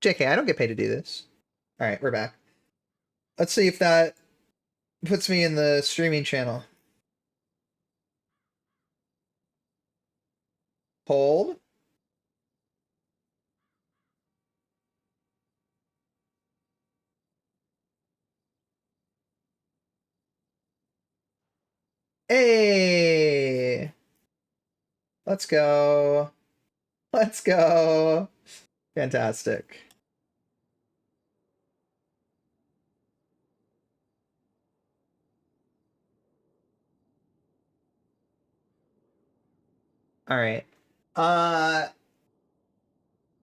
JK, I don't get paid to do this. All right, we're back. Let's see if that puts me in the streaming channel. Hold. Hey! Let's go. Let's go. Fantastic. All right. Uh,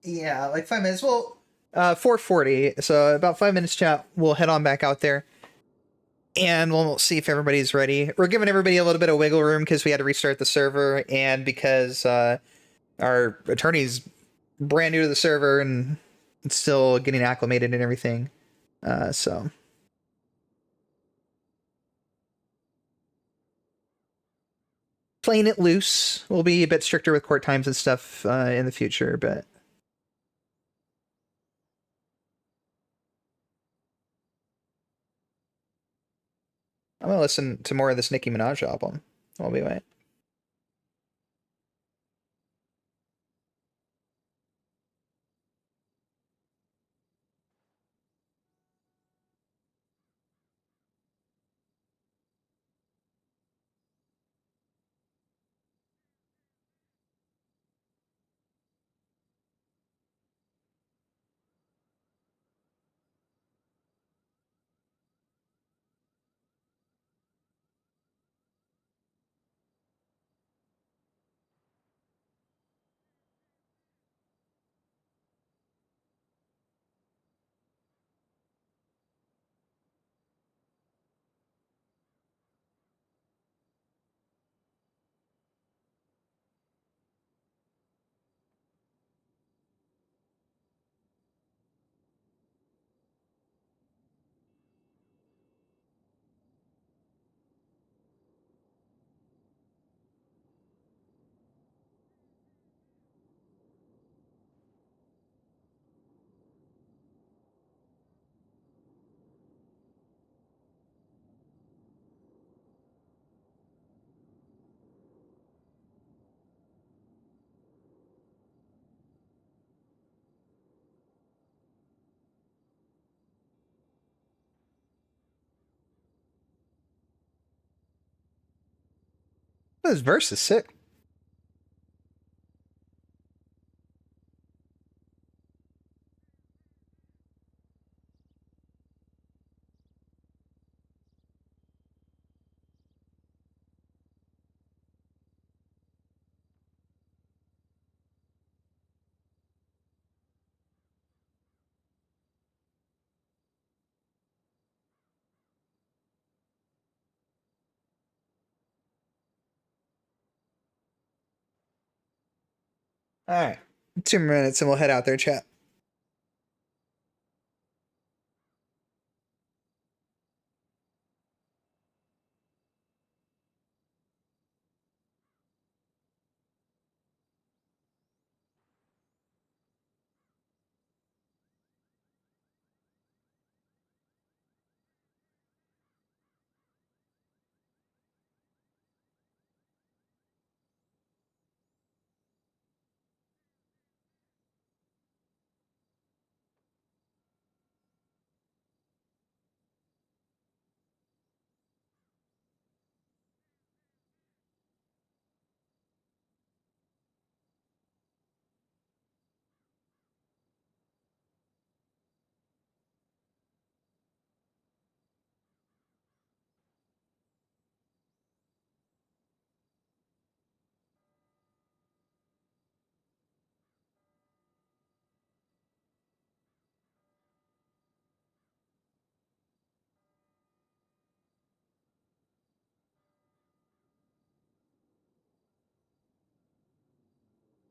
yeah, like 5 minutes. Well, 4:40. So about 5 minutes chat. We'll head on back out there, and we'll see if everybody's ready. We're giving everybody a little bit of wiggle room because we had to restart the server, and because our attorney's brand new to the server and it's still getting acclimated and everything. So playing it loose. We'll be a bit stricter with court times and stuff in the future, but I'm gonna listen to more of this Nicki Minaj album. I'll be waiting. This verse is sick. All right, 2 minutes and we'll head out there, chat.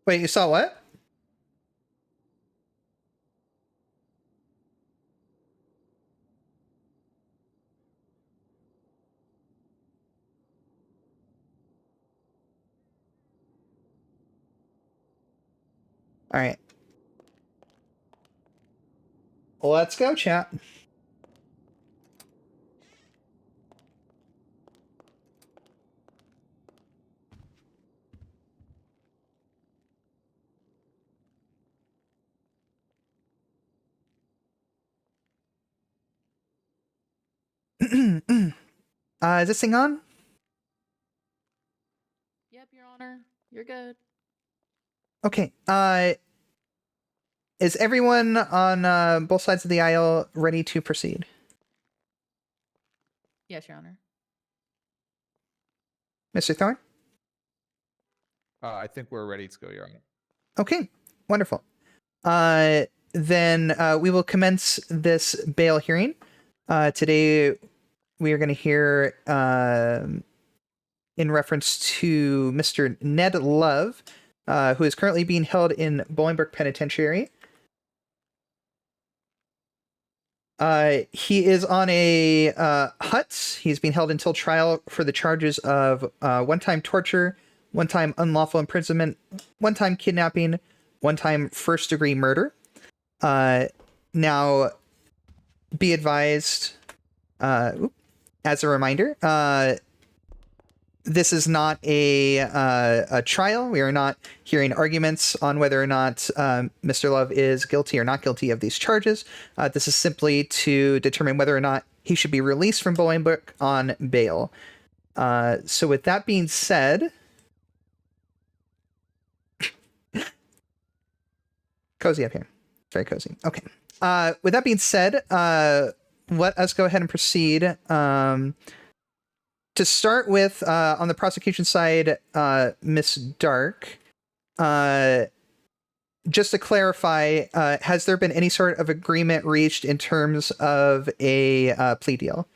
Wait, you saw what? All right. Let's go, chat. Is this thing on? Yep, Your Honor. You're good. Okay. Is everyone on both sides of the aisle ready to proceed? Yes, Your Honor. Mr. Thorne? I think we're ready to go, Your Honor. Okay, wonderful. Then we will commence this bail hearing. Today we are going to hear in reference to Mr. Ned Love, who is currently being held in Bolingbroke Penitentiary. He is on a hut. He's being held until trial for the charges of one-time torture, one-time unlawful imprisonment, one-time kidnapping, one-time first-degree murder. Now, be advised, as a reminder, this is not a trial. We are not hearing arguments on whether or not Mr. Love is guilty or not guilty of these charges. This is simply to determine whether or not he should be released from Bolingbroke on bail. So with that being said... Cozy up here. Very cozy. Okay. With that being said, let us go ahead and proceed. To start with, on the prosecution side, Miss Dark, just to clarify, has there been any sort of agreement reached in terms of a plea deal?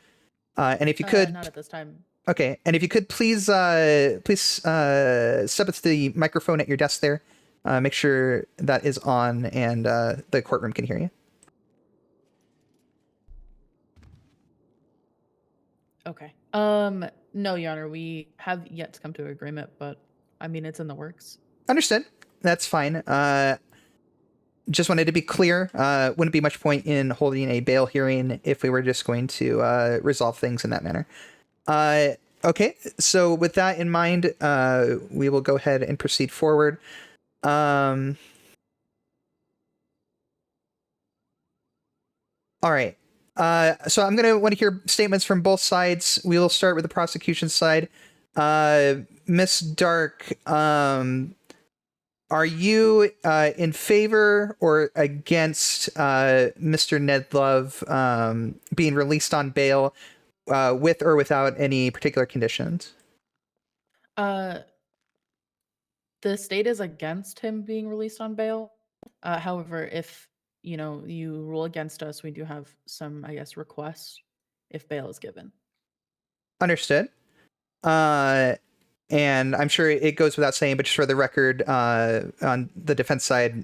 And if you could... Not at this time. Okay, and if you could please step up to the microphone at your desk there. Make sure that is on and the courtroom can hear you. Okay. No, Your Honor, we have yet to come to an agreement, but I mean, it's in the works. Understood. That's fine. Just wanted to be clear. Wouldn't be much point in holding a bail hearing if we were just going to resolve things in that manner. Okay, so with that in mind, we will go ahead and proceed forward. All right. So I'm going to want to hear statements from both sides. We will start with the prosecution side. Miss Dark, are you in favor or against Mr. Ned Love being released on bail with or without any particular conditions? The state is against him being released on bail. However, if you rule against us, we do have some, I guess, requests if bail is given. Understood. And I'm sure it goes without saying, but just for the record, on the defense side,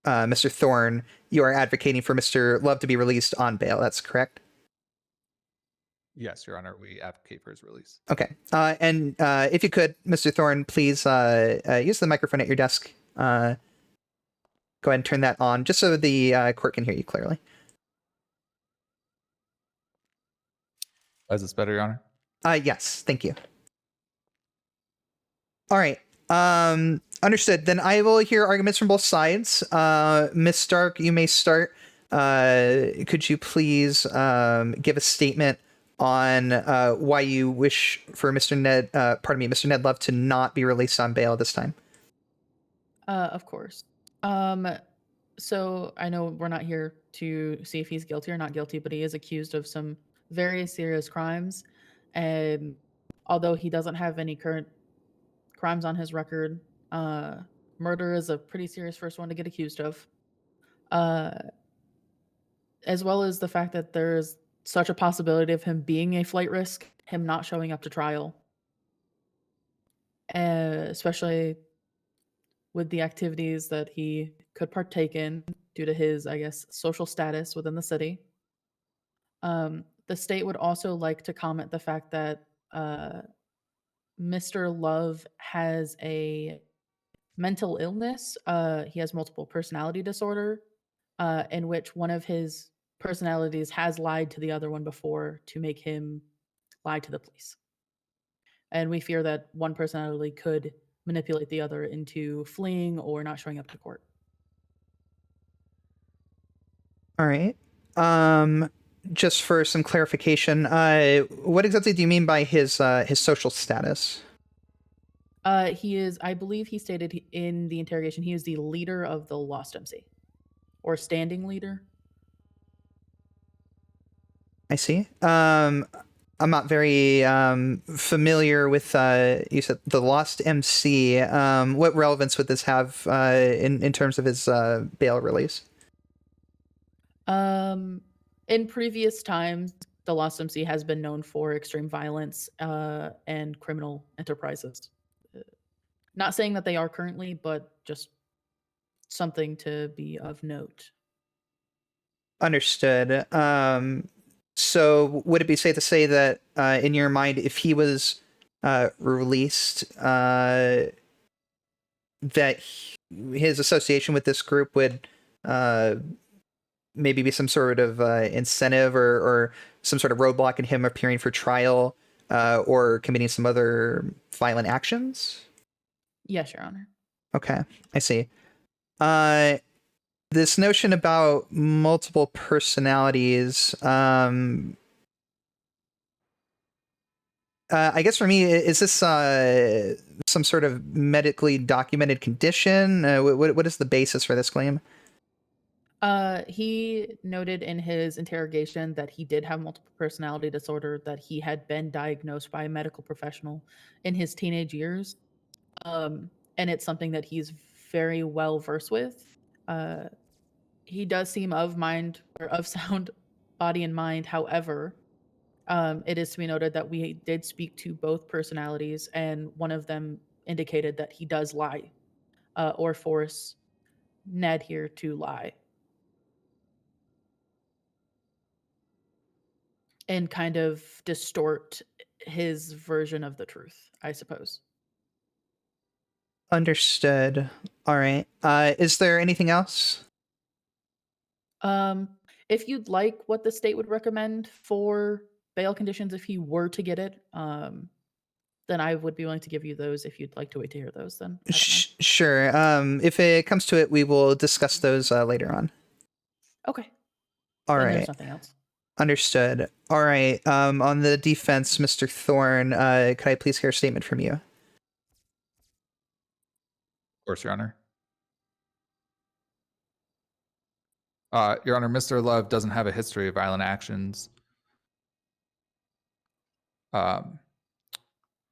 Mr. Thorne, you are advocating for Mr. Love to be released on bail. That's correct? Yes, Your Honor, we advocate for his release. Okay. And if you could, Mr. Thorne, please use the microphone at your desk. Go ahead and turn that on, just so the court can hear you clearly. Is this better, Your Honor? Yes, thank you. All right. Understood. Then I will hear arguments from both sides. Miss Stark, you may start. Could you please give a statement on why you wish for Mr. Ned Love to not be released on bail this time? Of course. So I know we're not here to see if he's guilty or not guilty, but he is accused of some very serious crimes. And although he doesn't have any current crimes on his record, murder is a pretty serious first one to get accused of. As well as the fact that there's such a possibility of him being a flight risk, him not showing up to trial. Especially with the activities that he could partake in due to his, I guess, social status within the city. The state would also like to comment the fact that Mr. Love has a mental illness. He has multiple personality disorder, in which one of his personalities has lied to the other one before to make him lie to the police. And we fear that one personality could manipulate the other into fleeing or not showing up to court. All right. Just for some clarification, what exactly do you mean by his social status? He is, I believe he stated in the interrogation, he is the leader of the Lost MC, or standing leader. I see. I'm not very familiar with you said the Lost MC. What relevance would this have in terms of his bail release? In previous times, the Lost MC has been known for extreme violence and criminal enterprises. Not saying that they are currently, but just something to be of note. Understood. So would it be safe to say that in your mind, if he was released, that his association with this group would maybe be some sort of incentive or some sort of roadblock in him appearing for trial or committing some other violent actions? Yes, Your Honor. Okay, I see. This notion about multiple personalities, I guess for me, is this some sort of medically documented condition? What is the basis for this claim? He noted in his interrogation that he did have multiple personality disorder, that he had been diagnosed by a medical professional in his teenage years. And it's something that he's very well versed with. He does seem of mind or of sound body and mind. However, it is to be noted that we did speak to both personalities, and one of them indicated that he does lie or force Ned here to lie. And kind of distort his version of the truth, I suppose. Understood. All right. Is there anything else? If you'd like what the state would recommend for bail conditions if he were to get it, then I would be willing to give you those if you'd like to wait to hear those then. I don't mind. Sure. If it comes to it, we will discuss those later on. Okay. All Then right. there's nothing else. Understood. All right. On the defense, Mr. Thorne, could I please hear a statement from you? Of course, Your Honor. Your Honor, Mr. Love doesn't have a history of violent actions.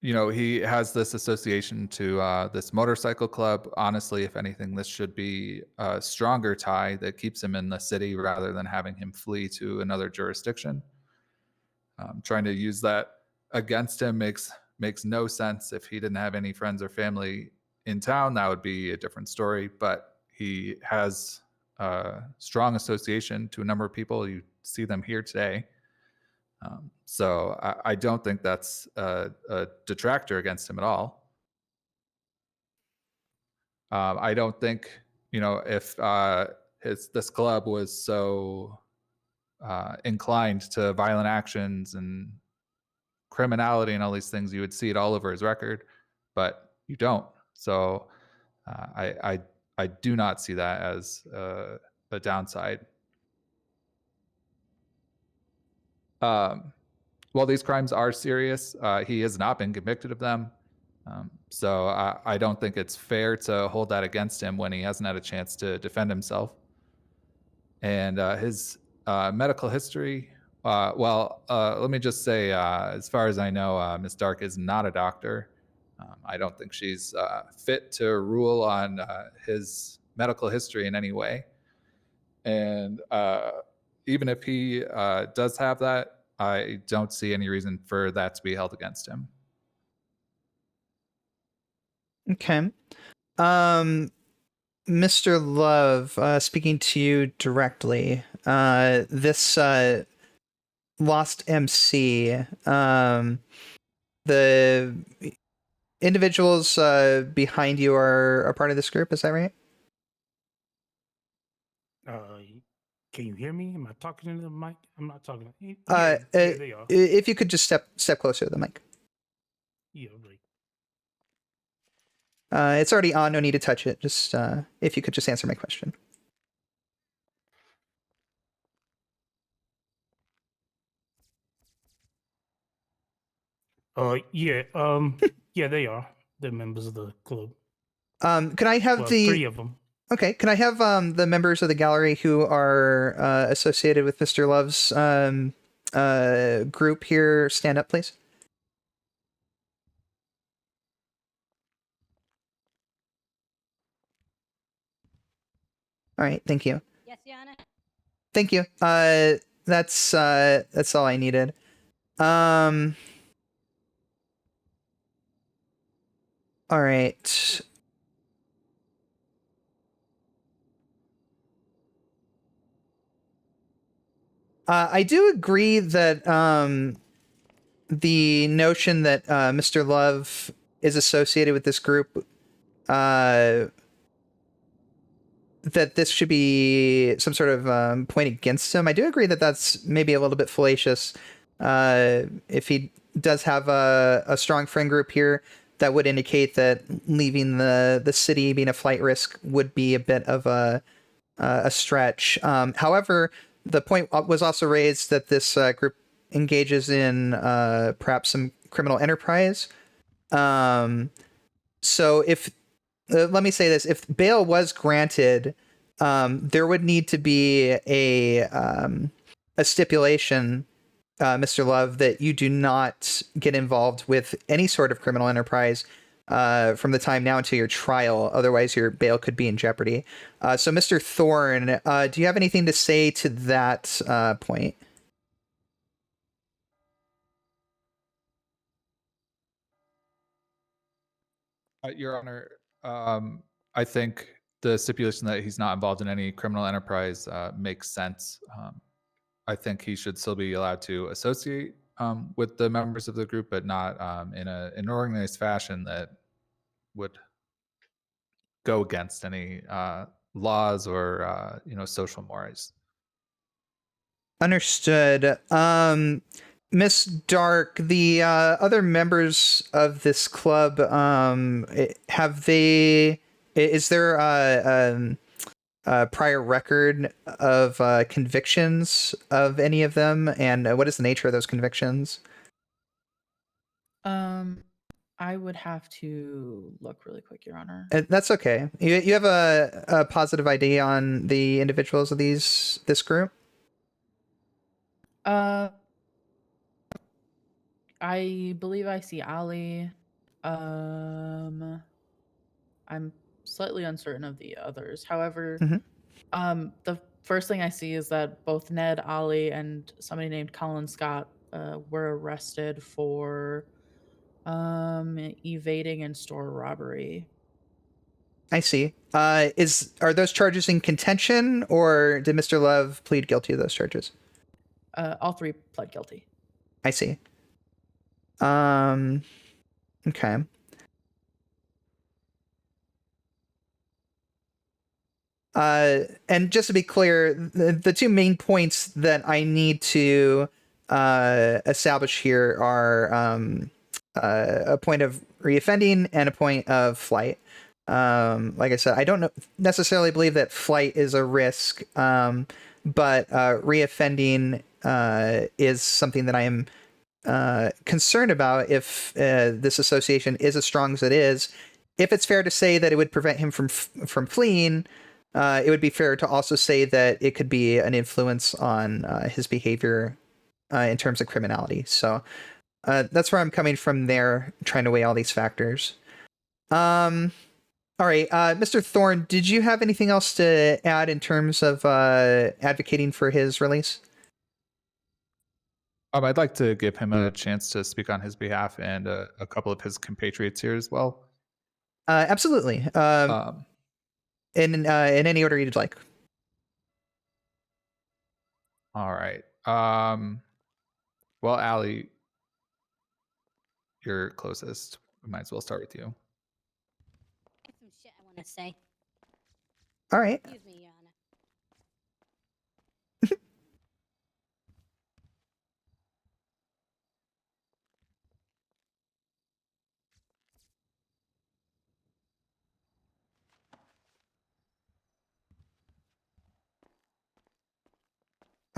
He has this association to this motorcycle club. Honestly, if anything, this should be a stronger tie that keeps him in the city rather than having him flee to another jurisdiction. Trying to use that against him makes no sense. If he didn't have any friends or family in town, that would be a different story. But he has a strong association to a number of people. You see them here today. So I don't think that's a detractor against him at all. I don't think, if this club was so inclined to violent actions and criminality and all these things, you would see it all over his record, but you don't. So I do not see that as a downside. While these crimes are serious, he has not been convicted of them. So I don't think it's fair to hold that against him when he hasn't had a chance to defend himself. And his medical history, let me just say, as far as I know, Ms. Dark is not a doctor. I don't think she's fit to rule on his medical history in any way. And even if he does have that, I don't see any reason for that to be held against him. Okay. Mr. Love, speaking to you directly, this Lost MC, the individuals behind you are a part of this group, is that right? Can you hear me? Am I talking into the mic? I'm not talking. Yeah, they are. If you could just step closer to the mic. Yeah, right. It's already on. No need to touch it. Just if you could just answer my question. Yeah. Yeah, they are. They're members of the club. Can I have Well, the 3 of them. Okay, can I have the members of the gallery who are associated with Mr. Love's group here stand up, please? All right, thank you. Yes, Yana. Thank you. That's all I needed. All right. I do agree that the notion that Mr. Love is associated with this group, that this should be some sort of point against him. I do agree that that's maybe a little bit fallacious. If he does have a strong friend group here, that would indicate that leaving the city, being a flight risk, would be a bit of a stretch. However, the point was also raised that this group engages in perhaps some criminal enterprise. So if let me say this: if bail was granted, there would need to be a stipulation, Mr. Love, that you do not get involved with any sort of criminal enterprise from the time now until your trial. Otherwise, your bail could be in jeopardy. So, Mr. Thorne, do you have anything to say to that point? Your Honor, I think the stipulation that he's not involved in any criminal enterprise makes sense. I think he should still be allowed to associate with the members of the group, but not in an organized fashion that would go against any laws or social mores. Understood. Miss Dark, the other members of this club, is there a prior record of convictions of any of them, and what is the nature of those convictions? I would have to look really quick, Your Honor. That's okay. You have a positive ID on the individuals of this group? I believe I see Ali. I'm slightly uncertain of the others. However, the first thing I see is that both Ned, Ali, and somebody named Colin Scott were arrested for evading and store robbery. I see. Are those charges in contention, or did Mr. Love plead guilty to those charges? All 3 pled guilty. I see. Okay. And just to be clear, the 2 main points that I need to establish here are a point of reoffending and a point of flight. Like I said, I don't necessarily believe that flight is a risk, but reoffending is something that I am concerned about if this association is as strong as it is. If it's fair to say that it would prevent him from fleeing, it would be fair to also say that it could be an influence on his behavior in terms of criminality. So that's where I'm coming from there, trying to weigh all these factors. All right, Mr. Thorne, did you have anything else to add in terms of advocating for his release? I'd like to give him a chance to speak on his behalf and a couple of his compatriots here as well. Absolutely. In any order you'd like. All right. Well, Ali, you're closest. We might as well start with you. I have some shit I want to say. All right. Excuse me, Yana.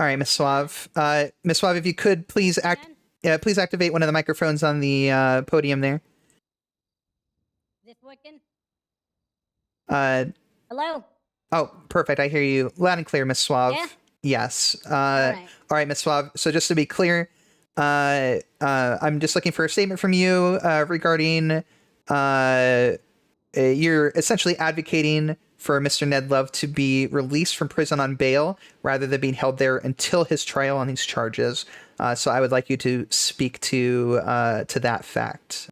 All right, Miss Suave. Miss Suave, if you could please please activate one of the microphones on the podium there. Is this working? Uh, Hello? oh, perfect. I hear you loud and clear, Miss Suave. Yeah? Yes. Alright. All right, Miss Suave. So just to be clear, I'm just looking for a statement from you regarding you're essentially advocating for Mr. Ned Love to be released from prison on bail rather than being held there until his trial on these charges. So I would like you to speak to that fact.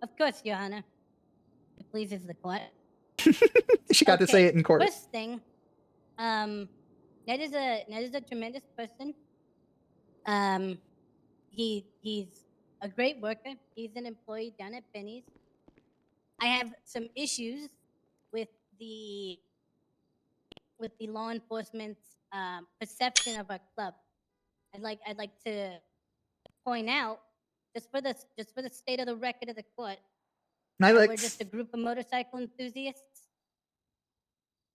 Of course, Your Honor. It pleases the court. She got to say it in court. First thing, Ned is a tremendous person. He's a great worker. He's an employee down at Benny's. I have some issues with the law enforcement's perception of our club. I'd like to point out, just for the state of the record of the court, we're just a group of motorcycle enthusiasts.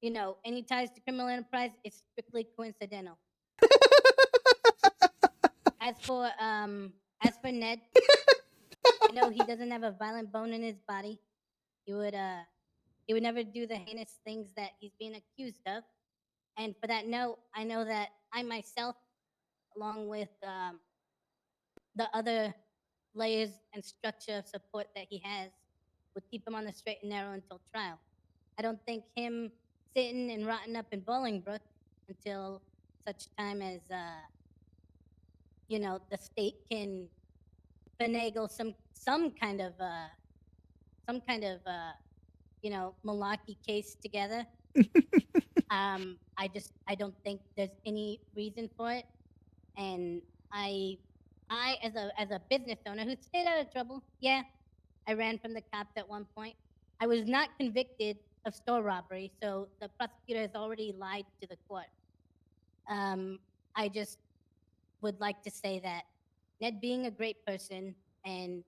You know, any ties to criminal enterprise is strictly coincidental. As for Ned, I know he doesn't have a violent bone in his body. He would never do the heinous things that he's being accused of. And for that note, I know that I myself, along with the other layers and structure of support that he has, would keep him on the straight and narrow until trial. I don't think him sitting and rotting up in Bolingbrook until such time as the state can finagle some kind of malarkey case together. I don't think there's any reason for it, and I as a business owner who stayed out of trouble, yeah, I ran from the cops at one point. I was not convicted of store robbery, so the prosecutor has already lied to the court. I just would like to say that Ned being a great person and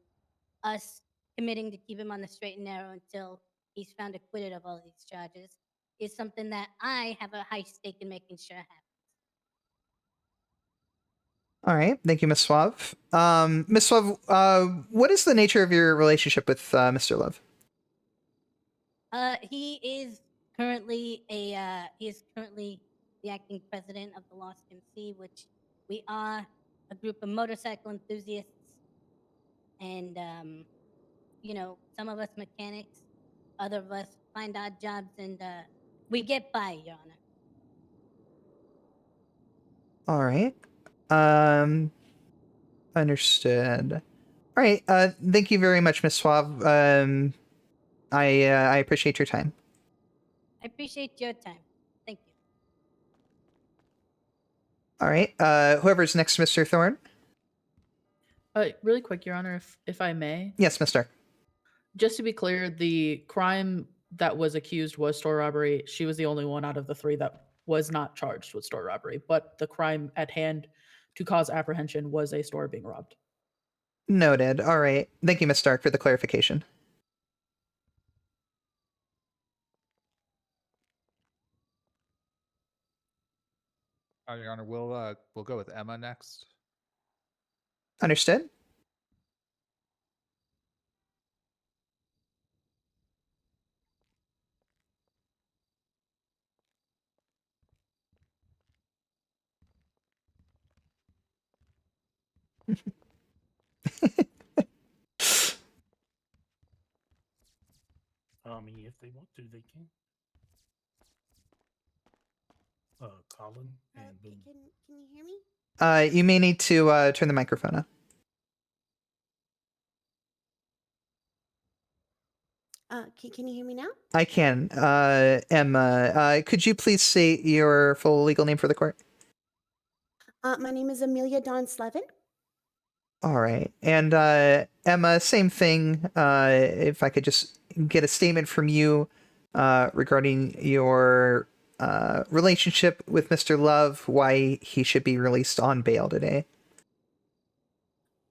us committing to keep him on the straight and narrow until he's found acquitted of all these charges is something that I have a high stake in making sure happens. All right. Thank you, Miss Suave. Miss Suave, what is the nature of your relationship with Mr. Love? He is currently the acting president of the Lost MC, which we are a group of motorcycle enthusiasts, and some of us mechanics, other of us find odd jobs, and we get by, Your Honor. All right. Understood. All right. Thank you very much, Miss Suave. I appreciate your time. I appreciate your time. Thank you. All right. Whoever's next, Mr. Thorne. Really quick, Your Honor, if I may. Yes, Mr. Just to be clear, the crime that was accused was store robbery. She was the only one out of the three that was not charged with store robbery, but the crime at hand to cause apprehension was a store being robbed. Noted. All right. Thank you, Miss Stark, for the clarification. Your Honor, we'll go with Emma next. Understood. If they want to, they can. Colin and Boone. Can you hear me? You may need to turn the microphone on. Can you hear me now? I can. Emma, could you please state your full legal name for the court? My name is Amelia Dawn Slevin. All right. And Emma, same thing. If I could just get a statement from you regarding your relationship with Mr. Love, why he should be released on bail today.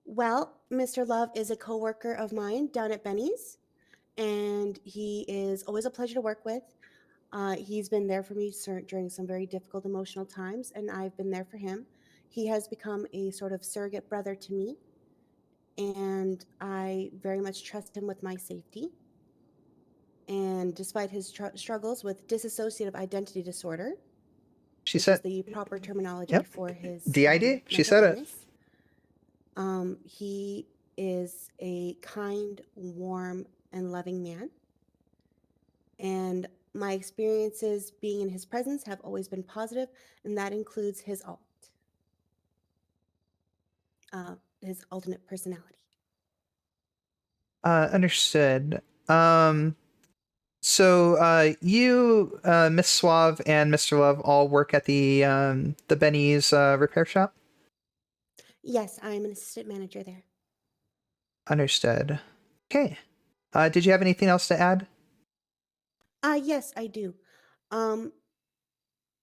Well, Mr. Love is a coworker of mine down at Benny's, and he is always a pleasure to work with. He's been there for me during some very difficult emotional times, and I've been there for him. He has become a sort of surrogate brother to me, and I very much trust him with my safety. And despite his struggles with dissociative identity disorder, She which is said the proper terminology Yep. for his DID? She mental said it. illness, he is a kind, warm, and loving man. And my experiences being in his presence have always been positive, and that includes his his alternate personality. Understood. You, Miss Suave, and Mr. Love all work at the Benny's repair shop. Yes, I'm an assistant manager there. Understood. Okay. Did you have anything else to add? Yes, I do.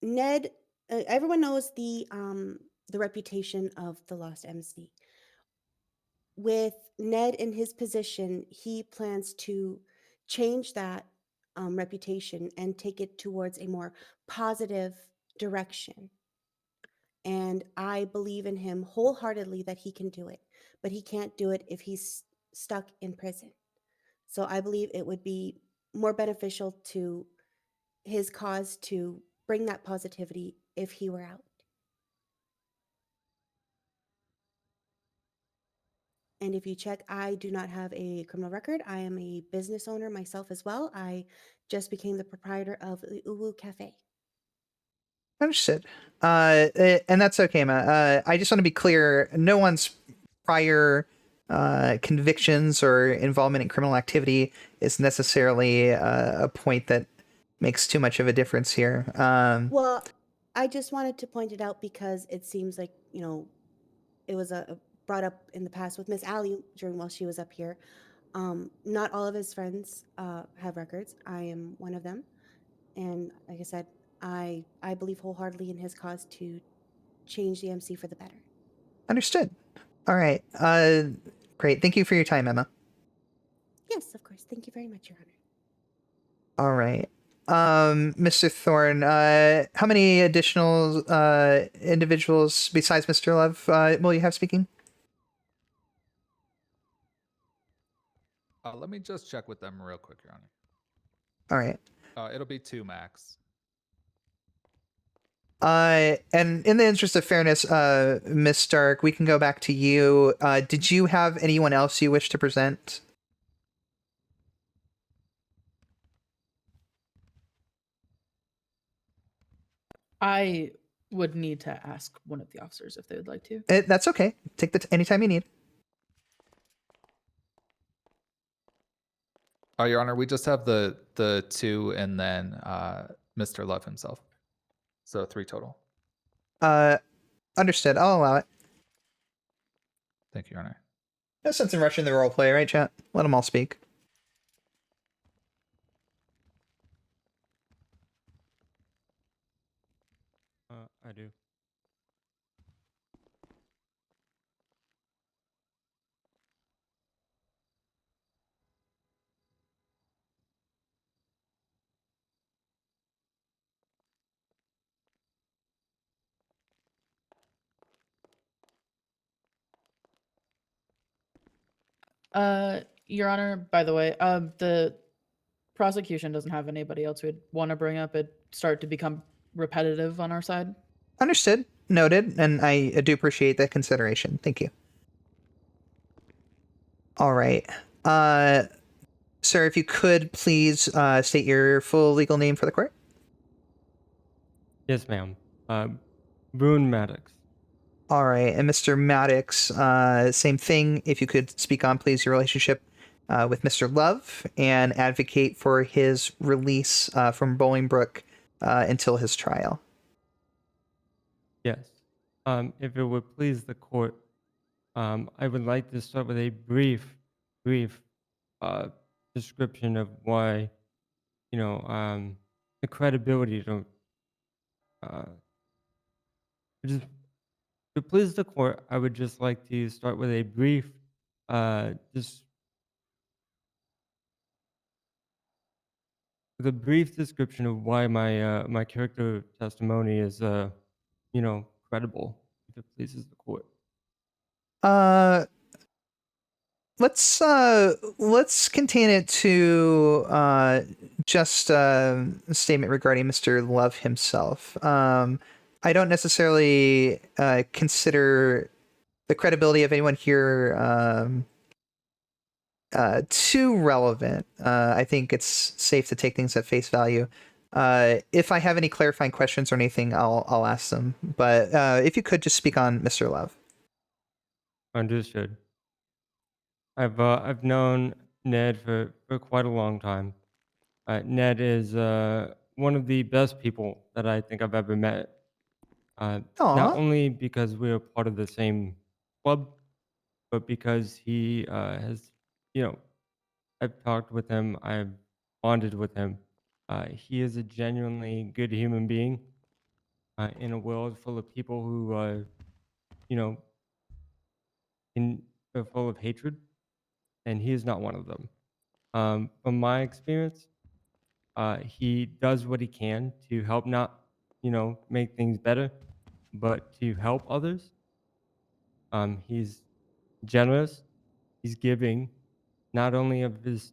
Ned, everyone knows the reputation of the Lost MC. With Ned in his position, he plans to change that reputation and take it towards a more positive direction. And I believe in him wholeheartedly that he can do it, but he can't do it if he's stuck in prison. So I believe it would be more beneficial to his cause to bring that positivity if he were out. And if you check, I do not have a criminal record. I am a business owner myself as well. I just became the proprietor of the Uwu Cafe. Understood. And that's okay, Ma. I just want to be clear. No one's prior convictions or involvement in criminal activity is necessarily a point that makes too much of a difference here. Well, I just wanted to point it out because it seems like, it was brought up in the past with Miss Allie while she was up here. Not all of his friends have records. I am one of them. And like I said, I believe wholeheartedly in his cause to change the MC for the better. Understood. All right. Great. Thank you for your time, Emma. Yes, of course. Thank you very much, Your Honor. All right. Mr. Thorne, how many additional individuals besides Mr. Love will you have speaking? Let me just check with them real quick, Your Honor. All right. It'll be 2 max. And in the interest of fairness, Miss Stark, we can go back to you. Did you have anyone else you wish to present? I would need to ask one of the officers if they would like to. That's okay. Take the anytime you need. Your Honor, we just have the 2 and then Mr. Love himself. So 3 total. Understood. I'll allow it. Thank you, Your Honor. No sense in rushing the role play, right, chat? Let them all speak. I do. Your Honor, by the way, the prosecution doesn't have anybody else we'd want to bring up. It'd start to become repetitive on our side. Understood. Noted. And I do appreciate that consideration. Thank you. All right. Sir, if you could please state your full legal name for the court. Yes, ma'am. Boone Maddox. All right. And Mr. Maddox, same thing. If you could speak on, please, your relationship with Mr. Love and advocate for his release from Bolingbrook until his trial. Yes. If it would please the court, I would like to start with a brief description of why, the credibility don't. Just to please the court, I would just like to start with a brief, just the brief description of why my character testimony is credible, if it pleases the court. Uh, let's contain it to just a statement regarding Mr. Love himself. I don't necessarily consider the credibility of anyone here too relevant. I think it's safe to take things at face value. If I have any clarifying questions or anything, I'll ask them. But if you could just speak on Mr. Love. Understood. I've known Ned for quite a long time. Ned is one of the best people that I think I've ever met. Not Aw. only because we're part of the same club, but because he has, I've talked with him, I've bonded with him. He is a genuinely good human being in a world full of people who, you know, are full of hatred, and he is not one of them. From my experience, he does what he can to help not, make things better, but to help others. He's generous. He's giving, not only of his,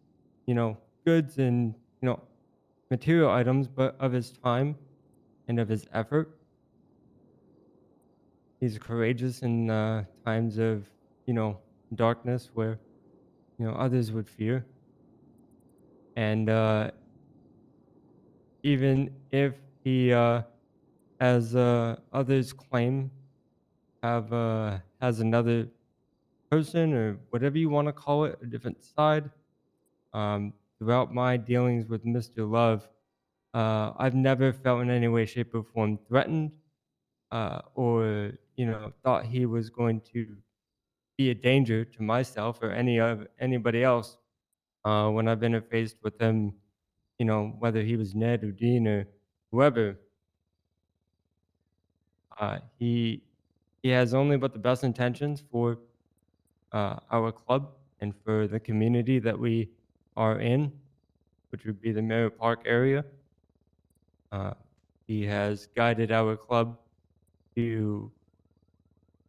goods and material items, but of his time and of his effort. He's courageous in times of, darkness where, others would fear. And even if he, as others claim, has another person or whatever you want to call it, a different side. Throughout my dealings with Mr. Love, I've never felt in any way, shape, or form threatened, or thought he was going to be a danger to myself or anybody else. When I've been faced with him, whether he was Ned or Dean or whoever, he has only but the best intentions for our club and for the community that we are in, which would be the Merritt Park area. He has guided our club to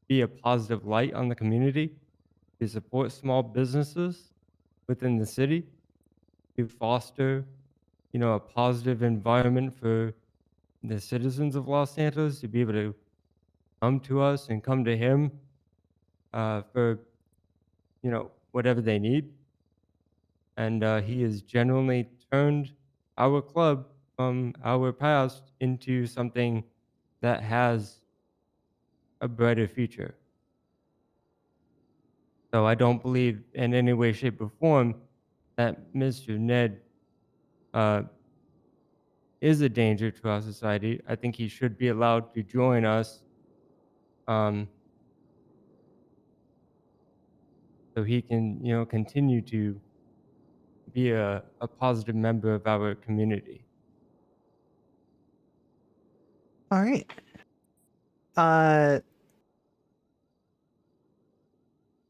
be a positive light on the community, to support small businesses within the city, to foster, a positive environment for the citizens of Los Santos to be able to come to us and come to him for, whatever they need. And he has genuinely turned our club from our past into something that has a brighter future. So I don't believe in any way, shape, or form that Mr. Ned is a danger to our society. I think he should be allowed to join us, so he can, continue to be a positive member of our community. All right.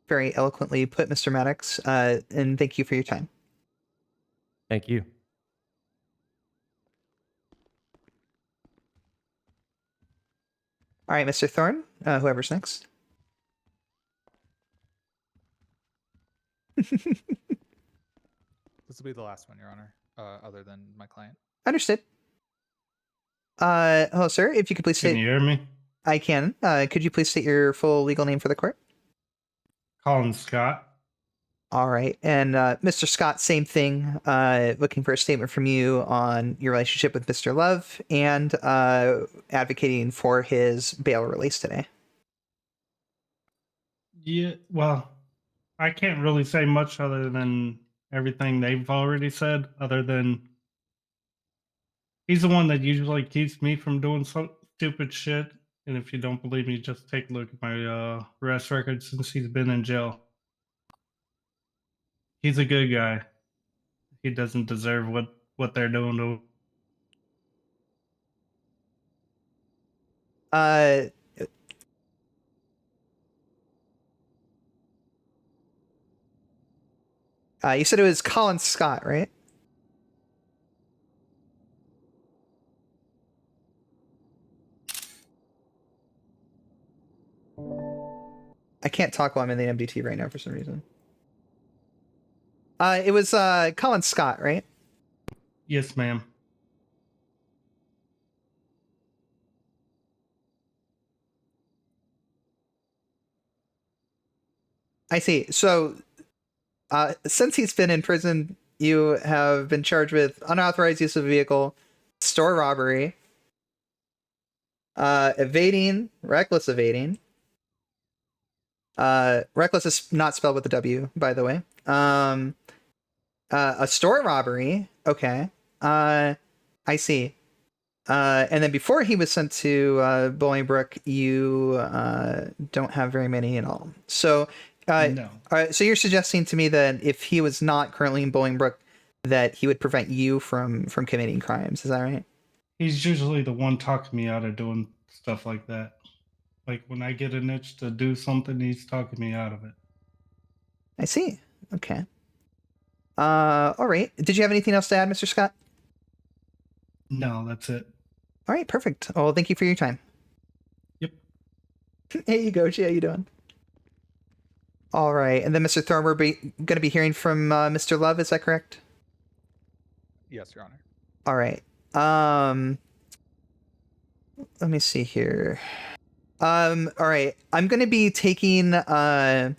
Very eloquently put, Mr. Maddox. And thank you for your time. Thank you. All right, Mr. Thorne, whoever's next. This will be the last one, Your Honor, other than my client. Understood. Hello, sir. If you could please Can state... you hear me? I can. Could you please state your full legal name for the court? Colin Scott. All right. And Mr. Scott, same thing. Looking for a statement from you on your relationship with Mr. Love and advocating for his bail release today. Yeah, well, I can't really say much other than everything they've already said, other than he's the one that usually keeps me from doing some stupid shit. And if you don't believe me, just take a look at my arrest record since he's been in jail. He's a good guy. He doesn't deserve what they're doing to him. You said it was Colin Scott, right? I can't talk while I'm in the MDT right now for some reason. It was Colin Scott, right? Yes, ma'am. I see. So, since he's been in prison, you have been charged with unauthorized use of a vehicle, store robbery, evading, reckless evading. Reckless is not spelled with a W, by the way. A store robbery. Okay. I see. And then before he was sent to Bolingbrook, you don't have very many at all. So, No. so you're suggesting to me that if he was not currently in Bolingbrook, that he would prevent you from committing crimes. Is that right? He's usually the one talking me out of doing stuff like that. Like when I get an itch to do something, he's talking me out of it. I see. Okay. All right. Did you have anything else to add, Mr. Scott? No, that's it. All right, perfect. Well, thank you for your time. Yep. Hey, you go. How you doing? All right, and then Mr. Thorne, we're going to be hearing from Mr. Love. Is that correct? Yes, Your Honor. All right. Let me see here. All right. I'm going to be taking some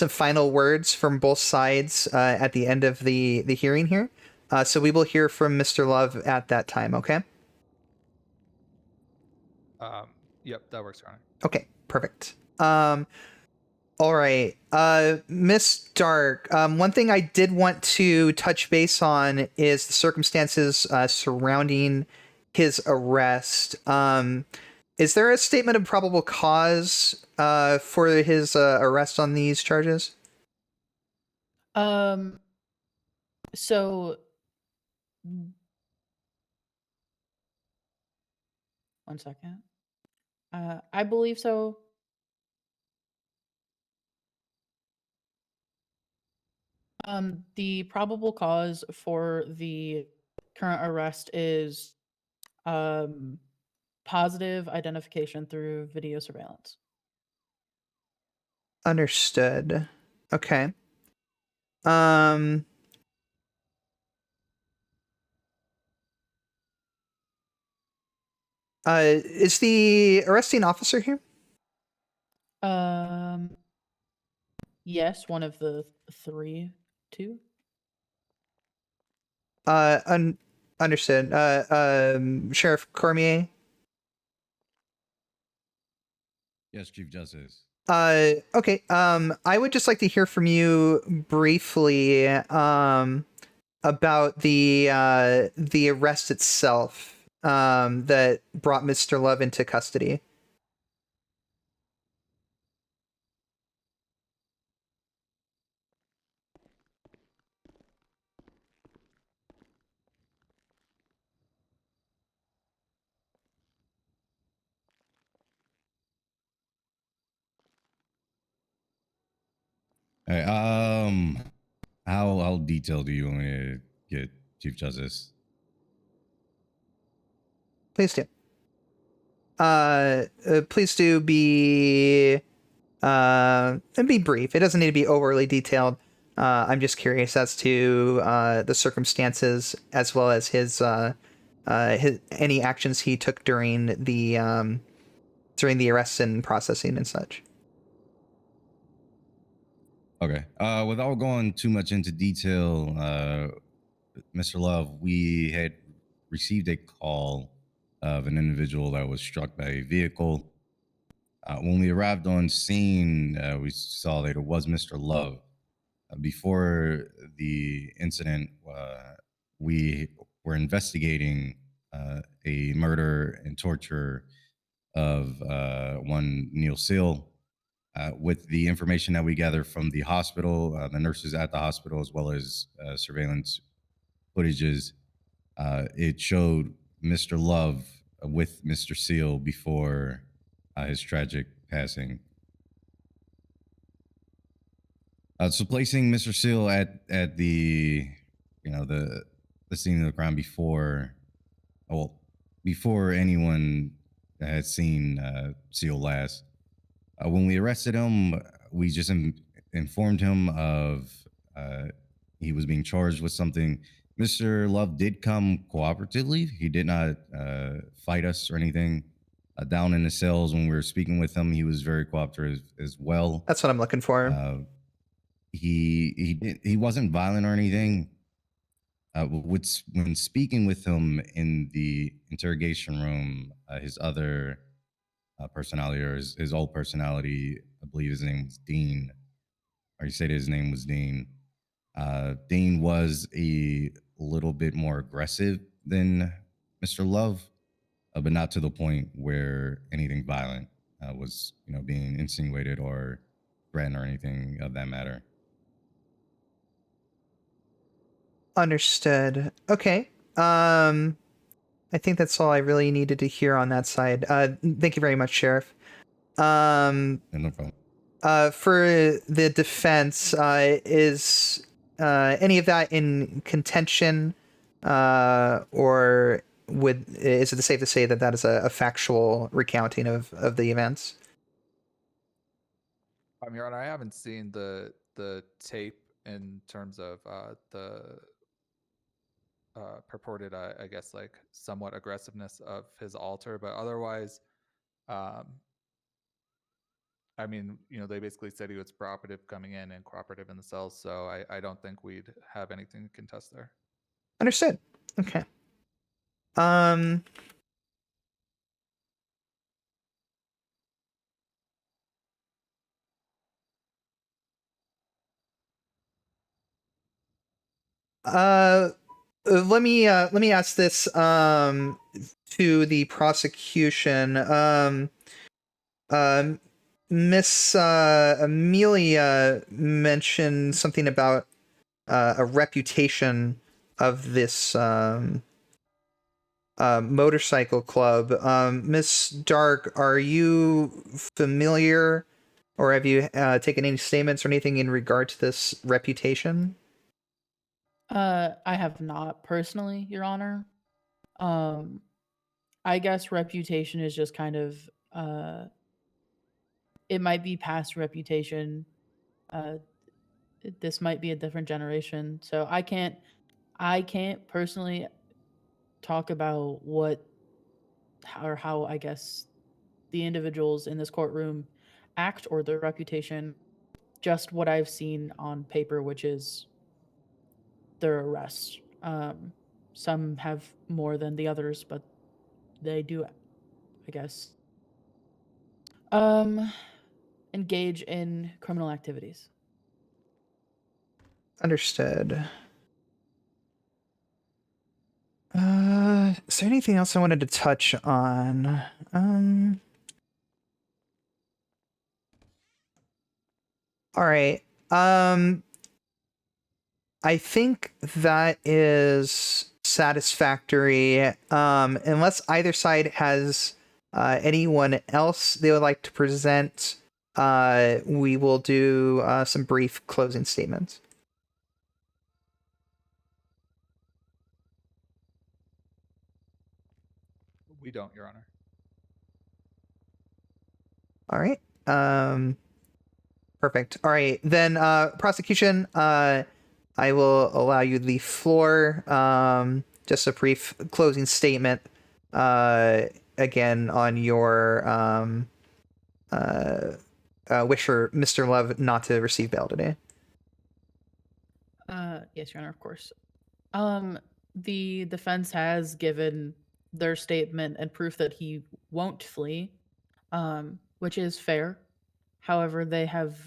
final words from both sides at the end of the hearing here. So we will hear from Mr. Love at that time. Okay. Yep, that works, Your Honor. Okay. Perfect. All right. Miss Dark, one thing I did want to touch base on is the circumstances surrounding his arrest. Is there a statement of probable cause for his arrest on these charges? So one second. I believe so. The probable cause for the current arrest is positive identification through video surveillance. Understood. Okay. Is the arresting officer here? Yes, one of the two. Understood. Sheriff Cormier? Yes, Chief Justice. Okay. I would just like to hear from you briefly about the arrest itself that brought Mr. Love into custody. All right, how detailed do you want me to get, Chief Justice? Please do. Please do be and be brief. It doesn't need to be overly detailed. I'm just curious as to the circumstances as well as his any actions he took during the arrests and processing and such. Okay. Without going too much into detail, Mr. Love, we had received a call of an individual that was struck by a vehicle. When we arrived on scene, we saw that it was Mr. Love. Before the incident, we were investigating a murder and torture of one Neil Seal. With the information that we gathered from the hospital, the nurses at the hospital, as well as surveillance footages, it showed Mr. Love with Mr. Seal before his tragic passing. So placing Mr. Seal at the the scene of the crime before anyone had seen Seal last. When we arrested him, we just informed him of he was being charged with something. Mr. Love did come cooperatively. He did not fight us or anything. Down in the cells when we were speaking with him, he was very cooperative as well. That's what I'm looking for. He wasn't violent or anything. When speaking with him in the interrogation room, his other personality, or his old personality, I believe his name was Dean, or he said his name was Dean. Dean was a little bit more aggressive than Mr. Love, but not to the point where anything violent was, being insinuated or threatened or anything of that matter. Understood. Okay. I think that's all I really needed to hear on that side. Thank you very much, Sheriff. No problem. For the defense, is any of that in contention, or is it safe to say that that is a factual recounting of the events? Your Honor, I haven't seen the tape in terms of the purported, I guess, like somewhat aggressiveness of his alter, but otherwise, I mean, they basically said he was cooperative coming in and cooperative in the cells, so I don't think we'd have anything to contest there. Understood. Okay. Let me ask this to the prosecution. Miss Amelia mentioned something about a reputation of this motorcycle club. Miss Dark, are you familiar, or have you taken any statements or anything in regard to this reputation? I have not personally, Your Honor. I guess reputation is just kind of it might be past reputation. This might be a different generation, so I can't personally talk about how I guess the individuals in this courtroom act or their reputation. Just what I've seen on paper, which is their arrest. Some have more than the others, but they do, I guess, engage in criminal activities. Understood. Is there anything else I wanted to touch on? All right. I think that is satisfactory. Unless either side has anyone else they would like to present, we will do some brief closing statements. We don't, Your Honor. All right. Perfect. All right. Then prosecution, I will allow you the floor. Just a brief closing statement again on your wish for Mr. Love not to receive bail today. Yes, Your Honor, of course. The defense has given their statement and proof that he won't flee, which is fair. However, they have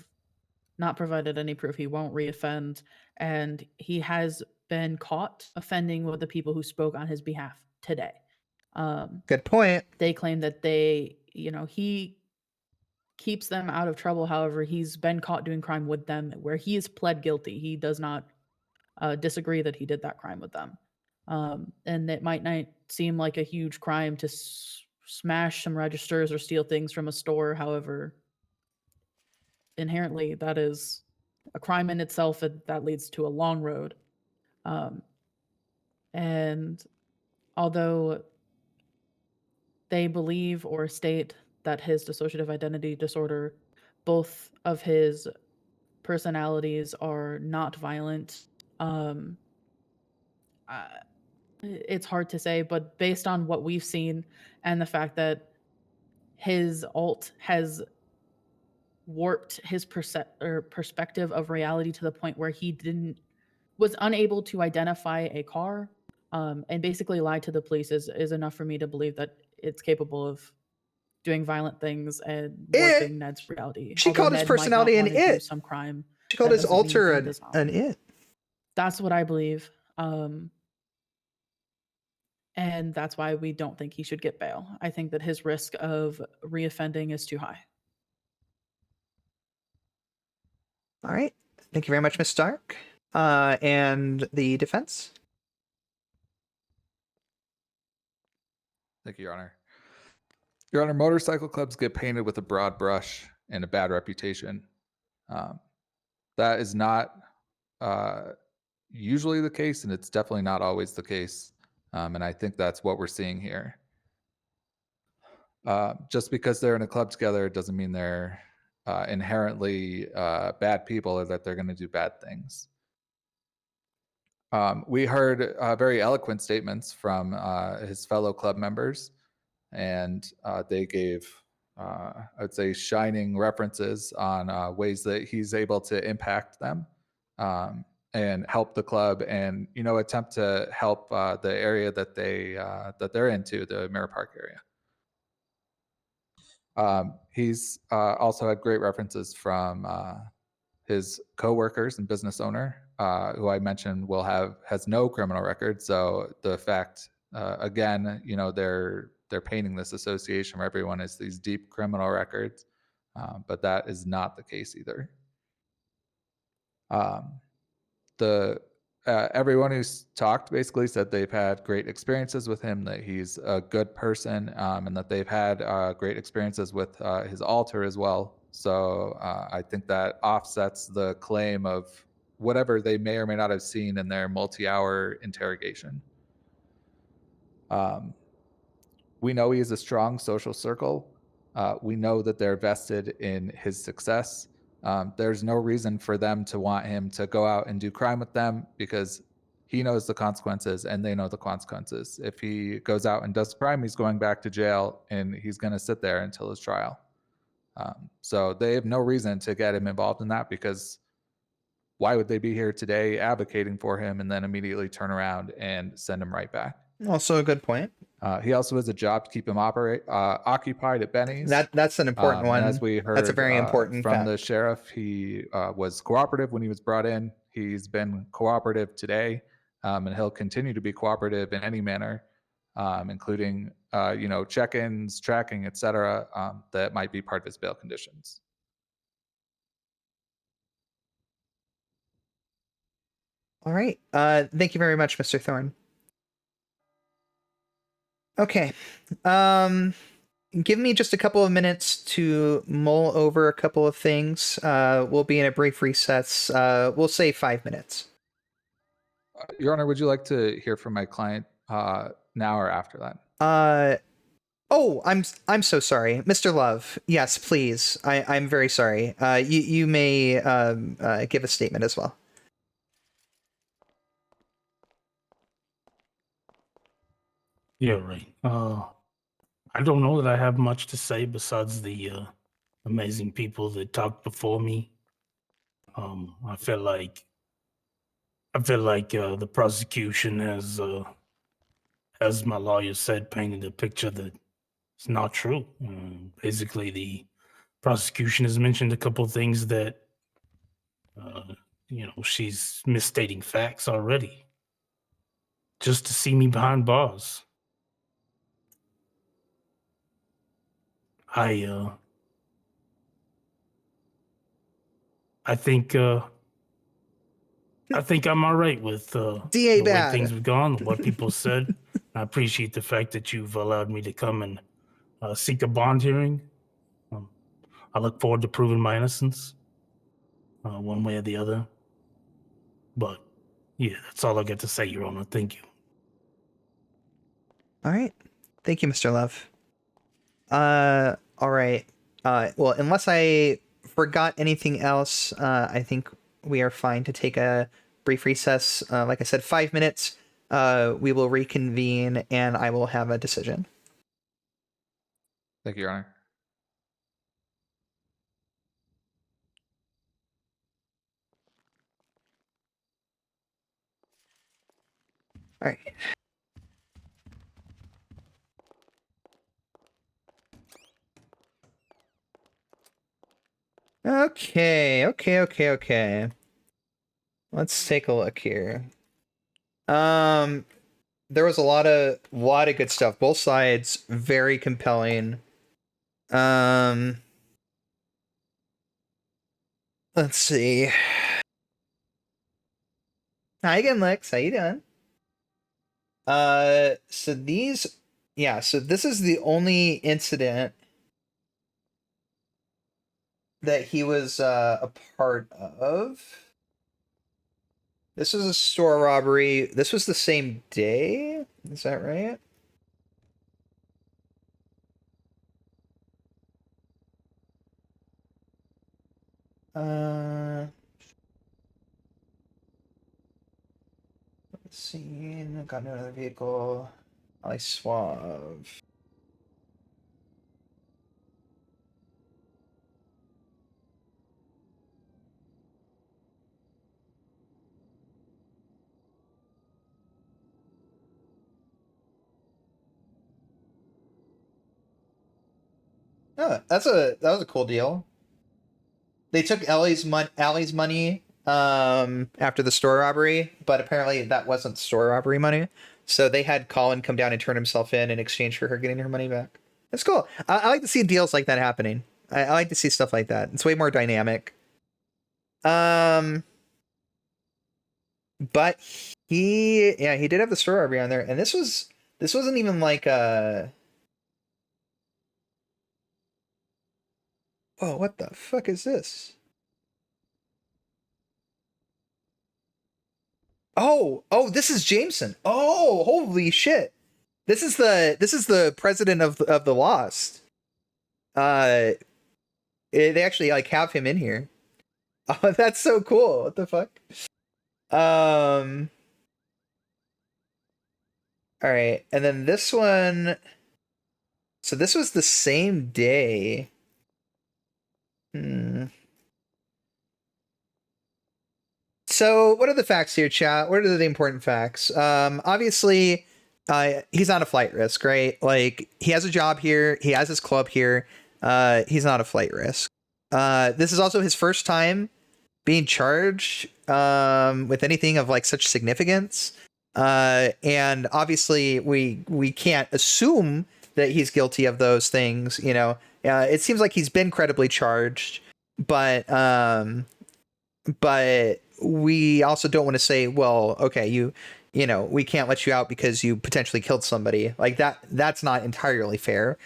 not provided any proof he won't reoffend, and he has been caught offending with the people who spoke on his behalf today. Good point. They claim that he keeps them out of trouble. However, he's been caught doing crime with them where he is pled guilty. He does not disagree that he did that crime with them. And it might not seem like a huge crime to smash some registers or steal things from a store. However, inherently, that is a crime in itself, and that leads to a long road. And although they believe or state that his dissociative identity disorder both of his personalities are not violent. It's hard to say, but based on what we've seen and the fact that his alt has warped his perspective of reality to the point where he was unable to identify a car, and basically lied to the police is enough for me to believe that it's capable of doing violent things and warping Ned's reality. She Although called his Ned might not personality an wanna do it. some crime. She called That his doesn't mean alter he an does not. it. That's what I believe. And that's why we don't think he should get bail. I think that his risk of reoffending is too high. All right. Thank you very much, Miss Stark. And the defense? Thank you, Your Honor. Your Honor, motorcycle clubs get painted with a broad brush and a bad reputation. That is not usually the case, and it's definitely not always the case. And I think that's what we're seeing here. Just because they're in a club together doesn't mean they're inherently bad people or that they're going to do bad things. We heard very eloquent statements from his fellow club members, and they gave, I would say, shining references on ways that he's able to impact them and help the club, and attempt to help the area that they're into, the Mirror Park area. He's also had great references from his coworkers and business owner, who I mentioned has no criminal record. So the fact, again, they're painting this association where everyone has these deep criminal records, but that is not the case either. Everyone who's talked basically said they've had great experiences with him, that he's a good person, and that they've had great experiences with his alter as well. So I think that offsets the claim of whatever they may or may not have seen in their multi-hour interrogation. We know he has a strong social circle. We know that they're vested in his success. There's no reason for them to want him to go out and do crime with them, because he knows the consequences and they know the consequences. If he goes out and does crime, he's going back to jail and he's going to sit there until his trial. So they have no reason to get him involved in that, because why would they be here today advocating for him and then immediately turn around and send him right back? Also a good point. He also has a job to keep him occupied at Benny's. That's an important one. As we heard, that's a very important from fact. the sheriff. He was cooperative when he was brought in. He's been cooperative today, and he'll continue to be cooperative in any manner, including check-ins, tracking, etc. That might be part of his bail conditions. All right. Thank you very much, Mr. Thorne. Okay. Give me just a couple of minutes to mull over a couple of things. We'll be in a brief recess. We'll say 5 minutes. Your Honor, would you like to hear from my client now or after that? Oh, I'm so sorry, Mr. Love. Yes, please. I'm very sorry. You may give a statement as well. Yeah, right. I don't know that I have much to say besides the amazing people that talked before me. I feel like the prosecution has, as my lawyer said, painted a picture that is not true. Basically, the prosecution has mentioned a couple things that, she's misstating facts already, just to see me behind bars. I think I'm all right with DA the bad. way things have gone, what people said. I appreciate the fact that you've allowed me to come and seek a bond hearing. I look forward to proving my innocence, one way or the other. But yeah, that's all I got to say, Your Honor. Thank you. All right. Thank you, Mr. Love. All right. Well, unless I forgot anything else, I think we are fine to take a brief recess. Like I said, 5 minutes. We will reconvene, and I will have a decision. Thank you, Your Honor. All right. Okay. Let's take a look here. There was a lot of good stuff. Both sides very compelling. Let's see. Hi again, Lex. How you doing? So these, yeah. So this is the only incident that he was a part of. This was a store robbery. This was the same day. Is that right? Let's see. Got another vehicle. I Suave. Oh, that was a cool deal. They took Allie's money after the store robbery, but apparently that wasn't store robbery money. So they had Colin come down and turn himself in exchange for her getting her money back. That's cool. I like to see deals like that happening. I like to see stuff like that. It's way more dynamic. But he did have the store robbery on there, and this wasn't even like a. Whoa, what the fuck is this? Oh, this is Jameson. Oh, holy shit. This is the president of the Lost. They actually like have him in here. Oh, that's so cool. What the fuck? All right. And then this one, so this was the same day. So what are the facts here, chat? What are the important facts? Obviously, he's not a flight risk, right? Like, he has a job here. He has his club here. He's not a flight risk. This is also his first time being charged with anything of like such significance. And obviously, we can't assume that he's guilty of those things. You know, it seems like he's been credibly charged, but we also don't want to say, well, okay, you know, we can't let you out because you potentially killed somebody. Like that's not entirely fair.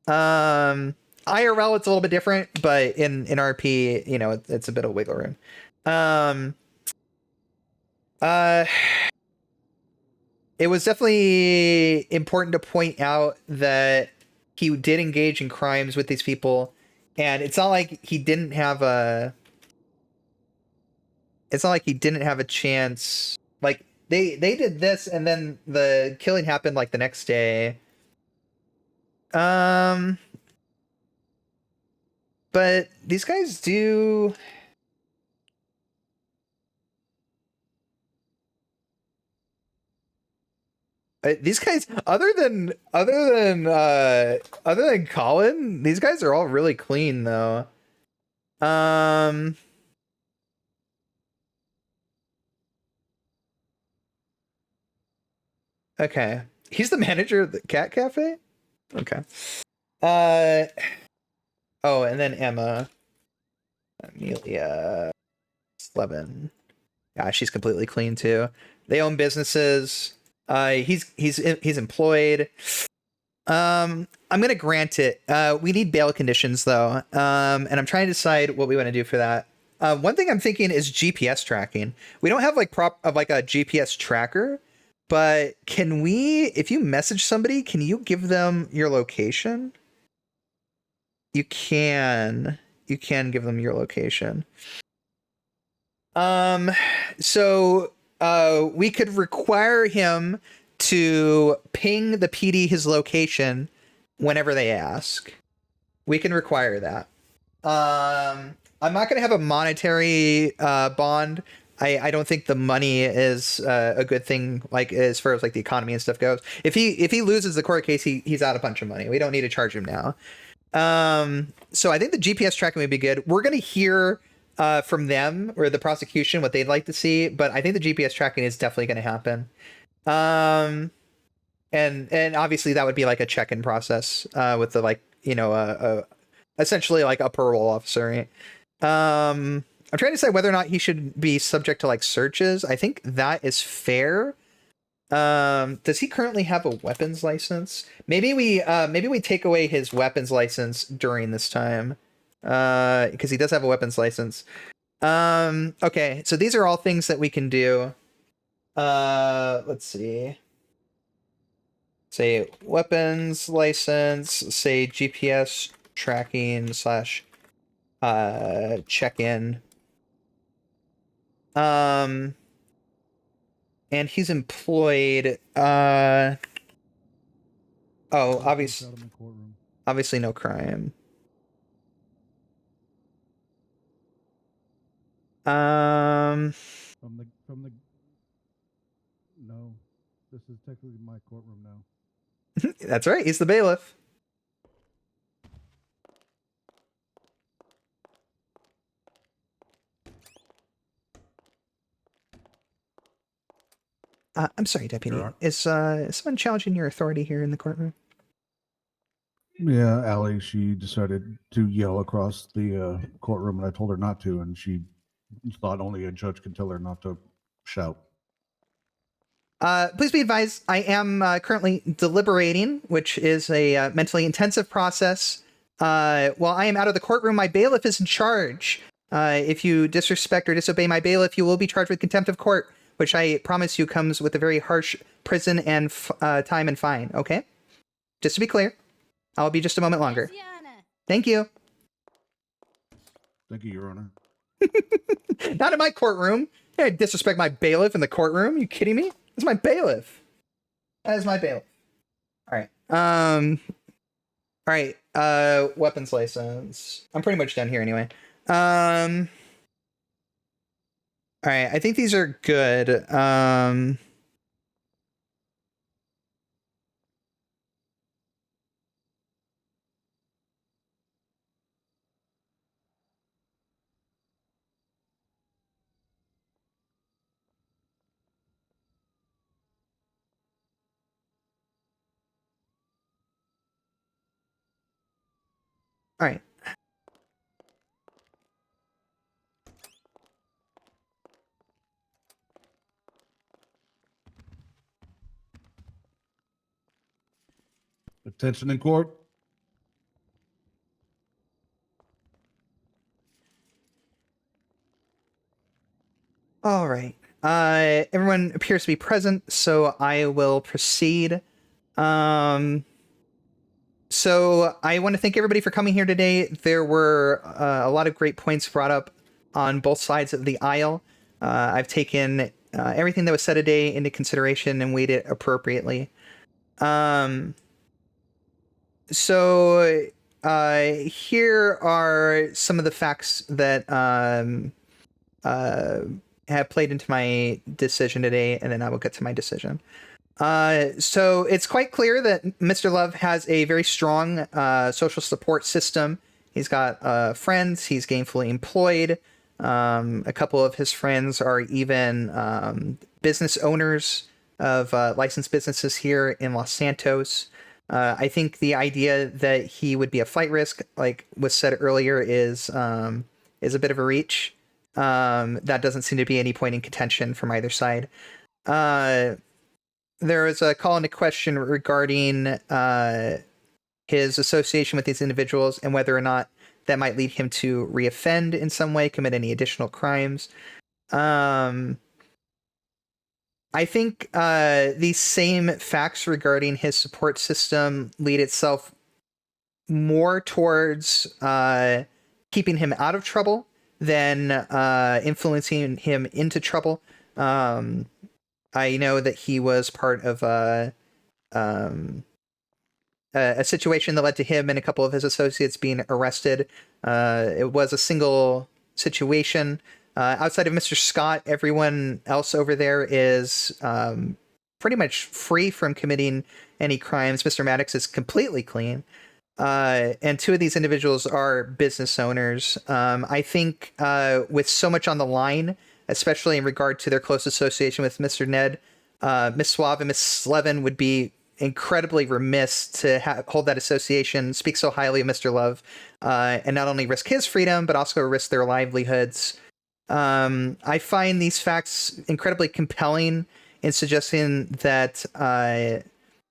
IRL, it's a little bit different, but in RP, you know, it's a bit of wiggle room. It was definitely important to point out that he did engage in crimes with these people, and it's not like he didn't have a chance. Like they did this, and then the killing happened like the next day. But these guys do. These guys, other than Colin, these guys are all really clean though. Okay, he's the manager of the cat cafe. Okay. Oh, and then Emma, Amelia, Slevin. Yeah, she's completely clean too. They own businesses. He's employed. I'm gonna grant it. We need bail conditions though. And I'm trying to decide what we want to do for that. One thing I'm thinking is GPS tracking. We don't have like a GPS tracker, but can we, if you message somebody, can you give them your location? You can. you can give them your location. So we could require him to ping the PD his location whenever they ask. We can require that. I'm not going to have a monetary bond. I don't think the money is a good thing, like as far as like the economy and stuff goes. If he loses the court case, he's out a bunch of money. We don't need to charge him now. So I think the GPS tracking would be good. We're going to hear from them or the prosecution what they'd like to see, but I think the GPS tracking is definitely going to happen. And obviously that would be like a check-in process with the, like, you know, essentially like a parole officer, right? I'm trying to decide whether or not he should be subject to like searches. I think that is fair. Does he currently have a weapons license? Maybe we take away his weapons license during this time, because he does have a weapons license. Okay, so these are all things that we can do. Let's see. Say weapons license, say GPS tracking / check-in. And he's employed. Oh, obviously no crime. From the no, this is technically my courtroom now. That's right. He's the bailiff. I'm sorry, Deputy. Is someone challenging your authority here in the courtroom? Yeah, Allie, she decided to yell across the courtroom, and I told her not to, and she thought only a judge could tell her not to shout. Please be advised, I am currently deliberating, which is a mentally intensive process. While I am out of the courtroom, my bailiff is in charge. If you disrespect or disobey my bailiff, you will be charged with contempt of court, which I promise you comes with a very harsh prison and time and fine, okay? Just to be clear, I'll be just a moment longer. Thank you. Thank you, Your Honor. Not in my courtroom. Hey, disrespect my bailiff in the courtroom. You kidding me? It's my bailiff. That is my bailiff. All right. All right. Weapons license. I'm pretty much done here anyway. All right. I think these are good. All right. Attention in court. All right. Everyone appears to be present, so I will proceed. So I want to thank everybody for coming here today. There were a lot of great points brought up on both sides of the aisle. I've taken everything that was said today into consideration and weighed it appropriately. So here are some of the facts that have played into my decision today, and then I will get to my decision. So it's quite clear that Mr. Love has a very strong social support system. He's got friends. He's gainfully employed. A couple of his friends are even business owners of licensed businesses here in Los Santos. I think the idea that he would be a flight risk, like was said earlier, is a bit of a reach. That doesn't seem to be any point in contention from either side. There was a call into question regarding his association with these individuals and whether or not that might lead him to reoffend in some way, commit any additional crimes. I think these same facts regarding his support system lead itself more towards keeping him out of trouble than influencing him into trouble. I know that he was part of a situation that led to him and a couple of his associates being arrested. It was a single situation. Outside of Mr. Scott, everyone else over there is pretty much free from committing any crimes. Mr. Maddox is completely clean. And two of these individuals are business owners. I think with so much on the line, especially in regard to their close association with Mr. Ned, Miss Suave and Miss Slevin would be incredibly remiss to hold that association, speak so highly of Mr. Love, and not only risk his freedom, but also risk their livelihoods. I find these facts incredibly compelling in suggesting that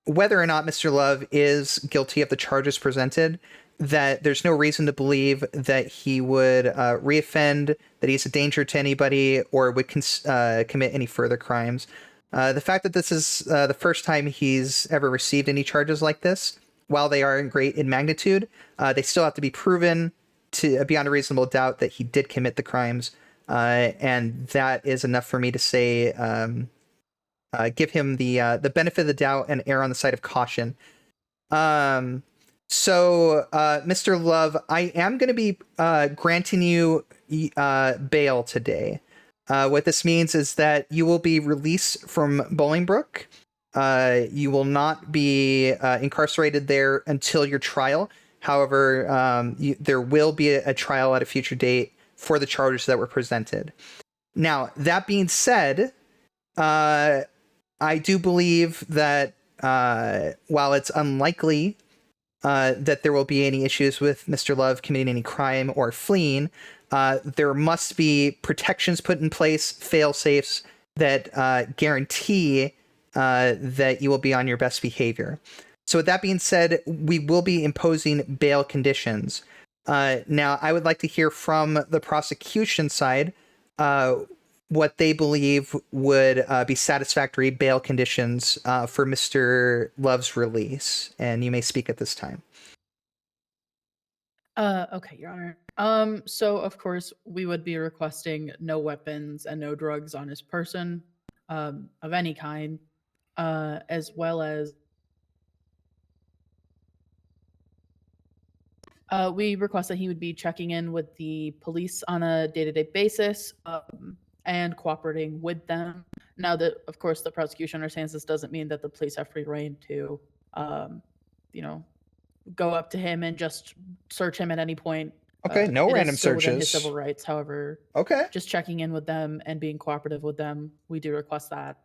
whether or not Mr. Love is guilty of the charges presented, that there's no reason to believe that he would reoffend, that he's a danger to anybody, or would commit any further crimes. The fact that this is the first time he's ever received any charges like this, while they are great in magnitude, they still have to be proven to beyond a reasonable doubt that he did commit the crimes. And that is enough for me to say, give him the benefit of the doubt and err on the side of caution. So, Mr. Love, I am going to be granting you bail today. What this means is that you will be released from Bolingbroke. You will not be incarcerated there until your trial. However, there will be a trial at a future date for the charges that were presented. Now, that being said, I do believe that while it's unlikely that there will be any issues with Mr. Love committing any crime or fleeing, there must be protections put in place, fail-safes, that guarantee that you will be on your best behavior. So with that being said, we will be imposing bail conditions. Now, I would like to hear from the prosecution side what they believe would be satisfactory bail conditions for Mr. Love's release. And you may speak at this time. Okay, Your Honor. So of course we would be requesting no weapons and no drugs on his person, of any kind, as well as we request that he would be checking in with the police on a day-to-day basis, and cooperating with them. Now that, of course, the prosecution understands this doesn't mean that the police have free reign to, go up to him and just search him at any point. Okay, no it is random still within searches. his civil rights. However, Okay. just checking in with them and being cooperative with them, we do request that.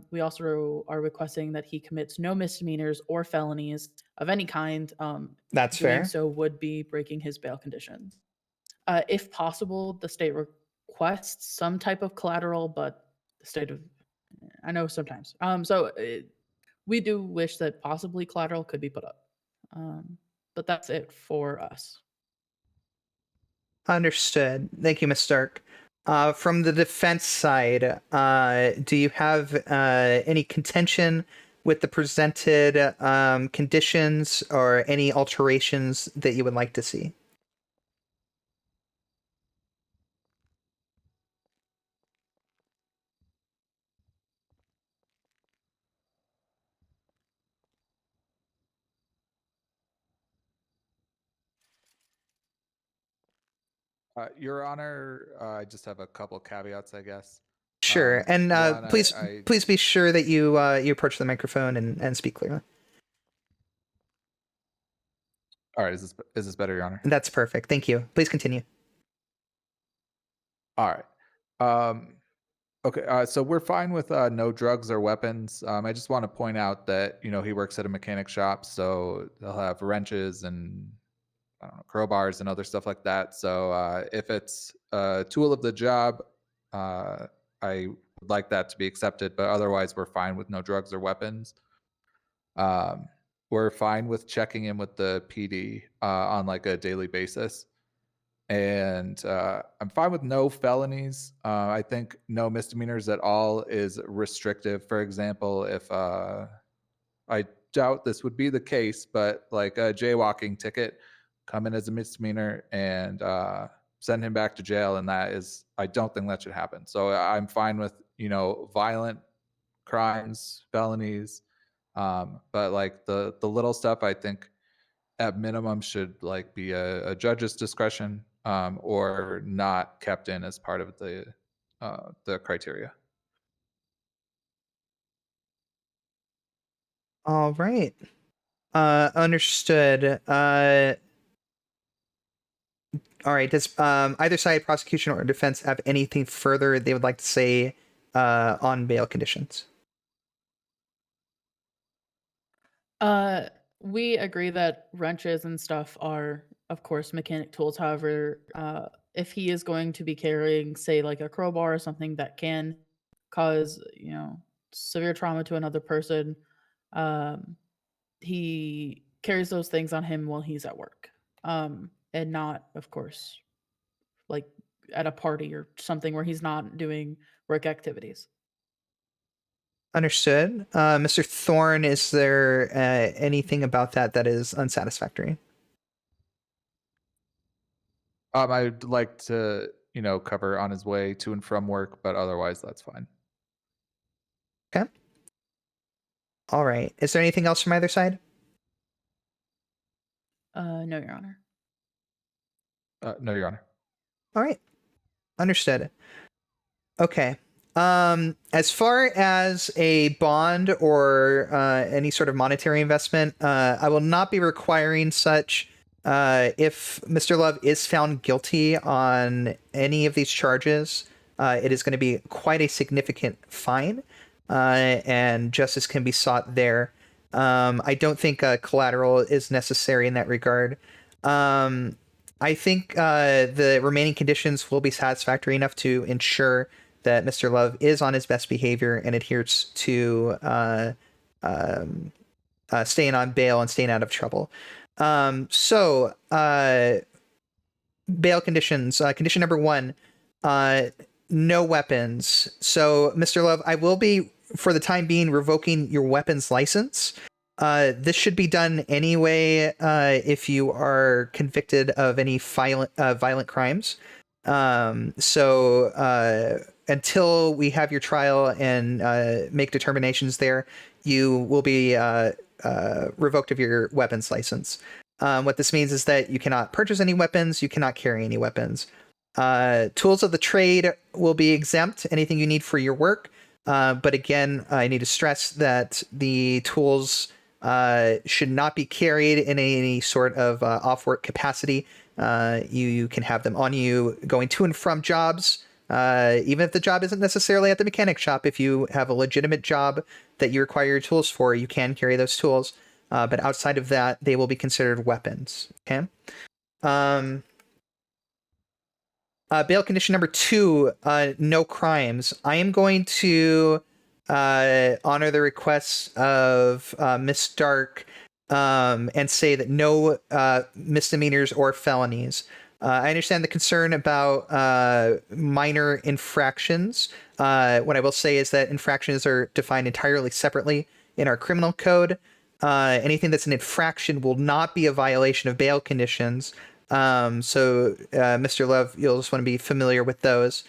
We also are requesting that he commits no misdemeanors or felonies of any kind. That's Doing fair. so would be breaking his bail conditions. If possible, the state requests some type of collateral, but the state of, I know sometimes. We do wish that possibly collateral could be put up. But that's it for us. Understood. Thank you, Ms. Stark. From the defense side, do you have any contention with the presented conditions or any alterations that you would like to see? Your Honor, I just have a couple caveats, I guess. Sure. And one, please be sure that you approach the microphone and speak clearly. All right, is this better, Your Honor? That's perfect. Thank you. Please continue. All right. Okay, so we're fine with no drugs or weapons. I just want to point out that, he works at a mechanic shop, so they'll have wrenches and, I don't know, crowbars and other stuff like that. So if it's a tool of the job, I would like that to be accepted, but otherwise we're fine with no drugs or weapons. We're fine with checking in with the PD on like a daily basis. And I'm fine with no felonies. I think no misdemeanors at all is restrictive. For example, if I doubt this would be the case, but like a jaywalking ticket come in as a misdemeanor and send him back to jail. And I don't think that should happen. So I'm fine with, violent crimes, felonies. But like the little stuff, I think at minimum should like be a judge's discretion, or not kept in as part of the criteria. All right. Understood. All right. Does either side, prosecution or defense, have anything further they would like to say on bail conditions? We agree that wrenches and stuff are, of course, mechanic tools. However, if he is going to be carrying, say, like a crowbar or something that can cause, severe trauma to another person, he carries those things on him while he's at work, and not, of course, like at a party or something where he's not doing work activities. Understood. Mr. Thorne, is there anything about that is unsatisfactory? I'd like to, cover on his way to and from work, but otherwise that's fine. Okay. All right. Is there anything else from either side? No, Your Honor. No, Your Honor. All right. Understood. Okay. As far as a bond or any sort of monetary investment, I will not be requiring such. If Mr. Love is found guilty on any of these charges, it is going to be quite a significant fine, and justice can be sought there. I don't think collateral is necessary in that regard. I think the remaining conditions will be satisfactory enough to ensure that Mr. Love is on his best behavior and adheres to staying on bail and staying out of trouble. So bail conditions. Condition number 1, no weapons. So, Mr. Love, I will be, for the time being, revoking your weapons license. This should be done anyway if you are convicted of any violent crimes. So until we have your trial and make determinations there, you will be revoked of your weapons license. What this means is that you cannot purchase any weapons, you cannot carry any weapons. Tools of the trade will be exempt, anything you need for your work. But again, I need to stress that the tools should not be carried in any sort of off-work capacity. You can have them on you going to and from jobs, even if the job isn't necessarily at the mechanic shop. If you have a legitimate job that you require your tools for, you can carry those tools. But outside of that, they will be considered weapons. Okay. Bail condition number 2, no crimes. I am going to honor the requests of Miss Stark and say that no misdemeanors or felonies. I understand the concern about minor infractions. What I will say is that infractions are defined entirely separately in our criminal code. Anything that's an infraction will not be a violation of bail conditions. So Mr. Love, you'll just want to be familiar with those.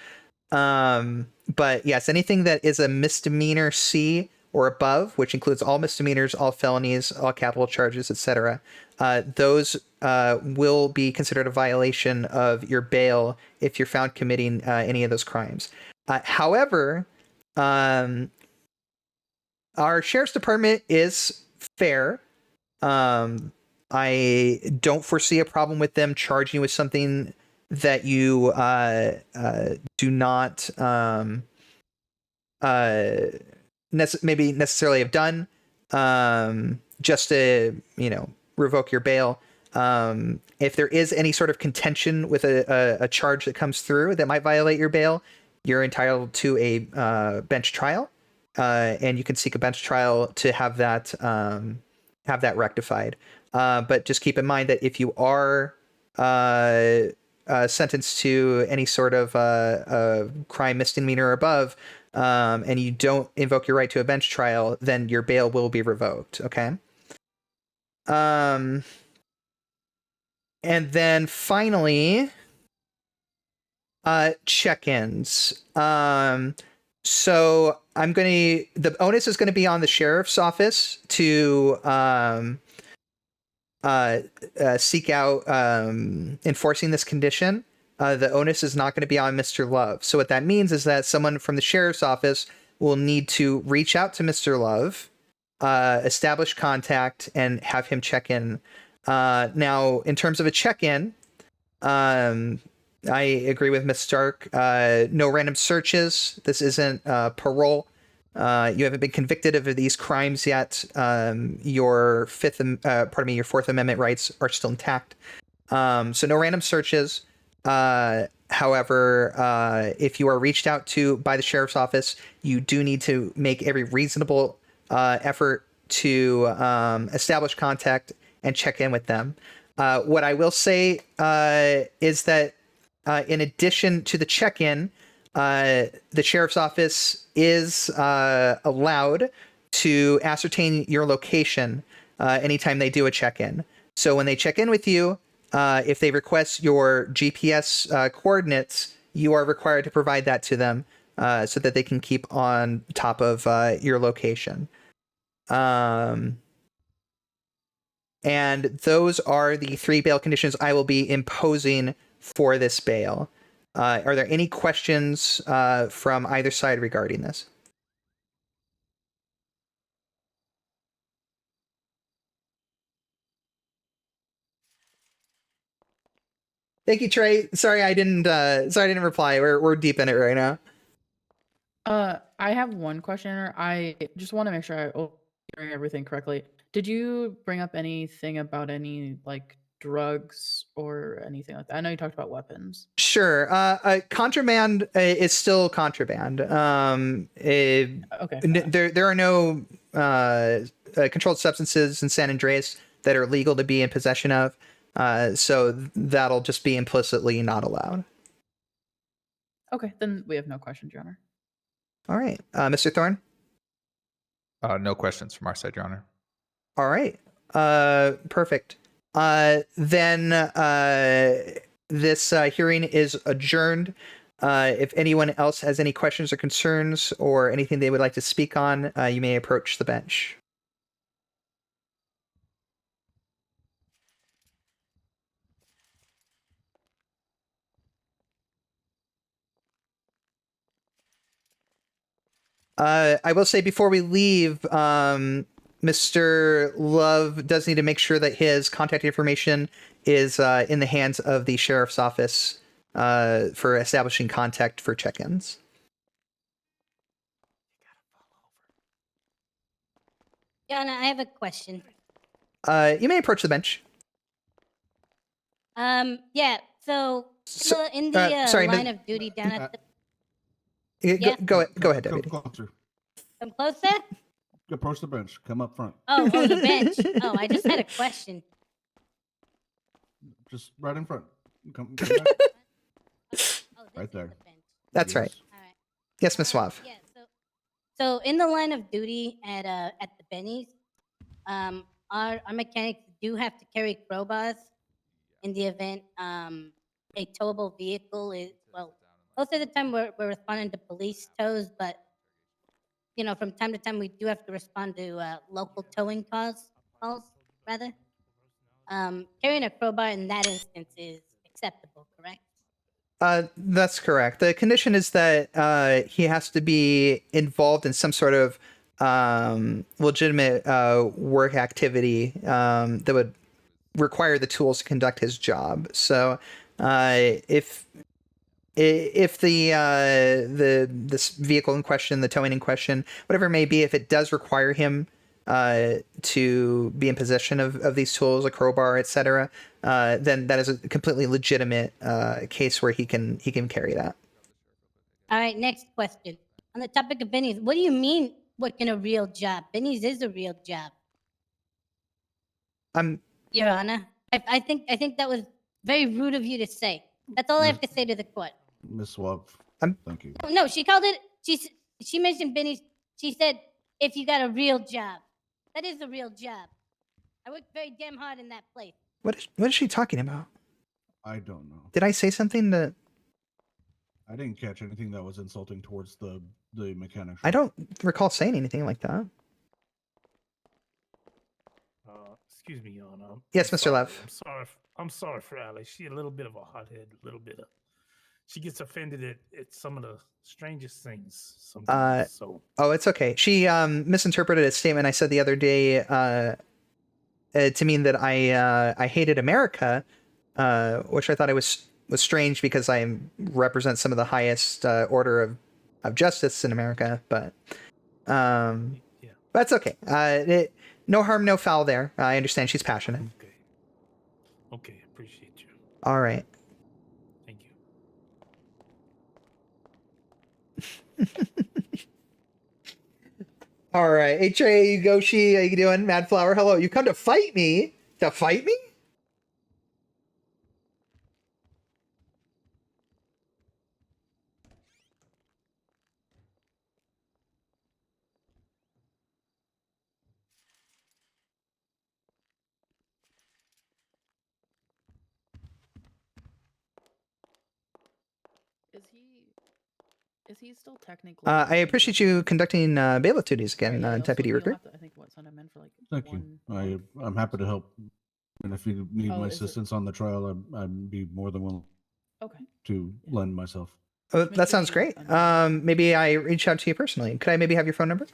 But yes, anything that is a misdemeanor C or above, which includes all misdemeanors, all felonies, all capital charges, etc., those will be considered a violation of your bail if you're found committing any of those crimes. However, our sheriff's department is fair. I don't foresee a problem with them charging you with something that you do not maybe necessarily have done, just to revoke your bail. If there is any sort of contention with a charge that comes through that might violate your bail, you're entitled to a bench trial, and you can seek a bench trial to have that rectified. But just keep in mind that if you are sentenced to any sort of crime, misdemeanor or above, and you don't invoke your right to a bench trial, then your bail will be revoked. Okay. And then finally, check-ins. So the onus is going to be on the sheriff's office to seek out enforcing this condition. The onus is not going to be on Mr. Love. So what that means is that someone from the sheriff's office will need to reach out to Mr. Love, establish contact, and have him check in. Now, in terms of a check-in, I agree with Ms. Stark. No random searches. This isn't parole. You haven't been convicted of these crimes yet. Your Fourth Amendment rights are still intact. So no random searches. However, if you are reached out to by the sheriff's office, you do need to make every reasonable effort to establish contact and check in with them. What I will say is that in addition to the check-in, the sheriff's office is allowed to ascertain your location anytime they do a check-in. So when they check in with you, if they request your GPS coordinates, you are required to provide that to them so that they can keep on top of your location. And those are the 3 bail conditions I will be imposing for this bail. Are there any questions from either side regarding this? Thank you, Trey. Sorry I didn't reply. We're deep in it right now. I have one question. I just want to make sure I'm hearing everything correctly. Did you bring up anything about any like drugs or anything like that? I know you talked about weapons. Sure. Contraband is still contraband. Okay. There are no controlled substances in San Andreas that are legal to be in possession of. So that'll just be implicitly not allowed. Okay, then we have no questions, Your Honor. All right. Mr. Thorne? No questions from our side, Your Honor. All right. Perfect. Then this hearing is adjourned. If anyone else has any questions or concerns or anything they would like to speak on, you may approach the bench. I will say before we leave, Mr. Love does need to make sure that his contact information is in the hands of the sheriff's office for establishing contact for check-ins. Yana, I have a question. You may approach the bench. Yeah. So in the sorry, line of duty down at the Go ahead, Come Deputy. closer. come closer. Approach the bench. Come up front. Oh, the bench. Oh, I just had a question. Just right in front. Come back. Oh, this Right is there. the bench. That's right. All right. Yes, Miss Suave. Yeah. So in the line of duty at the Benny's, our mechanics do have to carry crowbars in the event a towable vehicle is most of the time we're responding to police tows, but from time to time we do have to respond to local towing calls rather. Carrying a crowbar in that instance is acceptable, correct? That's correct. The condition is that he has to be involved in some sort of legitimate work activity that would require the tools to conduct his job. So if this vehicle in question, the towing in question, whatever it may be, if it does require him to be in possession of these tools, a crowbar, etc., then that is a completely legitimate case where he can carry that. All right, next question. On the topic of Benny's, what do you mean working a real job? Benny's is a real job. Your Honor, I think that was very rude of you to say. That's all I have to say to the court. Miss Suave. Thank you. No, she called it. She mentioned Benny's. She said, "If you got a real job, that is a real job. I worked very damn hard in that place. What is she talking about? I don't know. Did I say something that I didn't catch anything that was insulting towards the mechanic I shop. don't recall saying anything like that? Excuse me, Your Honor. Yes, I'm Mr. sorry. Lev. I'm sorry for Alice. She's a little bit of a hothead, a little bit of. She gets offended at some of the strangest things sometimes. So Oh, it's okay. She misinterpreted a statement I said the other day to mean that I hated America, which I thought was strange because I represent some of the highest order of justice in America. But yeah. that's okay. No harm, no foul there. I understand she's passionate. Okay. Okay. Appreciate you. All right. Thank you. All right. H.A. Goshi, how you doing? Mad Flower, hello. You come to fight me? To fight me? Is he still technically? I appreciate you conducting bailiff duties again, Deputy You'll Rooker. have to, I think what send him in for like. Thank you. I'm happy to help. And if you need Oh, my is it- assistance on the trial, I'd be more than willing Okay. to lend myself. Oh, Just make that sure sounds you great. understand. Maybe I reach out to you personally. Could I maybe have your phone number?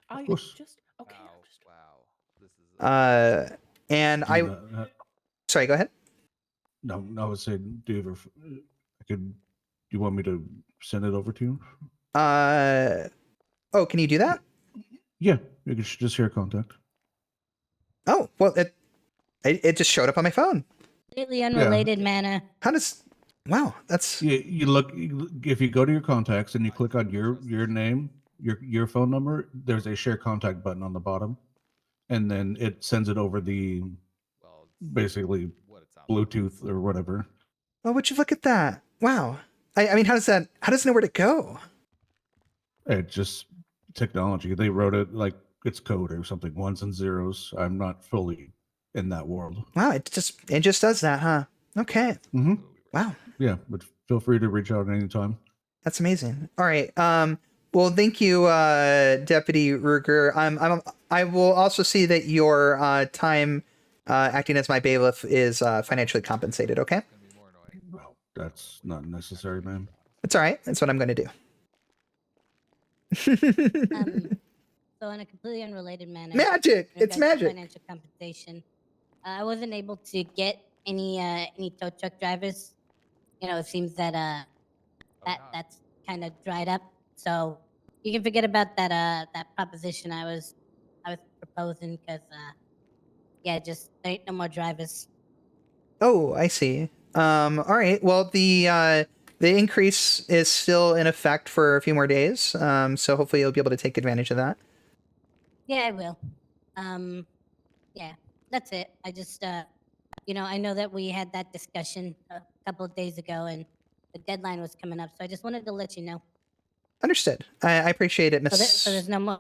I course. just okay. Wow. Just Wow. This is. And I. Sorry, go ahead. No, I would say, do you ever? Do you want me to send it over to you? Oh, can you do that? Yeah, you can just share contact. Oh, well, it just showed up on my phone. Completely unrelated manner. How does? Wow, that's. You look if you go to your contacts and you click on your name, your phone number. There's a share contact button on the bottom, and then it sends it over the Well, basically what it sounds like. Bluetooth or whatever. Oh, would you look at that? Wow. I mean, how does it know where to go? It's just technology. They wrote it like it's code or something, ones and zeros. I'm not fully in that world. Wow, it just does that, huh? Okay. Mm-hmm. Wow, Yeah, but feel free to reach out at any time. that's amazing. All right. Well, thank you, Deputy Ruger. I will also see that your time acting as my bailiff is financially compensated. Okay. It's gonna be more annoying. Well, that's not necessary, ma'am. It's all right. That's what I'm going to do. So in a completely unrelated manner, Magic. in It's regards to magic. Financial compensation. I wasn't able to get any tow truck drivers. You know, it seems that that's kind of dried up. So you can forget about that proposition I was proposing because yeah, just there ain't no more drivers. Oh, I see. All right. Well, the increase is still in effect for a few more days. So hopefully you'll be able to take advantage of that. Yeah, I will. Yeah, that's it. I just you know, I know that we had that discussion a couple of days ago and the deadline was coming up, so I just wanted to let you know. Understood. I appreciate it, Miss. So there's no more.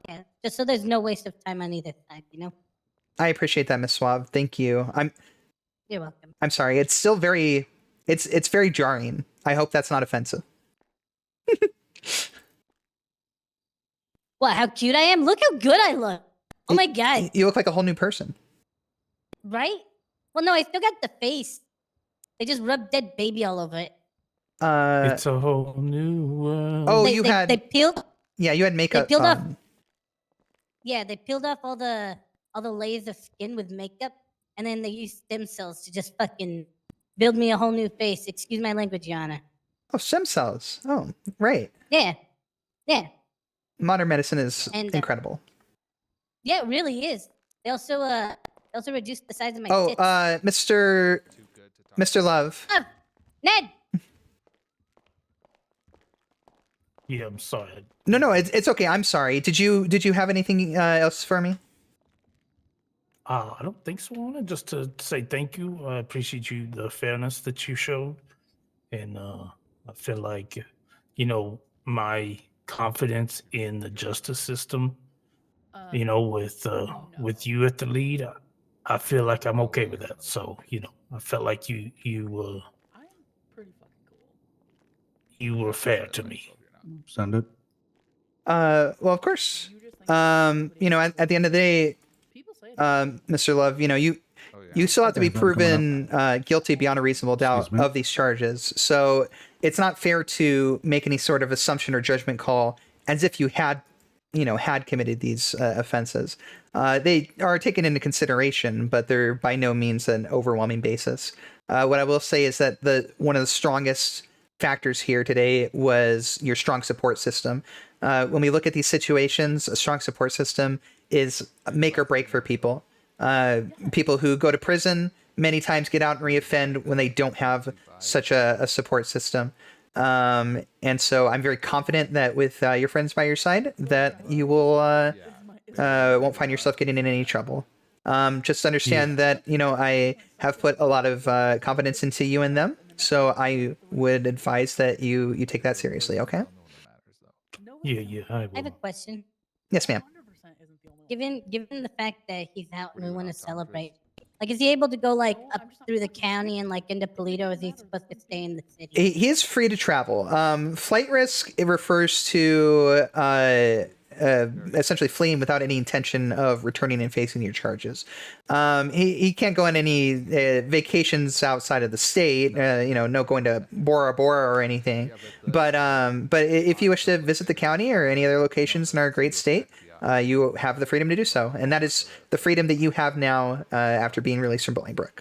Yeah, just so there's no waste of time on either side, you know. I appreciate that, Miss Suave. Thank you. You're welcome. I'm sorry. It's still very. It's very jarring. I hope that's not offensive. What? How cute I am! Look how good I look. Oh my god! You look like a whole new person. Right? Well, no, I still got the face. They just rubbed dead baby all over it. It's a whole new world. Oh, They peeled. Yeah, you had makeup. They peeled off. Yeah, they peeled off all the layers of skin with makeup, and then they used stem cells to just fucking build me a whole new face. Excuse my language, Your Honor. Oh, stem cells. Oh, right. Yeah, yeah, Modern medicine is And, incredible. yeah. It really is. They also reduced the size of my Oh, tits. Mr. Too good to talk Mr. Love. Ned. Yeah, I'm sorry. No, it's okay. I'm sorry. Did you have anything else for me? I don't think so, Anna. Just to say thank you. I appreciate the fairness that you showed. And I feel like, you know, my confidence in the justice system, you know, with you at the lead, I feel like I'm okay with that. So I felt like you I'm pretty fucking cool. you were fair to me. Send it. Well, of course. You just think that You know, at the end of the day, people say it. Mr. Love, you know, you still have to be Thanks for coming proven guilty beyond a reasonable doubt Excuse me? of these charges. So it's not fair to make any sort of assumption or judgment call as if you had committed these offenses. They are taken into consideration, but they're by no means an overwhelming basis. What I will say is that one of the strongest factors here today was your strong support system. When we look at these situations, a strong support system is make or break for people. People who go to prison many times get out and reoffend when they don't have such a support system. And so I'm very confident that with your friends by your side, that you will won't find yourself getting in any trouble. Just understand that I have put a lot of confidence into you and them, so I would advise that you take that seriously. Okay? Yeah, I I have a will. question. Yes, ma'am. 100% isn't the only one. Given the fact that he's out and we want to celebrate, like, is he able to go like up through the county and like into Polito, or is he supposed to stay in the city? He is free to travel. Flight risk, it refers to essentially fleeing without any intention of returning and facing your charges. He can't go on any vacations outside of the state. No going to Bora Bora or anything. But if you wish to visit the county or any other locations in our great state, you have the freedom to do so, and that is the freedom that you have now after being released from Bolingbrook.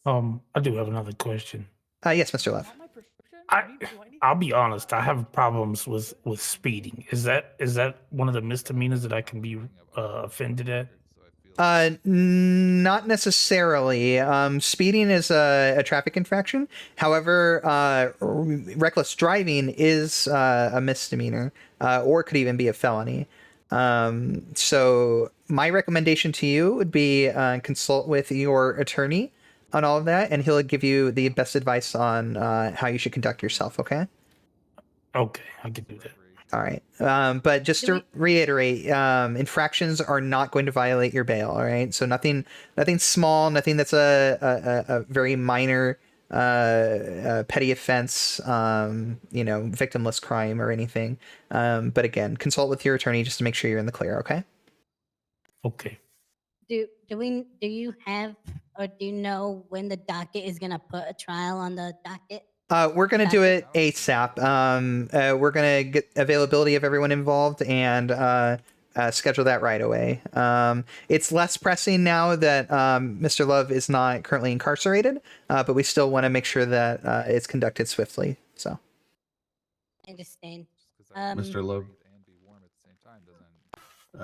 I do have another question. Yes, Mr. Love. Want my prescription? I'll be honest. I have problems with speeding. Is that one of the misdemeanors that I can be offended at? Not necessarily. Speeding is a traffic infraction. However, reckless driving is a misdemeanor, or could even be a felony. So my recommendation to you would be consult with your attorney on all of that, and he'll give you the best advice on how you should conduct yourself. Okay. Okay, I can do that. All right. But just to reiterate, infractions are not going to violate your bail. All right. So nothing small, nothing that's a very minor petty offense, victimless crime or anything. But again, consult with your attorney just to make sure you're in the clear. Okay. Okay. Do you have, or do you know when the docket is gonna put a trial on the docket? We're gonna do it ASAP. We're gonna get availability of everyone involved and schedule that right away. It's less pressing now that Mr. Love is not currently incarcerated, but we still want to make sure that it's conducted swiftly. So. I understand. Mr. Love.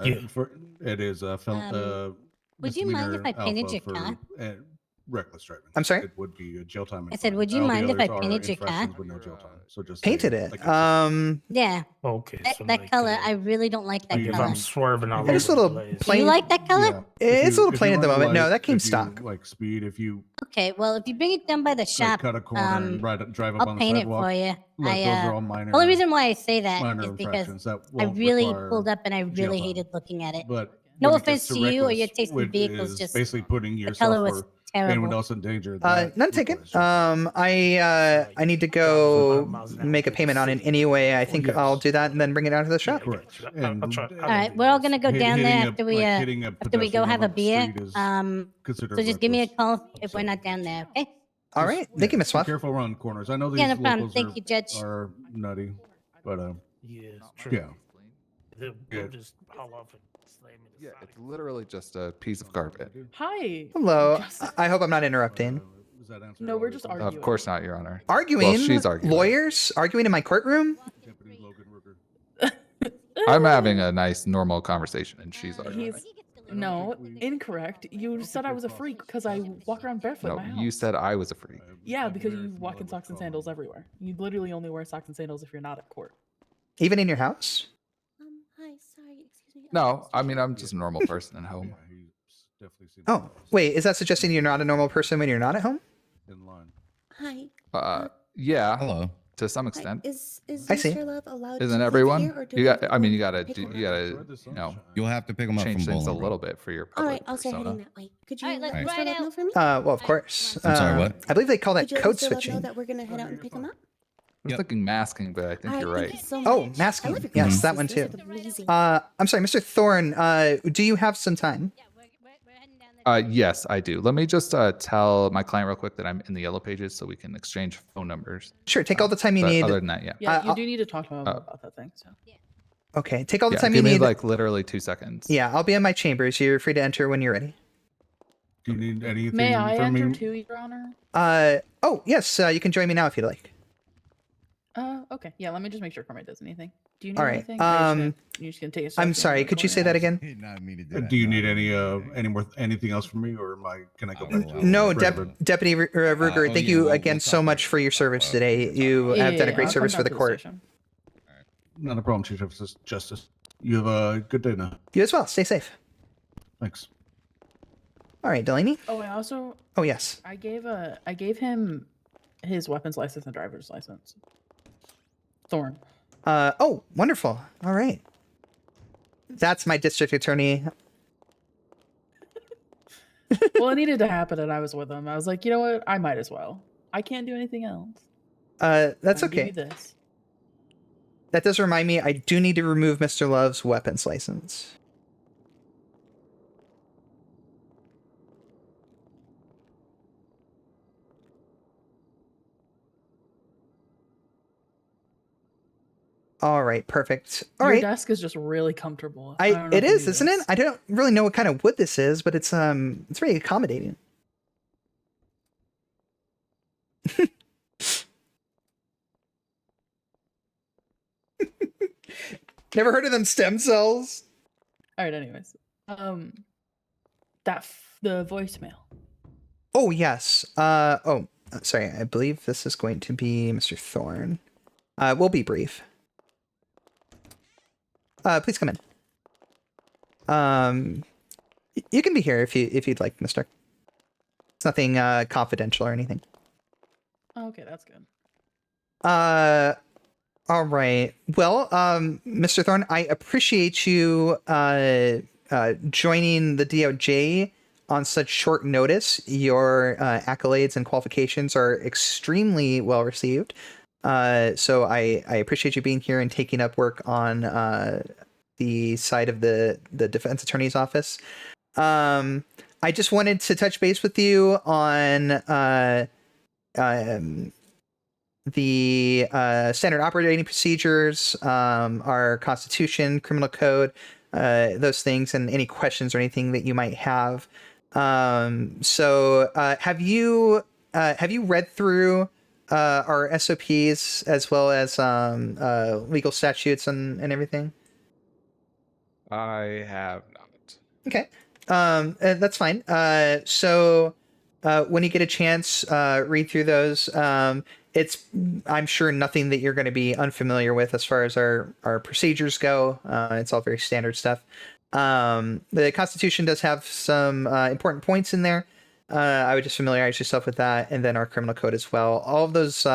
Yeah. It is a would you mind if I painted your car? Reckless driving. I'm sorry? It would be a jail time. I said, would you All the mind if I others are painted your car? infractions with no jail time. So just Painted say, it. like, Yeah, Okay. so that like, color. I really don't like that like if color. I'm swerving all It's a over little the place. Do plain. you like that color? yeah. It's a little If plain you at the run moment. No, light, that came if you, stock. like speed, if you Okay, well, if you bring it down by the like, shop, cut a corner and drive up I'll on the paint it sidewalk. for you. Look, those are all minor. Only reason why I say that minor is because infractions that I won't really require pulled up and I jail really time. hated looking at it. But No when it gets offense to you or your reckless, taste in which vehicles, is just basically putting the yourself color was or anyone terrible. else in danger. None taken. I need to go make a payment on it anyway. I think Yes. I'll do that and then bring it out to the shop. Correct. I'll try. All right, we're all gonna go down there after we hitting a after we go pedestrian have a on the beer. street is considered So just give me a reckless. call if we're not down there, okay? All right. Thank you, Miss Be Swaff. careful around corners. I know these Yeah, no problem. locals Thank you, Judge. are nutty, but Yeah, it's true. yeah. They'll Yeah. just haul off and slam me. Yeah, it's literally just a piece of carpet. Hi. Hello. Just- I hope I'm not interrupting. Does that answer No, all we're your just questions? arguing. Of course not, Your Honor. Arguing. Well, she's arguing. Lawyers arguing in my courtroom. Deputy Logan Ruger. I'm having a nice, normal conversation, and she's arguing. He's no incorrect. You said I was a freak because I walk around barefoot in No, my house. you said I was a freak. Yeah, because you walk in socks and sandals everywhere. You literally only wear socks and sandals if you're not at court. Even in your house. Hi, sorry, excuse me. No, I mean, I'm just a normal person at home. Yeah, he's definitely seen Oh, wait. Is that suggesting you're not a normal person when you're not at home? in line. Hi. Yeah. Hello. to some Hi, extent. Is I see. Mr. Love allowed Isn't to everyone? live here, or do You we have got. to I go mean, and you gotta pick do. him You up? gotta. You'll have to pick them up Change from things a Bowling Green. little bit for your All public right, I'll start heading persona. that way. Could you All right, let's let ride Mr. Love out. know for me? Well, of Alright, course. come I'm sorry, what? I believe they call that Could you let code Mr. Love know switching. that we're gonna head out and pick him up? I was Yep. thinking masking, but I think All you're right, right. thank you so Oh, much. masking. I love your Yes, glasses. that one Those too. look amazing. I'm sorry, Mr. Thorne. Do you have some time? Yeah, we're heading down the Yes, I do. Let me just tell my client real quick that I'm in the yellow pages so we can exchange phone numbers. Sure, take all the time you But need. other than that, yeah. Yeah, you I'll- do need to talk to him about that thing. So Okay, take all the Yeah, time you give me need. like literally 2 seconds. Yeah, I'll be in my chambers. You're free to enter when you're ready. Do you need anything may I from enter me? too, Your Honor? Oh yes, you can join me now if you'd like. Okay. Yeah, let me just make sure Cormac does anything. Do you need All right, anything? Or you're just gonna take a I'm selfie sorry. and Could you say that again? Did not mean to do that. Do you No, need I any don't need anything. anything else from me, or can I go back to No, Raven? Deputy Ruger. oh, thank yeah, you we'll again talk so much later. for your service today. We'll You talk have done a great I'll service come for the down to court. station. Not a problem, Chief Justice. You have a good day now. You as well. Stay safe. Thanks. All right, Delaney. Oh, I also Oh yes. I gave him his weapons license and driver's license. Thorn. Oh, wonderful. All right. That's my district attorney. Well, it needed to happen, and I was with him. I was like, you know what? I might as well. I can't do anything else. That's I'll give okay. you this. That does remind me, I do need to remove Mr. Love's weapons license. All right, perfect. All Your right. desk is just really comfortable. don't know It if you is, knew isn't it? this. I don't really know what kind of wood this is, but it's very accommodating. Never heard of them stem cells? All right. Anyways, the voicemail. Oh yes. Sorry. I believe this is going to be Mr. Thorne. We'll be brief. Please come in. You can be here if you'd like, Mister. It's nothing confidential or anything. Oh, okay, that's good. All right. Well, Mr. Thorne, I appreciate you joining the DOJ on such short notice. Your accolades and qualifications are extremely well received. So I appreciate you being here and taking up work on the side of the defense attorney's office. I just wanted to touch base with you on the standard operating procedures, our constitution, criminal code, those things, and any questions or anything that you might have. So have you read through our SOPs as well as legal statutes and everything? I have not. Okay. That's fine. So when you get a chance, read through those. It's, I'm sure, nothing that you're going to be unfamiliar with as far as our procedures go. It's all very standard stuff. The Constitution does have some important points in there. I would just familiarize yourself with that, and then our criminal code as well. All of those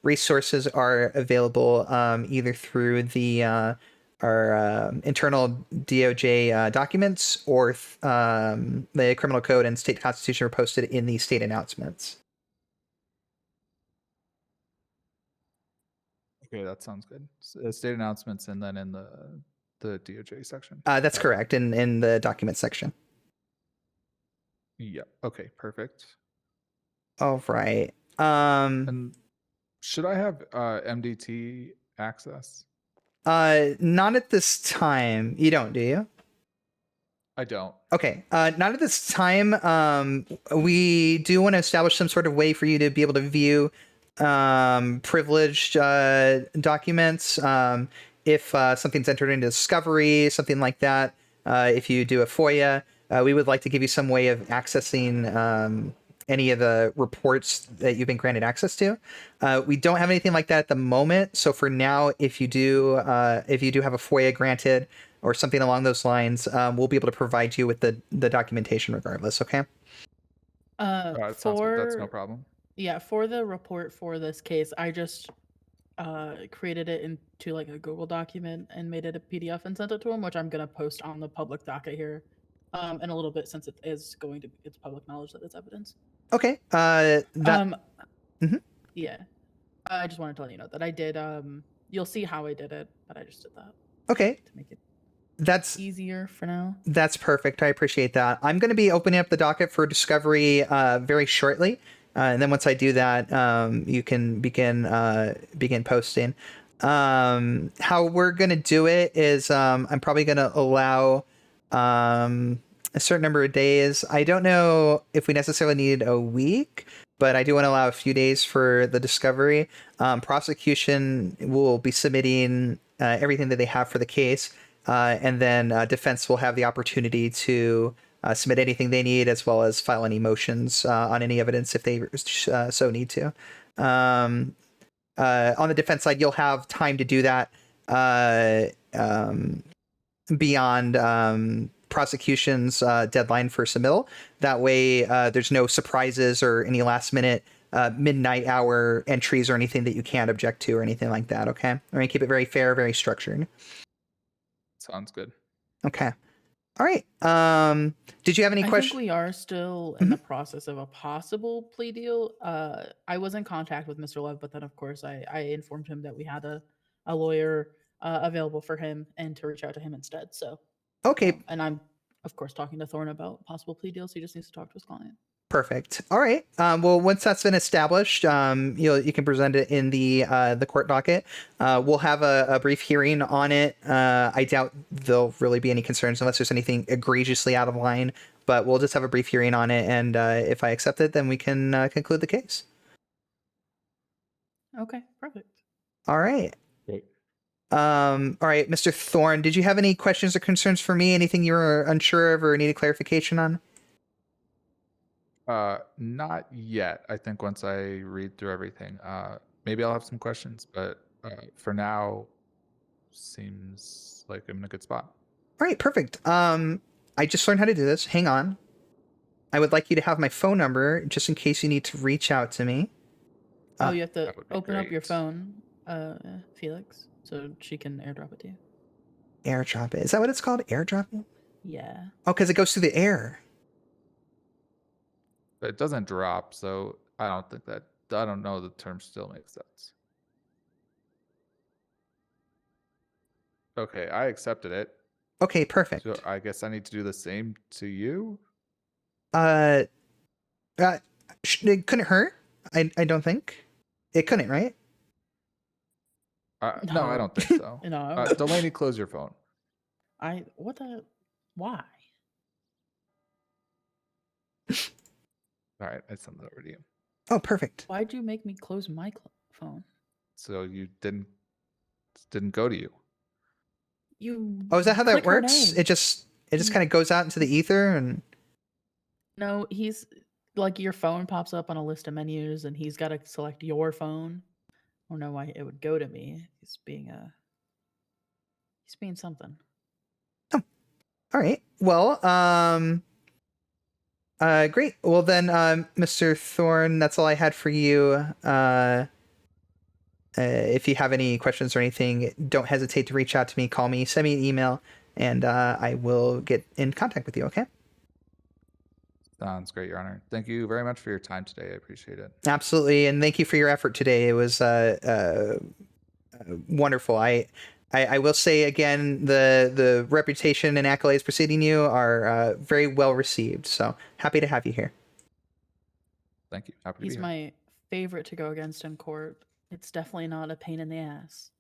resources are available either through the our internal DOJ documents, or the criminal code and state constitution are posted in the state announcements. Okay, that sounds good. State announcements, and then in the DOJ section. That's correct, in the document section. Yeah. Okay. Perfect. All right. And should I have MDT access? Not at this time. You don't, do you? I don't. Okay. Not at this time. We do want to establish some sort of way for you to be able to view privileged documents. If something's entered into discovery, something like that. If you do a FOIA, we would like to give you some way of accessing any of the reports that you've been granted access to. We don't have anything like that at the moment. So for now, if you do have a FOIA granted or something along those lines, we'll be able to provide you with the documentation regardless. Okay. That's no problem. Yeah, for the report for this case, I just created it into like a Google document and made it a PDF and sent it to him, which I'm gonna post on the public docket here in a little bit, since it is going to it's public knowledge that it's evidence. Okay. Mhm. Yeah. I just wanted to let you know that I did. You'll see how I did it, but I just did that Okay. to make it That's easier for now. That's perfect. I appreciate that. I'm going to be opening up the docket for discovery very shortly, and then once I do that, you can begin posting. How we're going to do it is I'm probably going to allow a certain number of days. I don't know if we necessarily need a week, but I do want to allow a few days for the discovery. Prosecution will be submitting everything that they have for the case. And then defense will have the opportunity to submit anything they need, as well as file any motions on any evidence if they so need to. On the defense side, you'll have time to do that beyond prosecution's deadline for submittal. That way, there's no surprises or any last minute midnight hour entries or anything that you can't object to or anything like that. Okay, I'm going to keep it very fair, very structured. Sounds good. Okay. All right. Did you have any I questions? think we are still in the process of a possible plea deal. I was in contact with Mr. Love, but then of course I informed him that we had a lawyer available for him and to reach out to him instead. So Okay. and I'm of course talking to Thorne about possible plea deals. He just needs to talk to his client. Perfect. All right. Well, once that's been established, you can present it in the court docket. We'll have a brief hearing on it. I doubt there'll really be any concerns unless there's anything egregiously out of line. But we'll just have a brief hearing on it, and if I accept it, then we can conclude the case. Okay. Perfect. All right. Great. All right, Mr. Thorne, did you have any questions or concerns for me? Anything you were unsure of or needed clarification on? Not yet. I think once I read through everything, maybe I'll have some questions, but for now, seems like I'm in a good spot. All right, perfect. I just learned how to do this. Hang on. I would like you to have my phone number just in case you need to reach out to me. Oh, you have to that would be open up your great. phone, Felix, so she can airdrop it to you. Airdrop it. Is that what it's called? Airdropping? Yeah. Oh, because it goes through the air. But it doesn't drop, so I don't know the term still makes sense. Okay, I accepted it. Okay, perfect. So I guess I need to do the same to you? It couldn't hurt. I don't think. It couldn't, right? No, I No. don't think so. No. Delaney, close your phone. Why? All right, I sent that over to you. Oh, perfect. Why'd you make me close my phone? So you didn't go to you. You. Oh, is that how that click her works? name. It just kind of goes out into the ether and. No, he's like your phone pops up on a list of menus, and he's got to select your phone. I don't know why it would go to me. He's being something. Oh, all right. Well, great. Well then, Mr. Thorne, that's all I had for you. If you have any questions or anything, don't hesitate to reach out to me, call me, send me an email, and I will get in contact with you, okay? Sounds great, Your Honor. Thank you very much for your time today. I appreciate it. Absolutely, and thank you for your effort today. It was wonderful. I will say again, the reputation and accolades preceding you are very well received, so happy to have you here. Thank you. Happy to He's be here. my favorite to go against in court. It's definitely not a pain in the ass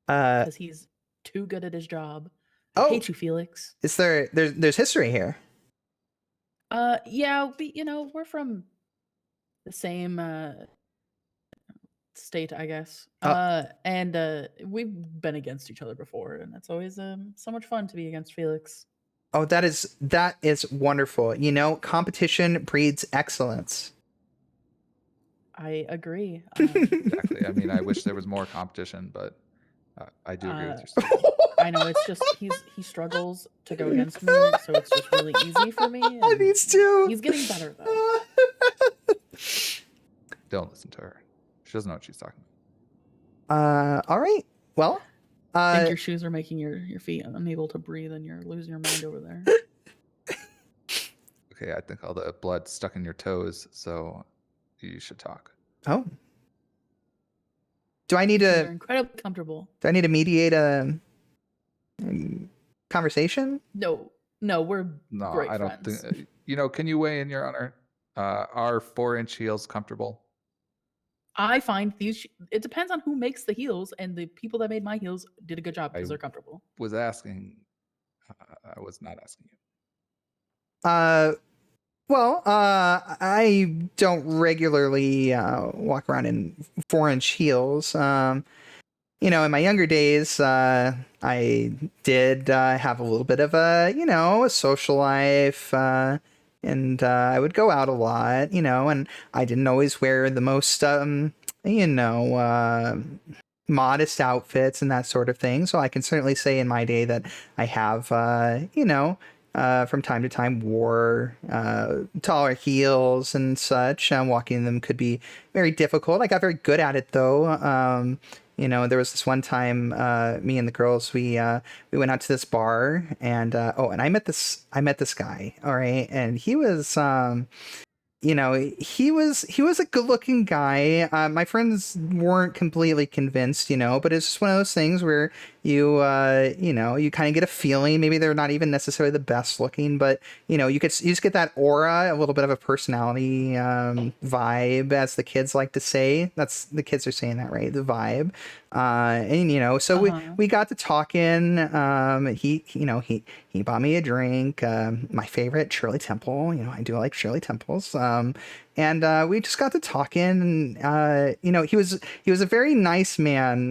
Because he's too good at his job. I hate you, Felix. Is there's history here? Yeah, we're from the same state, I guess. And we've been against each other before, and it's always so much fun to be against Felix. Oh, that is wonderful. Competition breeds excellence. I agree. Exactly. I mean, I wish there was more competition, but I do agree with your statement. I know, it's just he struggles to go against me, so it's just really easy for me. And These two. He's getting better though. Don't listen to her. She doesn't know what she's talking All right. Well, I think your shoes are making your feet unable to breathe, and you're losing your mind over there. Okay, I think all the blood stuck in your toes, so you should talk. oh. Do I need Shoes are to incredibly comfortable. mediate a conversation? No, we're No, great I don't friends. think. Can you weigh in, Your Honor? Are 4-inch heels comfortable? I find these. It depends on who makes the heels, and the people that made my heels did a good job because they're comfortable. Was asking. I was not asking you. Well, I don't regularly walk around in 4-inch heels. In my younger days, I did have a little bit of a social life, and I would go out a lot, and I didn't always wear the most, modest outfits and that sort of thing. So I can certainly say in my day that I have, from time to time wore taller heels and such. Walking in them could be very difficult. I got very good at it though. There was this one time, me and the girls, we went out to this bar, and and I met this guy. All right, and he was. He was a good-looking guy. My friends weren't completely convinced, but it's just one of those things where you kind of get a feeling. Maybe they're not even necessarily the best looking, but you just get that aura, a little bit of a personality vibe, as the kids like to say. That's the kids are saying that, right? The vibe. So we got to talking. He bought me a drink, my favorite, Shirley Temple. I do like Shirley Temples. And we just got to talking, and he was a very nice man.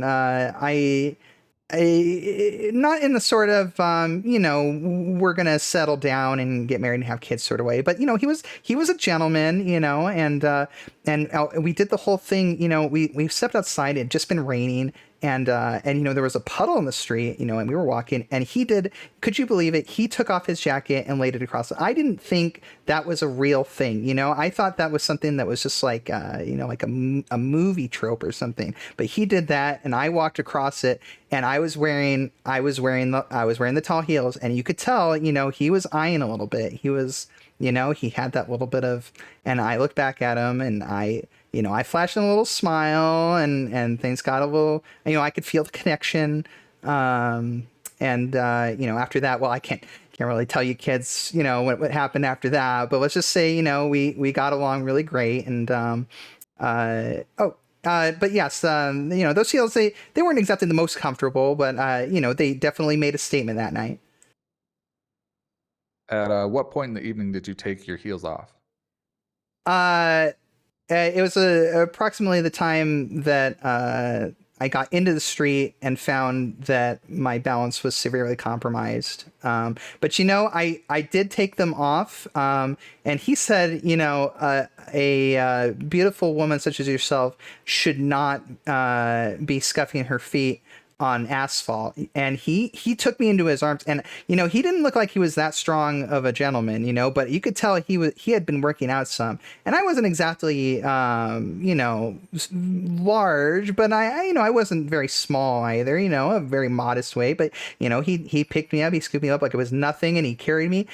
Not in the sort of we're gonna settle down and get married and have kids sort of way, but he was a gentleman, and we did the whole thing. We stepped outside. It had just been raining, and there was a puddle in the street, and we were walking, and could you believe it, he took off his jacket and laid it across. I didn't think that was a real thing. I thought that was something that was just like like a movie trope or something, but he did that, and I walked across it, and I was wearing the tall heels, and you could tell, he was eyeing a little bit. He was, he had that little bit of, and I looked back at him, and I flashed him a little smile, and things got a little, I could feel the connection. After that, well, I can't really tell you kids, what happened after that, but let's just say, we got along really great. And, but yes, those heels, they weren't exactly the most comfortable, but, they definitely made a statement that night. At what point in the evening did you take your heels off? It was approximately the time that I got into the street and found that my balance was severely compromised. But I did take them off. And he said, a beautiful woman such as yourself should not be scuffing her feet on asphalt. And he took me into his arms, and he didn't look like he was that strong of a gentleman, but you could tell he had been working out some, and I wasn't exactly large, but I wasn't very small either, a very modest weight, but he picked me up, he scooped me up like it was nothing, and he carried me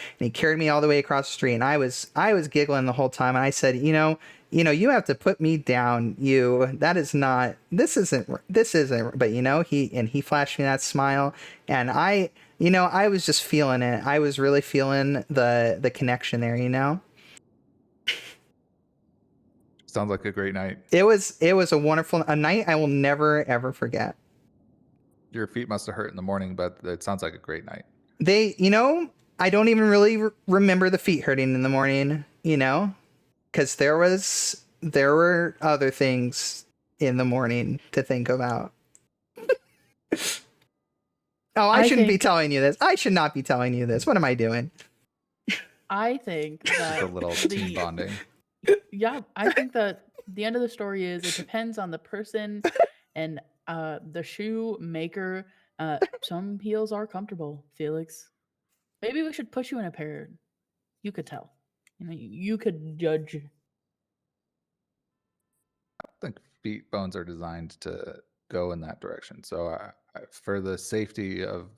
all the way across the street, and I was giggling the whole time, and I said, you have to put me down. This isn't, but he flashed me that smile, and I was just feeling it. I was really feeling the connection there, Sounds like a great night. It was a wonderful night I will never, ever forget. Your feet must have hurt in the morning, but it sounds like a great night. I don't even really remember the feet hurting in the morning, because there were other things in the morning to think about. Oh, I shouldn't be telling you this. I should not be telling you this. What am I doing? I think that a little team bonding. Yeah, I think that the end of the story is it depends on the person and the shoe maker. Some heels are comfortable, Felix. Maybe we should put you in a pair. You could tell. You could judge. I don't think feet bones are designed to go in that direction. So for the safety of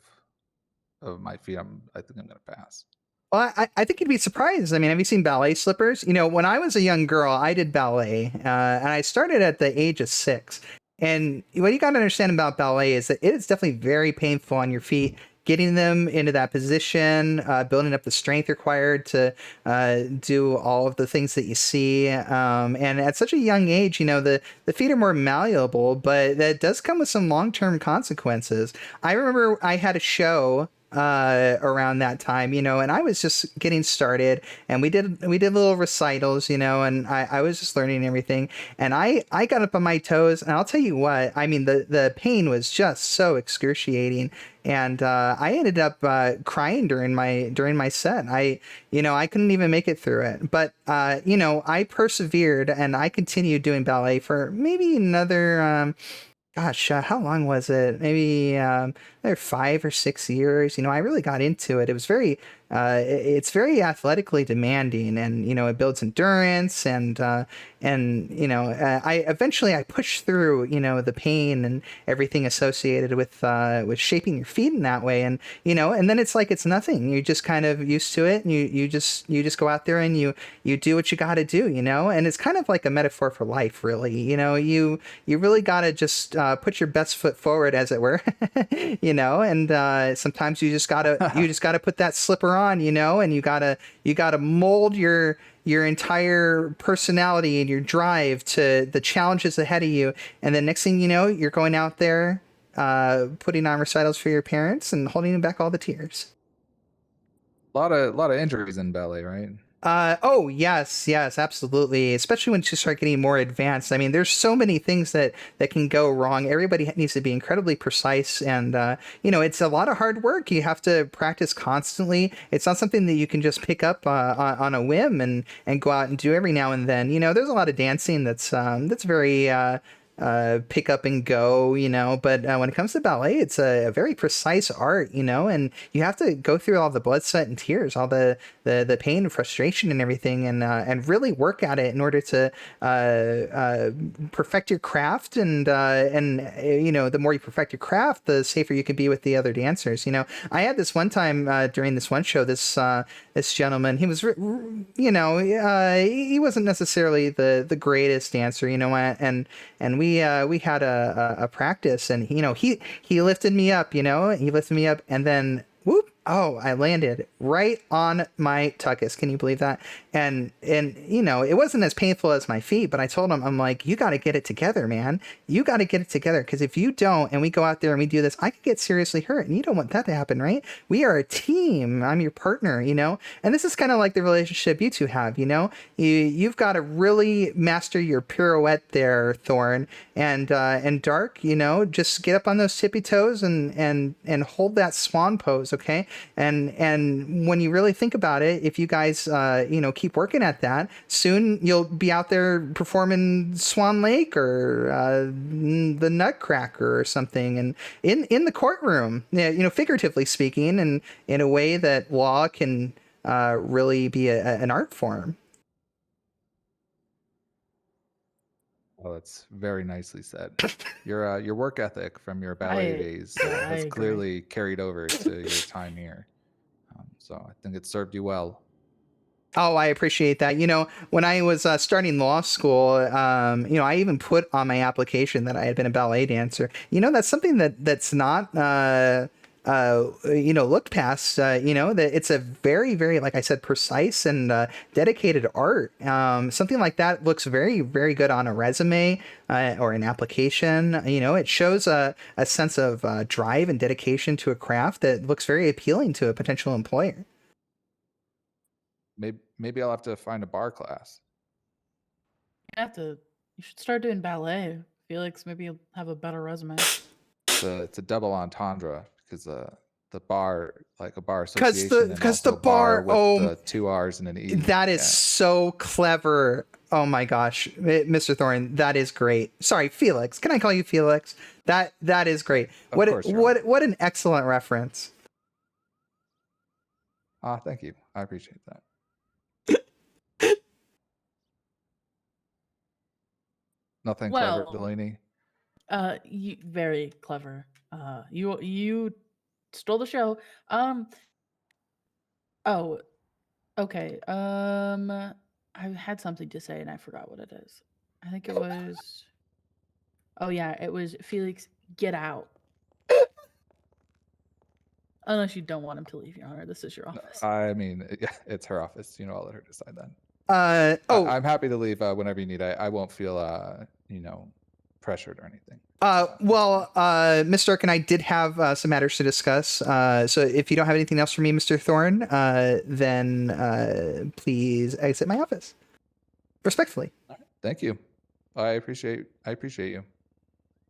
my feet, I think I'm going to pass. Well, I think you'd be surprised. I mean, have you seen ballet slippers? You know, when I was a young girl, I did ballet, and I started at the age of 6. And what you got to understand about ballet is that it is definitely very painful on your feet, getting them into that position, building up the strength required to do all of the things that you see. And at such a young age, you know, the feet are more malleable, but that does come with some long-term consequences. I remember I had a show around that time, you know, and I was just getting started, and we did little recitals, you know, and I was just learning everything, and I got up on my toes, and I'll tell you what, I mean, the pain was just so excruciating, and I ended up crying during my set. I couldn't even make it through it, but you know, I persevered, and I continued doing ballet for maybe another how long was it? Maybe another 5 or 6 years. You know, I really got into it. It was it's very athletically demanding, and you know, it builds endurance, and you know, I eventually pushed through, you know, the pain and everything associated with shaping your feet in that way, and you know, and then it's like it's nothing. You just kind of used to it, and you just go out there and you do what you got to do, you know, and it's kind of like a metaphor for life, really. You know, you really got to just put your best foot forward, as it were, you know, and sometimes you just gotta put that slipper on, you know, and you gotta mold your entire personality and your drive to the challenges ahead of you, and then next thing you know, you're going out there putting on recitals for your parents and holding back all the tears. A lot of injuries in ballet, right? Oh yes, absolutely. Especially when you start getting more advanced. I mean, there's so many things that can go wrong. Everybody needs to be incredibly precise, and you know, it's a lot of hard work. You have to practice constantly. It's not something that you can just pick up on a whim and go out and do every now and then. You know, there's a lot of dancing that's very pick up and go, you know, but when it comes to ballet, it's a very precise art, you know, and you have to go through all the blood, sweat, and tears, all the pain and frustration and everything, and really work at it in order to perfect your craft, and you know, the more you perfect your craft, the safer you can be with the other dancers. You know, I had this one time during this one show, this gentleman, he was, you know, he wasn't necessarily the greatest dancer, you know, and we had a practice, and you know, he lifted me up, you know, and then whoop, oh, I landed right on my tuchus. Can you believe that? And you know, it wasn't as painful as my feet, but I told him, I'm like, you got to get it together, man. You got to get it together, because if you don't, and we go out there and we do this, I could get seriously hurt, and you don't want that to happen, right? We are a team. I'm your partner, you know. And this is kind of like the relationship you two have, you know. You've got to really master your pirouette there, Thorn, and Dark, you know, just get up on those tippy toes and hold that swan pose, okay? And when you really think about it, if you guys you know, keep working at that, soon you'll be out there performing Swan Lake or the Nutcracker or something, and in the courtroom, you know, figuratively speaking, and in a way that law can really be an art form. Oh, that's very nicely said. Your work ethic from your ballet days I has agree. clearly carried over to your time here. So I think it served you well. Oh, I appreciate that. You know, when I was starting law school, you know, I even put on my application that I had been a ballet dancer. You know, that's something that's not you know, looked past. You know, that it's a very, very, like I said, precise and dedicated art. Something like that looks very, very good on a resume or an application. You know, it shows a sense of drive and dedication to a craft that looks very appealing to a potential employer. Maybe I'll have to find a bar class. You should start doing ballet. Felix, maybe you'll have a better resume. It's a double entendre, because the bar, like a bar 'Cause association, and also the a bar bar, with the 2 R's and an E. That is so clever. Oh my gosh, Mr. Thorne, that is great. Sorry, Felix. Can I call you Felix? That is great. Of course, John. What an excellent reference. Thank you. I appreciate that. Nothing clever, Well, Delaney. You very clever. You stole the show. Oh, okay. I had something to say and I forgot what it is. I think it was. Oh yeah, it was Felix. Get out. Unless you don't want him to leave, Your Honor. This is your office. I mean, yeah, it's her office. I'll let her decide that. I'm happy to leave whenever you need. I won't feel, pressured or anything. Mr. Stark and I did have some matters to discuss. So if you don't have anything else for me, Mr. Thorne, then please exit my office. Respectfully. All right. Thank you. I appreciate you.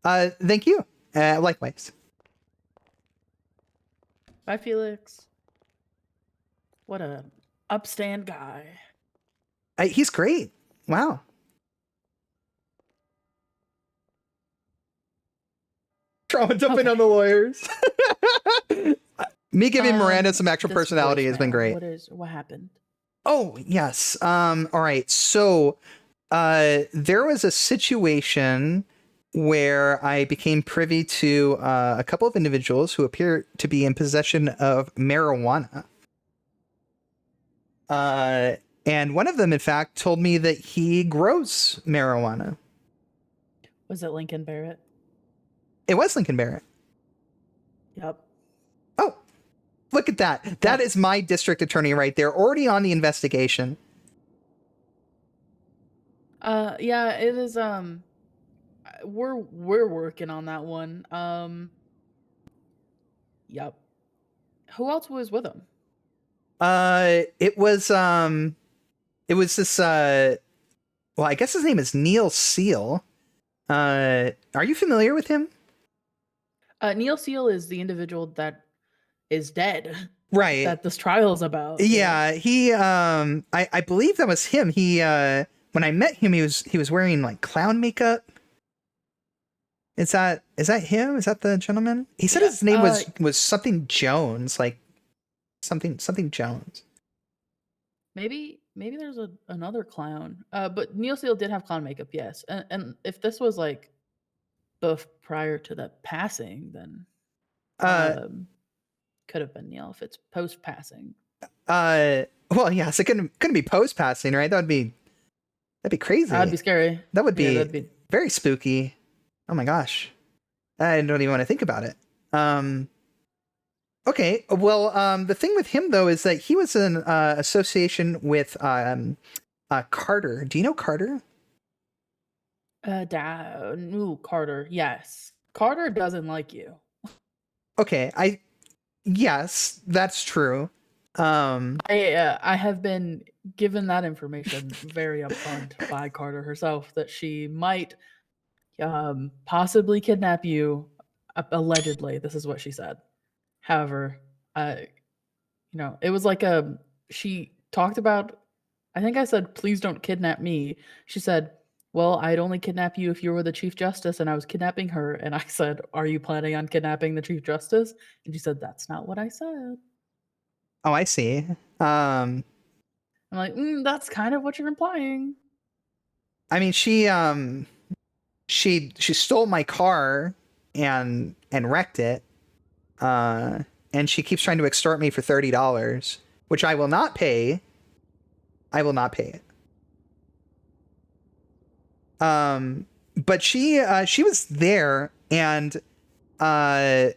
Thank you. Likewise. Bye, Felix. What a upstand guy. He's great. Wow. Trauma dumping on the lawyers. Me giving Miranda some actual this personality has been voicemail, great. What happened? Oh, yes. All right. So there was a situation where I became privy to a couple of individuals who appear to be in possession of marijuana. And one of them, in fact, told me that he grows marijuana. Was it Lincoln Barrett? It was Lincoln Barrett. Yep. Oh, look at that. That is my district attorney right there, already on the investigation. Yeah, it is, we're working on that one. Yep. Who else was with him? It was this, well, I guess his name is Neil Seal. Are you familiar with him? Neil Seal is the individual that is dead. Right. That this trial is about. Yeah, he I believe that was him. He when I met him he was wearing like clown makeup. Is that him? Is that the gentleman? He said his name was something Jones, like something Jones. Maybe there's another clown. But Neil Seal did have clown makeup, yes. And if this was like prior to the passing, then could have been Neil if it's post passing. Well, yes, it couldn't be post passing, right? That'd be crazy. That'd be scary. That would be very spooky. Oh my gosh. I don't even want to think about it. Okay, well, the thing with him though is that he was in association with Carter. Do you know Carter? Carter. Yes. Carter doesn't like you. Okay, yes, that's true. I have been given that information very upfront by Carter herself that she might possibly kidnap you. Allegedly, this is what she said. However, it was like she talked about, I think I said, please don't kidnap me. She said, well, I'd only kidnap you if you were the Chief Justice, and I was kidnapping her. And I said, are you planning on kidnapping the Chief Justice? And she said, that's not what I said. Oh, I see. I'm like, that's kind of what you're implying. I mean, she stole my car and wrecked it. And she keeps trying to extort me for $30, which I will not pay. I will not pay it. But she was there, and Mr.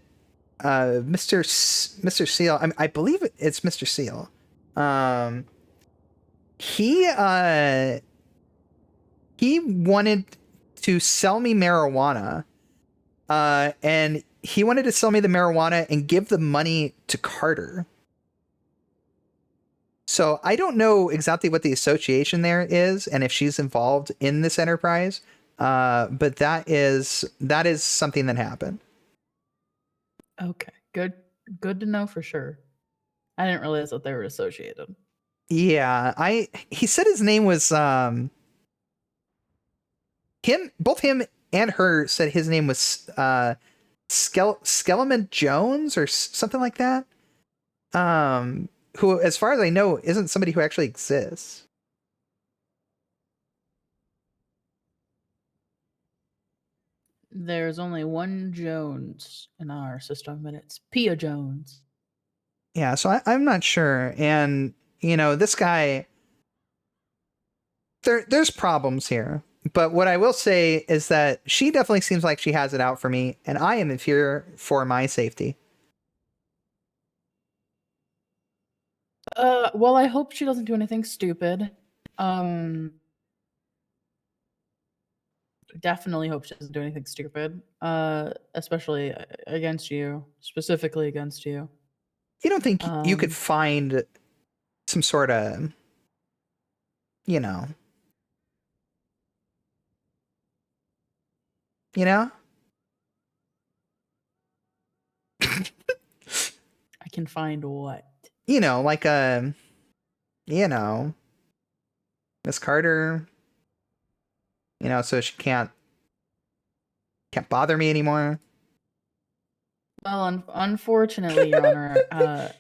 Seal, I believe it's Mr. Seal. He wanted to sell me marijuana, and he wanted to sell me the marijuana and give the money to Carter. So I don't know exactly what the association there is and if she's involved in this enterprise, but that is something that happened. Okay, good to know for sure. I didn't realize that they were associated. Yeah, he said his name was both him and her said his name was Skeleman Jones or something like that. Who, as far as I know, isn't somebody who actually exists. There's only one Jones in our system, and it's Pia Jones. Yeah, so I'm not sure. And, this guy, there's problems here. But what I will say is that she definitely seems like she has it out for me, and I am in fear for my safety. Well, I hope she doesn't do anything stupid. Definitely hope she doesn't do anything stupid. Especially against you, specifically against you. You don't think you could Um, find some sort of, you know? I can find what? Like Miss Carter, so she can't bother me anymore. Well, unfortunately, Your Honor,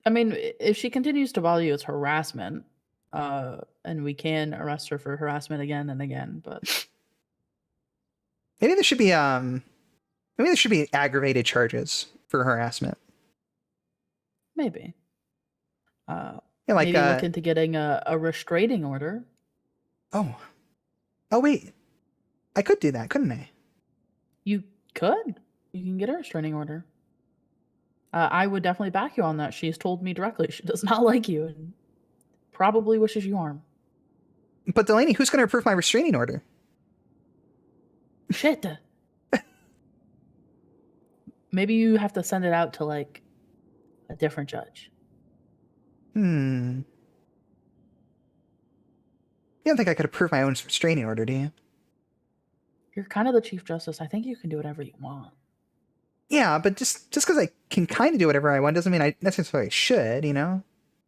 I mean, if she continues to bother you, it's harassment. And we can arrest her for harassment again and again, but Maybe there should be aggravated charges for harassment. maybe. Yeah, like Maybe look into getting a restraining order. oh wait, I could do that, couldn't I? You could. You can get a restraining order. I would definitely back you on that. She's told me directly she does not like you and probably wishes you harm. But Delaney, who's going to approve my restraining order? Shit. Maybe you have to send it out to like a different judge. You don't think I could approve my own restraining order, do you? You're kind of the Chief Justice. I think you can do whatever you want. Yeah, but just because I can kind of do whatever I want doesn't mean I necessarily should,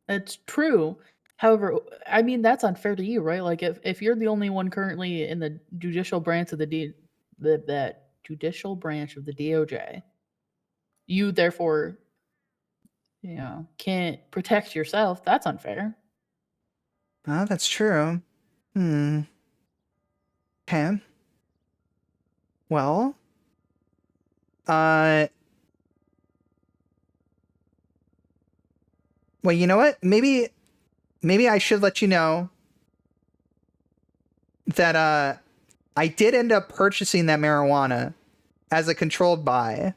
It's true. However, I mean that's unfair to you, right? Like if you're the only one currently in the judicial branch of the judicial branch of the DOJ, you therefore, can't protect yourself. That's unfair. Oh, that's true. Okay. Well, well, you know what? Maybe I should let you know that I did end up purchasing that marijuana as a controlled buy.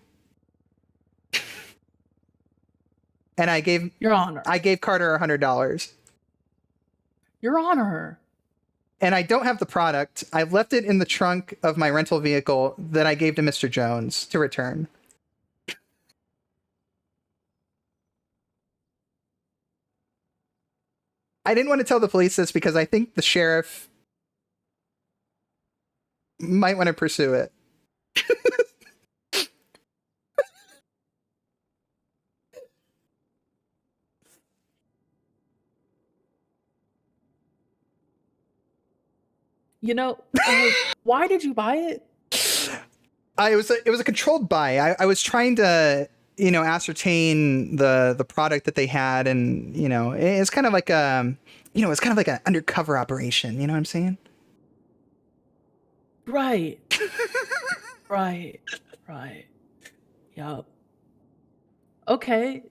And I gave Your Honor. Carter $100. Your Honor. And I don't have the product. I've left it in the trunk of my rental vehicle that I gave to Mr. Jones to return. I didn't want to tell the police this because I think the sheriff might want to pursue it. Why did you buy it? It was a controlled buy. I was trying to, ascertain the product that they had, and it's kind of like it's kind of like an undercover operation. You know what I'm saying? Right. Right. Yup. Okay.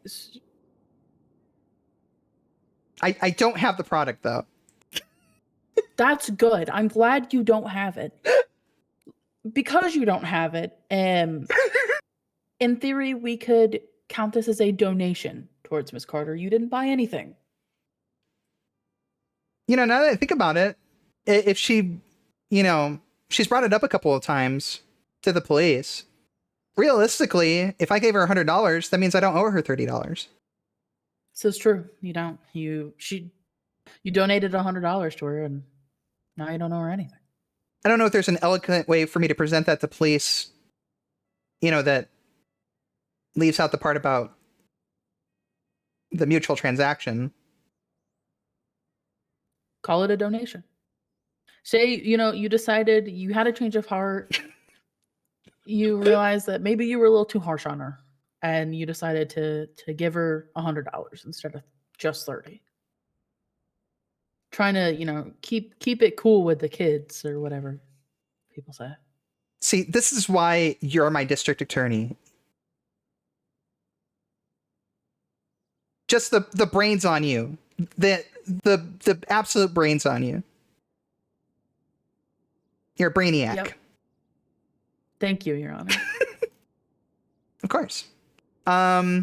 I don't have the product though. That's good. I'm glad you don't have it. Because you don't have it, in theory, we could count this as a donation towards Miss Carter. You didn't buy anything. Now that I think about it, if she, she's brought it up a couple of times to the police. Realistically, if I gave her $100, that means I don't owe her $30. So it's true. You don't. You donated $100 to her, and now you don't owe her anything. I don't know if there's an eloquent way for me to present that to police, that leaves out the part about the mutual transaction. Call it a donation. Say, you decided you had a change of heart. You realized that maybe you were a little too harsh on her, and you decided to give her $100 instead of just 30. Trying to, keep it cool with the kids or whatever people say. See, this is why you're my district attorney. Just the brains on you. The absolute brains on you. You're a brainiac. Yep. Thank you, Your Honor. Of course. All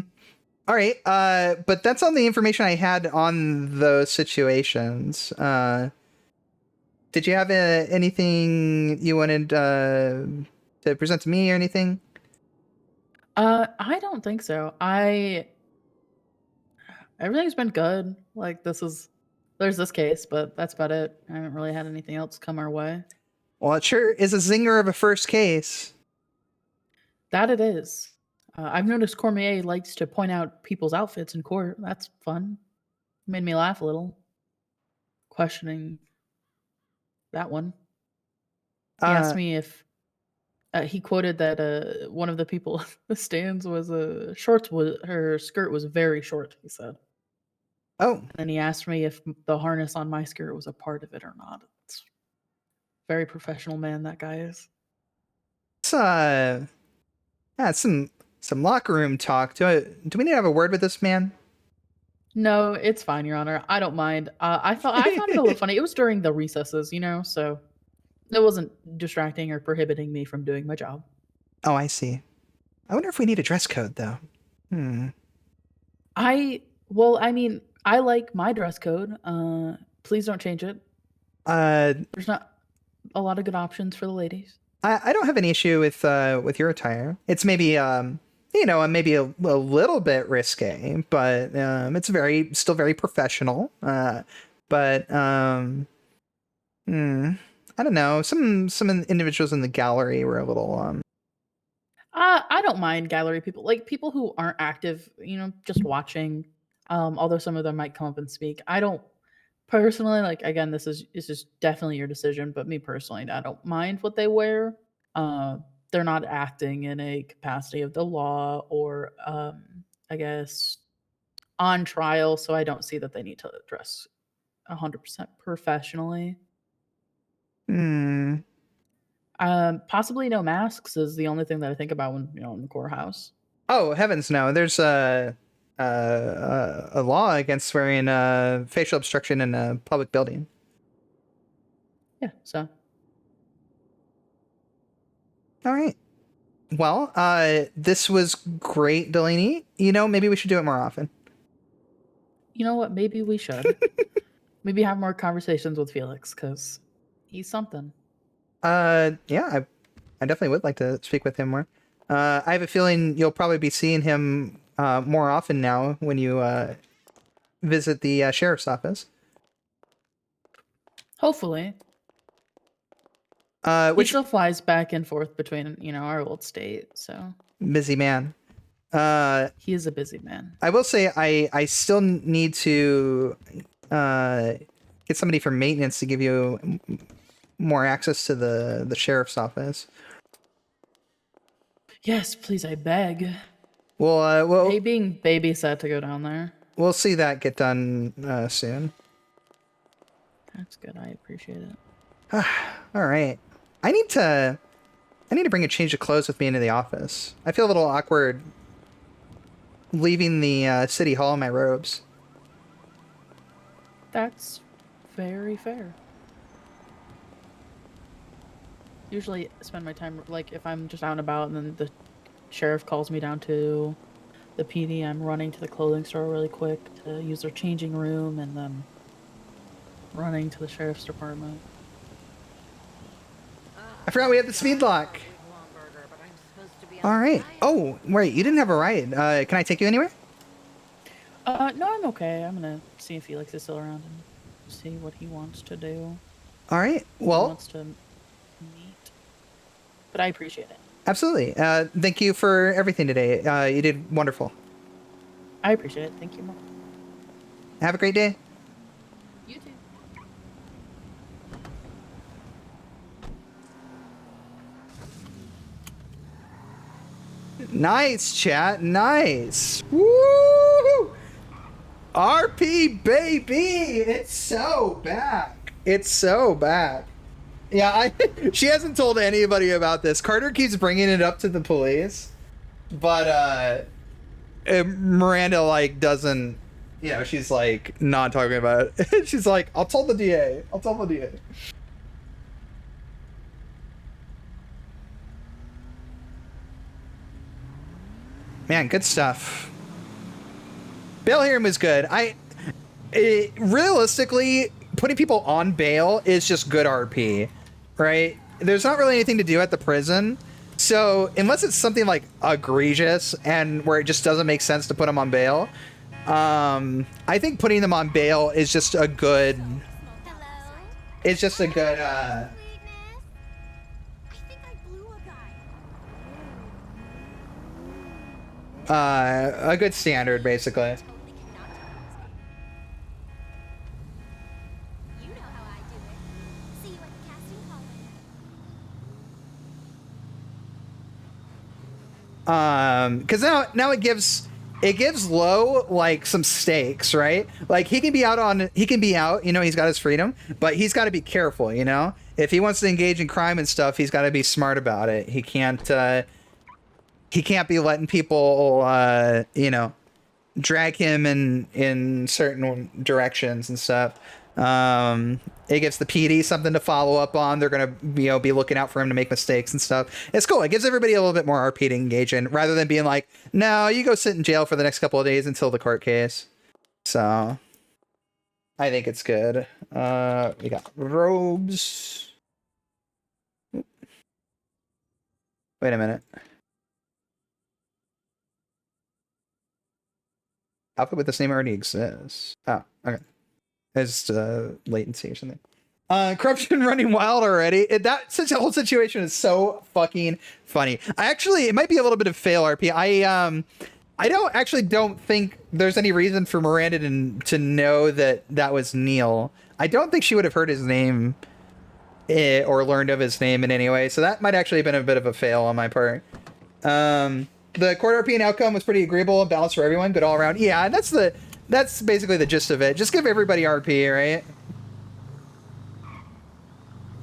right. But that's all the information I had on those situations. Did you have anything you wanted to present to me or anything? I don't think so. Everything's been good. Like there's this case, but that's about it. I haven't really had anything else come our way. Well, it sure is a zinger of a first case. That it is. I've noticed Cormier likes to point out people's outfits in court. That's fun. Made me laugh a little. Questioning that one. He asked me if he quoted that one of the people in the stands was her skirt was very short, he said. Oh. And he asked me if the harness on my skirt was a part of it or not. It's very professional man that guy is. It's some locker room talk. Do we need to have a word with this man? No, it's fine, Your Honor. I don't mind. I found it a little funny. It was during the recesses, so it wasn't distracting or prohibiting me from doing my job. Oh, I see. I wonder if we need a dress code, though. I like my dress code. Please don't change it. There's not a lot of good options for the ladies. I don't have any issue with your attire. It's maybe maybe a little bit risque, but it's still very professional. But I don't know. Some individuals in the gallery were a little I don't mind gallery people, like people who aren't active, just watching. Although some of them might come up and speak. I don't personally, like, again, this is definitely your decision, but me personally, I don't mind what they wear. They're not acting in a capacity of the law or I guess on trial, so I don't see that they need to dress 100% professionally. Possibly no masks is the only thing that I think about when in the courthouse. Oh heavens, no! There's a law against wearing facial obstruction in a public building. Yeah. So. All right. Well, this was great, Delaney. Maybe we should do it more often. You know what? Maybe we should. Maybe have more conversations with Felix because he's something. Yeah, I definitely would like to speak with him more. I have a feeling you'll probably be seeing him more often now when you visit the sheriff's office. Hopefully. He still flies back and forth between, our old state, so. Busy man. He is a busy man. I will say I still need to get somebody from maintenance to give you more access to the sheriff's office. Yes, please, I beg. Well, being babysat to go down there. We'll see that get done soon. That's good. I appreciate it. All right. I need to bring a change of clothes with me into the office. I feel a little awkward leaving the city hall in my robes. That's very fair. Usually spend my time, like, if I'm just out and about and then the sheriff calls me down to the PD, I'm running to the clothing store really quick to use their changing room and then running to the sheriff's department. I forgot we had the speed lock. All right. Oh, wait, you didn't have a ride. Can I take you anywhere? No, I'm okay. I'm gonna see if Felix is still around and see what he wants to do. All right. He Well, wants to meet, but I appreciate it. Absolutely. Thank you for everything today. You did wonderful. I appreciate it. Thank you, Mom. Have a great day. You too. Nice, chat. Nice. Woo! RP, baby. It's so back. It's so back. Yeah, she hasn't told anybody about this. Carter keeps bringing it up to the police, but Miranda like doesn't, you know, she's like not talking about it. She's like, I'll tell the DA. I'll tell the DA. Man, good stuff. Bail hearing was good. Realistically, putting people on bail is just good RP, right? There's not really anything to do at the prison. So unless it's something like egregious and where it just doesn't make sense to put them on bail, I think putting them on bail is just a good, it's just a good, a good standard, basically. Because now it gives Low like some stakes, right? Like he can be out, you know, he's got his freedom, but he's got to be careful, you know. If he wants to engage in crime and stuff, he's got to be smart about it. He can't be letting people, you know, drag him in certain directions and stuff. It gives the PD something to follow up on. They're gonna, you know, be looking out for him to make mistakes and stuff. It's cool. It gives everybody a little bit more RP to engage in, rather than being like, no, you go sit in jail for the next couple of days until the court case. So I think it's good. We got robes. Wait a minute. Outfit with this name already exists. Oh, okay. It's latency or something. Corruption running wild already. That whole situation is so fucking funny. It might be a little bit of fail RP. I don't think there's any reason for Miranda to know that was Neil. I don't think she would have heard his name or learned of his name in any way. So that might actually have been a bit of a fail on my part. The court RP and outcome was pretty agreeable and balanced for everyone. Good all around. Yeah, and that's basically the gist of it. Just give everybody RP, right?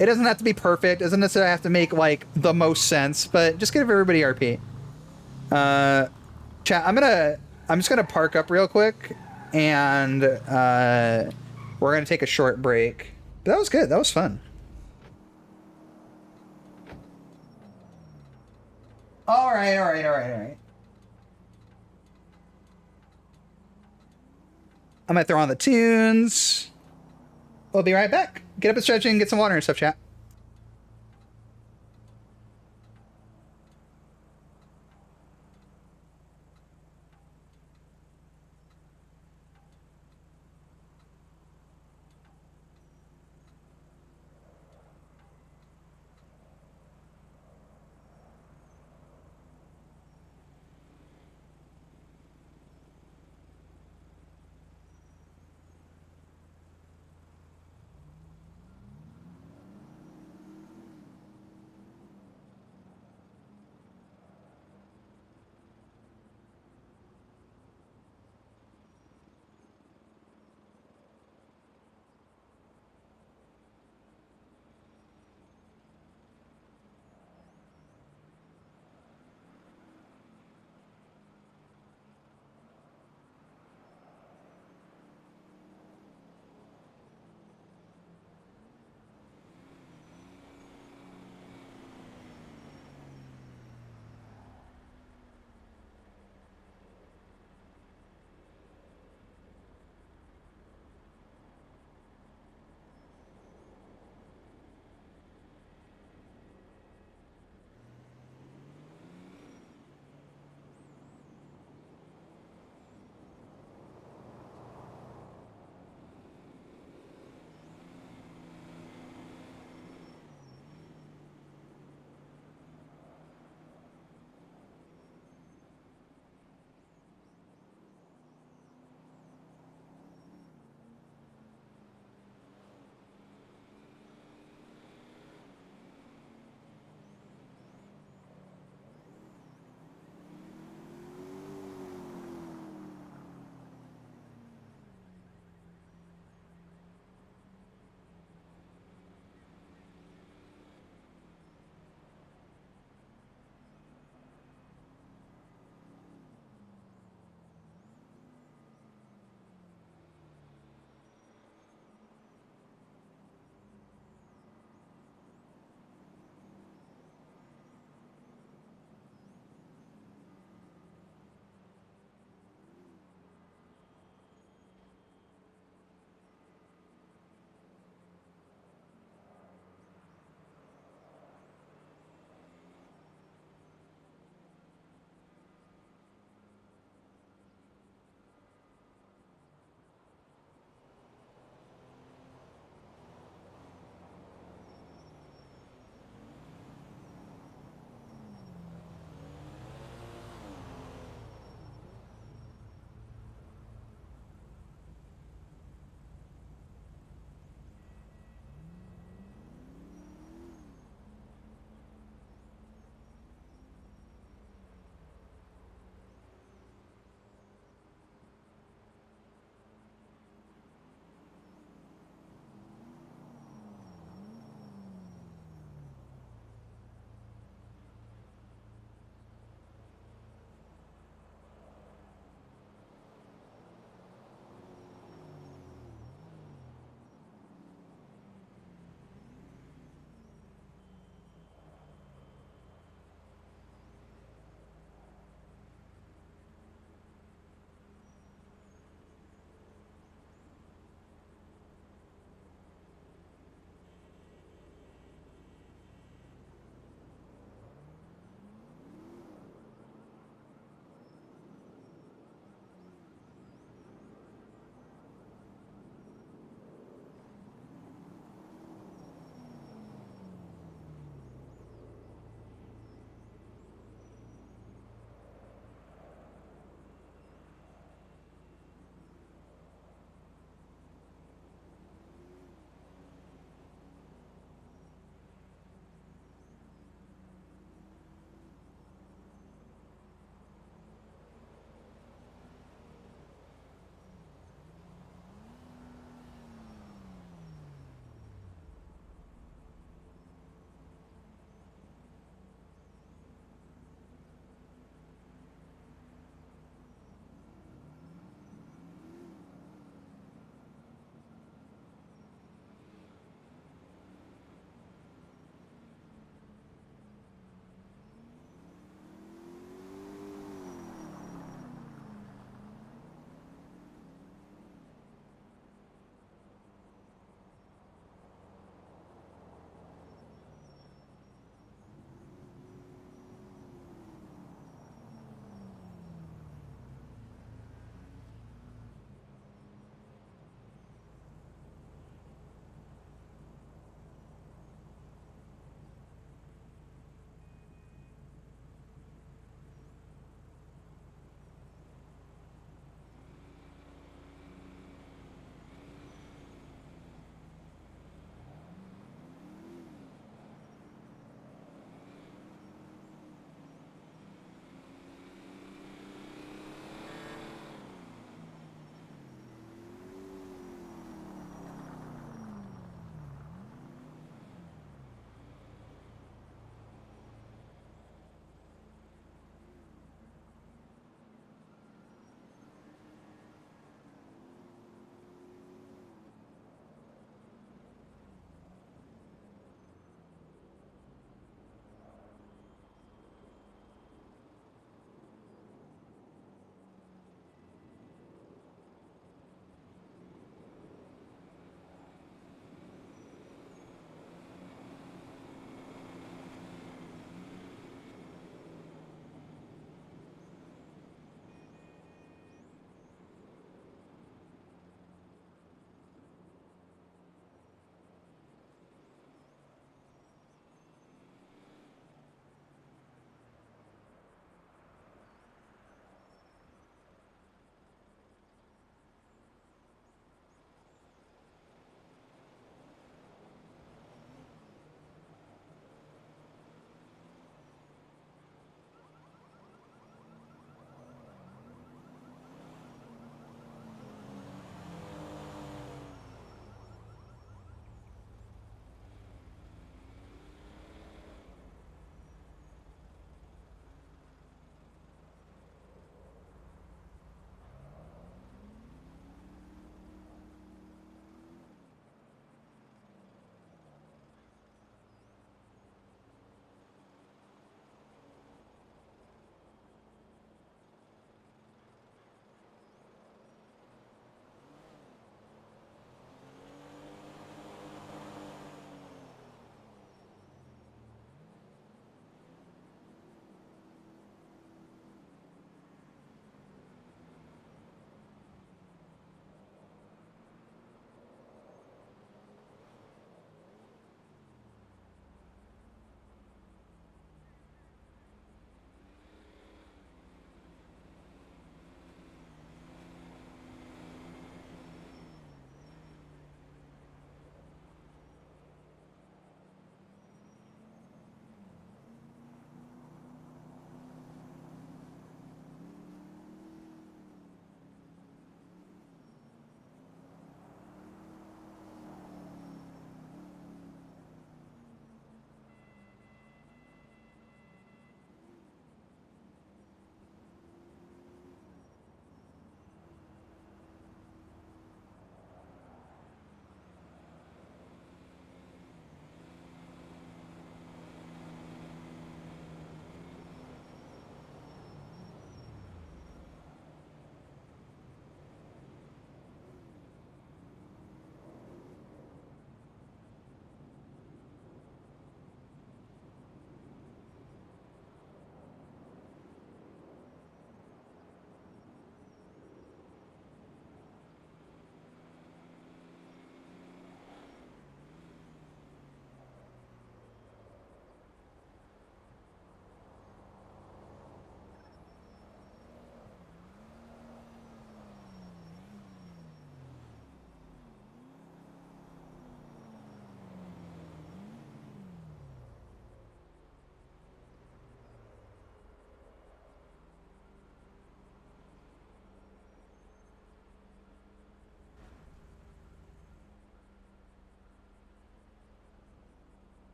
It doesn't have to be perfect. It doesn't necessarily have to make like the most sense, but just give everybody RP. Chat, I'm just gonna park up real quick, and we're gonna take a short break. But that was good. That was fun. All right. I'm gonna throw on the tunes. We'll be right back. Get up and stretch and get some water and stuff, chat.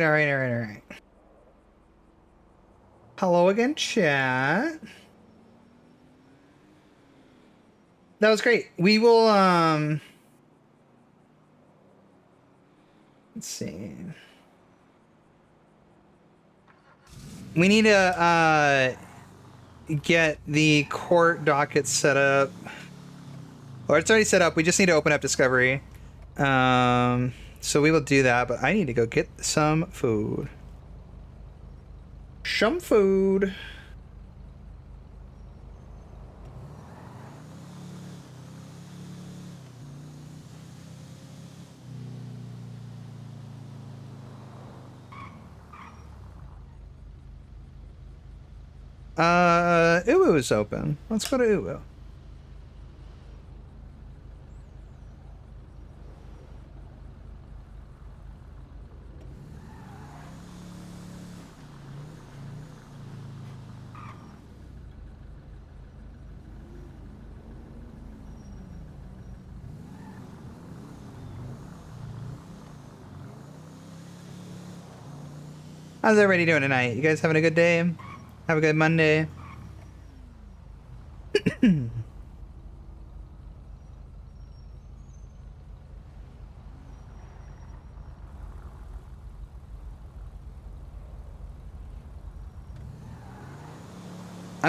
right. Hello again, chat. That was great. We will, let's see. We need to, get the court docket set up. Or it's already set up. We just need to open up Discovery. So we will do that, but I need to go get some food. Some food. Uwu is open. Let's go to Uwu. How's everybody doing tonight? You guys having a good day? Have a good Monday. I'm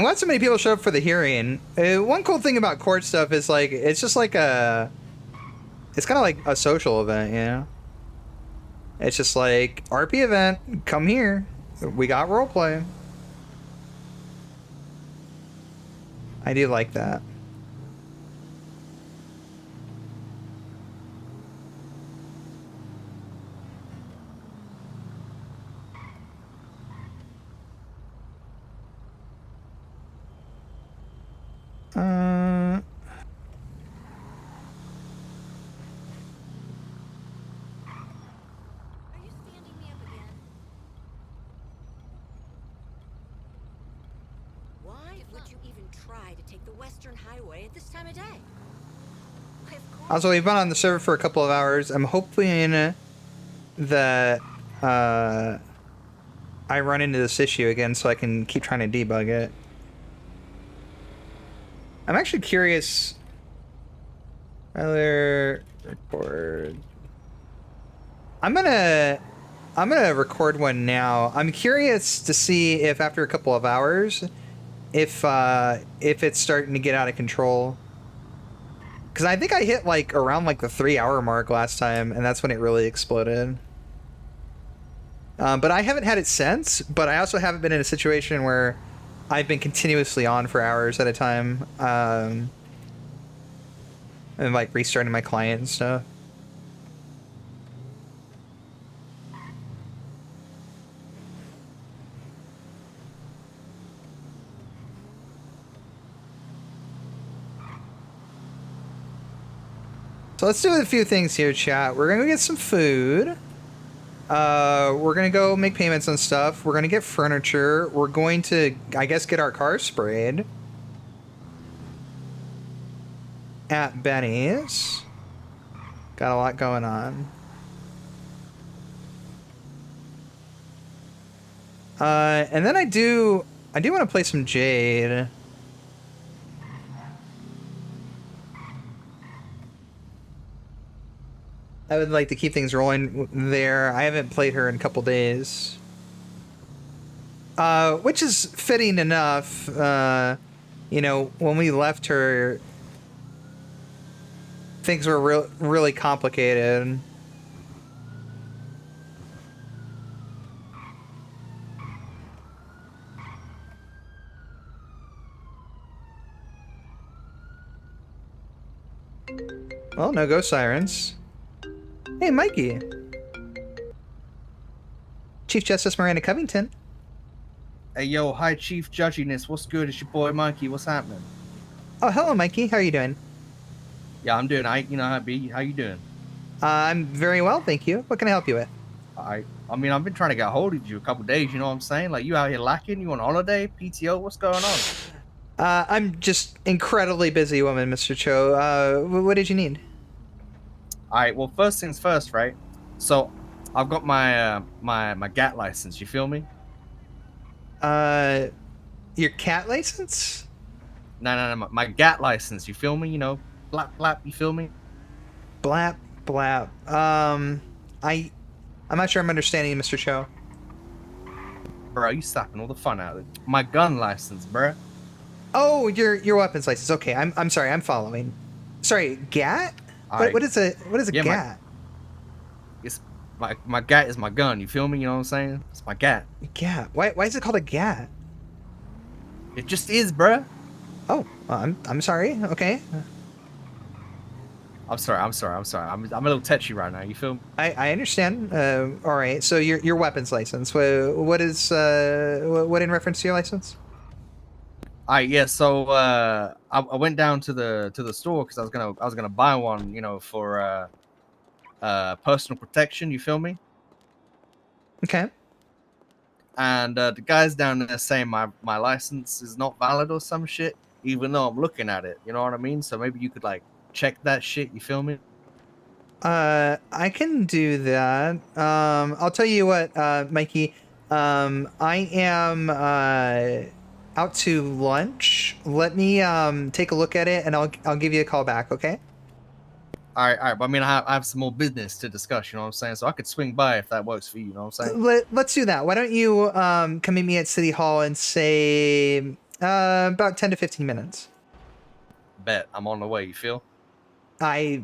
glad so many people show up for the hearing. One cool thing about court stuff is like it's just like it's kind of like a social event, you know? It's just like RP event, come here. We got roleplay. I do like that. Also, we've been on the server for a couple of hours. I'm hoping that I run into this issue again so I can keep trying to debug it. I'm actually curious. Other record. I'm gonna record one now. I'm curious to see if after a couple of hours, if it's starting to get out of control. Because I think I hit like around like the 3-hour mark last time, and that's when it really exploded. But I haven't had it since, but I also haven't been in a situation where I've been continuously on for hours at a time. And like restarting my client and stuff. So let's do a few things here, chat. We're gonna get some food. We're gonna go make payments on stuff. We're gonna get furniture. We're going to, I guess, get our car sprayed at Benny's. Got a lot going on. And then I do want to play some Jade. I would like to keep things rolling there. I haven't played her in a couple days. Which is fitting enough. You know, when we left her, things were really complicated. Well, no ghost sirens. Hey, Mikey. Chief Justice Miranda Covington. Hey, yo, hi, Chief Judginess. What's good? It's your boy, Mikey. What's happening? Oh, hello, Mikey. How are you doing? Yeah, I'm doing. You know how be. How you doing? I'm very well, thank you. What can I help you with? I mean, I've been trying to get a hold of you a couple days. You know what I'm saying? Like, you out here lacking? You on holiday? PTO? What's going on? I'm just incredibly busy woman, Mr. Cho. What did you need? All right. Well, first things first, right? So, I've got my my GAT license. You feel me? Your cat license? No, my GAT license. You feel me? You know, blap blap. You feel me? Blap blap. I'm not sure I'm understanding you, Mr. Cho. Bro, you stopping all the fun out of it. My gun license, bro. Oh, your weapons license. Okay, I'm sorry. I'm following. Sorry, GAT? What is a Yeah, GAT? It's my GAT is my gun. You feel me? You know what I'm saying? It's my GAT. GAT. Why is it called a GAT? It just is, bruh. Oh, I'm sorry. Okay. I'm sorry. I'm a little touchy right now. You feel me? I understand. All right. So your weapons license. What is what in reference to your license? All right, yeah. So I went down to the store because I was gonna buy one, you know, for personal protection. You feel me? Okay. And the guys down there saying my license is not valid or some shit, even though I'm looking at it. You know what I mean? So maybe you could like check that shit. You feel me? I can do that. I'll tell you what, Mikey. I am out to lunch. Let me take a look at it, and I'll give you a call back. Okay. All right. But I mean, I have some more business to discuss. You know what I'm saying? So I could swing by if that works for you. You know what I'm saying? Let's do that. Why don't you come meet me at City Hall and say about 10 to 15 minutes. Bet I'm on the way. You feel? I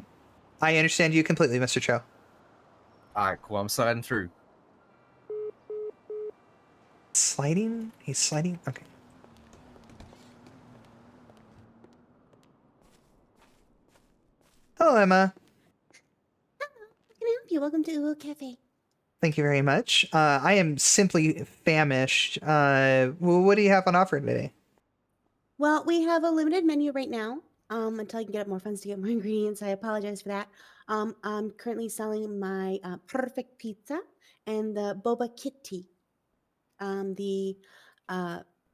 understand you completely, Mr. Cho. All right, cool. I'm sliding through. Sliding? He's sliding? Okay. Hello, Emma. How can I help you? Welcome to Uo Cafe. Thank you very much. I am simply famished. What do you have on offer today? Well, we have a limited menu right now. Until I can get up more funds to get more ingredients. I apologize for that. I'm currently selling my perfect pizza and the boba kitty. The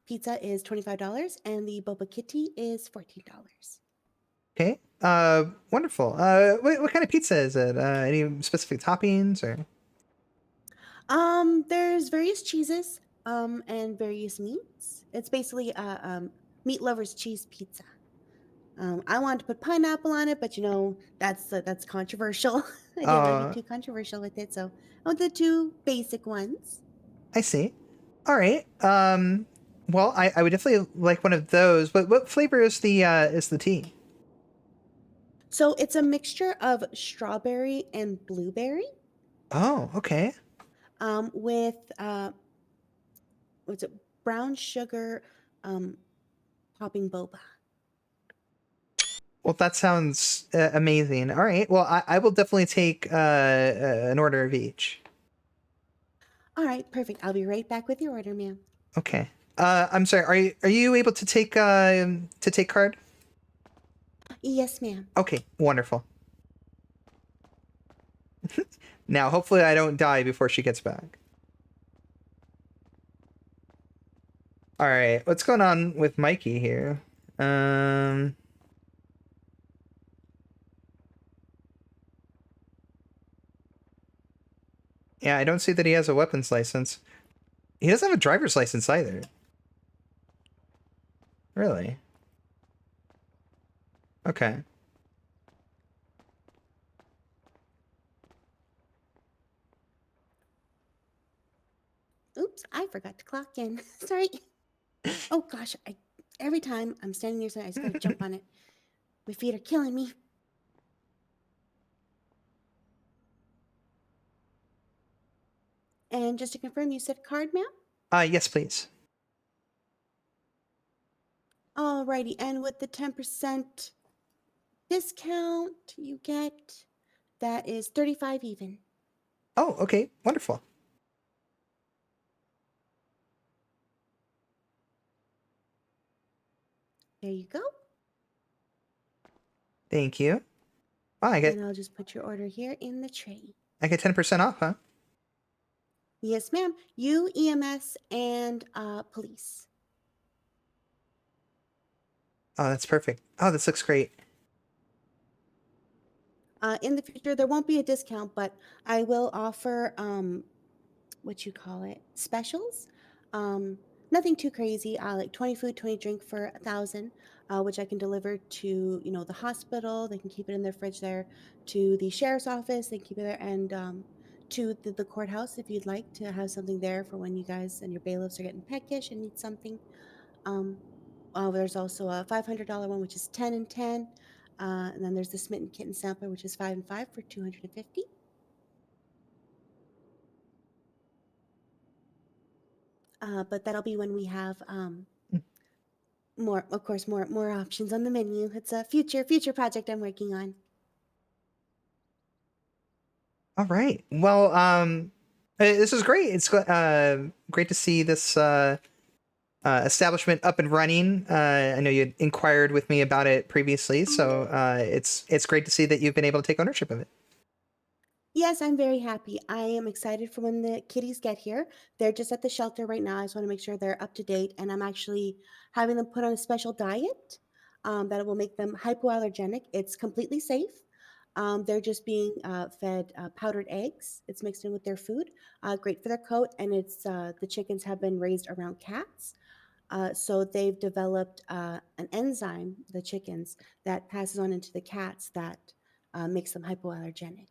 pizza is $25 and the boba kitty is $14. Okay. Wonderful. What kind of pizza is it? Any specific toppings or? There's various cheeses and various meats. It's basically a meat lover's cheese pizza. I wanted to put pineapple on it, but you know that's controversial. I didn't want to be too controversial with it, so I went the two basic ones. I see. All right. Well, I would definitely like one of those. But what flavor is the tea? So it's a mixture of strawberry and blueberry. Oh, okay. With what's it? Brown sugar, popping boba. Well, that sounds amazing. All right. Well, I will definitely take an order of each. All right, perfect. I'll be right back with your order, ma'am. Okay. I'm sorry. Are you able to take card? Yes, ma'am. Okay. Wonderful. Now, hopefully, I don't die before she gets back. All right. What's going on with Mikey here? Yeah, I don't see that he has a weapons license. He doesn't have a driver's license either. Really? Okay. Oops, I forgot to clock in. Sorry. Oh gosh, every time I'm standing near something, I just gotta jump on it. My feet are killing me. And just to confirm, you said card, ma'am? Yes, please. Alrighty, and with the 10% discount you get, that is 35 even. Oh, okay. Wonderful. There you go. Thank you. Oh, And I'll just put your order here in the tray. I get 10% off, huh? Yes, ma'am. You, EMS, and police. Oh, that's perfect. Oh, this looks great. In the future, there won't be a discount, but I will offer what you call it, specials. Nothing too crazy. Like 20 food, 20 drink for 1,000, which I can deliver to the hospital. They can keep it in their fridge there. To the sheriff's office, they can keep it there, and to the courthouse if you'd like to have something there for when you guys and your bailiffs are getting peckish and need something. Um, there's also a $500 one, which is 10 and 10. And then there's the Smitten Kitten sampler, which is 5 and 5 for 250. But that'll be when we have more, of course, more options on the menu. It's a future project I'm working on. All right. Well, this is great. It's great to see this establishment up and running. I know you had inquired with me about it previously, so it's great to see that you've been able to take ownership of it. Yes, I'm very happy. I am excited for when the kitties get here. They're just at the shelter right now. I just want to make sure they're up to date, and I'm actually having them put on a special diet that will make them hypoallergenic. It's completely safe. They're just being fed powdered eggs. It's mixed in with their food. Great for their coat, and it's the chickens have been raised around cats. So they've developed an enzyme, the chickens, that passes on into the cats that makes them hypoallergenic.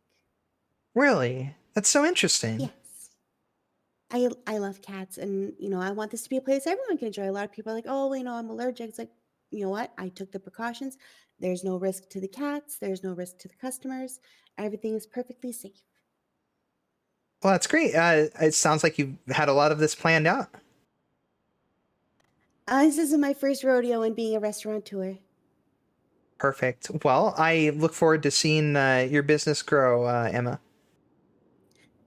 Really? That's so interesting. Yes. I love cats, and I want this to be a place everyone can enjoy. A lot of people are like, oh, I'm allergic. It's like, you know what? I took the precautions. There's no risk to the cats. There's no risk to the customers. Everything is perfectly safe. Well, that's great. It sounds like you've had a lot of this planned out. This isn't my first rodeo in being a restaurateur. Perfect. Well, I look forward to seeing your business grow, Emma.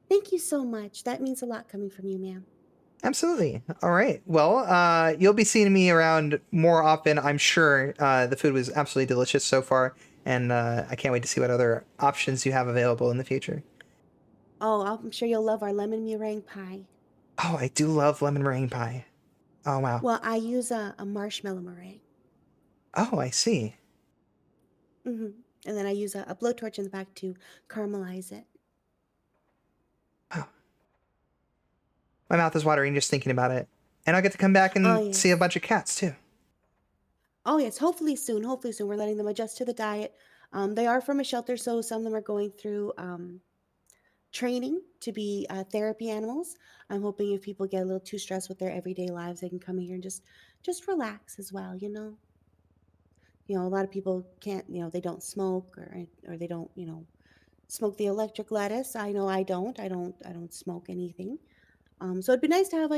Thank you so much. That means a lot coming from you, ma'am. Absolutely. All right. Well, you'll be seeing me around more often, I'm sure. The food was absolutely delicious so far, and I can't wait to see what other options you have available in the future. Oh, I'm sure you'll love our lemon meringue pie. Oh, I do love lemon meringue pie. Oh, wow. Well, I use a marshmallow meringue. Oh, I see. And then I use a blowtorch in the back to caramelize it. Oh. My mouth is watering just thinking about it. And I'll get to come back and see a bunch of cats, too. Oh, yes. Hopefully soon. We're letting them adjust to the diet. They are from a shelter, so some of them are going through training to be therapy animals. I'm hoping if people get a little too stressed with their everyday lives, they can come here and just relax as well, a lot of people can't, they don't smoke or they don't, smoke the electric lettuce. I know I don't smoke anything. So it'd be nice to have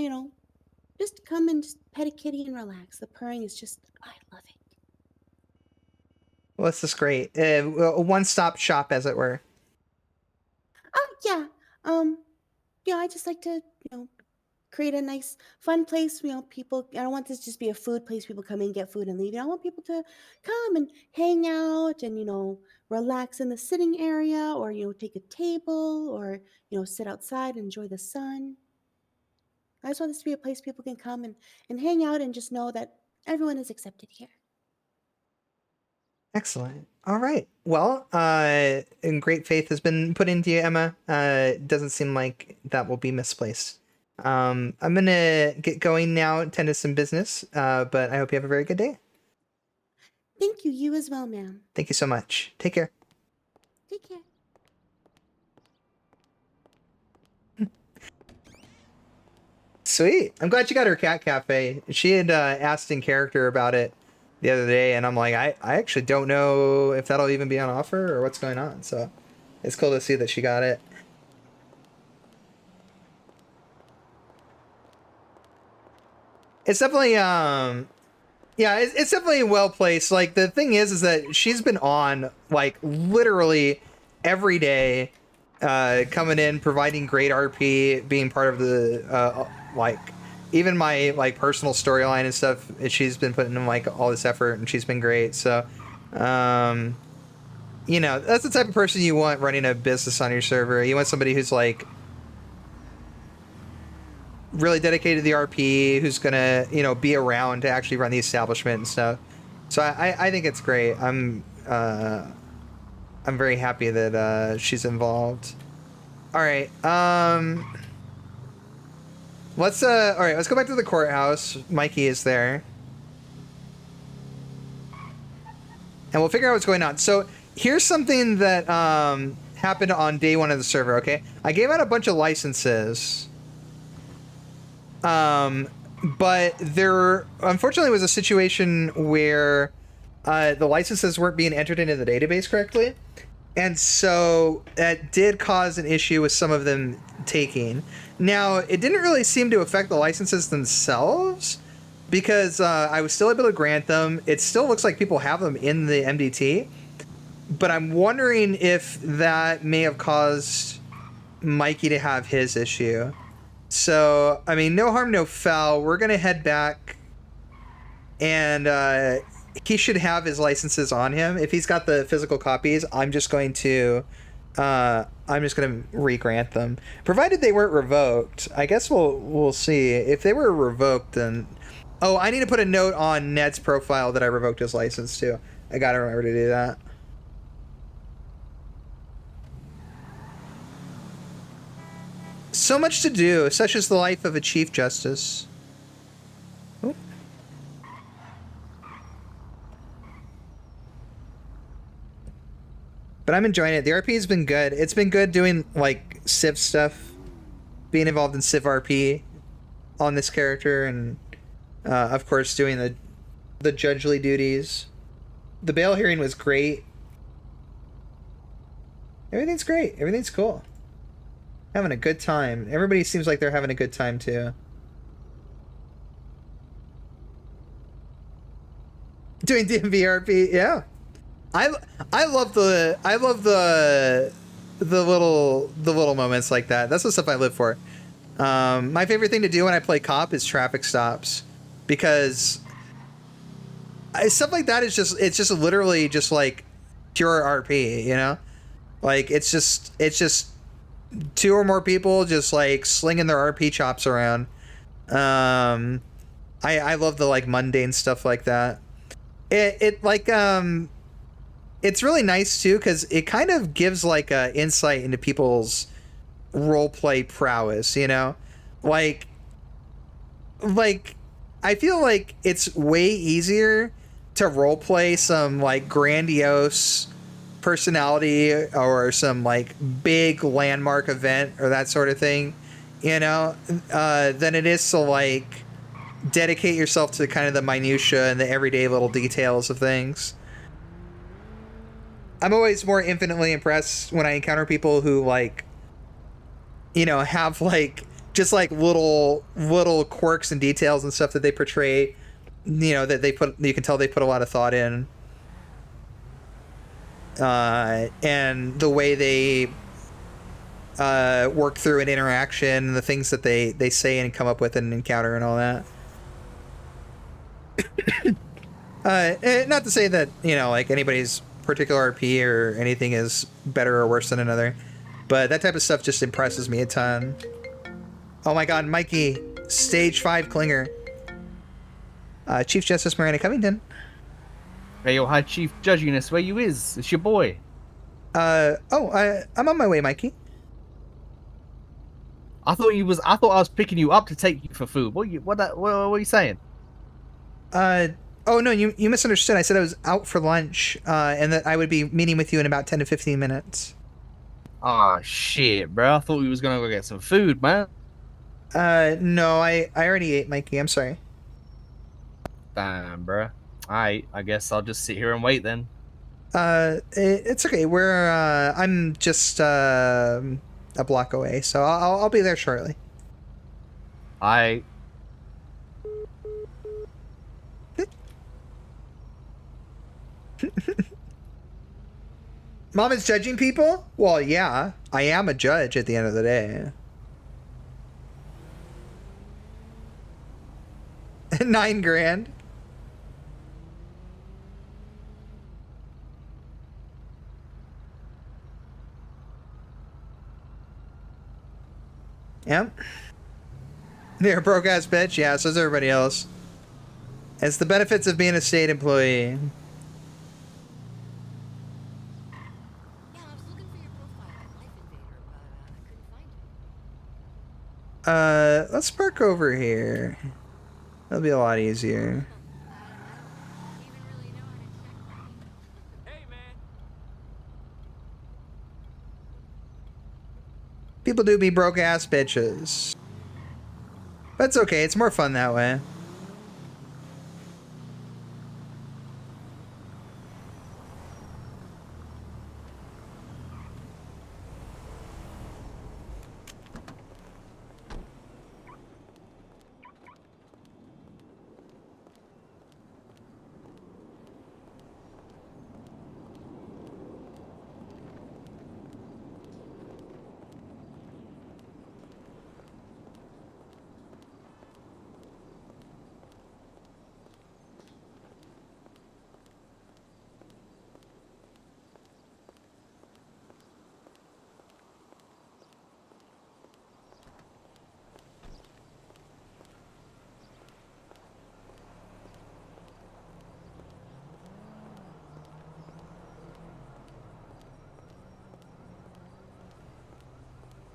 just come and just pet a kitty and relax. The purring is just, I love it. Well, this is great. A one-stop shop, as it were. Yeah. I just like to, create a nice, fun place. People, I don't want this to just be a food place. People come in, get food and leave. I want people to come and hang out and, relax in the sitting area or, take a table or, sit outside and enjoy the sun. I just want this to be a place people can come and hang out and just know that everyone is accepted here. Excellent. All right. Well, and great faith has been put into you, Emma. It doesn't seem like that will be misplaced. I'm going to get going now, tend to some business, but I hope you have a very good day. Thank you. You as well, ma'am. Thank you so much. Take care. Take care. Sweet. I'm glad you got her cat cafe. She had asked in character about it the other day, and I'm like, I actually don't know if that'll even be on offer or what's going on. So it's cool to see that she got it. It's definitely it's definitely well placed. Like, the thing is that she's been on like literally every day, coming in, providing great RP, being part of the like even my like personal storyline and stuff. She's been putting in like all this effort, and she's been great. So that's the type of person you want running a business on your server. You want somebody who's like really dedicated to the RP, who's gonna be around to actually run the establishment and stuff. So I think it's great. I'm I'm very happy that she's involved. All right. Let's all right, let's go back to the courthouse. Mikey is there. And we'll figure out what's going on. So here's something that happened on day 1 of the server, okay? I gave out a bunch of licenses. But there unfortunately was a situation where the licenses weren't being entered into the database correctly. And so that did cause an issue with some of them taking. Now, it didn't really seem to affect the licenses themselves because I was still able to grant them. It still looks like people have them in the MDT. But I'm wondering if that may have caused Mikey to have his issue. So, I mean, no harm, no foul. We're going to head back. And he should have his licenses on him. If he's got the physical copies, I'm just going to re-grant them, provided they weren't revoked. I guess we'll see. If they were revoked, then I need to put a note on Ned's profile that I revoked his license too. I gotta remember to do that. So much to do. Such is the life of a Chief Justice. Oh. But I'm enjoying it. The RP has been good. It's been good doing, like, Civ stuff. Being involved in Civ RP on this character. And, of course, doing the judgely duties. The bail hearing was great. Everything's great. Everything's cool. Having a good time. Everybody seems like they're having a good time, too. Doing DMV RP, yeah. I love the little moments like that. That's the stuff I live for. My favorite thing to do when I play cop is traffic stops, because stuff like that is just literally just like pure RP, you know? Like it's just 2 or more people just like slinging their RP chops around. I love the like mundane stuff like that. It's really nice too, because it kind of gives like a insight into people's roleplay prowess, you know? Like I feel like it's way easier to roleplay some like grandiose personality or some like big landmark event or that sort of thing, you know, than it is to like dedicate yourself to kind of the minutia and the everyday little details of things. I'm always more infinitely impressed when I encounter people who like, you know, have like just like little quirks and details and stuff that they portray, you know, that you can tell they put a lot of thought in. And the way they work through an interaction and the things that they say and come up with in an encounter and all that. Not to say that, you know, like anybody's particular RP or anything is better or worse than another, but that type of stuff just impresses me a ton. Oh my god, Mikey, stage 5 clinger. Chief Justice Miranda Covington. Hey, yo, hi, Chief Judginess, where you is? It's your boy. I'm on my way, Mikey. I thought I was picking you up to take you for food. What are you saying? Oh no, you misunderstood. I said I was out for lunch, and that I would be meeting with you in about 10 to 15 minutes. Aw, shit, bro. I thought we was gonna go get some food, man. No, I already ate, Mikey. I'm sorry. Damn, bro. I guess I'll just sit here and wait then. It's okay. I'm just a block away, so I'll be there shortly. Mom is judging people? Well, yeah, I am a judge at the end of the day. 9 grand. Yep. They're a broke ass bitch. Yeah, so is everybody else. It's the benefits of being a state employee. Let's park over here. That'll be a lot easier. People do be broke ass bitches. But it's okay, it's more fun that way.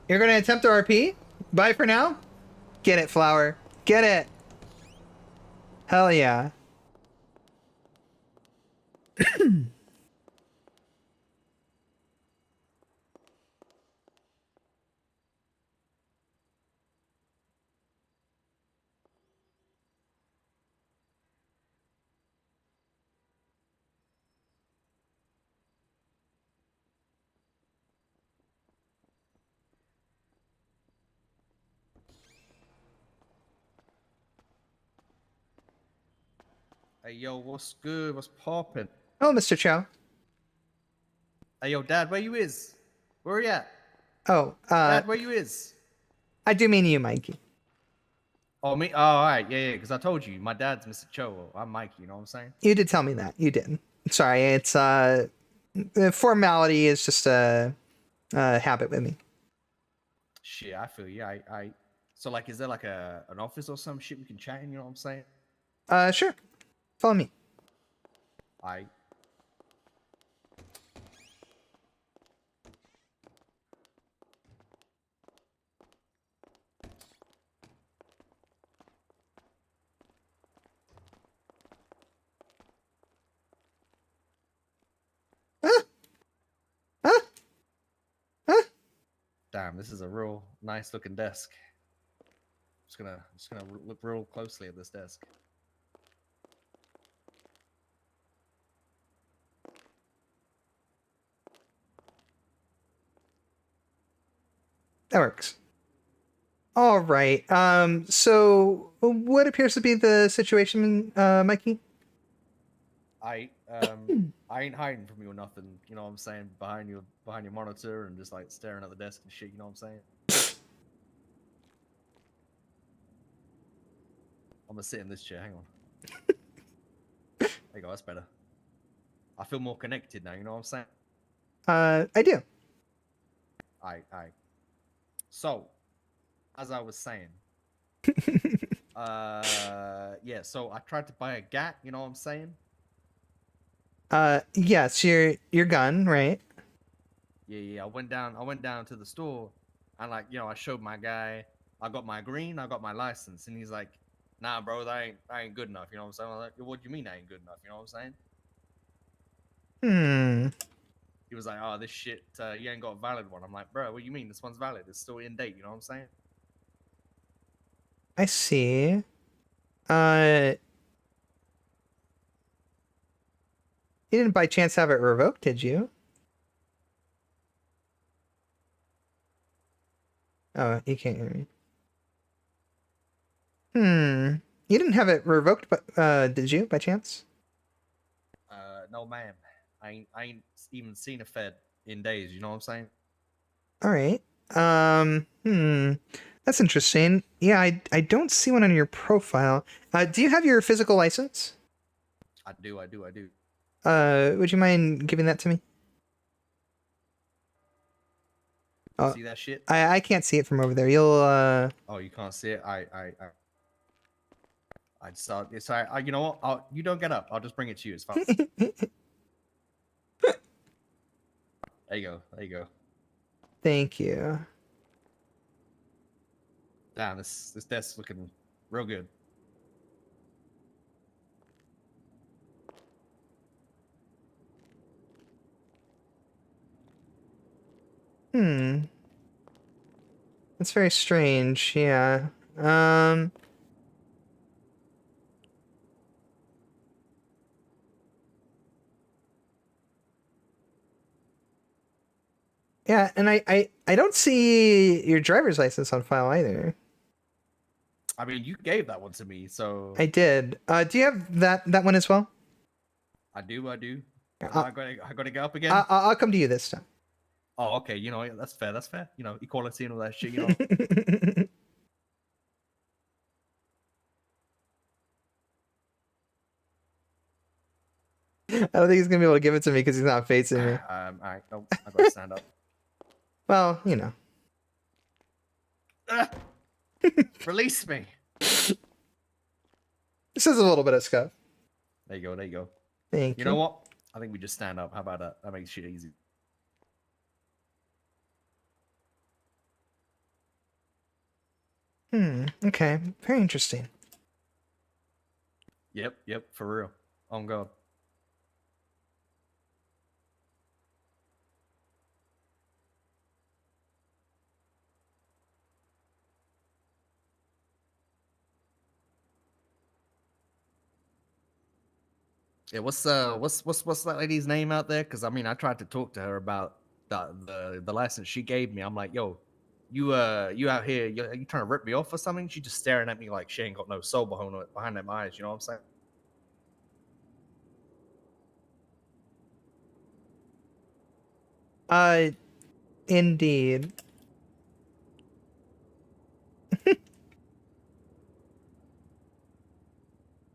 You're gonna attempt to RP? Bye for now? Get it, Flower. Get it. Hell yeah. Hey, yo, what's good? What's poppin'? Oh, Mr. Chow. Hey, yo, Dad, where you is? Where you at? Oh, Dad, where you is? I do mean you, Mikey. Oh, me? Oh, all right. Yeah, because I told you, my dad's Mr. Cho. I'm Mikey, you know what I'm saying? You did tell me that. You did. Sorry, it's, formality is just a habit with me. Shit, I feel you. So, like, is there like an office or some shit we can chat in, you know what I'm saying? Sure. Follow me. I. Damn, this is a real nice looking desk. Just gonna look real closely at this desk. That works. All right. So what appears to be the situation, Mikey? I ain't hiding from you or nothing, you know what I'm saying? Behind your monitor and just like staring at the desk and shit, you know what I'm saying? I'm gonna sit in this chair, hang on. There you go, that's better. I feel more connected now, you know what I'm saying? I do. I. So, as I was saying, yeah, so I tried to buy a gat, you know what I'm saying? Yes, your gun, right? Yeah, I went down to the store and like, you know, I showed my guy, I got my green, I got my license, and he's like, nah, bro, that ain't good enough, you know what I'm saying? I'm like, what do you mean that ain't good enough, you know what I'm saying? He was like, oh, this shit, you ain't got a valid one. I'm like, bro, what do you mean? This one's valid. It's still in date, you know what I'm saying? I see. You didn't by chance have it revoked, did you? Oh, you can't hear me. You didn't have it revoked, but did you by chance? No, ma'am. I ain't even seen a Fed in days, you know what I'm saying? All right. That's interesting. Yeah, I don't see one on your profile. Do you have your physical license? I do. Would you mind giving that to me? Oh, see that shit? I can't see it from over there. You'll Oh, you can't see it. I just thought it's all right. You know what? You don't get up. I'll just bring it to you. It's fine. There you go. Thank you. Damn, this desk's looking real good. That's very strange. Yeah. Yeah, and I don't see your driver's license on file either. I mean, you gave that one to me, so I did. Do you have that one as well? I do. Yeah, I gotta get up again. I'll come to you this time. Oh, okay. You know, that's fair. That's fair. You know, equality and all that shit. You know. I don't think he's gonna be able to give it to me because he's not facing me. All right. Nope. I gotta stand up. Well, you know. Release me. This is a little bit of scuff. There you go. There you go. Thank you. You know what? I think we just stand up. How about that? That makes shit easy. Okay. Very interesting. Yep. For real. On God. Yeah, what's that lady's name out there? Because I mean, I tried to talk to her about the license she gave me. I'm like, yo, you out here, you trying to rip me off or something? She just staring at me like she ain't got no soul behind them eyes. You know what I'm saying? Indeed.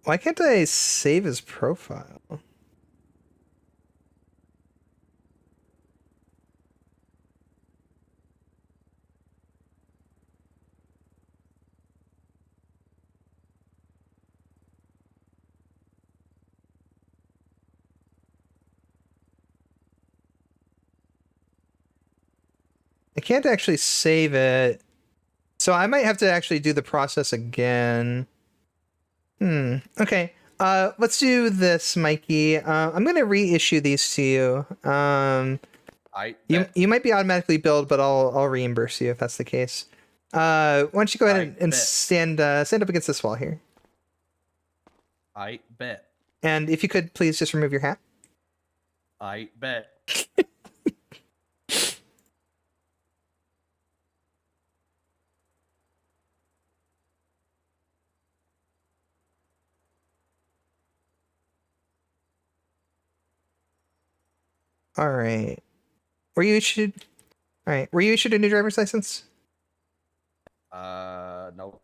Why can't I save his profile? I can't actually save it. So I might have to actually do the process again. Okay. Let's do this, Mikey. I'm gonna reissue these to you. You might be automatically billed, but I'll reimburse you if that's the case. Why don't you go ahead and stand up against this wall here. I bet. And if you could please just remove your hat. I bet. All right. Were you issued a new driver's license? No.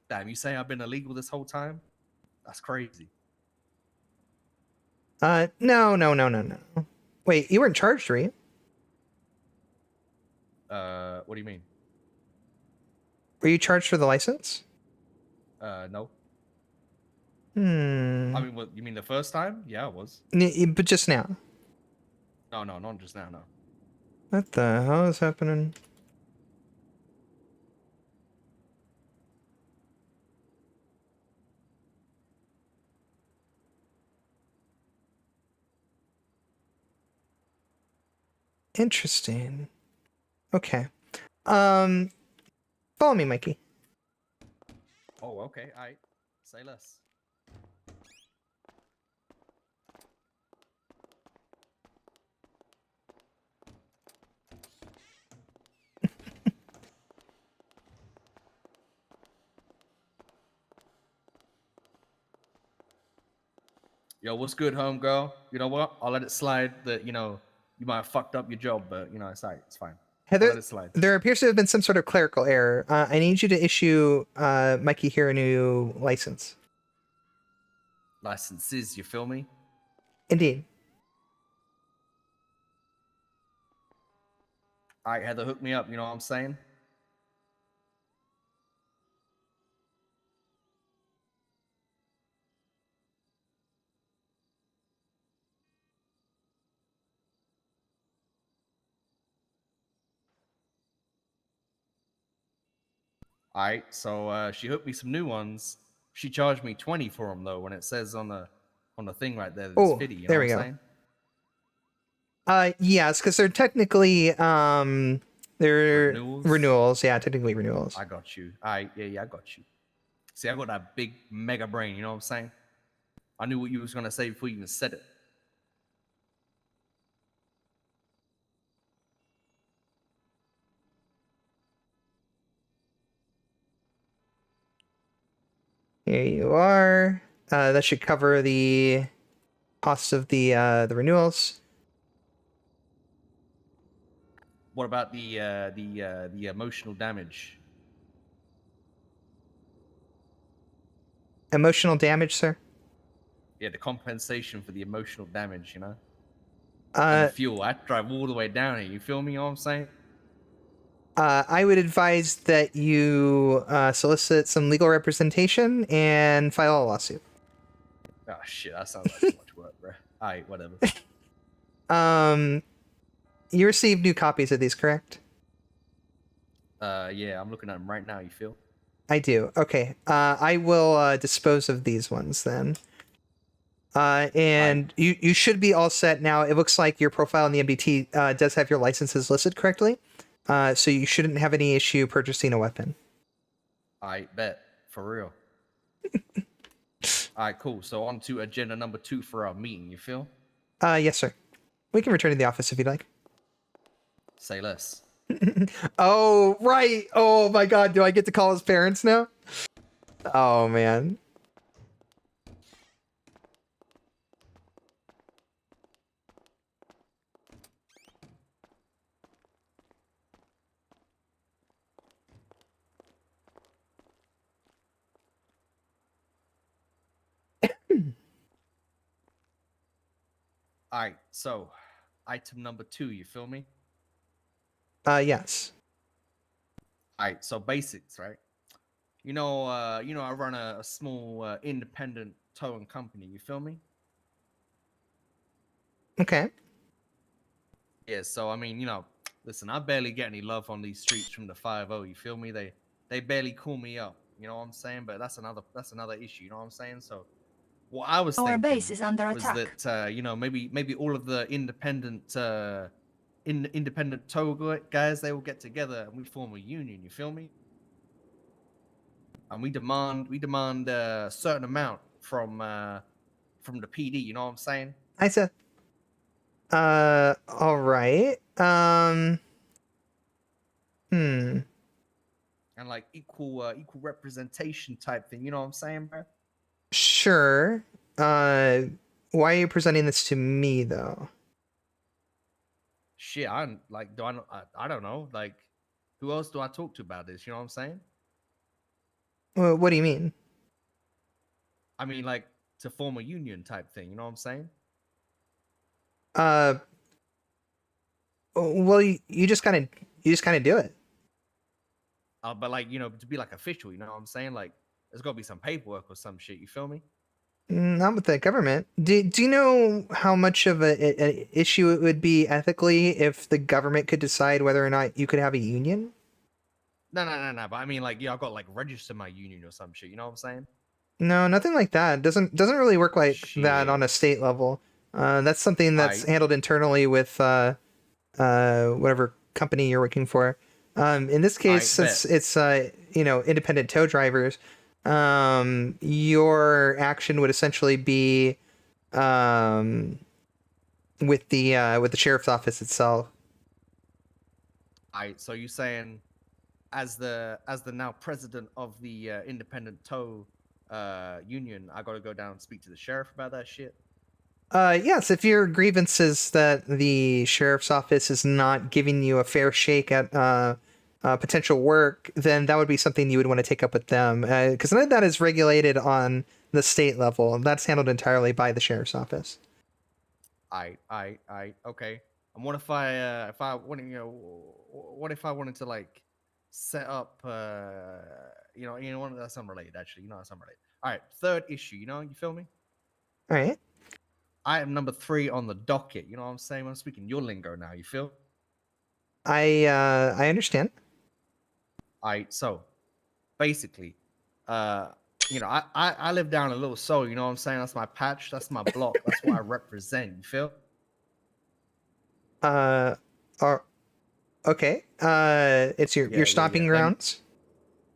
Damn, you say I've been illegal this whole time? That's crazy. No. Wait, you weren't charged, were you? What do you mean? Were you charged for the license? No. I mean, what, you mean the first time? Yeah, I was. But just now. No, not just now, no. What the hell is happening? Interesting. Okay. Follow me, Mikey. Oh, okay. I say less. Yo, what's good, homegirl? You know what? I'll let it slide that, you know, you might have fucked up your job, but, you know, it's all right. It's fine. Heather, I'll let it slide. there appears to have been some sort of clerical error. I need you to issue Mikey here a new license. Licenses, you feel me? Indeed. All right, Heather, hook me up. You know what I'm saying? All right, so she hooked me some new ones. She charged me 20 for them though, when it says on the thing right there that it's Oh, 50. You there know we what go. I'm saying? Yes, because they're technically they're Renewals? Yeah, technically renewals. I got you. All right, yeah, I got you. See, I got that big mega brain. You know what I'm saying? I knew what you was gonna say before you even said it. Here you are. That should cover the cost of the renewals. What about the emotional damage? Emotional damage, sir. Yeah, the compensation for the emotional damage, you know? And the fuel. I have to drive all the way down here. You feel me? You know what I'm saying? I would advise that you solicit some legal representation and file a lawsuit. Oh shit, that sounds like too much work, bro. Alright, whatever. You received new copies of these, correct? Yeah, I'm looking at them right now. You feel? I do. Okay. I will dispose of these ones then. And you should be all set now. It looks like your profile in the MDT does have your licenses listed correctly. So you shouldn't have any issue purchasing a weapon. I bet. For real. Alright, cool. So on to agenda number 2 for our meeting. You feel? Yes, sir. We can return to the office if you'd like. Say less. Oh, right. Oh my god, do I get to call his parents now? Oh man. Alright, so item number 2, you feel me? Yes. Alright, so basics, right? You know, I run a small independent towing company, you feel me? Okay. Yeah, so I mean, listen, I barely get any love on these streets from the 5-0, you feel me? They barely call me up, you know what I'm saying? But that's another issue, you know what I'm saying? So what I was Our thinking base is under was attack. that maybe all of the independent tow guys, they will get together and we form a union, you feel me? And we demand a certain amount from the PD, you know what I'm saying? I said. All right. And like equal representation type thing, you know what I'm saying, bro? Sure. Why are you presenting this to me though? Shit, I don't know. Like, who else do I talk to about this? You know what I'm saying? Well, what do you mean? I mean, like, to form a union type thing. You know what I'm saying? Well, you just kind of do it. But like, to be like official. You know what I'm saying? Like, there's got to be some paperwork or some shit. You feel me? Not with the government. Do you know how much of an issue it would be ethically if the government could decide whether or not you could have a union? No. But I mean, like, I've got like register my union or some shit. You know what I'm saying? No, nothing like that. Doesn't really work like that on a state level. That's something that's handled internally with whatever company you're working for. In this case, since it's independent tow drivers, your action would essentially be with the sheriff's office itself. Alright, so you saying as the now president of the independent tow union, I gotta go down and speak to the sheriff about that shit? Yes, if your grievance is that the sheriff's office is not giving you a fair shake at potential work, then that would be something you would want to take up with them. Because none of that is regulated on the state level. That's handled entirely by the sheriff's office. Okay. And what if I what if I wanted to like set up that's unrelated actually. That's unrelated. All right, third issue, you feel me? All right. Item number 3 on the docket, you know what I'm saying? I'm speaking your lingo now, you feel? I understand. All right, so basically, you know, I live down a little soul. You know what I'm saying? That's my patch. That's my block. That's what I represent. You feel? Are okay. It's your Yeah, stomping yeah. grounds.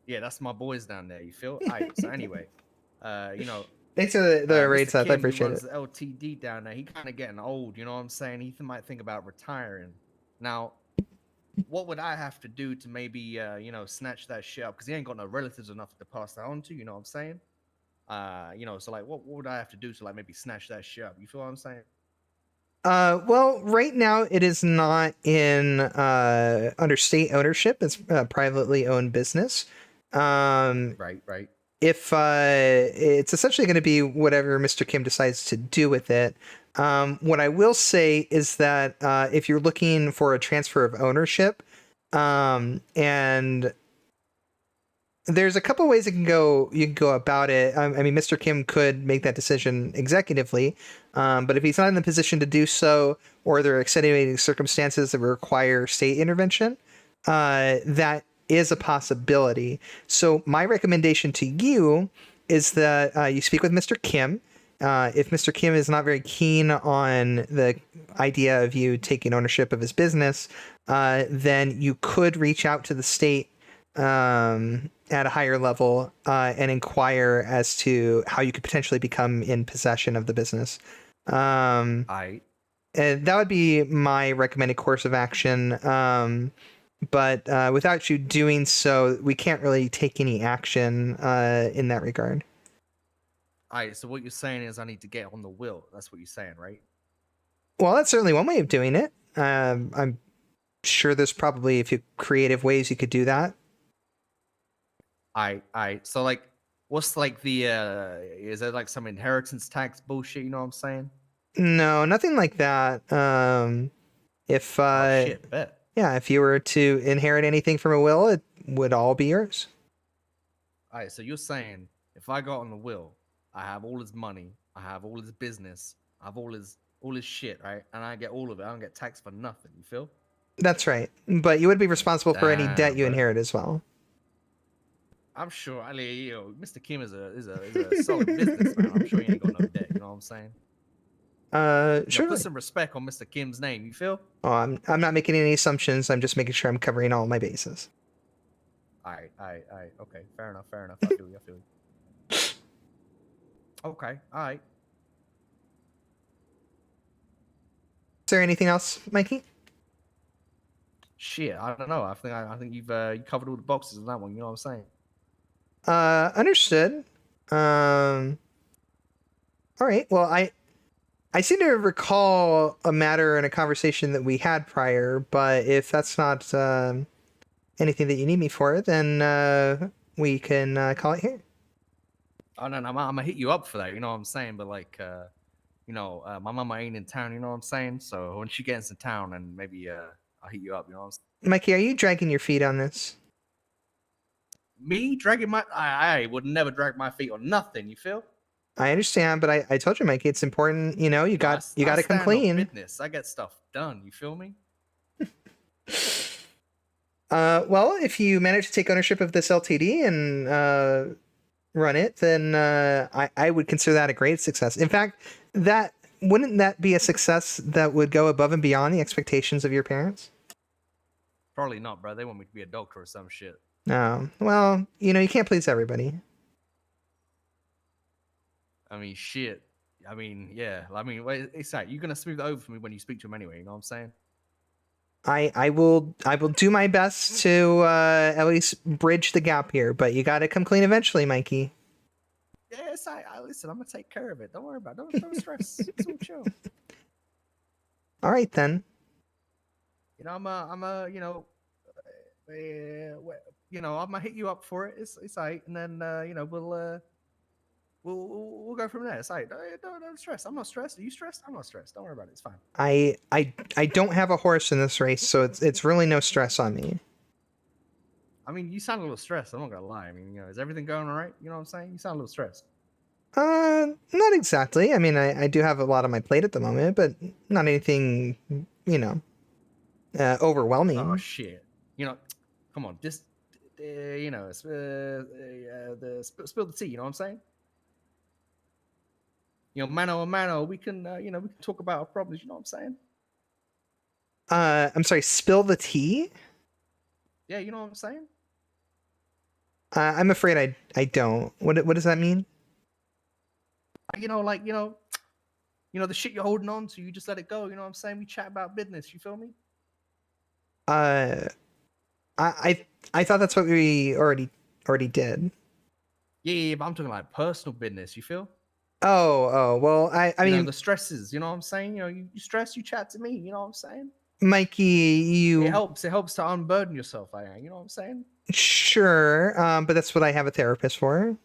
Yeah, that's my boys down there. You feel? Alright, so anyway, you know, Thanks for the raid Mr. stuff. I Kim, who appreciate runs it. the LTD down there, he kind of getting old. You know what I'm saying? He might think about retiring. Now, what would I have to do to maybe, you know, snatch that shit up? Because he ain't got no relatives enough to pass that on to. You know what I'm saying? You know, so like, what would I have to do to like maybe snatch that shit up? You feel what I'm saying? Well, right now it is not in under state ownership. It's a privately owned business. Right, right. If it's essentially going to be whatever Mr. Kim decides to do with it. What I will say is that if you're looking for a transfer of ownership, and there's a couple ways you can go about it. I mean, Mr. Kim could make that decision executively, but if he's not in the position to do so, or there are extenuating circumstances that require state intervention, that is a possibility. So my recommendation to you is that you speak with Mr. Kim. If Mr. Kim is not very keen on the idea of you taking ownership of his business, then you could reach out to the state at a higher level and inquire as to how you could potentially become in possession of the business. And that would be my recommended course of action. But without you doing so, we can't really take any action in that regard. All right, so what you're saying is I need to get on the will. That's what you're saying, right? Well, that's certainly one way of doing it. I'm sure there's probably a few creative ways you could do that. I so like what's like the is there like some inheritance tax bullshit, you know what I'm saying? No, nothing like that. If Oh shit, bet. yeah, if you were to inherit anything from a will, it would all be yours. Alright, so you're saying if I got on the will, I have all his money, I have all his business, I have all his shit, right? And I get all of it. I don't get taxed for nothing, you feel? That's right. But you would be responsible for any debt Damn, you bro. inherit as well. I'm sure you know, Mr. Kim is a solid businessman. I'm sure he ain't got no debt, you know what I'm saying? Sure. Put some respect on Mr. Kim's name, you feel? Oh, I'm not making any assumptions. I'm just making sure I'm covering all my bases. Alright. Okay, fair enough. I feel you. Okay, alright. Is there anything else, Mikey? Shit, I don't know. I think you've you covered all the boxes on that one. You know what I'm saying? Understood. All right. Well, I seem to recall a matter in a conversation that we had prior, but if that's not anything that you need me for, then we can call it here. Oh no, I'm gonna hit you up for that. You know what I'm saying? But like, you know, my mama ain't in town. You know what I'm saying? So when she gets in town, and maybe I'll hit you up. You know what I'm saying? Mikey, are you dragging your feet on this? Me dragging my? I would never drag my feet on nothing. You feel? I understand, but I told you, Mikey, it's important. You know, you got to come stand on clean. business. I get stuff done. You feel me? Well, if you manage to take ownership of this LTD and run it, then I would consider that a great success. In fact, wouldn't that be a success that would go above and beyond the expectations of your parents? Probably not, bro. They want me to be a doctor or some shit. No. Well, you know, you can't please everybody. I mean, shit. I mean, yeah. I mean, wait, it's like you're gonna smooth it over for me when you speak to him anyway. You know what I'm saying? I will do my best to at least bridge the gap here, but you got to come clean eventually, Mikey. Yeah, it's like, listen, I'm gonna take care of it. Don't worry about it. Don't stress. It's all chill. All right then. You know, you know, you know, I'm gonna hit you up for it. It's alright, and then you know, we'll go from there. It's like, don't stress. I'm not stressed. Are you stressed? I'm not stressed. Don't worry about it. It's fine. I don't have a horse in this race, so it's really no stress on me. I mean, you sound a little stressed. I'm not gonna lie. I mean, you know, is everything going all right? You know what I'm saying? You sound a little stressed. Not exactly. I mean, I do have a lot on my plate at the moment, but not anything, you know, overwhelming. Oh shit! You know, come on. Just you know, spill the tea. You know what I'm saying? You know, mano a mano, we can, you know, we can talk about our problems. You know what I'm saying? I'm sorry, spill the tea? Yeah, you know what I'm saying? I'm afraid I don't. What does that mean? You know, like, the shit you're holding on to, you just let it go. You know what I'm saying? We chat about business. You feel me? Uh, I thought that's what we already did. Yeah, but I'm talking like personal business. You feel? Oh, well, I You know, mean, the stresses. You know what I'm saying? You know, you stress, you chat to me. You know what I'm saying? Mikey, you It helps to unburden yourself. You know what I'm saying? sure, but that's what I have a therapist for.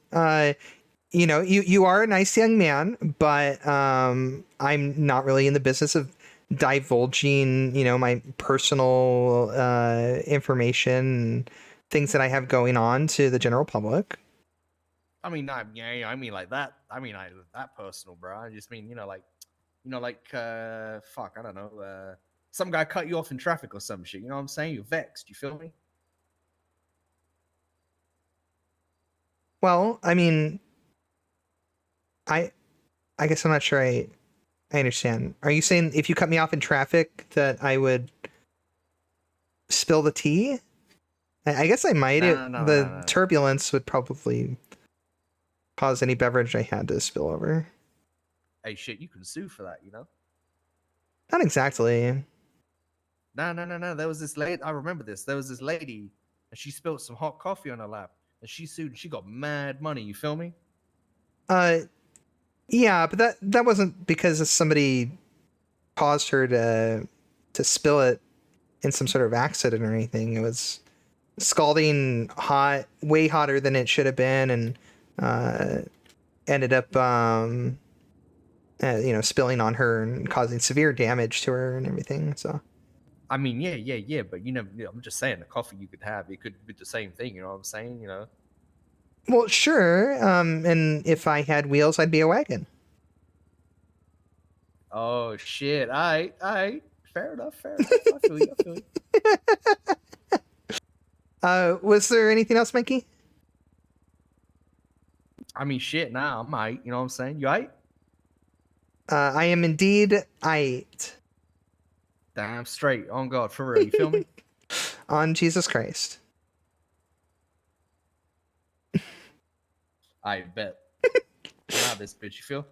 You know, you are a nice young man, but I'm not really in the business of divulging, you know, my personal information and things that I have going on to the general public. I mean, not yeah, I mean like that. I mean, like that personal, bro. I just mean, fuck, I don't know, some guy cut you off in traffic or some shit. You know what I'm saying? You're vexed. You feel me? Well, I mean, I I guess I'm not sure I understand. Are you saying if you cut me off in traffic that I would spill the tea? I guess I might. The No. turbulence would probably cause any beverage I had to spill over. Hey, shit, you can sue for that. You know? Not exactly. No. There was this lady. I remember this. There was this lady, and she spilled some hot coffee on her lap, and she sued, and she got mad money. You feel me? Yeah, but that wasn't because somebody caused her to spill it in some sort of accident or anything. It was scalding hot, way hotter than it should have been, and ended up you know, spilling on her and causing severe damage to her and everything. So I mean, yeah. But I'm just saying, the coffee you could have, it could be the same thing. You know what I'm saying? You know? well, sure. And if I had wheels, I'd be a wagon. Oh shit! All right. Fair enough. I feel you. Was there anything else, Mikey? I mean, shit. Nah, I'm aight. You know what I'm saying? You aight? I am indeed aight. Damn straight. On God, for real. You feel me? On Jesus Christ. I bet. I'm out this bitch. You feel?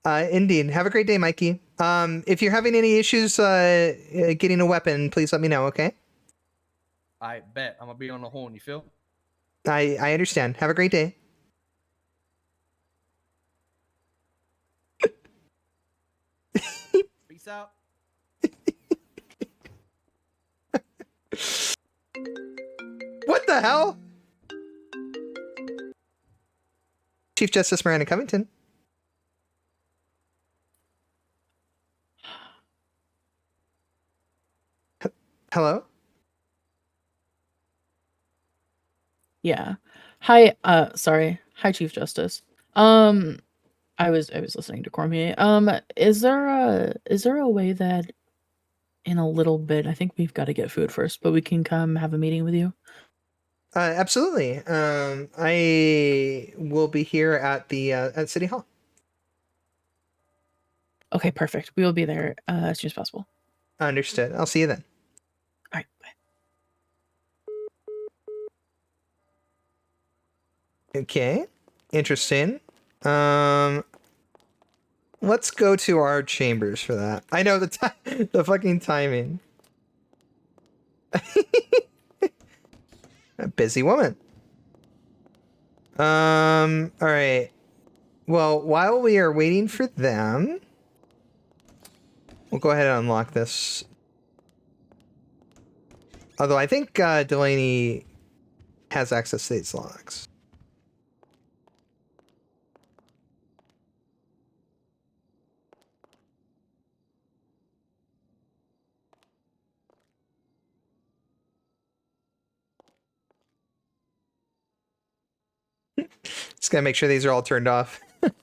Indeed. Have a great day, Mikey. If you're having any issues getting a weapon, please let me know, okay? I bet. I'm gonna be on the horn. You feel? I understand. Have a great day. Peace out. What the hell? Chief Justice Miranda Covington. Hello? Yeah. Hi, sorry. Hi, Chief Justice. I was listening to Cormier. Is there a way that in a little bit, I think we've got to get food first, but we can come have a meeting with you? Absolutely. I will be here at the at City Hall. Okay, perfect. We will be there as soon as possible. Understood. I'll see you then. All right, bye. Okay. Interesting. Let's go to our chambers for that. I know the fucking timing. A busy woman. All right. Well, while we are waiting for them, we'll go ahead and unlock this. Although I think Delaney has access to these locks. Just gotta make sure these are all turned off. That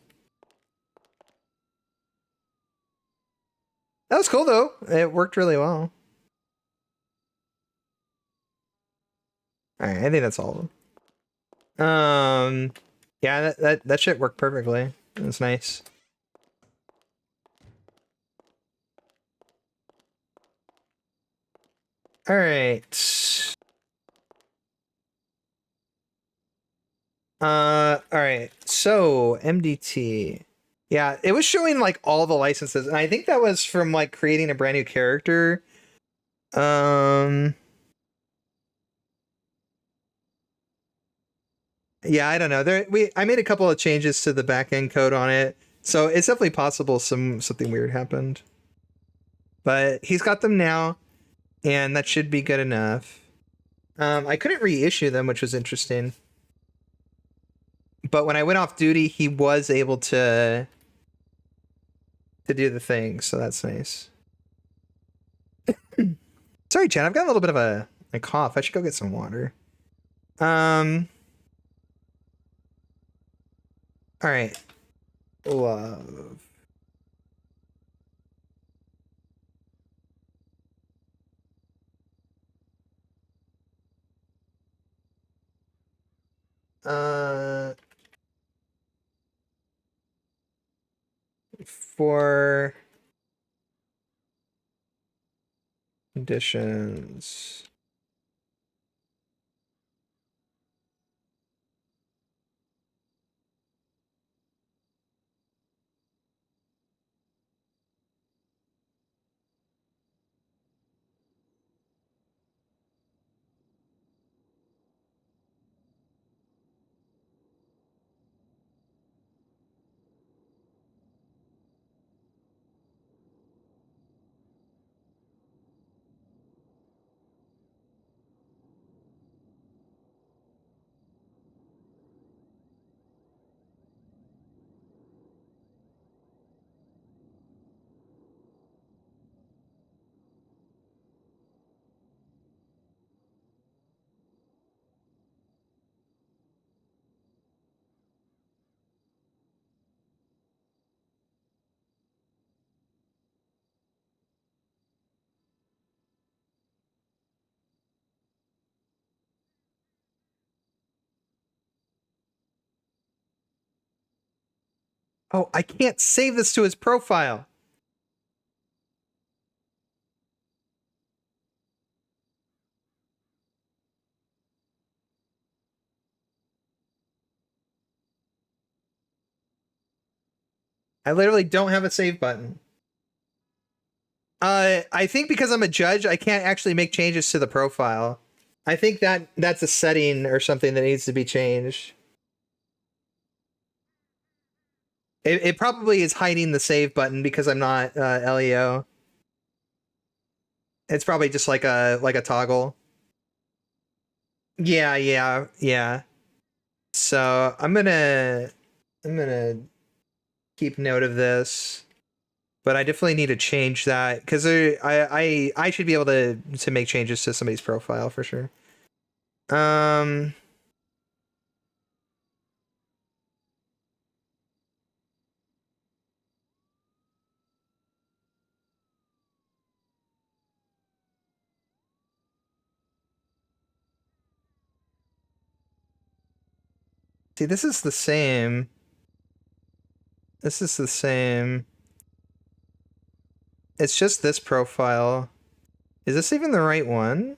was cool though. It worked really well. All right, I think that's all of them. Yeah, that shit worked perfectly. It was nice. All right. All right. So MDT. Yeah, it was showing like all the licenses, and I think that was from like creating a brand new character. Yeah, I don't know. I made a couple of changes to the backend code on it, so it's definitely possible something weird happened. But he's got them now, and that should be good enough. I couldn't reissue them, which was interesting. But when I went off duty, he was able to do the thing, so that's nice. Sorry, Chad, I've got a little bit of a cough. I should go get some water. All right. Love. For conditions. Oh, I can't save this to his profile. I literally don't have a save button. I think because I'm a judge, I can't actually make changes to the profile. I think that's a setting or something that needs to be changed. It probably is hiding the save button because I'm not LEO. It's probably just like a toggle. Yeah. So I'm gonna keep note of this, but I definitely need to change that because I should be able to make changes to somebody's profile for sure. See, this is the same. This is the same. It's just this profile. Is this even the right one?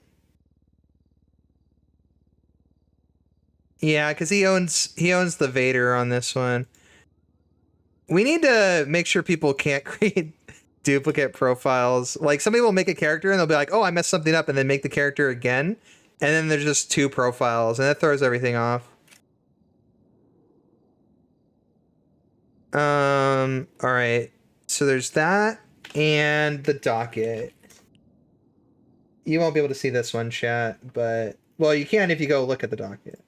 Yeah, because he owns the Vader on this one. We need to make sure people can't create duplicate profiles. Like somebody will make a character and they'll be like, "Oh, I messed something up," and then make the character again, and then there's just two profiles, and that throws everything off. All right. So there's that and the docket. You won't be able to see this one, chat, but well, you can if you go look at the docket.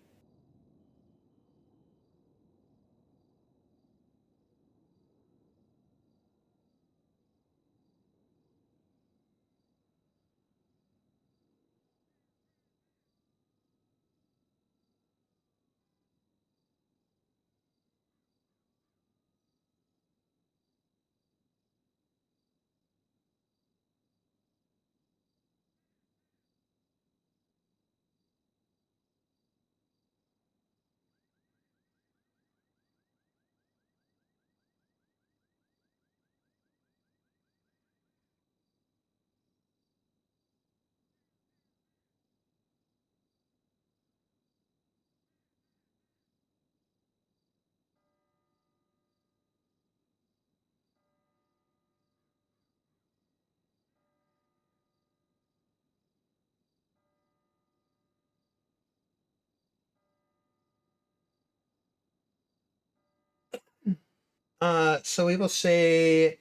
So we will say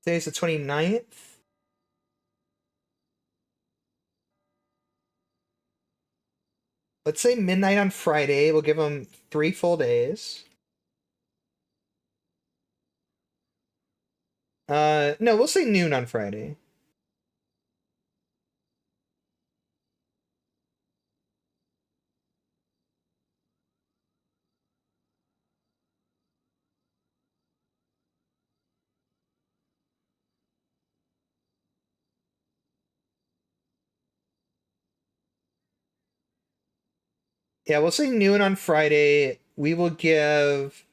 today's the 29th. Let's say midnight on Friday. We'll give them 3 full days. No, we'll say noon on Friday. Yeah, we'll say noon on Friday. We will give.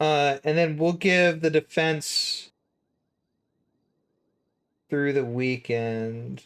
And then we'll give the defense through the weekend.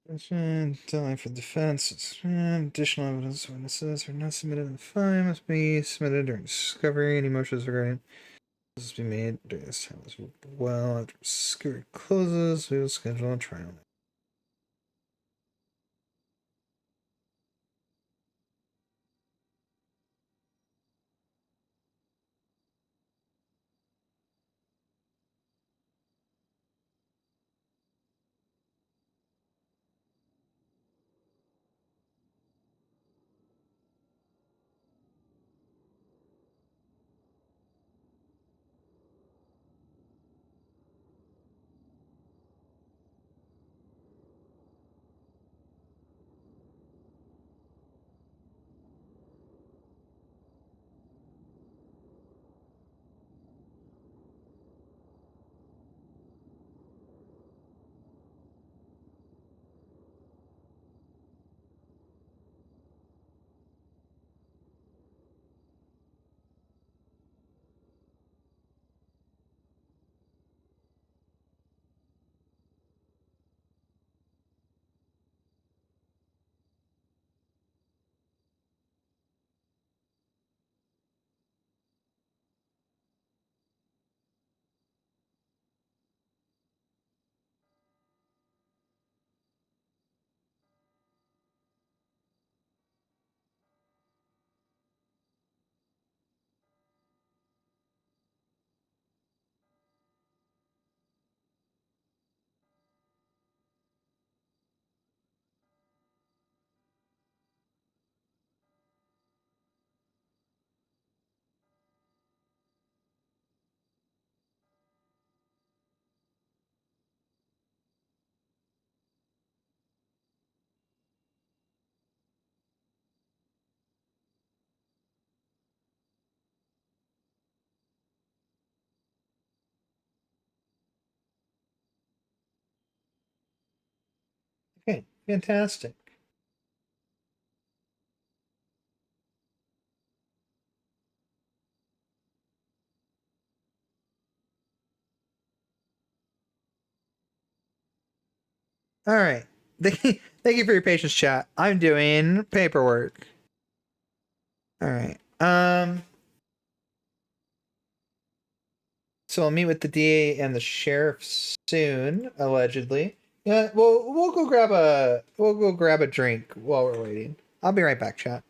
Deadline for defense. Additional evidence witnesses are not submitted in the file must be submitted during discovery. Any motions regarding must be made during this time as well. After discovery closes, we will schedule a trial. Fantastic. All right. Thank you for your patience, chat. I'm doing paperwork. All right. So I'll meet with the DA and the sheriff soon, allegedly. Yeah, we'll go grab a drink while we're waiting. I'll be right back, chat.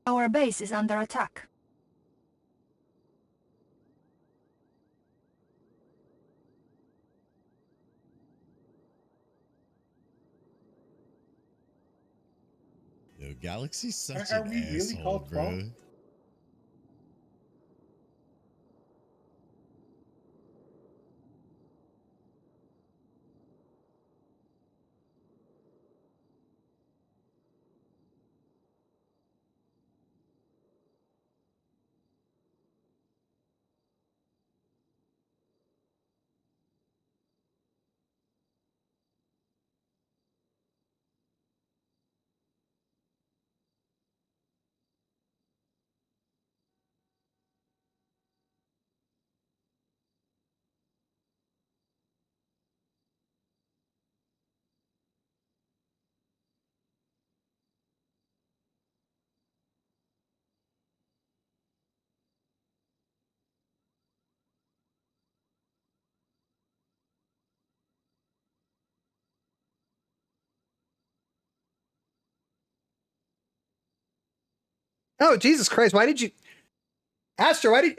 Our base is under attack. Yo, Galaxy's such Are an we really asshole, called bro. 12? Oh, Jesus Christ! Why did you, Astra? Why did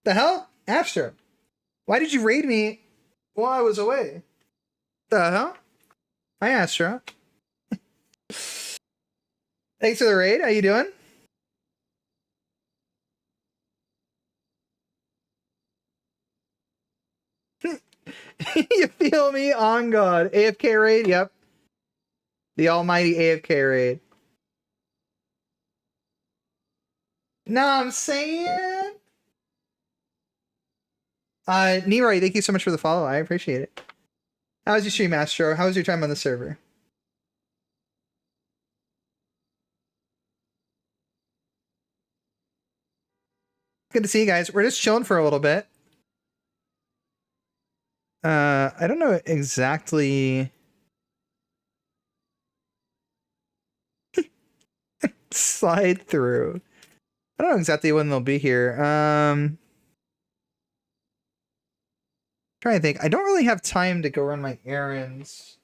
the hell, Astra? Why did you raid me while I was away? The hell? Hi, Astra. Thanks for the raid. How you doing? You feel me? On God. AFK raid? Yep. The almighty AFK raid. Know what I'm saying? Neroy, thank you so much for the follow. I appreciate it. How was your stream, Astro? How was your time on the server? Good to see you guys. We're just chilling for a little bit. I don't know exactly. Slide through. I don't know exactly when they'll be here. Trying to think. I don't really have time to go run my errands.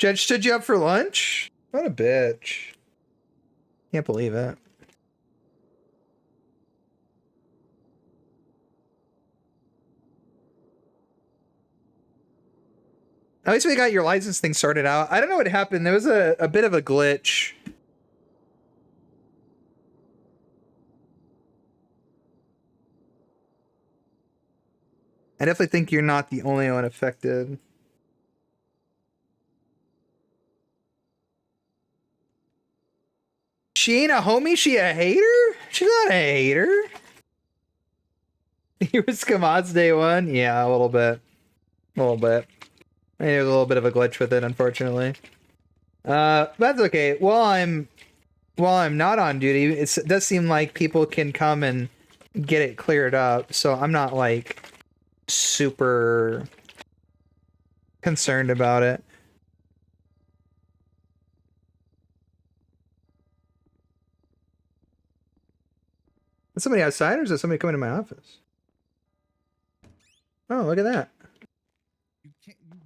Judge stood you up for lunch? What a bitch. Can't believe it. At least we got your license thing sorted out. I don't know what happened. There was a bit of a glitch. I definitely think you're not the only one affected. She ain't a homie, she a hater? She's not a hater. You was Kamad's day one? Yeah, a little bit. A little bit. I think there's a little bit of a glitch with it, unfortunately. That's okay. While I'm not on duty, it does seem like people can come and get it cleared up, so I'm not like super concerned about it. Is somebody outside, or is there somebody coming to my office? Oh, look at that. You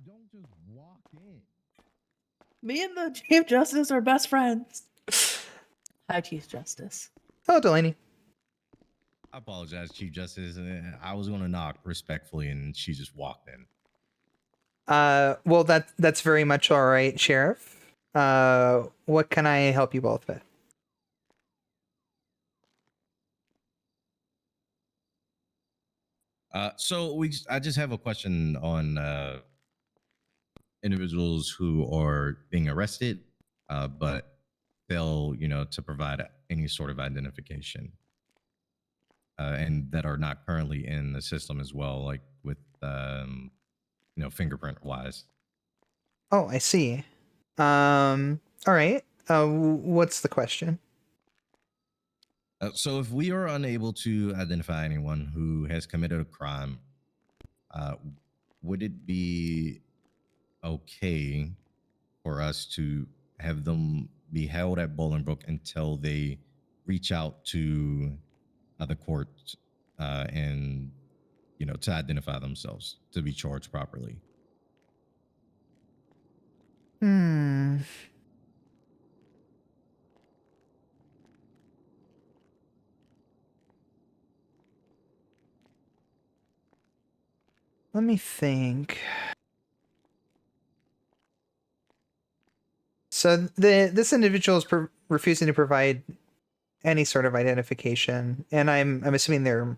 don't just walk in. Me and the Chief Justice are best friends. Hi, Chief Justice. Oh, Delaney. I apologize, Chief Justice. I was going to knock respectfully, and she just walked in. Well, that's very much all right, Sheriff. What can I help you both with? I just have a question on individuals who are being arrested, but fail, to provide any sort of identification, and that are not currently in the system as well, like with, fingerprint wise. Oh, I see. All right. What's the question? So if we are unable to identify anyone who has committed a crime, would it be okay for us to have them be held at Bolingbrook until they reach out to the court and, to identify themselves, to be charged properly? Let me think. So this individual is refusing to provide any sort of identification, and I'm assuming their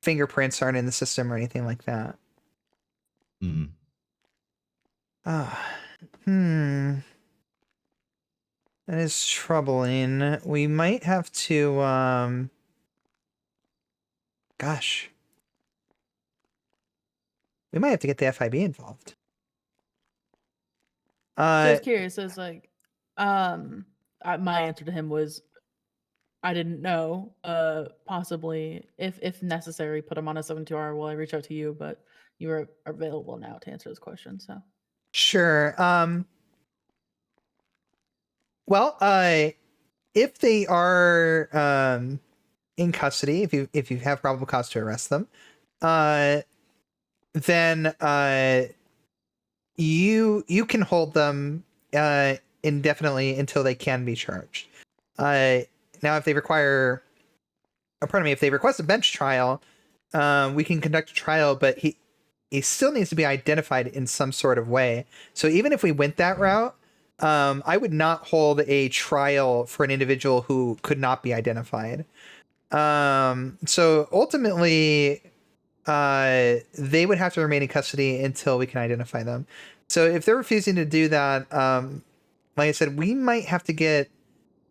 fingerprints aren't in the system or anything like that. That is troubling. We might have to gosh. We might have to get the FIB involved. So I was curious. I was like, my answer to him was, I didn't know. Possibly, if necessary, put him on a 72-hour while I reach out to you. But you are available now to answer this question. So sure. Well, if they are in custody, if you have probable cause to arrest them, then you can hold them indefinitely until they can be charged. Now, if they require, if they request a bench trial, we can conduct a trial, but he still needs to be identified in some sort of way. So even if we went that route, I would not hold a trial for an individual who could not be identified. So ultimately, they would have to remain in custody until we can identify them. So if they're refusing to do that, like I said, we might have to get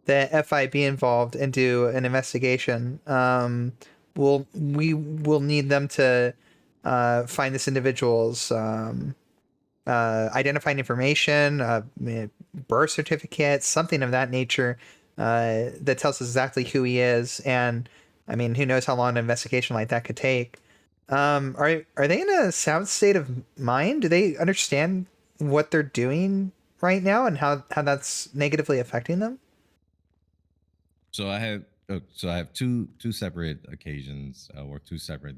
the FIB involved and do an investigation. We will need them to find this individual's identifying information, birth certificate, something of that nature, that tells us exactly who he is. And I mean, who knows how long an investigation like that could take. Are they in a sound state of mind? Do they understand what they're doing right now and how that's negatively affecting them? So I have two separate occasions or two separate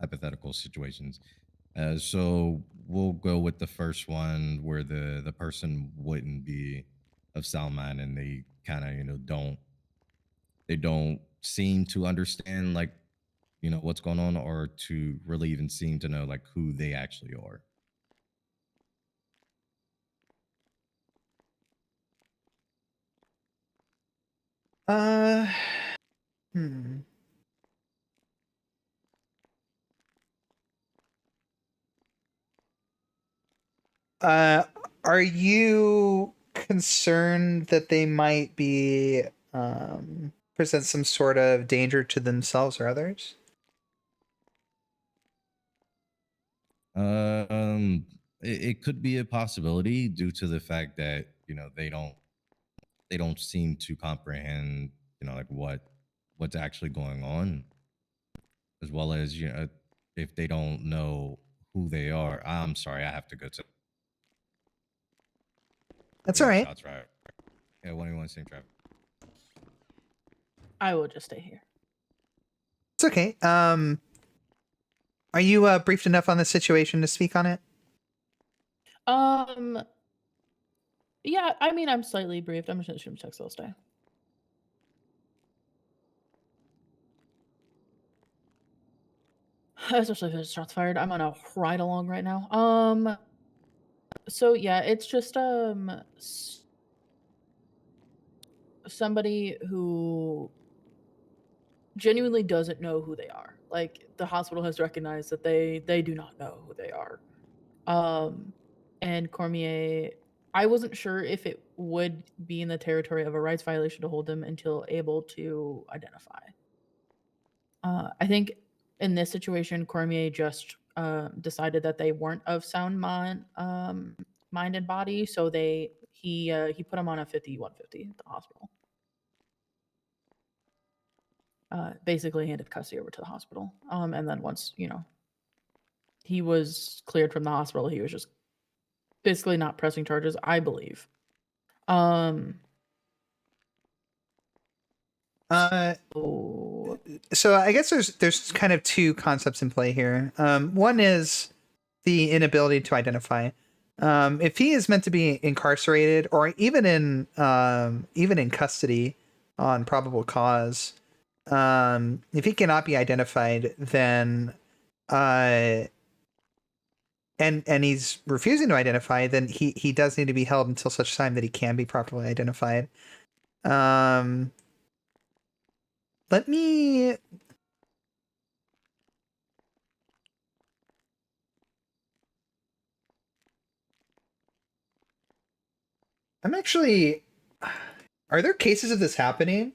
hypothetical situations. So we'll go with the first one where the person wouldn't be of sound mind, and they kind of don't seem to understand like what's going on, or to really even seem to know like who they actually are. Hmm. Are you concerned that they might be present some sort of danger to themselves or others? It could be a possibility due to the fact that they don't seem to comprehend like what's actually going on, as well as if they don't know who they are. I'm sorry, I have to go to. That's all right. Shots right. Yeah, 181 same traffic. I will just stay here. It's okay. Are you briefed enough on the situation to speak on it? Yeah, I mean, I'm slightly briefed. I'm just gonna shoot him a text. I'll stay. Especially if there's shots fired. I'm on a ride along right now. So yeah, it's just somebody who genuinely doesn't know who they are. Like the hospital has recognized that they do not know who they are. And Cormier, I wasn't sure if it would be in the territory of a rights violation to hold them until able to identify. I think in this situation, Cormier just decided that they weren't of sound mind and body, so he put them on a 5150 at the hospital. Basically handed custody over to the hospital. And then once, he was cleared from the hospital, he was just basically not pressing charges, I believe. So I guess there's kind of two concepts in play here. One is the inability to identify. If he is meant to be incarcerated or even in custody on probable cause, if he cannot be identified, then and he's refusing to identify, then he does need to be held until such time that he can be properly identified. Let me. I'm actually. Are there cases of this happening?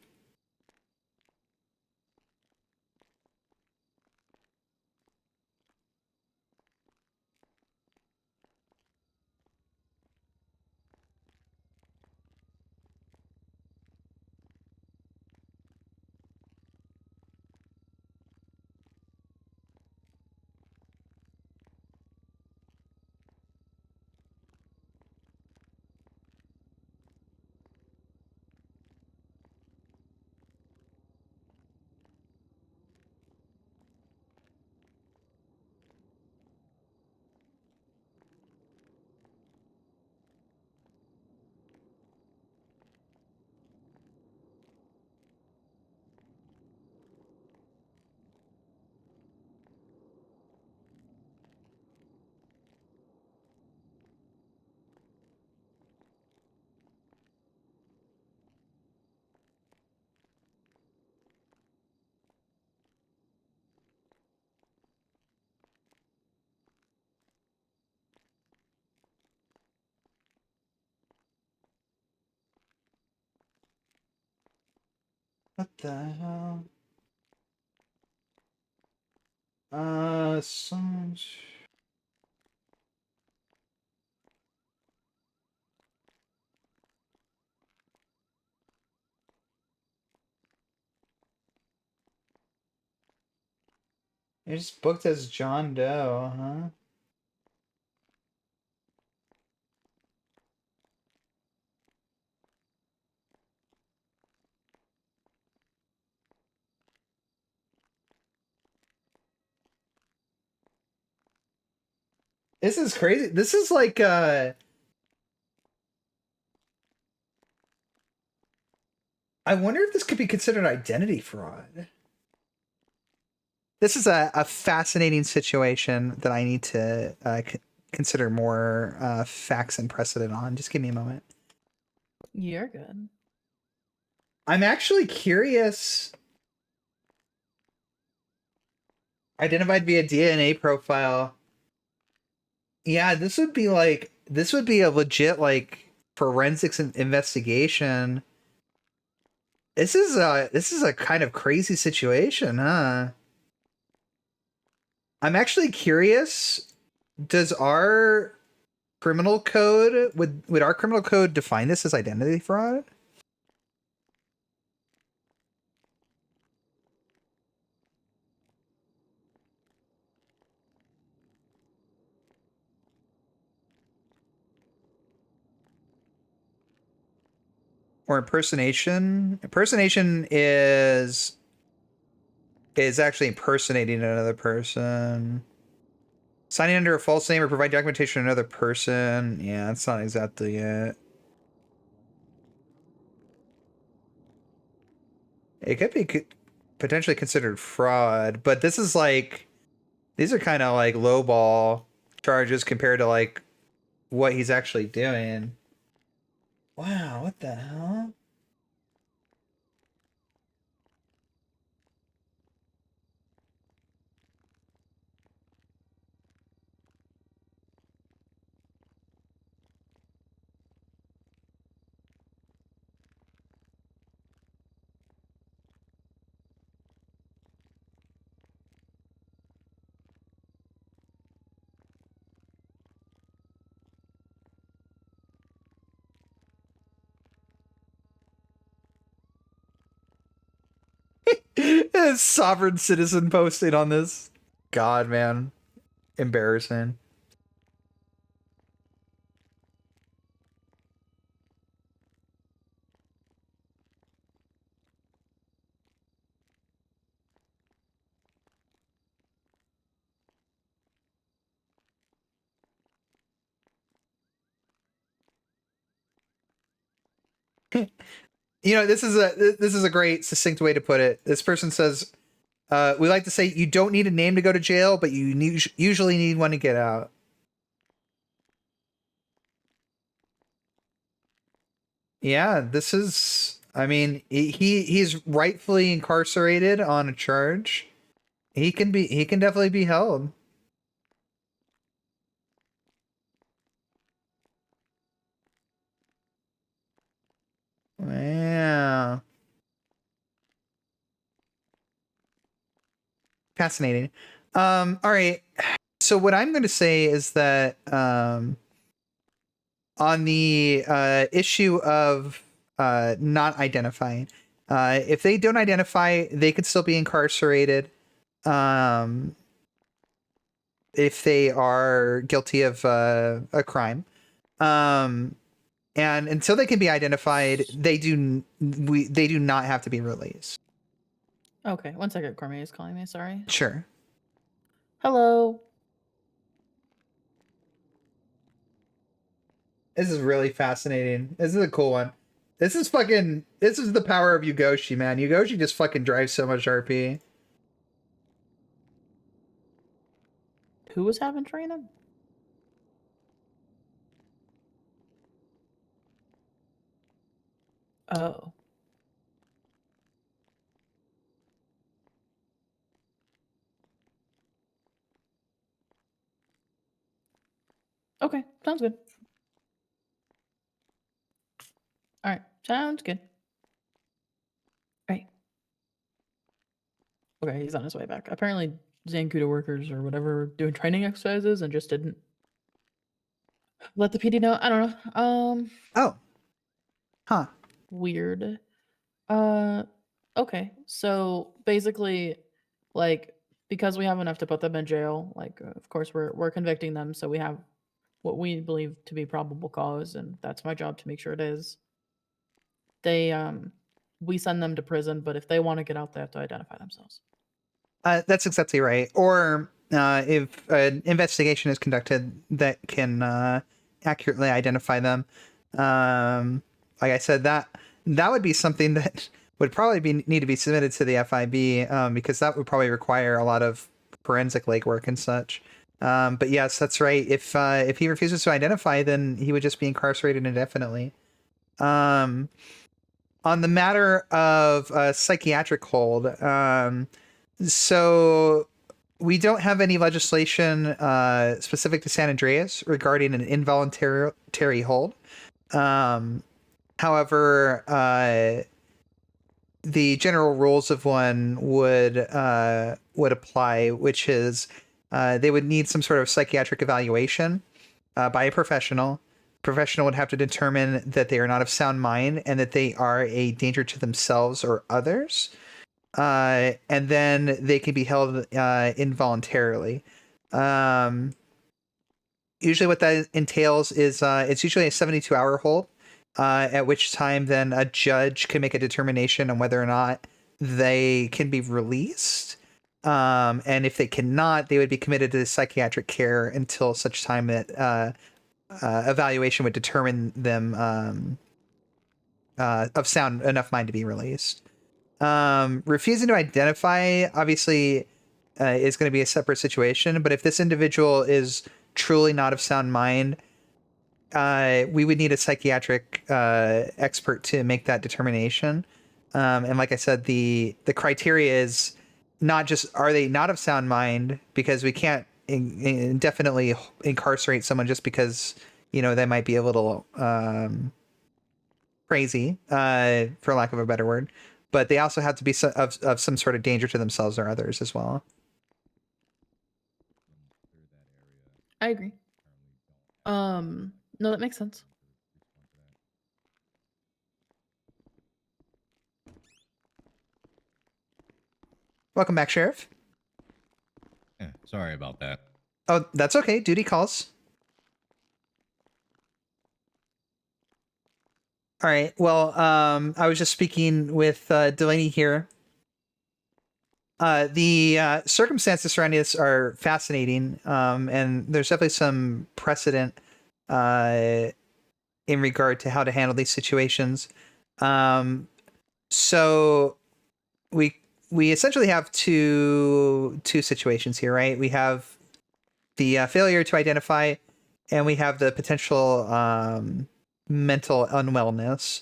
What the hell? Some. It's booked as John Doe, huh? This is crazy. This is like I wonder if this could be considered identity fraud. This is a fascinating situation that I need to consider more facts and precedent on. Just give me a moment. You're good. I'm actually curious. Identified via DNA profile. Yeah, this would be a legit like forensics investigation. This is a kind of crazy situation, huh? I'm actually curious. Does our criminal code would our criminal code define this as identity fraud? Or impersonation? Impersonation is actually impersonating another person. Signing under a false name or provide documentation to another person. Yeah, that's not exactly it. It could be potentially considered fraud, but this is like, these are kind of like lowball charges compared to like what he's actually doing. Wow, what the hell? Sovereign citizen posting on this. God, man. Embarrassing. You know, this is a great succinct way to put it. This person says, we like to say you don't need a name to go to jail, but you usually need one to get out. Yeah, this is, I mean, he's rightfully incarcerated on a charge. He can definitely be held. Yeah. Fascinating. All right. So what I'm going to say is that on the issue of not identifying, if they don't identify, they could still be incarcerated if they are guilty of a crime. And until they can be identified, they do not have to be released. Okay, one second. Cormier is calling me. Sorry. Sure. Hello. This is really fascinating. This is a cool one. This is the power of Yugoshi, man. Yugoshi just fucking drives so much RP. Who was having training? Oh. Okay, sounds good. All right, sounds good. Right. Okay, he's on his way back. Apparently, Zancuda workers or whatever were doing training exercises and just didn't let the PD know. I don't know. Oh. Huh. Weird. Okay. So basically, like, because we have enough to put them in jail, like, of course we're convicting them, so we have what we believe to be probable cause, and that's my job to make sure it is. They we send them to prison, but if they want to get out, they have to identify themselves. That's exactly right. Or if an investigation is conducted that can accurately identify them. Like I said, that would be something that would probably need to be submitted to the FIB, because that would probably require a lot of forensic legwork and such. But yes, that's right. If he refuses to identify, then he would just be incarcerated indefinitely. On the matter of psychiatric hold, so we don't have any legislation specific to San Andreas regarding an involuntary hold. However, the general rules of one would apply, which is they would need some sort of psychiatric evaluation by a professional. Professional would have to determine that they are not of sound mind and that they are a danger to themselves or others. And then they can be held involuntarily. Usually what that entails is it's usually a 72-hour hold, at which time then a judge can make a determination on whether or not they can be released. And if they cannot, they would be committed to psychiatric care until such time that evaluation would determine them of sound enough mind to be released. Refusing to identify obviously is going to be a separate situation, but if this individual is truly not of sound mind, we would need a psychiatric expert to make that determination. And like I said, the criteria is not just are they not of sound mind, because we can't indefinitely incarcerate someone just because, you know, they might be a little crazy, for lack of a better word. But they also have to be of some sort of danger to themselves or others as well. I agree. No, that makes sense. Welcome back, Sheriff. Yeah, sorry about that. Oh, that's okay. Duty calls. All right. Well, I was just speaking with Delaney here. The circumstances surrounding this are fascinating, and there's definitely some precedent in regard to how to handle these situations. So we essentially have two situations here, right? We have the failure to identify, and we have the potential mental unwellness.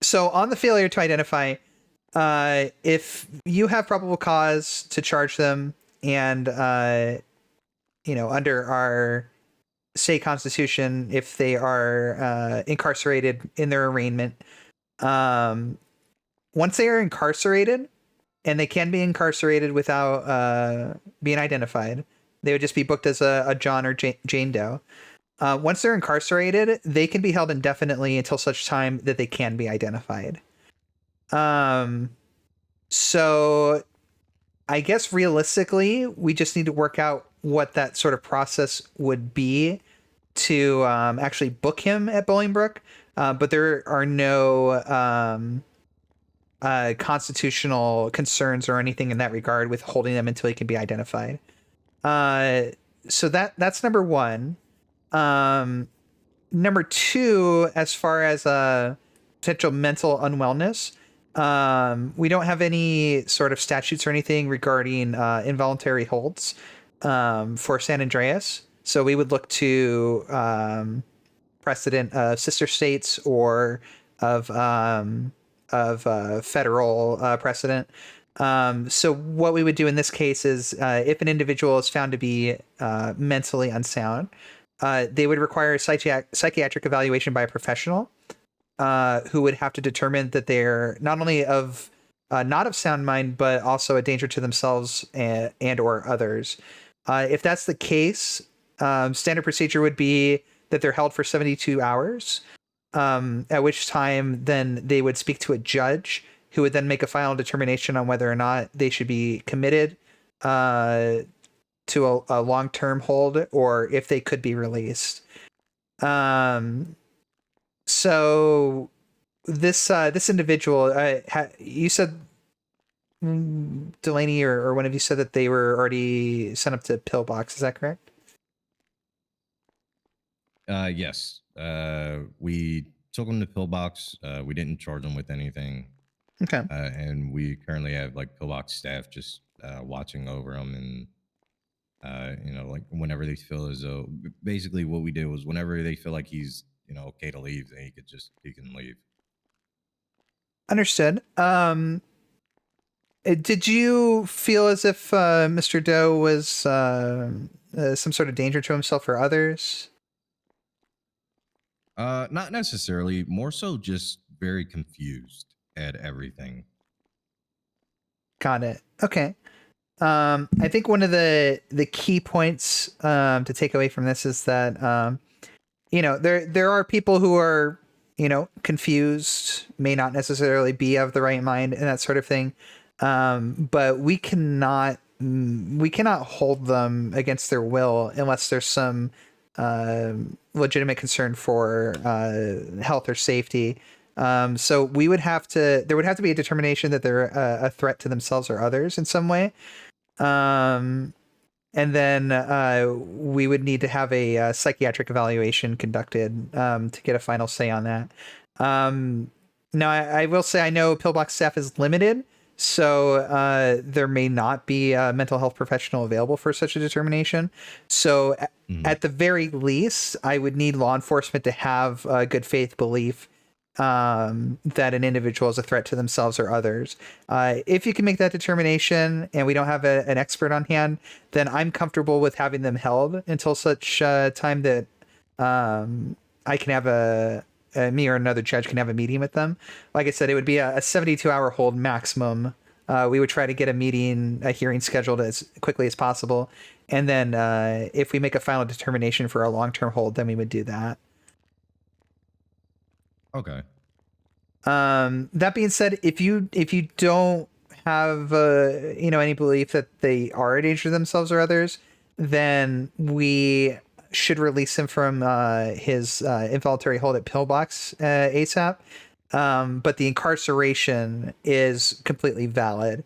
So on the failure to identify, if you have probable cause to charge them, and under our state constitution, if they are incarcerated in their arraignment, once they are incarcerated, and they can be incarcerated without being identified, they would just be booked as a John or Jane Doe. Once they're incarcerated, they can be held indefinitely until such time that they can be identified. So I guess realistically, we just need to work out what that sort of process would be to actually book him at Bolingbrook. But there are no constitutional concerns or anything in that regard with holding them until he can be identified. So that's number one. Number two, as far as potential mental unwellness, we don't have any sort of statutes or anything regarding involuntary holds for San Andreas. So we would look to precedent of sister states or of federal precedent. So what we would do in this case is if an individual is found to be mentally unsound, they would require a psychiatric evaluation by a professional who would have to determine that they're not only of not of sound mind, but also a danger to themselves and or others. If that's the case, standard procedure would be that they're held for 72 hours, at which time then they would speak to a judge who would then make a final determination on whether or not they should be committed to a long-term hold or if they could be released. So this individual, you said Delaney or one of you said that they were already sent up to Pillbox. Is that correct? Yes. We took them to Pillbox. We didn't charge them with anything. Okay. And we currently have like Pillbox staff just watching over them, and like whenever they feel as though, basically what we did was whenever they feel like he's okay to leave, then he can leave. Understood. Did you feel as if Mr. Doe was some sort of danger to himself or others? Not necessarily. More so, just very confused at everything. Got it. Okay. I think one of the key points to take away from this is that there are people who are confused, may not necessarily be of the right mind and that sort of thing, but we cannot hold them against their will unless there's some legitimate concern for health or safety. So there would have to be a determination that they're a threat to themselves or others in some way. And then we would need to have a psychiatric evaluation conducted to get a final say on that. Now, I will say I know Pillbox staff is limited, so there may not be a mental health professional available for such a determination. So at the very least, I would need law enforcement to have a good faith belief that an individual is a threat to themselves or others. If you can make that determination and we don't have an expert on hand, then I'm comfortable with having them held until such time that I can have me or another judge can have a meeting with them. Like I said, it would be a 72-hour hold maximum. We would try to get a hearing scheduled as quickly as possible. And then if we make a final determination for a long-term hold, then we would do that. Okay. That being said, if you don't have any belief that they are a danger to themselves or others, then we should release him from his involuntary hold at Pillbox ASAP. But the incarceration is completely valid.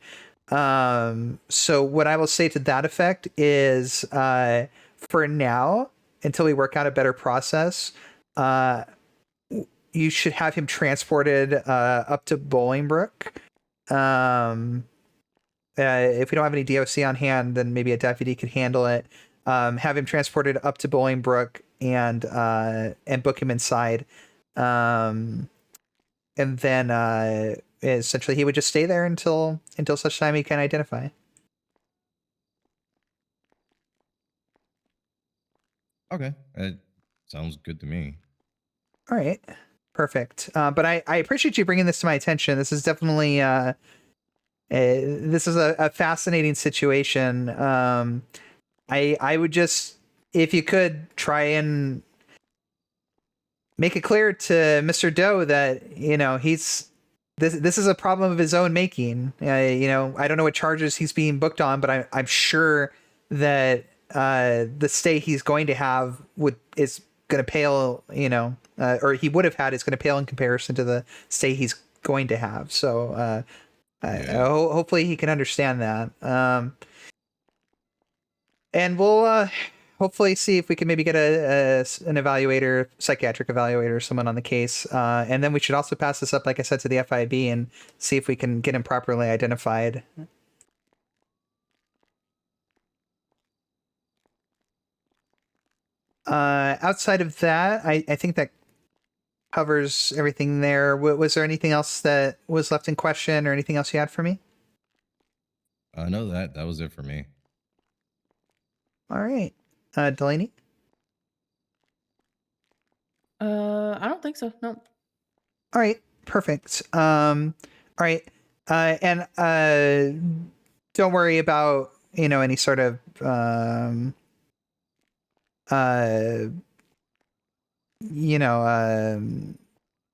So what I will say to that effect is, for now, until we work out a better process, you should have him transported up to Bolingbrook. If we don't have any DOC on hand, then maybe a deputy could handle it. Have him transported up to Bolingbrook and book him inside. And then essentially he would just stay there until such time he can identify. Okay. Sounds good to me. All right. Perfect. But I appreciate you bringing this to my attention. This is definitely this is a fascinating situation. I would just, if you could, try and make it clear to Mr. Doe that this is a problem of his own making. I don't know what charges he's being booked on, but I'm sure that the stay he's going to have is going to pale, or he would have had, is going to pale in comparison to the stay he's going to have. So hopefully he can understand that. And we'll hopefully see if we can maybe get an evaluator, psychiatric evaluator, someone on the case. And then we should also pass this up, like I said, to the FIB and see if we can get him properly identified. Outside of that, I think that covers everything there. Was there anything else that was left in question or anything else you had for me? No, that was it for me. All right. Delaney? I don't think so. No. All right. Perfect. All right. And don't worry about, any sort of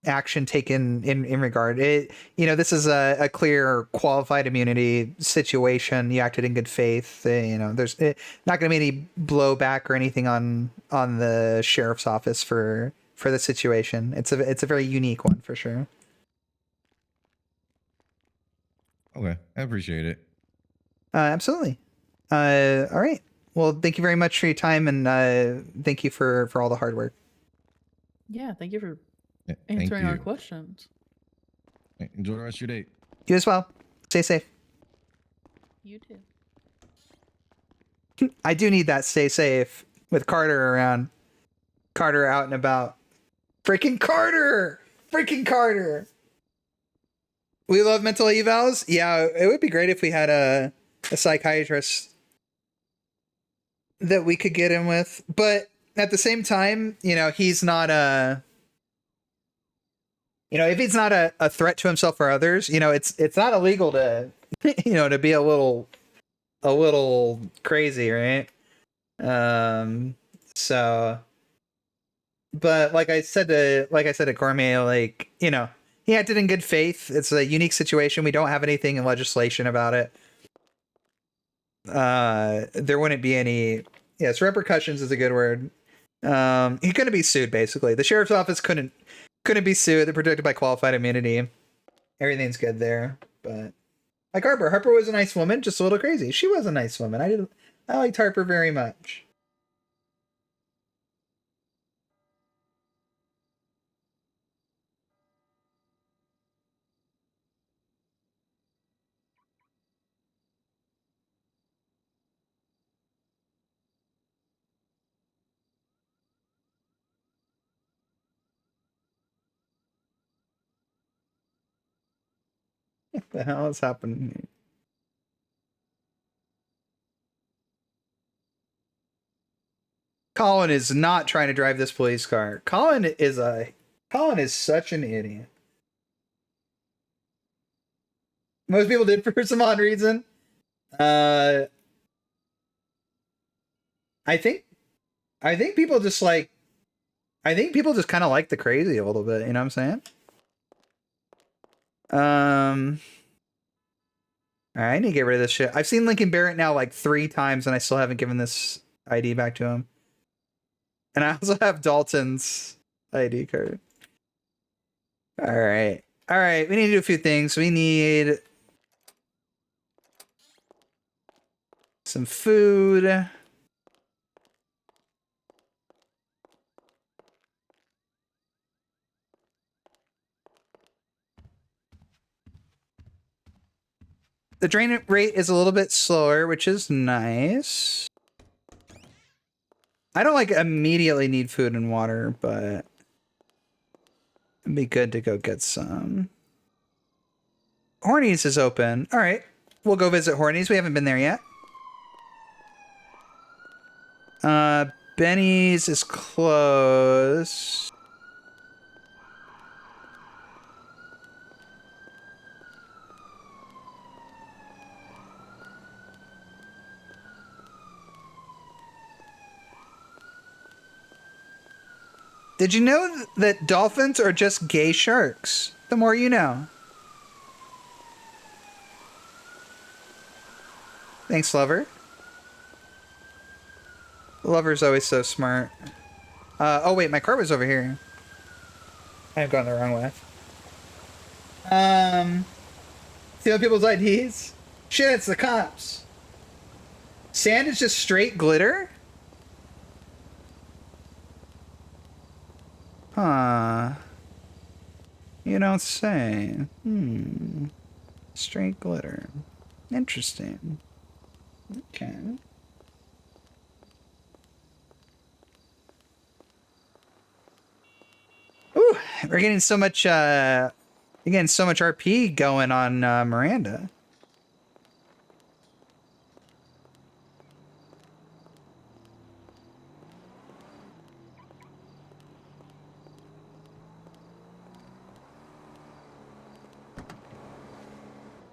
action taken in regard it. This is a clear qualified immunity situation. You acted in good faith. There's not going to be any blowback or anything on the sheriff's office for the situation. It's a very unique one for sure. Okay, I appreciate it. Absolutely. All right. Well, thank you very much for your time, and thank you for all the hard work. Yeah, thank you for Yeah, thank answering our you. questions. Enjoy the rest of your day. You as well. Stay safe. You too. I do need that stay safe with Carter around. Carter out and about. Freaking Carter! Freaking Carter! We love mental evals. Yeah, it would be great if we had a psychiatrist that we could get in with. But at the same time, you know, he's not a... You know, if he's not a threat to himself or others, you know, it's not illegal to, you know, to be a little crazy, right? So, but like I said to Cormier, like, you know, he acted in good faith. It's a unique situation. We don't have anything in legislation about it. There wouldn't be any, yes, repercussions is a good word. He couldn't be sued, basically. The sheriff's office couldn't be sued. They're protected by qualified immunity. Everything's good there. But like Harper was a nice woman, just a little crazy. She was a nice woman. I liked Harper very much. What the hell is happening here? Colin is not trying to drive this police car. Colin is such an idiot. Most people did for some odd reason. I think people just like, kind of like the crazy a little bit, you know what I'm saying? All right, I need to get rid of this shit. I've seen Lincoln Barrett now like 3 times and I still haven't given this ID back to him. And I also have Dalton's ID card. All right. All right, we need to do a few things. We need some food. The drain rate is a little bit slower, which is nice. I don't like immediately need food and water, but it'd be good to go get some. Hornies is open. All right, we'll go visit Hornies. We haven't been there yet. Benny's is closed. Did you know that dolphins are just gay sharks? The more you know. Thanks, Lover. Lover's always so smart. Oh wait, my car was over here. I've gone the wrong way. Stealing people's IDs? Shit, it's the cops. Sand is just straight glitter? Huh. You don't say. Straight glitter. Interesting. Okay. Ooh, we're getting so much RP going on Miranda.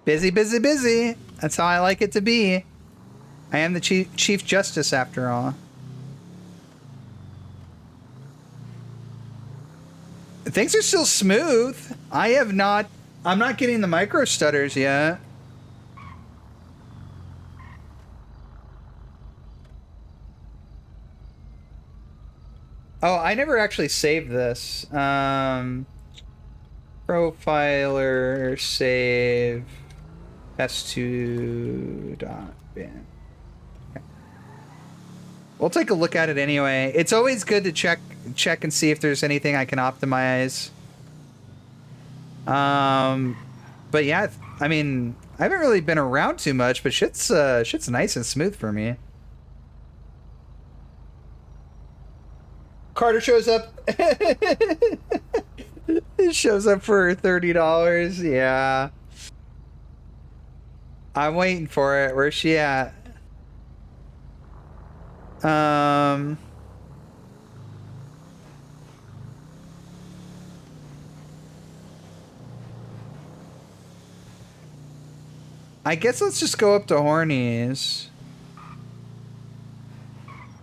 Busy, busy, busy. That's how I like it to be. I am the Chief Justice after all. Things are still smooth. I'm not getting the micro stutters yet. Oh, I never actually saved this. Profiler, save. S2.bin. Okay. We'll take a look at it anyway. It's always good to check and see if there's anything I can optimize. But yeah, I mean, I haven't really been around too much, but shit's nice and smooth for me. Carter shows up. It shows up for $30. Yeah. I'm waiting for it. Where's she at? I guess let's just go up to Hornies.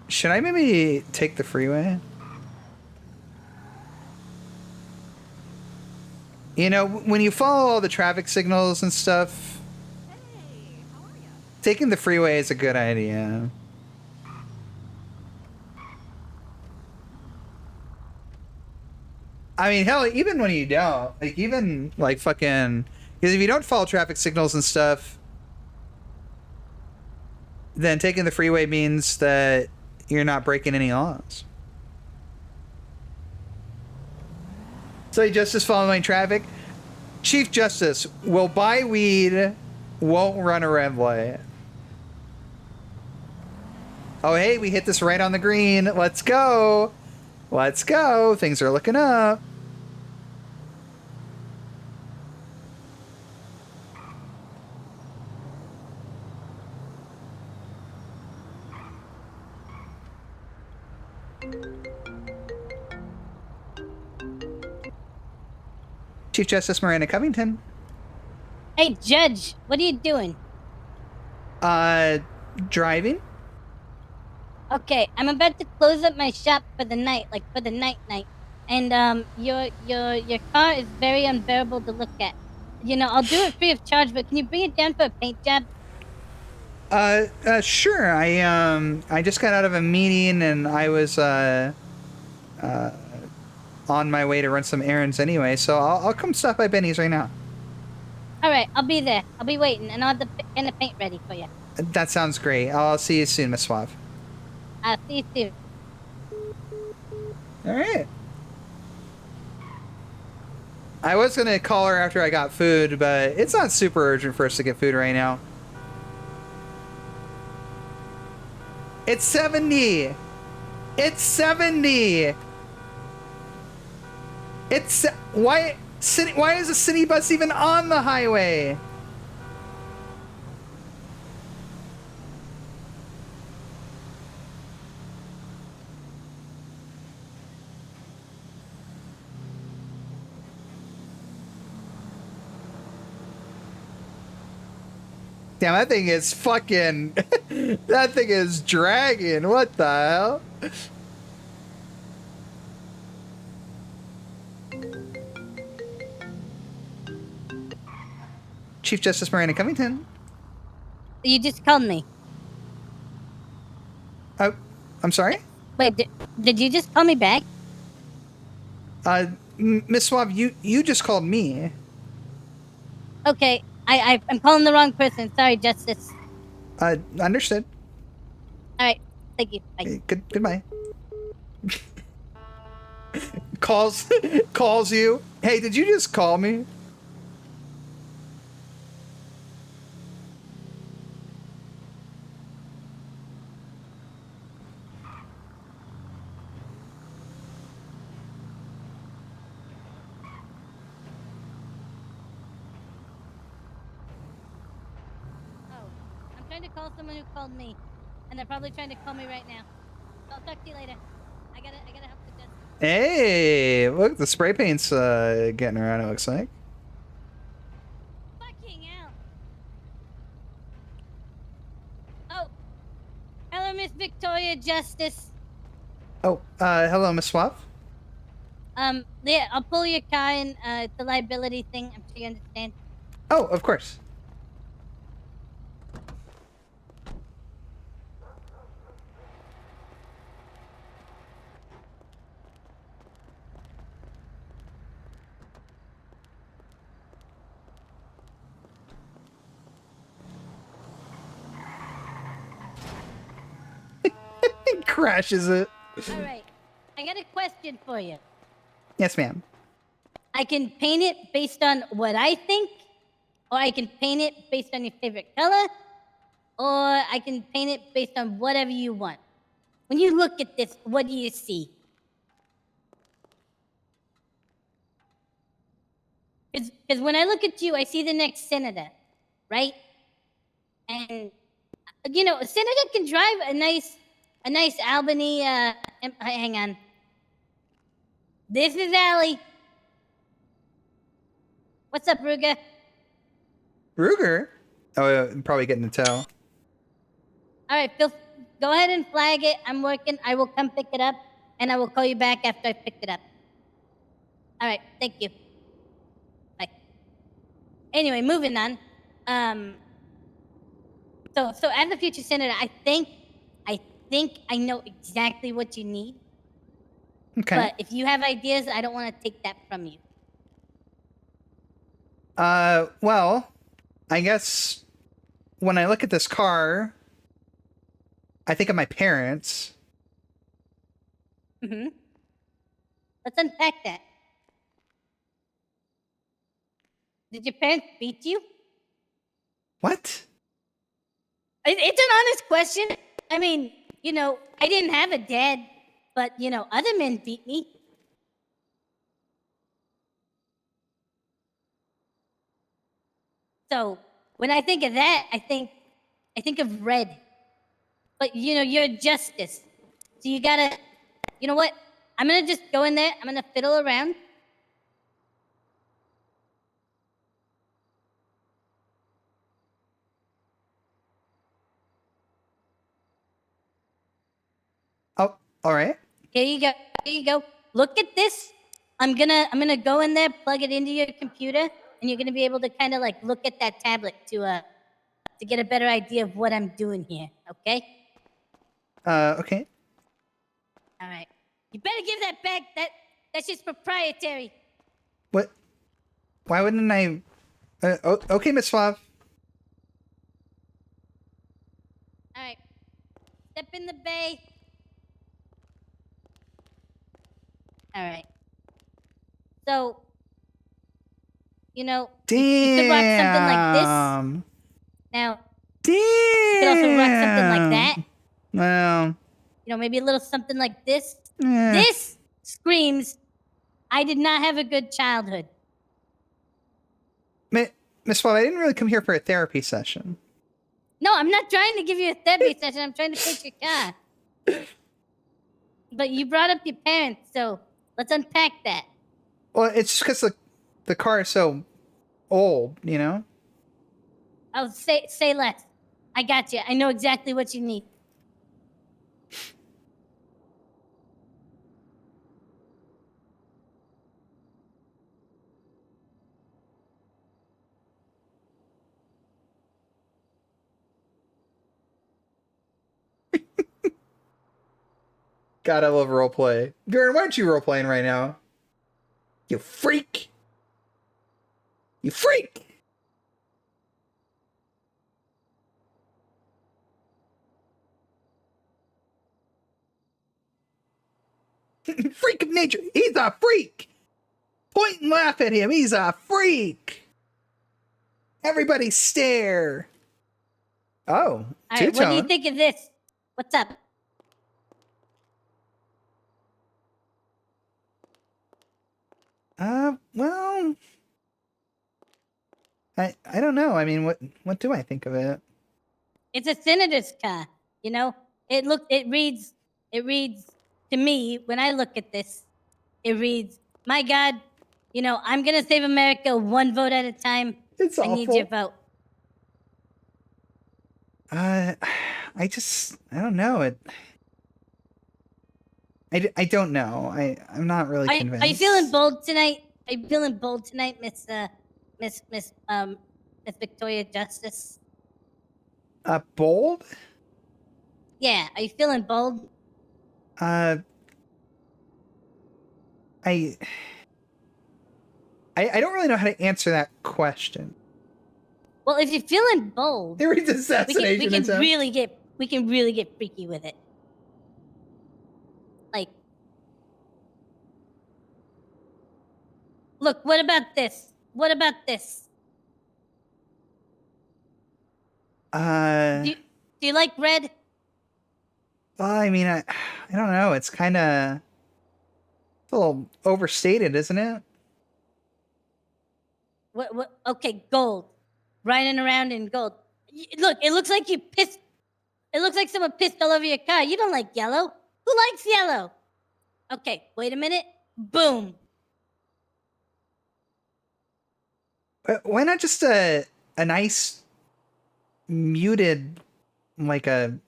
Should I maybe take the freeway? You know, when you follow all the traffic signals and stuff, taking the freeway is a good idea. I mean, hell, even when you don't, like, even, like, fucking, because if you don't follow traffic signals and stuff, then taking the freeway means that you're not breaking any laws. So Justice following traffic. Chief Justice will buy weed, won't run a red light. Oh, hey, we hit this right on the green. Let's go. Let's go. Things are looking up. Chief Justice Miranda Covington. Hey, Judge, what are you doing? Driving. Okay, I'm about to close up my shop for the night, like for the night, and your car is very unbearable to look at. You know, I'll do it free of charge, but can you bring it down for a paint job? Sure. I just got out of a meeting and I was on my way to run some errands anyway, so I'll come stop by Benny's right now. All right, I'll be there. I'll be waiting, and I'll have the can of paint ready for you. That sounds great. I'll see you soon, Miss Suave. I'll see you soon. All right. I was gonna call her after I got food, but it's not super urgent for us to get food right now. It's 70. It's 70. It's why is a city bus even on the highway? Damn, that thing is fucking... that thing is dragging. What the hell? Chief Justice Miranda Covington. You just called me. Oh, I'm sorry? Wait, did you just call me back? Miss Suave, you just called me. Okay, I'm calling the wrong person. Sorry, Justice. Understood. All right, thank you. Bye. Goodbye. calls you. Hey, did you just call me? I'm trying to call someone who called me, and they're probably trying to call me right now. I'll talk to you later. I gotta help the Justice. Hey, look, the spray paint's getting around, it looks like. Fucking hell! Oh, hello, Miss Victoria Justice. Oh, hello, Miss Suave. Yeah, I'll pull your car in. It's a liability thing. I'm sure you understand. Oh, of course. crashes it. All right. I got a question for you. Yes, ma'am. I can paint it based on what I think, or I can paint it based on your favorite color, or I can paint it based on whatever you want. When you look at this, what do you see? Because when I look at you, I see the next senator, right? And you know, a senator can drive a nice Albany. Hang on. This is Allie. What's up, Ruger? Ruger? Oh, I'm probably getting the tow. All right, Phil, go ahead and flag it. I'm working. I will come pick it up, and I will call you back after I picked it up. All right, thank you. Bye. Anyway, moving on. So as a future senator, I think I know exactly what you need. Okay. But if you have ideas, I don't want to take that from you. Well, I guess when I look at this car, I think of my parents. Mm-hmm. Let's unpack that. Did your parents beat you? What? It's an honest question. I mean, you know, I didn't have a dad, but, you know, other men beat me. So when I think of that, I think of red. But, you know, you're justice. So you gotta, you know what? I'm gonna just go in there. I'm gonna fiddle around. Oh, all right. Here you go. Here you go. Look at this. I'm gonna go in there, plug it into your computer, and you're gonna be able to kind of like look at that tablet to get a better idea of what I'm doing here. Okay. Okay. All right. You better give that back. That's just proprietary. What? Why wouldn't I? Okay, Miss Flav. All right. Step in the bay. All right. So, you know, you could rock something like this. Now, Damn. you could also rock something like that. Well, You know, maybe a little something like this. eh. This screams, I did not have a good childhood. Miss Flav, I didn't really come here for a therapy session. No, I'm not trying to give you a therapy session. I'm trying to fix your car. But you brought up your parents, so let's unpack that. Well, it's just because the car is so old, you know? Oh, say less. I got you. I know exactly what you need. God, I love roleplay. Garen, why aren't you roleplaying right now? You freak! You freak! Freak of nature! He's a freak! Point and laugh at him! He's a freak! Everybody stare! Oh, All right, what do you two-tone. think of this? What's up? Well, I don't know. I mean, what do I think of it? It's a senator's car. You know, it reads to me when I look at this, it reads, my God, you know, I'm gonna save America one vote at a time. It's I need your vote. I don't know. I don't know. I'm not really convinced. Are you feeling bold tonight? Are you feeling bold tonight, Miss Victoria Justice? Bold? Yeah, are you feeling bold? I don't really know how to answer that question. Well, if you're feeling bold, There is assassination we can attempt. really get freaky with it. Like, look, what about this? What about this? Do you like red? Well, I mean, I don't know. It's kind of a little overstated, isn't it? What? Okay, gold. Riding around in gold. Look, it looks like you pissed. It looks like someone pissed all over your car. You don't like yellow. Who likes yellow? Okay, wait a minute. Boom. Why not just a nice muted, like a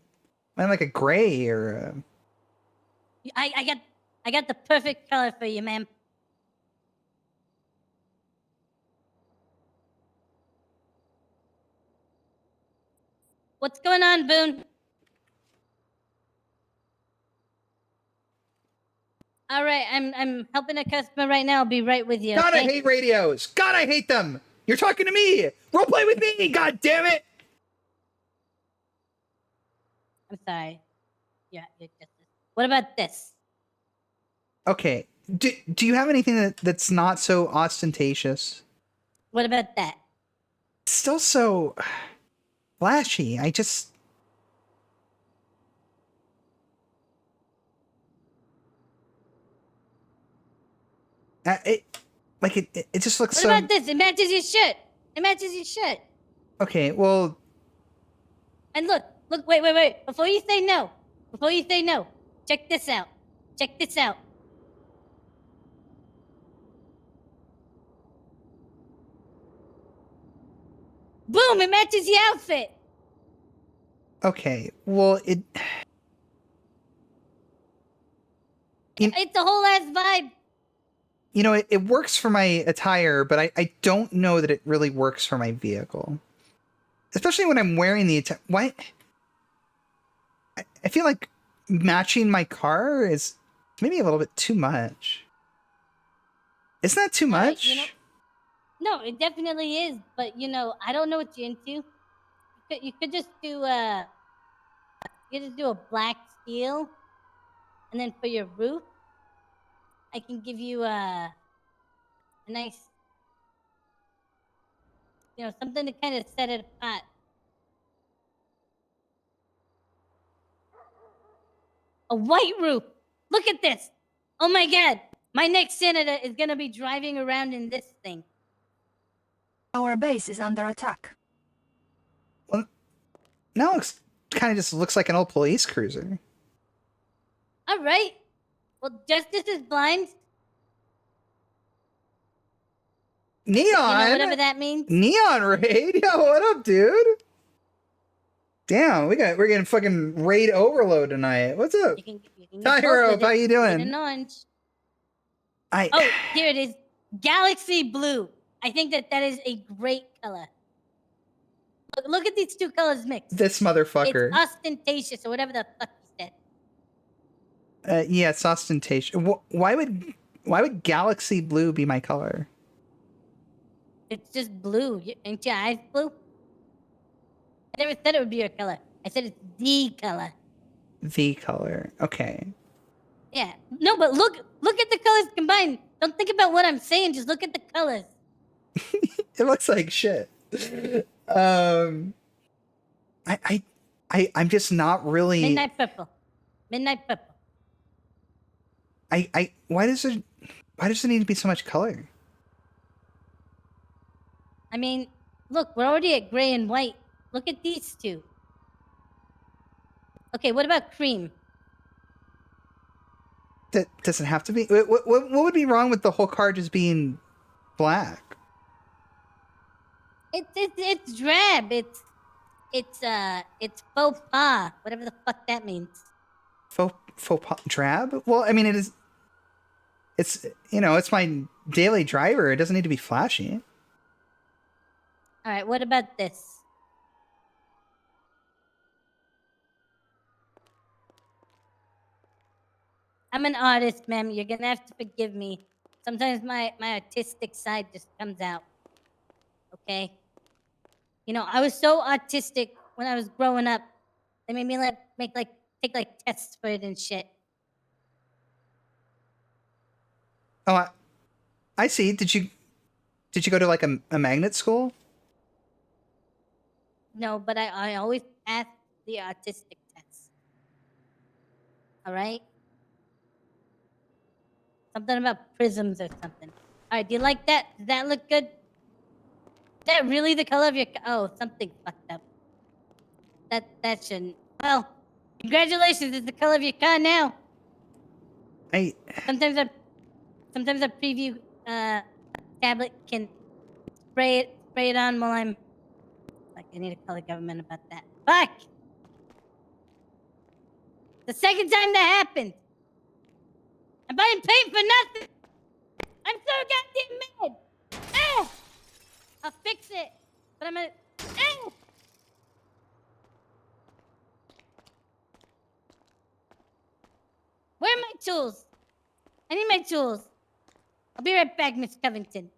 gray or a... I got the perfect color for you, ma'am. What's going on, Boone? All right, I'm helping a customer right now. I'll be right with you. God, Okay? I hate radios. God, I hate them. You're talking to me. Roleplay with me. God damn it. I'm sorry. Yeah, what about this? Okay. Do you have anything that's not so ostentatious? What about that? Still so flashy. I just... it just looks What so... about this? It matches your shirt. It matches your shirt. Okay, well... And look, wait. Before you say no, check this out. Check this out. Boom, it matches the outfit. Okay, well, It's a whole ass vibe. You know, it works for my attire, but I don't know that it really works for my vehicle. Especially when I'm wearing the attire. What? I feel like matching my car is maybe a little bit too much. Isn't that too much? No, it definitely is. But I don't know what you're into. You could just do a black steel, and then for your roof, I can give you a nice, something to kind of set it apart. A white roof. Look at this. Oh my God. My next senator is going to be driving around in this thing. Our base is under attack. Well, now it kind of just looks like an old police cruiser. All right. Well, justice is blind. Neon! Whatever that means. Neon Raid? Yo, what up, dude? Damn, we're getting fucking raid overload tonight. What's up? You can Tyro, how you doing? Get an orange. Oh, here it is. Galaxy blue. I think that is a great color. Look at these two colors mixed. This motherfucker. It's ostentatious or whatever the fuck you said. Yeah, it's ostentatious. Why would galaxy blue be my color? It's just blue. Ain't your eyes blue? I never said it would be your color. I said it's the color. The color. Okay. Yeah. No, but look at the colors combined. Don't think about what I'm saying. Just look at the colors. It looks like shit. I'm just not really. Midnight purple. Midnight purple. Why does it need to be so much color? I mean, look, we're already at gray and white. Look at these two. Okay, what about cream? That doesn't have to be. What would be wrong with the whole car just being black? It's drab. It's faux pas. Whatever the fuck that means. Faux pas drab? Well, I mean, it is. It's it's my daily driver. It doesn't need to be flashy. All right, what about this? I'm an artist, ma'am. You're gonna have to forgive me. Sometimes my artistic side just comes out. Okay? I was so artistic when I was growing up. They made me take tests for it and shit. Oh, I see. Did you go to like a magnet school? No, but I always pass the autistic test. All right? Something about prisms or something. All right, do you like that? Does that look good? Is that really the color of your... Oh, something fucked up. That shouldn't... Well, congratulations. It's the color of your car now. Sometimes a preview tablet can spray it on while I'm... Like, I need to call the government about that. Fuck! The second time that happened. I'm buying paint for nothing. I'm so goddamn mad. Ah! I'll fix it. But I'm gonna... Ah! Where are my tools? I need my tools. I'll be right back, Miss Covington.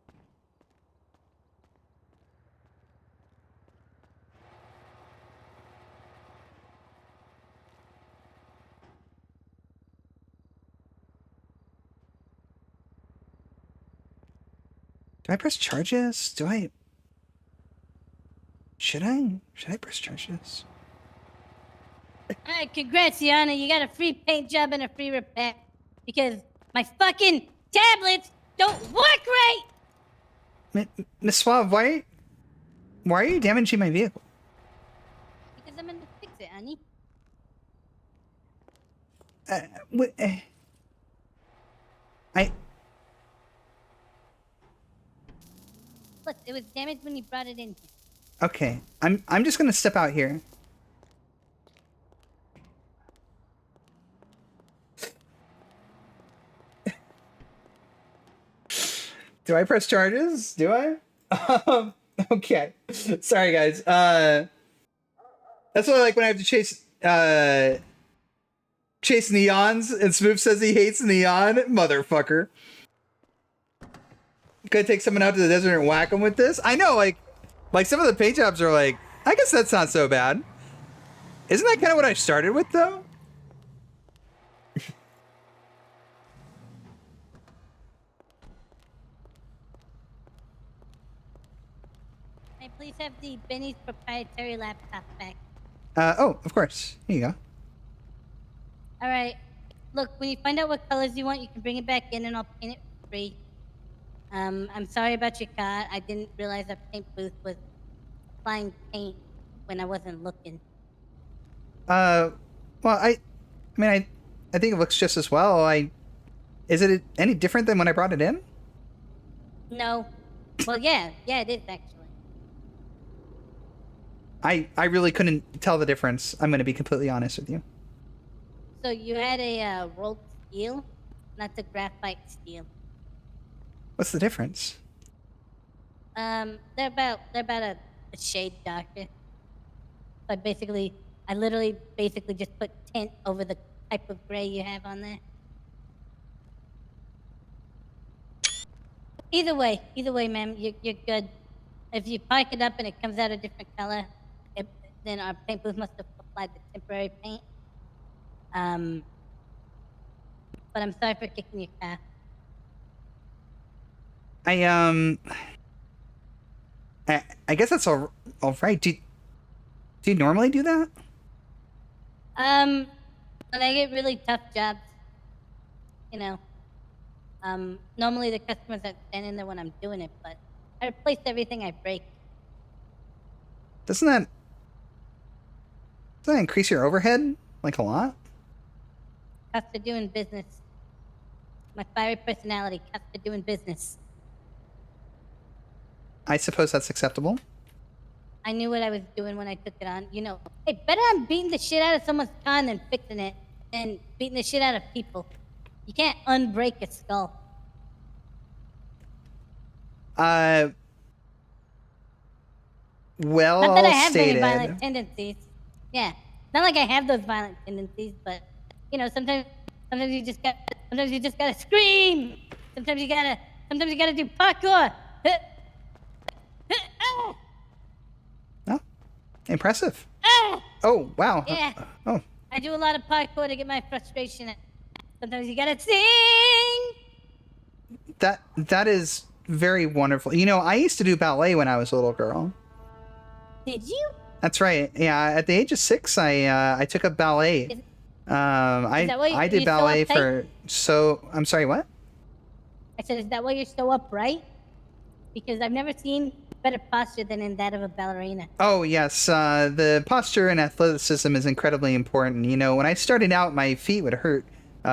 Do I press charges? Do I? Should I press charges? All right, congrats, Yana. You got a free paint job and a free repair. Because my fucking tablets don't work right! Miss Suave, why are you damaging my vehicle? Because I'm gonna fix it, honey. Look, it was damaged when you brought it in. Okay, I'm just gonna step out here. Do I press charges? Do I? Okay. Sorry, guys. That's what I like when I have to chase neons and Smooth says he hates neon. Motherfucker. Could take someone out to the desert and whack them with this? I know, like some of the paint jobs are like, I guess that's not so bad. Isn't that kind of what I started with, though? May I please have the Benny's proprietary laptop back? Oh, of course. Here you go. All right. Look, when you find out what colors you want, you can bring it back in and I'll paint it for free. I'm sorry about your car. I didn't realize our paint booth was applying paint when I wasn't looking. Well, I think it looks just as well. Is it any different than when I brought it in? No. Well, yeah, it is actually. I really couldn't tell the difference. I'm going to be completely honest with you. So you had a rolled steel, not the graphite steel. What's the difference? They're about a shade darker. I literally just put tint over the type of gray you have on there. Either way, ma'am, you're good. If you park it up and it comes out a different color, then our paint booth must have applied the temporary paint. But I'm sorry for kicking your car. I guess that's all right. Do you normally do that? When I get really tough jobs, normally the customers are standing there when I'm doing it, but I replace everything I break. Doesn't that increase your overhead like a lot? Cost of doing business. My fiery personality, cost of doing business. I suppose that's acceptable. I knew what I was doing when I took it on. Hey, better I'm beating the shit out of someone's car than fixing it and beating the shit out of people. You can't unbreak a skull. Well Not that I have stated. any violent tendencies. Yeah, not like I have those violent tendencies, but sometimes you just gotta scream. Sometimes you gotta do parkour. Oh, impressive. Ah! Oh, wow. Yeah. Oh. I do a lot of parkour to get my frustration out. Sometimes you gotta sing. That is very wonderful. You know, I used to do ballet when I was a little girl. Did you? That's right. Yeah, at the age of 6, I took up ballet. Is I that why I did you're so ballet uptight? for so. I'm sorry. What? I said, is that why you're so upright? Because I've never seen better posture than in that of a ballerina. Oh yes, the posture and athleticism is incredibly important. You know, when I started out, my feet would hurt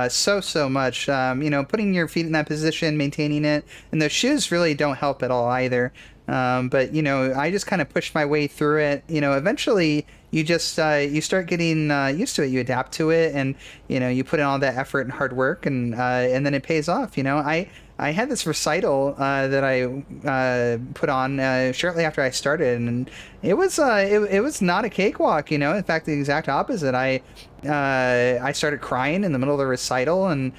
so much. You know, putting your feet in that position, maintaining it, and those shoes really don't help at all either. But you know, I just kind of pushed my way through it. You know, eventually you just you start getting used to it. You adapt to it, and you know, you put in all that effort and hard work, and then it pays off. You know, I had this recital that I put on shortly after I started, and it was not a cakewalk, you know. In fact, the exact opposite. I started crying in the middle of the recital, and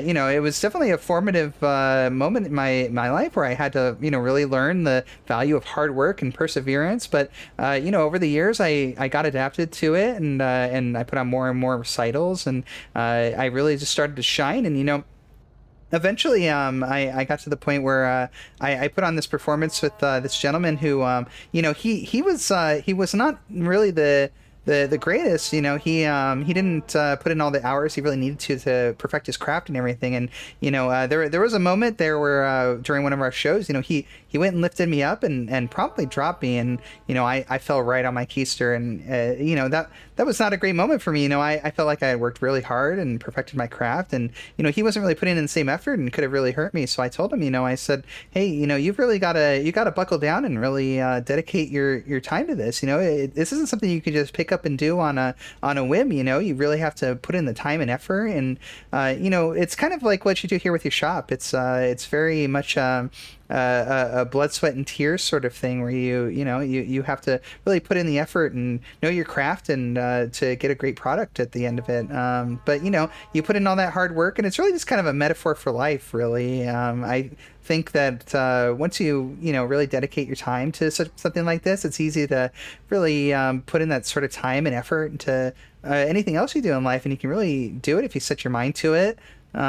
you know, it was definitely a formative moment in my life where I had to, you know, really learn the value of hard work and perseverance. But you know, over the years, I got adapted to it, and I put on more and more recitals, and I really just started to shine, and you know. Eventually, I got to the point where I put on this performance with this gentleman who, you know, he was not really the greatest. You know, he didn't put in all the hours he really needed to perfect his craft and everything. And you know, there was a moment there where during one of our shows, you know, he went and lifted me up and promptly dropped me, and you know, I fell right on my keister, and you know, that was not a great moment for me. You know, I felt like I had worked really hard and perfected my craft, and you know, he wasn't really putting in the same effort and could have really hurt me. So I told him, you know, I said, hey, you know, you've really got to buckle down and really dedicate your time to this. You know, this isn't something you can just pick up and do on a whim. You know, you really have to put in the time and effort, and you know, it's kind of like what you do here with your shop. It's very much a blood, sweat, and tears sort of thing, where you have to really put in the effort and know your craft, and to get a great product at the end of it. But you know, you put in all that hard work, and it's really just kind of a metaphor for life, really. I think that once you know, really dedicate your time to something like this, it's easy to really put in that sort of time and effort into anything else you do in life, and you can really do it if you set your mind to it. You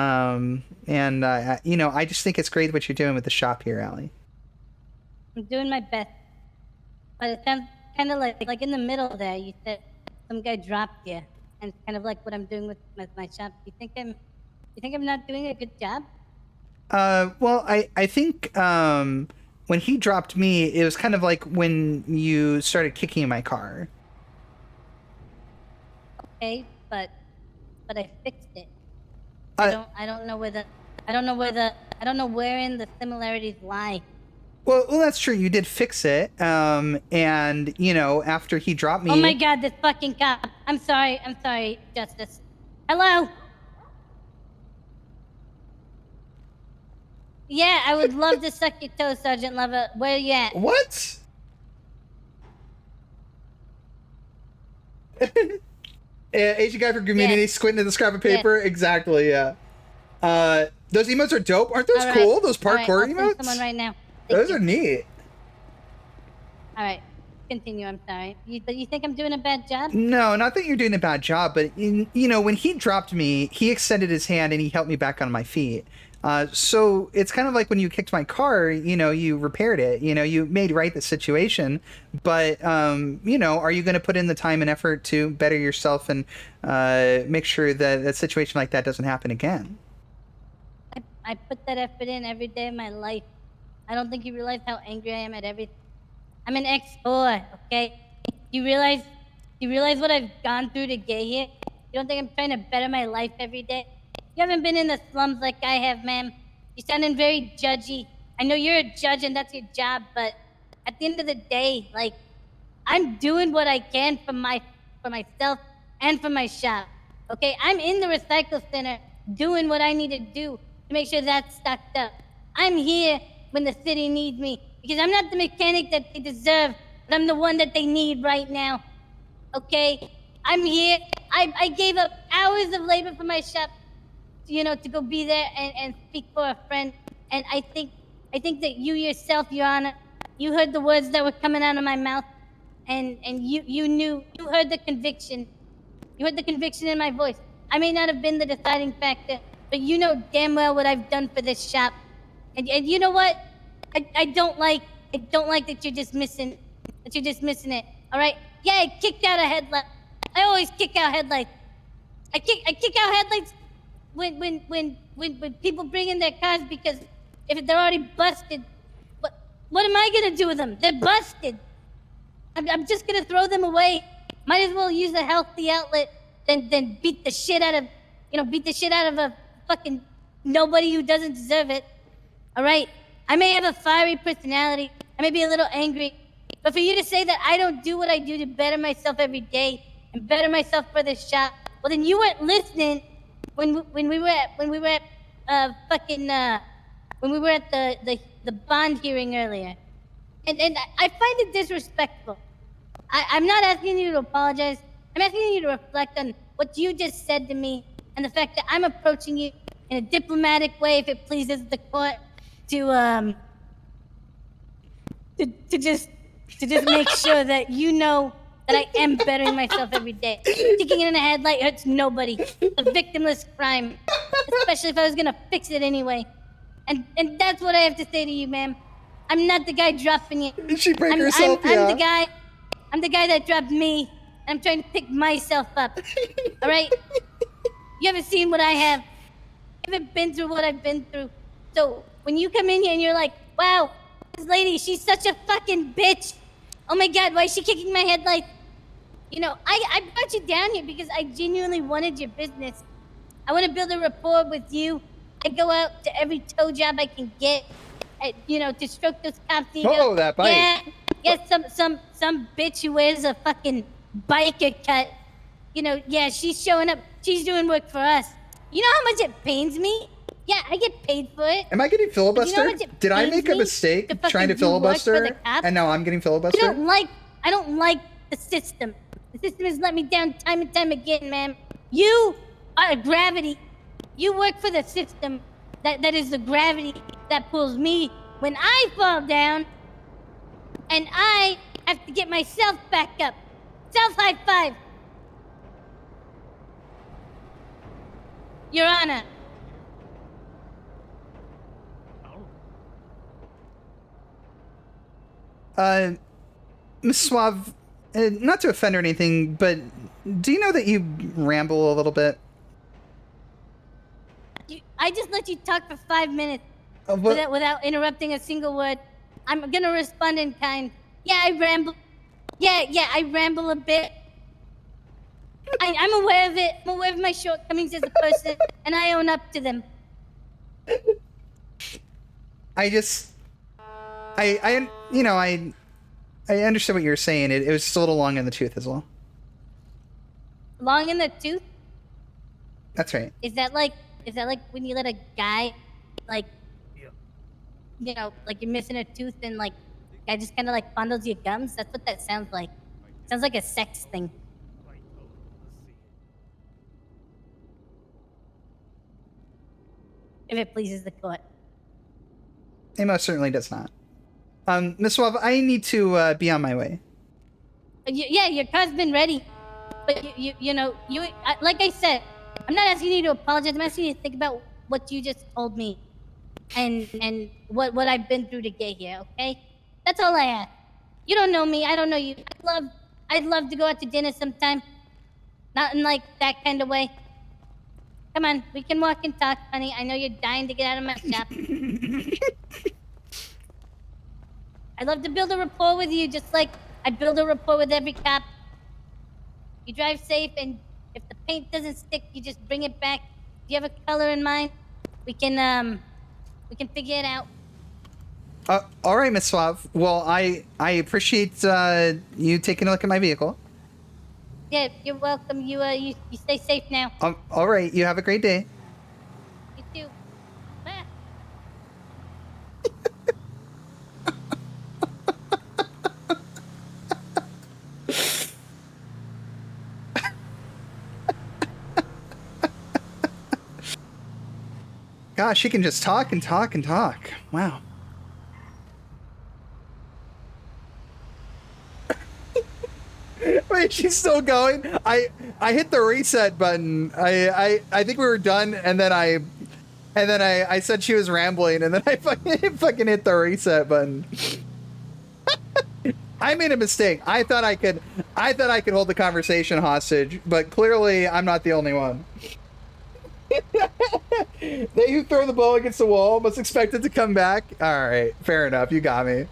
know, I just think it's great what you're doing with the shop here, Allie. I'm doing my best, but it sounds kind of like in the middle there. You said some guy dropped you, and it's kind of like what I'm doing with my shop. You think I'm not doing a good job? Well, I think when he dropped me, it was kind of like when you started kicking my car. Okay, but I fixed it. I don't know wherein the similarities lie. Well, that's true. You did fix it. And you know, after he dropped me. Oh my God, this fucking cop! I'm sorry, Justice. Hello. Yeah, I would love to suck your toe, Sergeant Lover. Where you at? What? Asian guy for community, squinting at the scrap of paper. Yeah. Exactly. Yeah. Those emotes are dope. Aren't those cool? Those parkour emotes. I'll send someone right now. Those are neat. All right, continue. I'm sorry. But you think I'm doing a bad job? No, not that you're doing a bad job, but you know, when he dropped me, he extended his hand and he helped me back on my feet. So it's kind of like when you kicked my car, you know, you repaired it, you know, you made right the situation, but, you know, are you going to put in the time and effort to better yourself and make sure that a situation like that doesn't happen again? I put that effort in every day of my life. I don't think you realize how angry I am at everything. I'm an ex-whore, okay? You realize what I've gone through to get here? You don't think I'm trying to better my life every day? You haven't been in the slums like I have, ma'am. You're sounding very judgy. I know you're a judge and that's your job, but at the end of the day, like, I'm doing what I can for myself and for my shop. Okay, I'm in the recycle center doing what I need to do to make sure that's stocked up. I'm here when the city needs me because I'm not the mechanic that they deserve, but I'm the one that they need right now. Okay, I'm here. I gave up hours of labor for my shop, you know, to go be there and speak for a friend. And I think that you yourself, Your Honor, you heard the words that were coming out of my mouth, and you heard the conviction. You heard the conviction in my voice. I may not have been the deciding factor, but you know damn well what I've done for this shop. And you know what? I don't like that you're dismissing it. All right? Yeah, I kicked out a headlight. I always kick out headlights. I kick out headlights when people bring in their cars, because if they're already busted, what am I gonna do with them? They're busted. I'm just gonna throw them away. Might as well use a healthy outlet than beat the shit out of a fucking nobody who doesn't deserve it. All right? I may have a fiery personality. I may be a little angry. But for you to say that I don't do what I do to better myself every day and better myself for this shop, well, then you weren't listening when we were at the bond hearing earlier. And I find it disrespectful. I'm not asking you to apologize. I'm asking you to reflect on what you just said to me and the fact that I'm approaching you in a diplomatic way, if it pleases the court, to just make sure that you know that I am bettering myself every day. Kicking in a headlight hurts nobody. It's a victimless crime, especially if I was gonna fix it anyway. And that's what I have to say to you, ma'am. I'm not the guy dropping you. Did she break herself? I'm the guy that dropped me. And I'm trying to pick myself up. All right? You haven't seen what I have. You haven't been through what I've been through. So when you come in here and you're like, wow, this lady, she's such a fucking bitch. Oh my God, why is she kicking my headlights? You know, I brought you down here because I genuinely wanted your business. I want to build a rapport with you. I go out to every tow job I can get, to stroke those cops' ego. Oh, that bike. Yeah, some bitch who wears a fucking biker cut. She's showing up. She's doing work for us. You know how much it pains me? Yeah, I get paid for it. Am I getting filibustered? Did I make a mistake trying to filibuster? And now I'm getting filibustered? I don't like the system. The system has let me down time and time again, ma'am. You are a gravity. You work for the system that is the gravity that pulls me when I fall down, and I have to get myself back up. Self high five. Your Honor. Miss Suave, not to offend or anything, but do you know that you ramble a little bit? I just let you talk for 5 minutes without interrupting a single word. I'm gonna respond in kind. Yeah, I ramble. Yeah, I ramble a bit. I'm aware of it. I'm aware of my shortcomings as a person, and I own up to them. I understand what you're saying. It was just a little long in the tooth as well. Long in the tooth? That's right. Is that like when you let a guy, like you're missing a tooth and guy just kind of fondles your gums? That's what that sounds like. Sounds like a sex thing. If it pleases the court. It most certainly does not. Miss Suave, I need to be on my way. Yeah, your car's been ready. But like I said, I'm not asking you to apologize. I'm asking you to think about what you just told me, and what I've been through to get here. Okay, that's all I ask. You don't know me. I don't know you. I'd love to go out to dinner sometime. Not in that kind of way. Come on, we can walk and talk, honey. I know you're dying to get out of my shop. I'd love to build a rapport with you, just like I build a rapport with every cop. You drive safe, and if the paint doesn't stick, you just bring it back. Do you have a color in mind? We can figure it out. All right, Miss Suave. Well, I appreciate you taking a look at my vehicle. Yeah, you're welcome. You stay safe now. All right. You have a great day. You too. Bye. Gosh, she can just talk and talk and talk. Wow. Wait, she's still going? I hit the reset button. I think we were done, and then I And then I said she was rambling, and then I fucking hit the reset button. I made a mistake. I thought I could hold the conversation hostage, but clearly I'm not the only one. They who throw the ball against the wall must expect it to come back. All right, fair enough. You got me.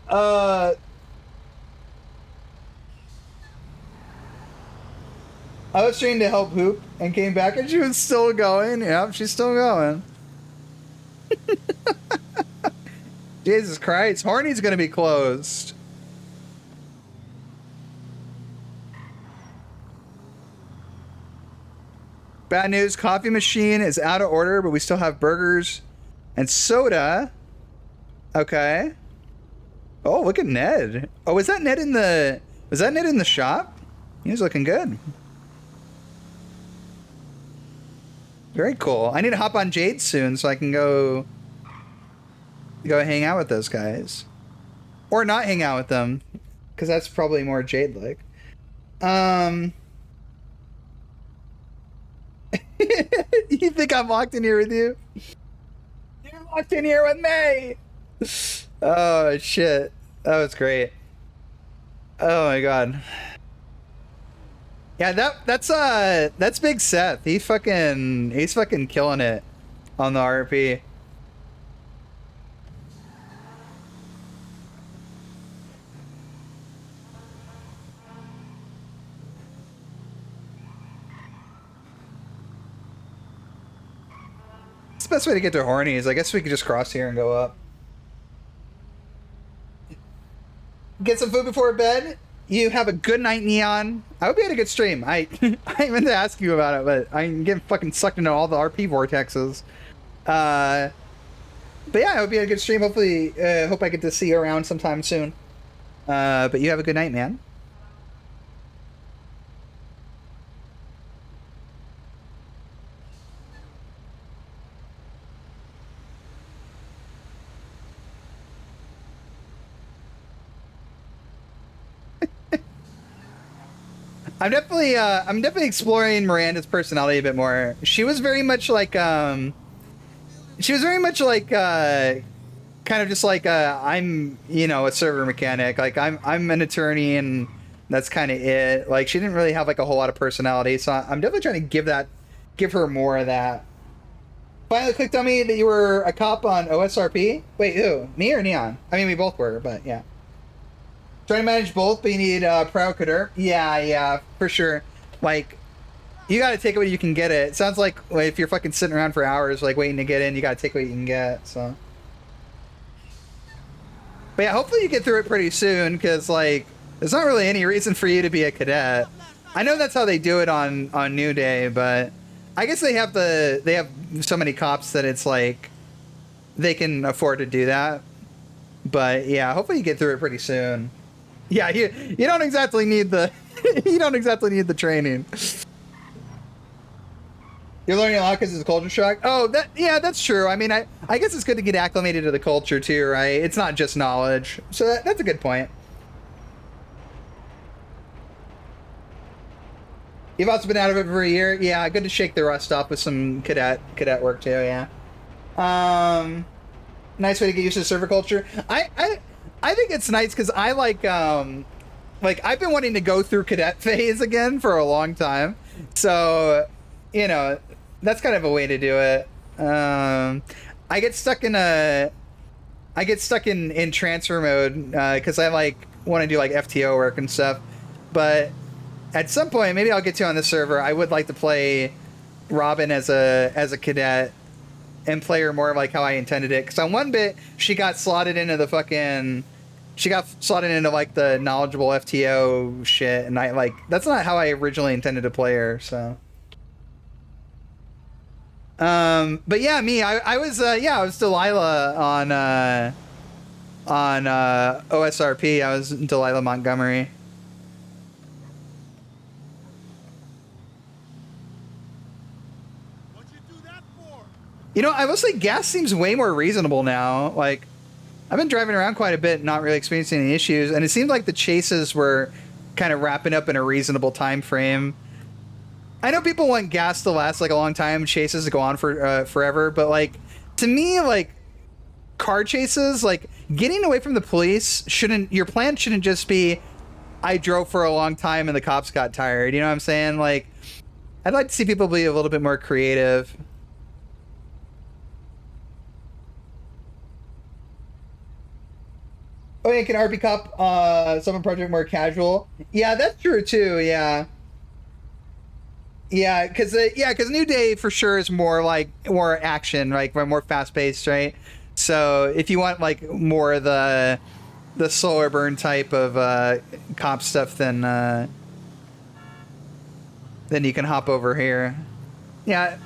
I was trying to help Hoop and came back and she was still going. Yep, she's still going. Jesus Christ, Horny's gonna be closed. Bad news, coffee machine is out of order, but we still have burgers and soda. Okay. Oh, look at Ned. Oh, was that Ned in the shop? He was looking good. Very cool. I need to hop on Jade soon so I can go hang out with those guys. Or not hang out with them, because that's probably more Jade-like. You think I'm locked in here with you? You're locked in here with me! Oh, shit. That was great. Oh, my God. Yeah, that's Big Seth. He's fucking killing it on the RP. It's the best way to get to Hornies. I guess we could just cross here and go up. Get some food before bed. You have a good night, Neon. I hope you had a good stream. I meant to ask you about it, but I'm getting fucking sucked into all the RP vortexes. But yeah, I hope you had a good stream. Hopefully, hope I get to see you around sometime soon. But you have a good night, man. I'm definitely exploring Miranda's personality a bit more. She was very much like kind of just like I'm, you know, a server mechanic. Like I'm an attorney and that's kind of it. Like she didn't really have like a whole lot of personality. So I'm definitely trying to give her more of that. Finally clicked on me that you were a cop on OSRP. Wait, who? Me or Neon? I mean, we both were, but yeah. Trying to manage both, but you need Proud Couture. Yeah, for sure. Like, you gotta take it when you can get it. It sounds like if you're fucking sitting around for hours, like, waiting to get in, you gotta take what you can get, so. But yeah, hopefully you get through it pretty soon, because, like, there's not really any reason for you to be a cadet. I know that's how they do it on New Day, but I guess they have so many cops that it's like, they can afford to do that. But yeah, hopefully you get through it pretty soon. Yeah, you don't exactly need the training. You're learning a lot because it's a culture shock. Oh, that's true. I mean, I guess it's good to get acclimated to the culture too, right? It's not just knowledge, so that's a good point. You've also been out of it for a year. Yeah, good to shake the rust off with some cadet work too. Yeah. Nice way to get used to server culture. I think it's nice because I like I've been wanting to go through cadet phase again for a long time, so you know that's kind of a way to do it. I get stuck in transfer mode because I like want to do like FTO work and stuff, but at some point maybe I'll get to on this server. I would like to play Robin as a cadet and play her more like how I intended it. Because on one bit, she got slotted into like the knowledgeable FTO shit, and that's not how I originally intended to play her. So, but yeah, me, I was Delilah on OSRP. I was Delilah Montgomery. You know, I will say gas seems way more reasonable now. Like, I've been driving around quite a bit, not really experiencing any issues, and it seemed like the chases were kind of wrapping up in a reasonable time frame. I know people want gas to last like a long time, chases to go on for forever, but like to me, like car chases, like getting away from the police your plan shouldn't just be I drove for a long time and the cops got tired. You know what I'm saying? Like I'd like to see people be a little bit more creative. Oh yeah, can RP Cup summon project more casual? Yeah, that's true too. Yeah. Yeah, because New Day for sure is more like more action, like more fast paced, right? So if you want like more of the slower burn type of comp stuff, then you can hop over here. Yeah.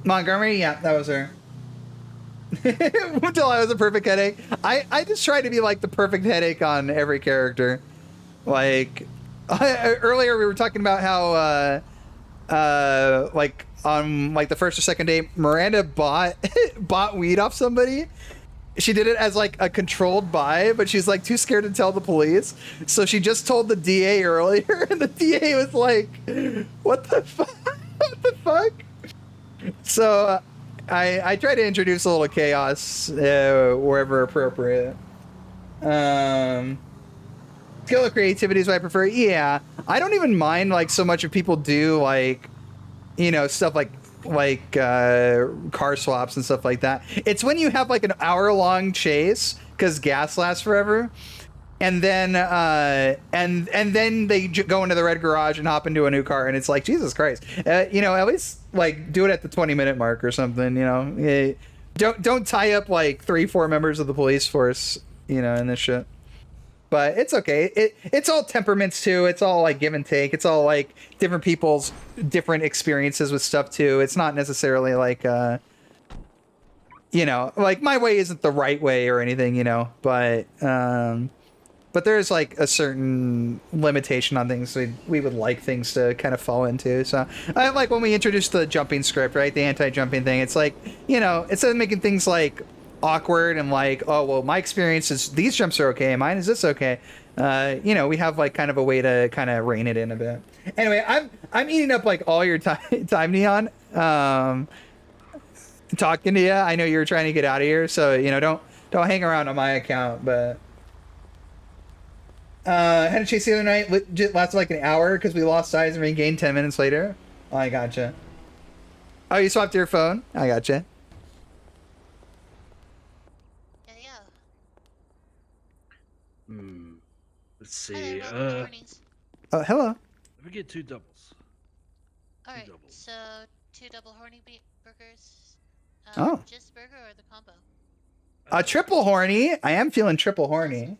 Montgomery, yeah, that was her. Until I was a perfect headache. I just try to be like the perfect headache on every character. Like earlier we were talking about how like on like the first or second day Miranda bought weed off somebody. She did it as like a controlled buy, but she's like too scared to tell the police. So she just told the DA earlier, and the DA was like, "What the fuck? What the fuck?" So I try to introduce a little chaos wherever appropriate. Skill of creativity is what I prefer. Yeah, I don't even mind like so much if people do like, you know, stuff like car swaps and stuff like that. It's when you have like an hour-long chase because gas lasts forever, and then and then they go into the red garage and hop into a new car, and it's like Jesus Christ. You know, at least like do it at the 20-minute mark or something. You know, don't tie up like 3-4 members of the police force. You know, in this shit. But it's okay. It's all temperaments too. It's all like give and take. It's all like different people's different experiences with stuff too. It's not necessarily like you know, like my way isn't the right way or anything, you know, but there's like a certain limitation on things we would like things to kind of fall into. So I like when we introduced the jumping script, right? The anti-jumping thing. It's like, you know, instead of making things like awkward and like, oh well, my experience is these jumps are okay, mine is this okay, you know, we have like kind of a way to kind of rein it in a bit. Anyway, I'm eating up like all your time Neon, talking to you. I know you're trying to get out of here, so you know, don't hang around on my account. But had a chase the other night, legit lasted like an hour because we lost size and regained 10 minutes later. Oh, I gotcha. Oh, you swapped your phone? I gotcha. Let's see. Oh, hello. Let me get 2 doubles. All right. So 2 double horny burgers. Oh. Just burger or the combo? Triple horny. I am feeling triple horny.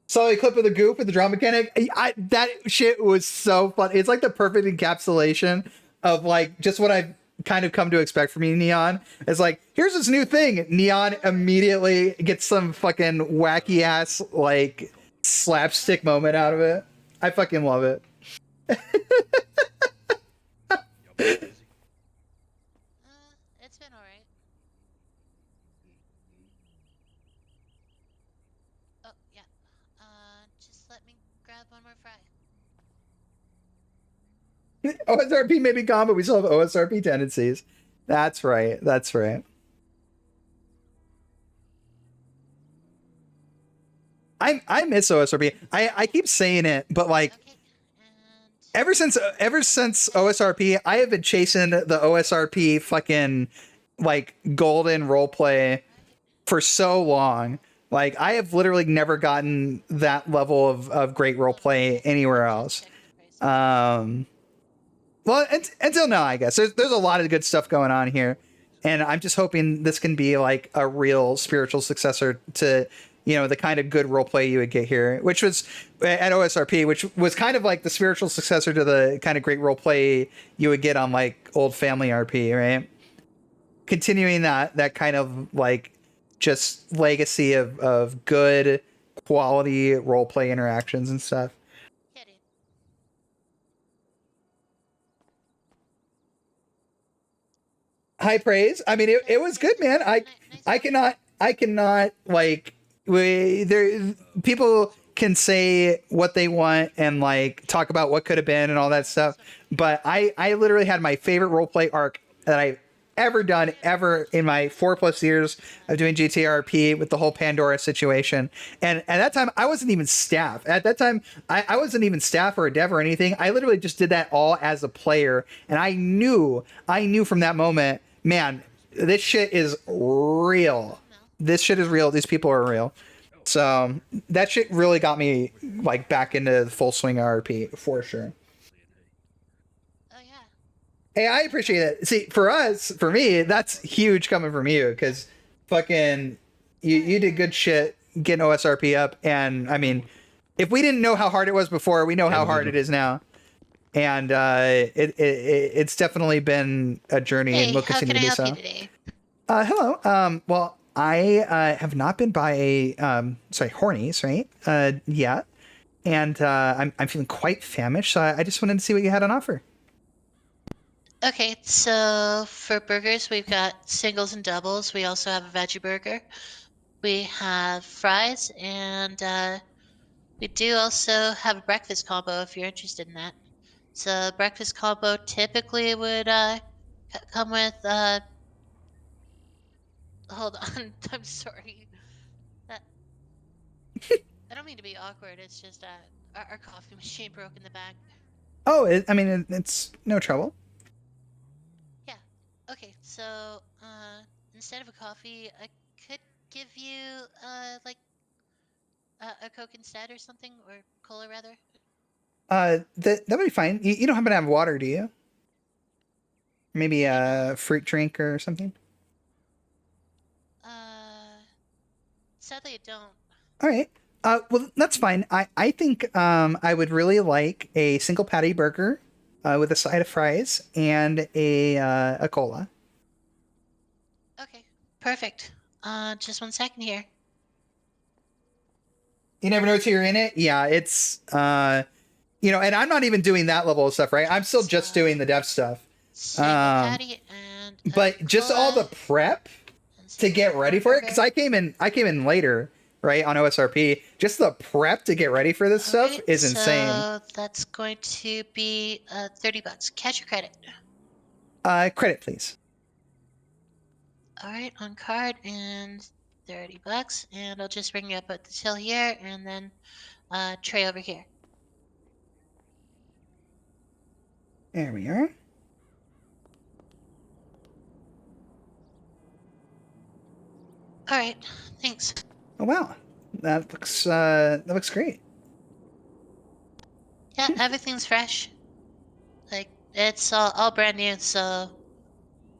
Saw a clip of the goof with the drum mechanic. That shit was so fun. It's like the perfect encapsulation of like just what I've kind of come to expect from you, Neon. It's like, here's this new thing. Neon immediately gets some fucking wacky ass like slapstick moment out of it. I fucking love it. It's been alright. Oh yeah. Just let me grab one more fry. OSRP may be gone, but we still have OSRP tendencies. That's right. That's right. I miss OSRP. I keep saying it, but like ever since OSRP, I have been chasing the OSRP fucking like golden roleplay for so long. Like I have literally never gotten that level of great roleplay anywhere else. Well, until now, I guess there's a lot of good stuff going on here, and I'm just hoping this can be like a real spiritual successor to, you know, the kind of good roleplay you would get here, which was at OSRP, which was kind of like the spiritual successor to the kind of great roleplay you would get on like old family RP, right? Continuing that kind of like just legacy of good quality roleplay interactions and stuff. High praise. I mean, it was good, man. I cannot like people can say what they want and like talk about what could have been and all that stuff. But I literally had my favorite roleplay arc that I've ever done ever in my 4+ years of doing GTRP with the whole Pandora situation. And at that time, I wasn't even staff. At that time, I wasn't even staff or a dev or anything. I literally just did that all as a player. And I knew from that moment, man, this shit is real. This shit is real. These people are real. So that shit really got me like back into the full swing RP for sure. Oh yeah. Hey, I appreciate it. See, for me, that's huge coming from you because fucking you did good shit getting OSRP up. And I mean, if we didn't know how hard it was before, we know how hard it is now. And it's definitely been a journey and will continue to be so. How can I help you today? Hello. Well, I have not been by Hornies, right? Yet. And I'm feeling quite famished, so I just wanted to see what you had on offer. Okay, so for burgers, we've got singles and doubles. We also have a veggie burger. We have fries, and we do also have a breakfast combo if you're interested in that. So breakfast combo typically would come with hold on, I'm sorry. I don't mean to be awkward. It's just our coffee machine broke in the back. Oh, it's no trouble. Yeah. Okay. So instead of a coffee, I could give you like a Coke instead or something, or cola rather. That would be fine. You don't happen to have water, do you? Maybe a fruit drink or something. Sadly, I don't. All right. Well, that's fine. I think I would really like a single patty burger with a side of fries and a cola. Okay. Perfect. Just 1 second here. You never know till you're in it. Yeah, it's and I'm not even doing that level of stuff, right? I'm still just doing the dev stuff. Single patty and but just all the prep to get ready for it, because I came in later, right, on OSRP. Just the prep to get ready for this stuff is insane. So that's going to be $30. Cash or credit? Credit, please. All right, on card and $30, and I'll just bring you up at the till here, and then tray over here. There we are. All right, thanks. Oh wow, that looks great. Yeah, everything's fresh. Like it's all brand new, so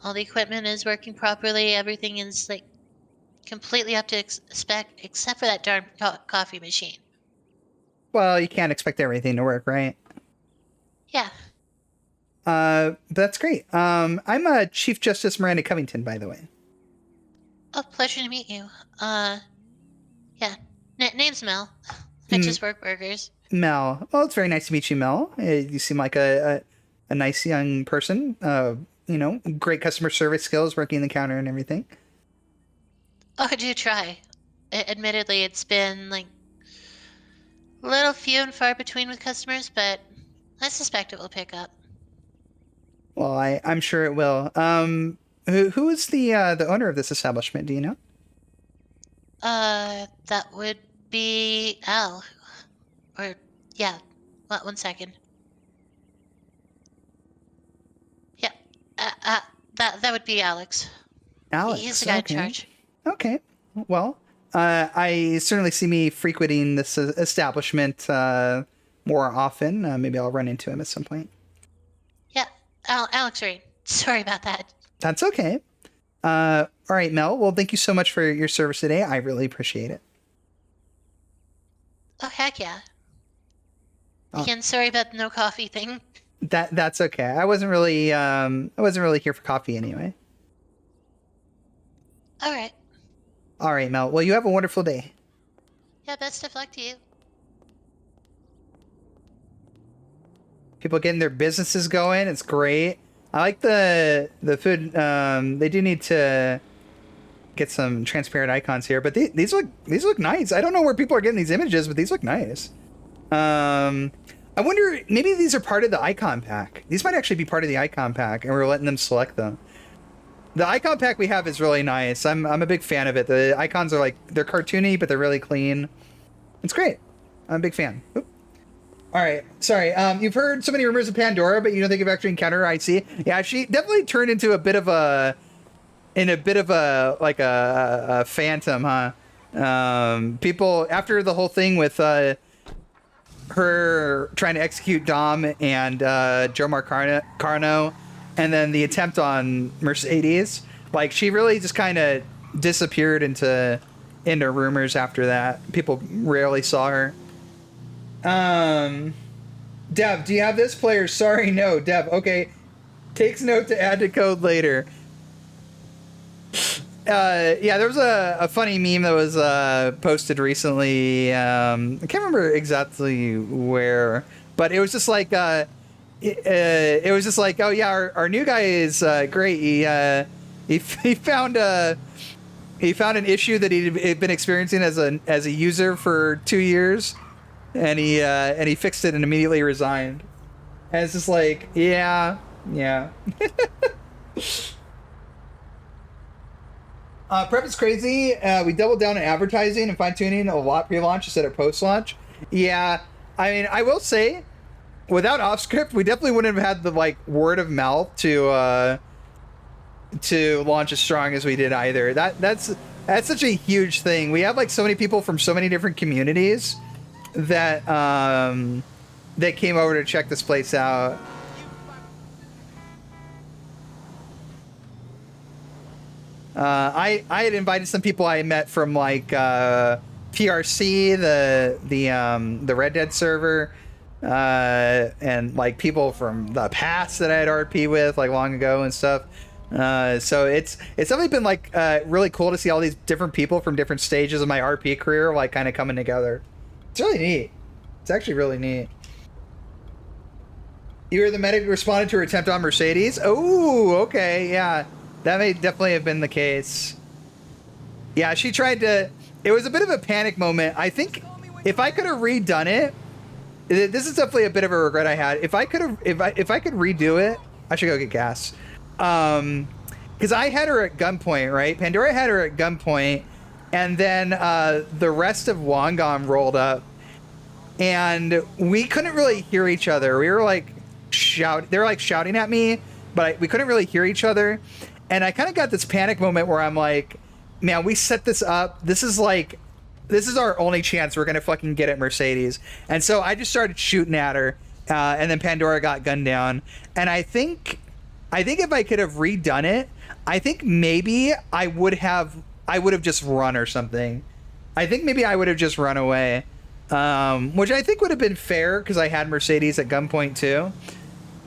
all the equipment is working properly. Everything is like completely up to spec, except for that darn coffee machine. Well, you can't expect everything to work, right? Yeah. That's great. I'm Chief Justice Miranda Covington, by the way. Oh, pleasure to meet you. Yeah. Name's Mel. I just work burgers. Mel. Well, it's very nice to meet you, Mel. You seem like a nice young person. Great customer service skills, working the counter and everything. Oh, I do try. Admittedly, it's been like a little few and far between with customers, but I suspect it will pick up. Well, I'm sure it will. Who is the owner of this establishment? Do you know? That would be Al. Or yeah, 1 second. Yeah, that would be Alex. Alex. He's the guy in charge. Okay. Well, I certainly see me frequenting this establishment more often. Maybe I'll run into him at some point. Yeah, Alex Reed. Sorry about that. That's okay. All right, Mel. Well, thank you so much for your service today. I really appreciate it. Oh, heck yeah. Again, sorry about the no coffee thing. That's okay. I wasn't really here for coffee anyway. All right. All right, Mel. Well, you have a wonderful day. Yeah, best of luck to you. People getting their businesses going. It's great. I like the food. They do need to get some transparent icons here, but these look nice. I don't know where people are getting these images, but these look nice. I wonder, maybe these are part of the icon pack. These might actually be part of the icon pack, and we're letting them select them. The icon pack we have is really nice. I'm a big fan of it. The icons are like, they're cartoony, but they're really clean. It's great. I'm a big fan. Oop. All right, sorry. You've heard so many rumors of Pandora, but you don't think you've actually encountered her. I see. Yeah, she definitely turned into a bit of a phantom, huh? People, after the whole thing with her trying to execute Dom and Joe Marcarno, and then the attempt on Mercedes, like, she really just kind of disappeared into rumors after that. People rarely saw her. Dev, do you have this player? Sorry, no. Dev, okay. Takes note to add to code later. Yeah, there was a funny meme that was posted recently. I can't remember exactly where, but it was just like it was just like, oh yeah, our new guy is great. He found an issue that he'd been experiencing as a user for 2 years, and he fixed it and immediately resigned. And it's just like, yeah. Prep is crazy. We doubled down on advertising and fine-tuning a lot pre-launch instead of post-launch. Yeah, I mean, I will say, without off-script, we definitely wouldn't have had the like word of mouth to launch as strong as we did either. That's such a huge thing. We have like so many people from so many different communities that that came over to check this place out. I had invited some people I met from like PRC, the Red Dead server, and like people from the past that I had RP with like long ago and stuff. So it's definitely been like really cool to see all these different people from different stages of my RP career like kind of coming together. It's really neat. It's actually really neat. You were the medic who responded to her attempt on Mercedes? Oh, okay, yeah. That may definitely have been the case. Yeah, she tried to... It was a bit of a panic moment. I think if I could have redone it... This is definitely a bit of a regret I had. If I could redo it... I should go get gas. Because I had her at gunpoint, right? Pandora had her at gunpoint. And then the rest of Wongom rolled up. And we couldn't really hear each other. We were like... They were like shouting at me. But we couldn't really hear each other. And I kind of got this panic moment where I'm like, man, we set this up. This is our only chance we're going to fucking get at Mercedes. And so I just started shooting at her. And then Pandora got gunned down. And I think if I could have redone it, I think maybe I would have just run or something. I think maybe I would have just run away. Which I think would have been fair because I had Mercedes at gunpoint too.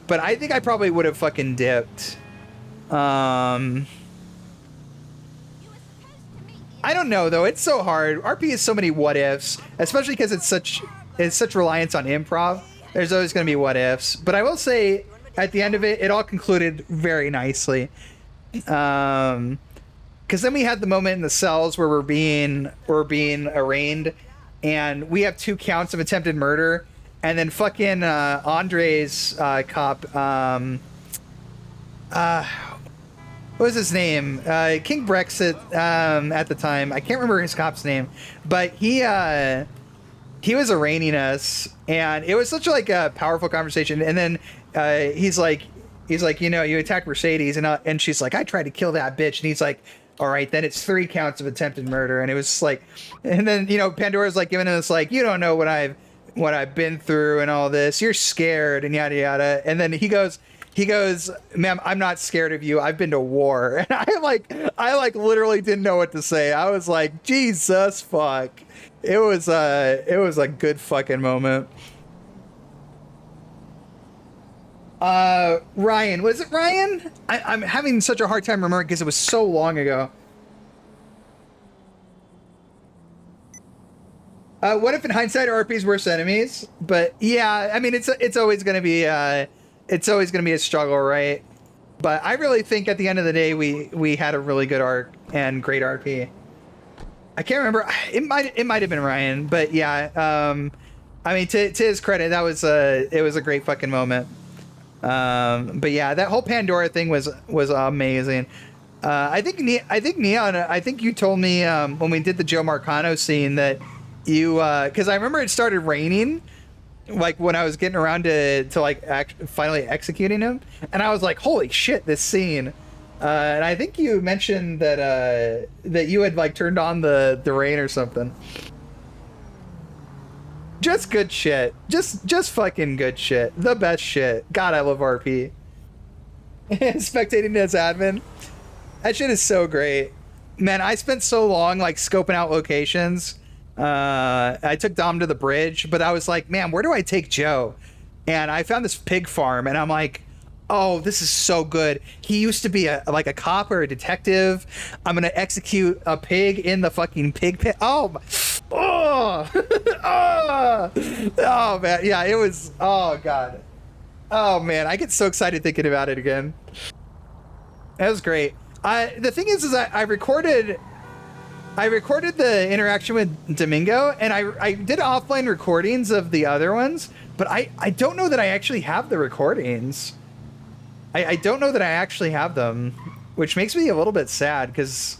But I think I probably would have fucking dipped. I don't know though. It's so hard. RP is so many what ifs, especially because it's such reliance on improv. There's always going to be what ifs. But I will say, at the end of it, it all concluded very nicely. Because then we had the moment in the cells where we're being arraigned, and we have 2 counts of attempted murder, and then fucking Andre's cop. What was his name? King Brexit at the time. I can't remember his cop's name, but he was arraigning us, and it was such like a powerful conversation. And then he's like, you know, you attacked Mercedes, and she's like, I tried to kill that bitch, and he's like, all right, then it's 3 counts of attempted murder. And it was like, and then, you know, Pandora's like giving us like, you don't know what I've been through and all this. You're scared and yada yada. And then he goes, ma'am, I'm not scared of you. I've been to war. And I literally didn't know what to say. I was like, Jesus fuck. It was a good fucking moment. Ryan, was it Ryan? I'm having such a hard time remembering because it was so long ago. What if in hindsight RP's worst enemies? But yeah, I mean it's always gonna be a struggle, right? But I really think at the end of the day, we had a really good arc and great RP. I can't remember. It might have been Ryan, but yeah. I mean, to his credit, it was a great fucking moment. But yeah, that whole Pandora thing was amazing. I think Neon. I think you told me when we did the Joe Marcano scene that you because I remember it started raining, like when I was getting around to like finally executing him, and I was like, holy shit, this scene. And I think you mentioned that that you had like turned on the rain or something. Just good shit. Just fucking good shit. The best shit. God, I love RP. Spectating as admin. That shit is so great. Man, I spent so long like scoping out locations. I took Dom to the bridge, but I was like, man, where do I take Joe? And I found this pig farm, and I'm like, oh, this is so good. He used to be like a cop or a detective. I'm gonna execute a pig in the fucking pig pit. Oh, oh, oh man, yeah, it was. Oh god, oh man, I get so excited thinking about it again. That was great. The thing is I recorded the interaction with Domingo, and I did offline recordings of the other ones, but I don't know that I actually have the recordings. I don't know that I actually have them, which makes me a little bit sad, because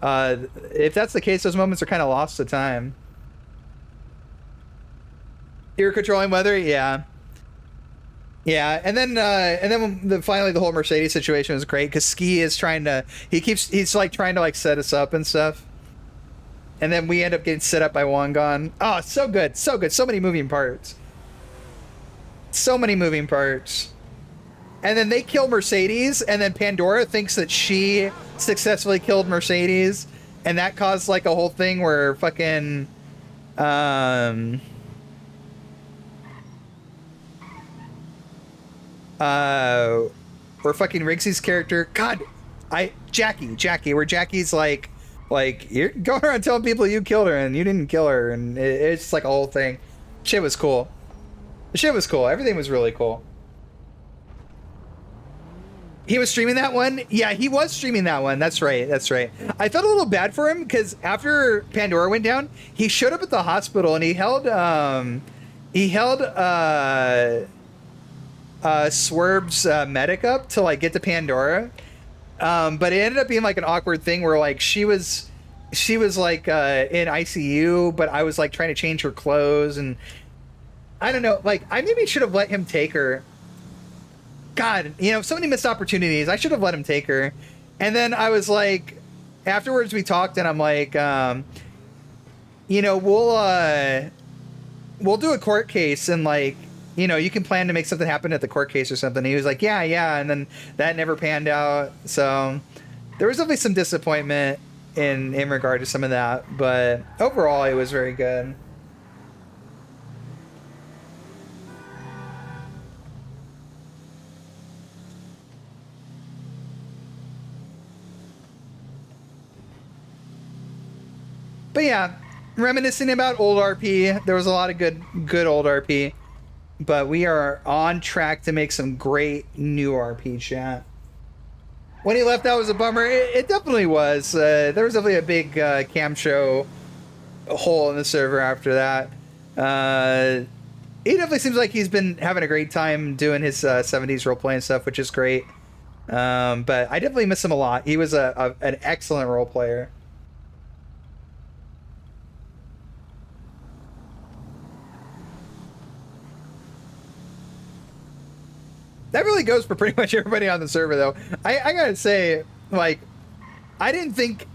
if that's the case, those moments are kind of lost to time. You're controlling weather? Yeah. Yeah, and then finally the whole Mercedes situation was great, because Ski is trying to, he's like trying to like set us up and stuff. And then we end up getting set up by Wangon. Oh, so good, so good. So many moving parts. So many moving parts. And then they kill Mercedes, and then Pandora thinks that she successfully killed Mercedes, and that caused like a whole thing where fucking where fucking Rigsy's character, God, Jackie, where Jackie's like you're going around telling people you killed her and you didn't kill her, and it's like a whole thing. Shit was cool. The shit was cool. Everything was really cool. He was streaming that one? Yeah, he was streaming that one. That's right. That's right. I felt a little bad for him, because after Pandora went down, he showed up at the hospital and he held Swerve's medic up to like get to Pandora. But it ended up being like an awkward thing where like she was like in ICU, but I was like trying to change her clothes, and I don't know, like I maybe should have let him take her. God, you know, so many missed opportunities. I should have let him take her. And then I was like, afterwards we talked, and I'm like, you know, we'll do a court case, and like, you know, you can plan to make something happen at the court case or something. And he was like, yeah. And then that never panned out. So there was definitely some disappointment in regard to some of that, but overall it was very good. But yeah, reminiscing about old RP, there was a lot of good old RP, but we are on track to make some great new RP, chat. When he left, that was a bummer. It definitely was. There was definitely a big cam show hole in the server after that. He definitely seems like he's been having a great time doing his 70s roleplay and stuff, which is great. But I definitely miss him a lot. He was an excellent role player. That really goes for pretty much everybody on the server, though. I gotta say, like, I didn't think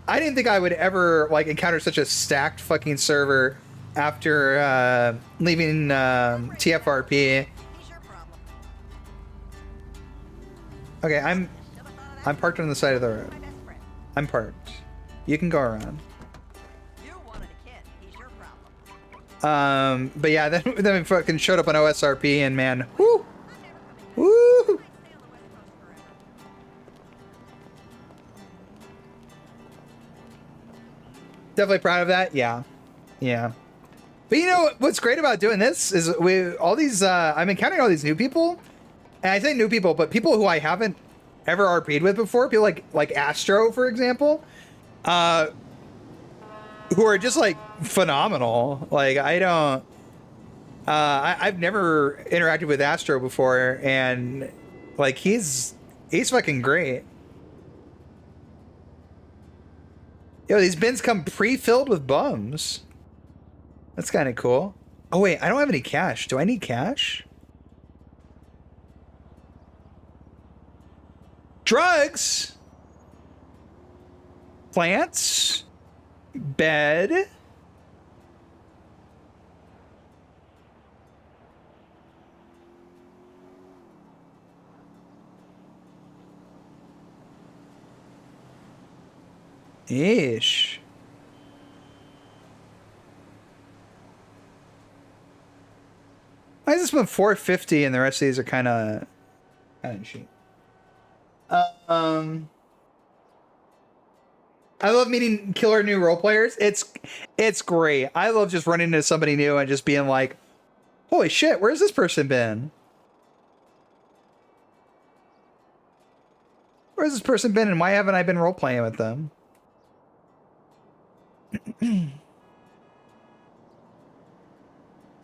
I would ever like encounter such a stacked fucking server after leaving TFRP. Okay, I'm parked on the side of the road. I'm parked. You can go around. But yeah, then we fucking showed up on OSRP, and man, whoo! Woo! Definitely proud of that. Yeah. But you know what's great about doing this is I'm encountering all these new people, And I say new people, but people who I haven't ever RP'd with before, people like Astro, for example, who are just like phenomenal. Like I don't, I've never interacted with Astro before, and like he's fucking great. Yo, these bins come pre-filled with bums. That's kind of cool. Oh wait, I don't have any cash. Do I need cash? Drugs. Plants. Bed. Ish. Why is this one 450 and the rest of these are kind of cheap? I love meeting killer new role players. It's great. I love just running into somebody new and just being like, holy shit, where's this person been? Where's this person been and why haven't I been role playing with them?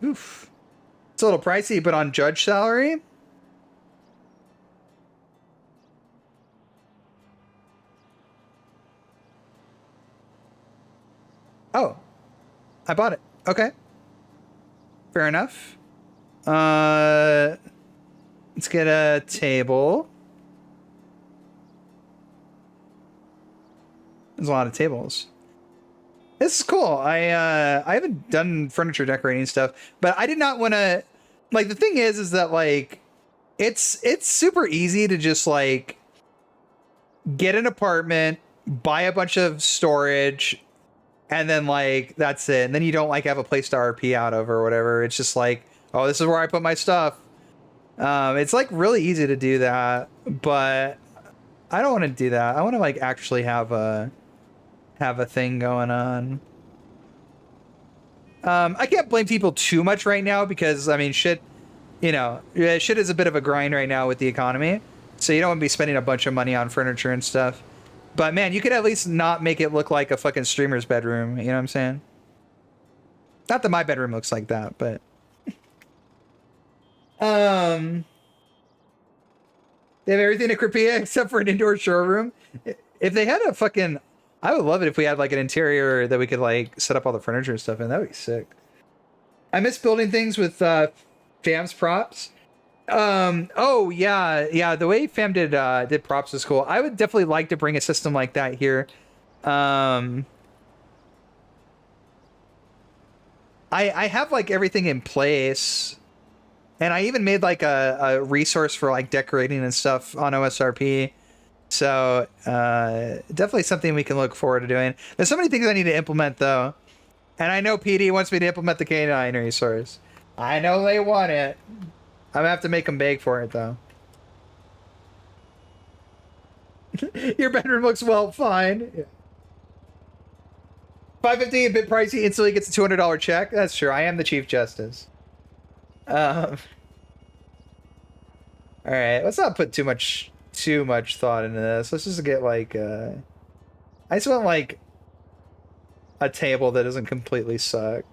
Oof. It's a little pricey, but on judge salary? Oh, I bought it. Okay. Fair enough. Let's get a table. There's a lot of tables. This is cool. I haven't done furniture decorating stuff, but I did not want to, like, the thing is that like it's super easy to just like get an apartment, buy a bunch of storage, and then like that's it. And then you don't like have a place to RP out of or whatever. It's just like, oh, this is where I put my stuff. It's like really easy to do that, but I don't want to do that. I want to like actually have a thing going on. I can't blame people too much right now because I mean shit, you know, shit is a bit of a grind right now with the economy. So you don't want to be spending a bunch of money on furniture and stuff. But man, you could at least not make it look like a fucking streamer's bedroom, you know what I'm saying? Not that my bedroom looks like that, but they have everything at Crepea except for an indoor showroom. If they had a fucking, I would love it if we had like an interior that we could like set up all the furniture and stuff in. That would be sick. I miss building things with Fam's props. Oh yeah, the way Fam did props is cool. I would definitely like to bring a system like that here. I have like everything in place, and I even made like a resource for like decorating and stuff on OSRP. So definitely something we can look forward to doing. There's so many things I need to implement though, and I know PD wants me to implement the K9 resource. I know they want it. I'm gonna have to make them beg for it though. Your bedroom looks well fine. Yeah. 550 a bit pricey, instantly gets a $200 check. That's true. I am the Chief Justice. All right, let's not put too much thought into this. Let's just get like I just want like a table that doesn't completely suck.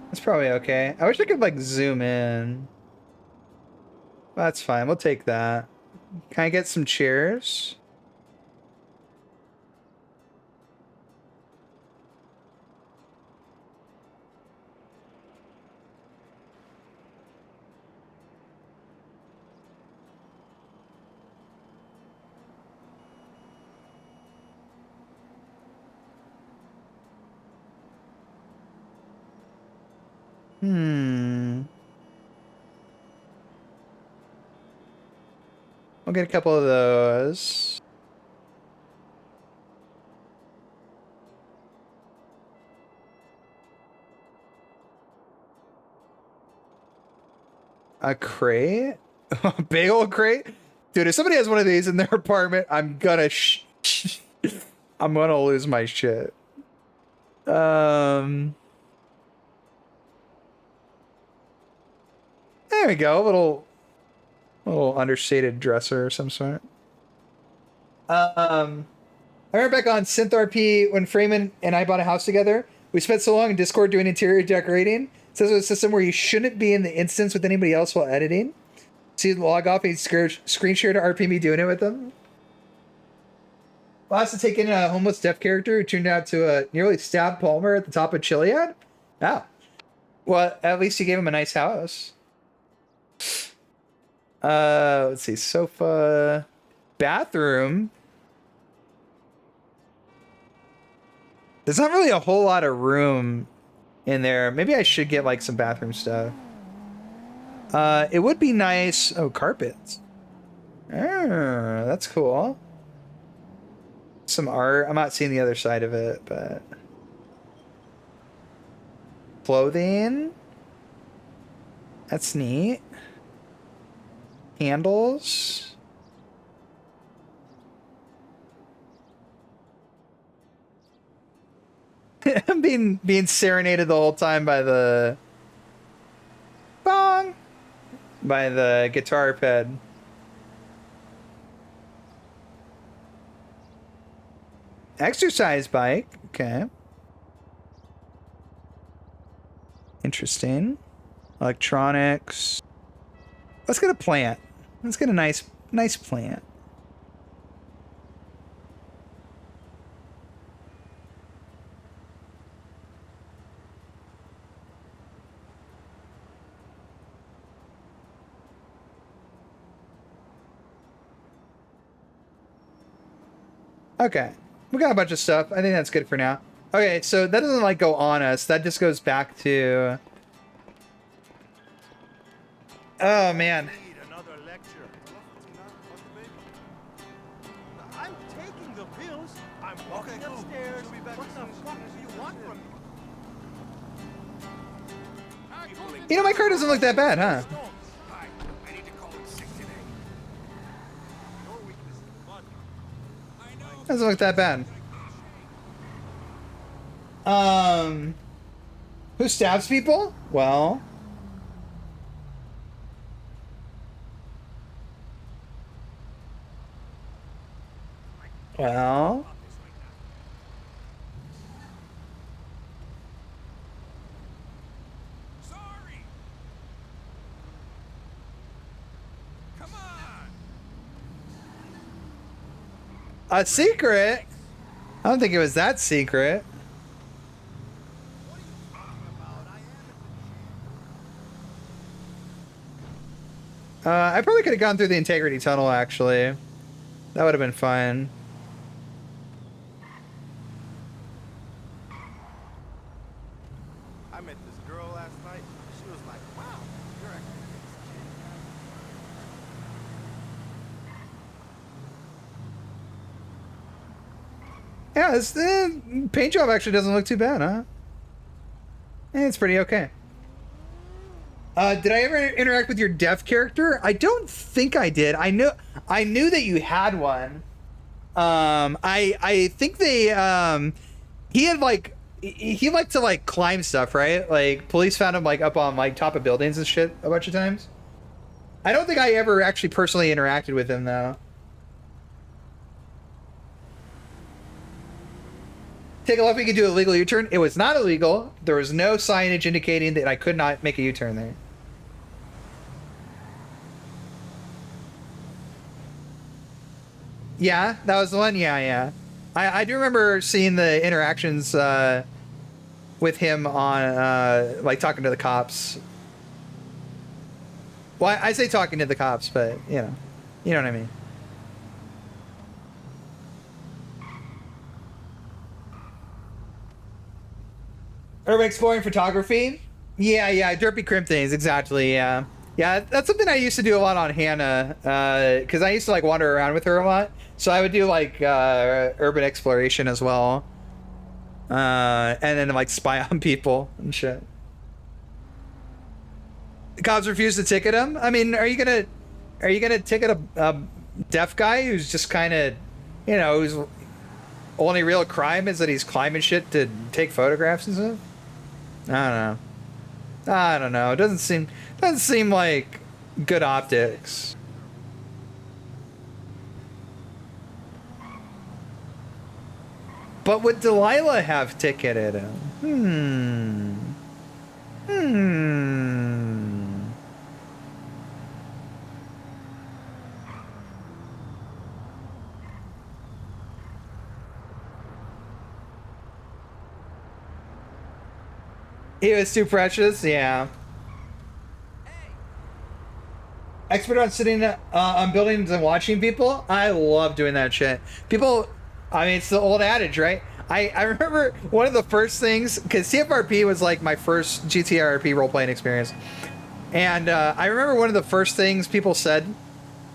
That's probably okay. I wish I could like zoom in. That's fine. We'll take that. Can I get some chairs? Hmm. We'll get a couple of those. A crate? A big old crate? Dude, if somebody has one of these in their apartment, I'm gonna I'm gonna lose my shit. There we go. Little understated dresser of some sort. I remember back on Synth RP when Freeman and I bought a house together. We spent so long in Discord doing interior decorating. It says it's a system where you shouldn't be in the instance with anybody else while editing. So you log off and you screen share to RP me doing it with them. Well, I has to take in a homeless deaf character who turned out to a nearly stabbed Palmer at the top of Chiliad. Oh. Well, at least you gave him a nice house. Let's see. Sofa. Bathroom. There's not really a whole lot of room in there. Maybe I should get like some bathroom stuff. It would be nice. Oh, carpets. Oh, that's cool. Some art. I'm not seeing the other side of it, but clothing. That's neat. Handles. I'm being serenaded the whole time by the bong, by the guitar pad. Exercise bike. Okay. Interesting. Electronics. Let's get a plant. Let's get a nice plant. Okay. We got a bunch of stuff. I think that's good for now. Okay, so that doesn't like go on us. That just goes back to... Oh, man. I'm taking the pills. I'm walking upstairs. What the fuck do you want from me? You know, my car doesn't look that bad, huh? Doesn't look that bad. Who stabs people? Well... Well... A secret? I don't think it was that secret. I probably could have gone through the integrity tunnel, actually. That would have been fun. I met this girl last night. She was like, wow, you're Yeah, the paint job actually doesn't look too bad, huh? It's pretty okay. Did I ever interact with your deaf character? I don't think I did. I knew that you had one. I think they he had like he liked to like climb stuff, right? Like police found him like up on like top of buildings and shit a bunch of times. I don't think I ever actually personally interacted with him though. Take a left, we could do a legal U-turn. It was not illegal. There was no signage indicating that I could not make a U-turn there. Yeah, that was the one. Yeah. I do remember seeing the interactions with him on like talking to the cops. Well, I say talking to the cops, but you know what I mean. Urban exploring photography. Yeah, derpy crimp things, exactly. Yeah. Yeah, that's something I used to do a lot on Hannah, because I used to like wander around with her a lot. So I would do like urban exploration as well, and then like spy on people and shit. The cops refuse to ticket him. I mean, are you gonna ticket a deaf guy who's just kind of, you know, whose only real crime is that he's climbing shit to take photographs and stuff? I don't know. It doesn't seem like good optics. But would Delilah have ticketed him? He was too precious, yeah. Expert on sitting on buildings and watching people. I love doing that shit. People, I mean, it's the old adage, right? I remember one of the first things, because TFRP was like my first GTRP role-playing experience. And I remember one of the first things people said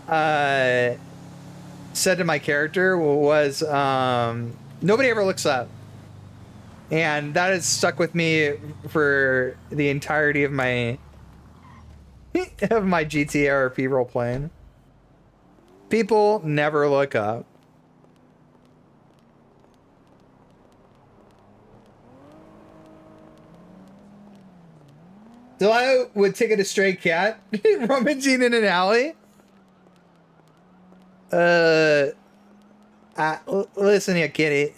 to my character was, nobody ever looks up. And that has stuck with me for the entirety of my GTRP role playing. People never look up. So I would ticket a stray cat rummaging in an alley. Listen here, kitty.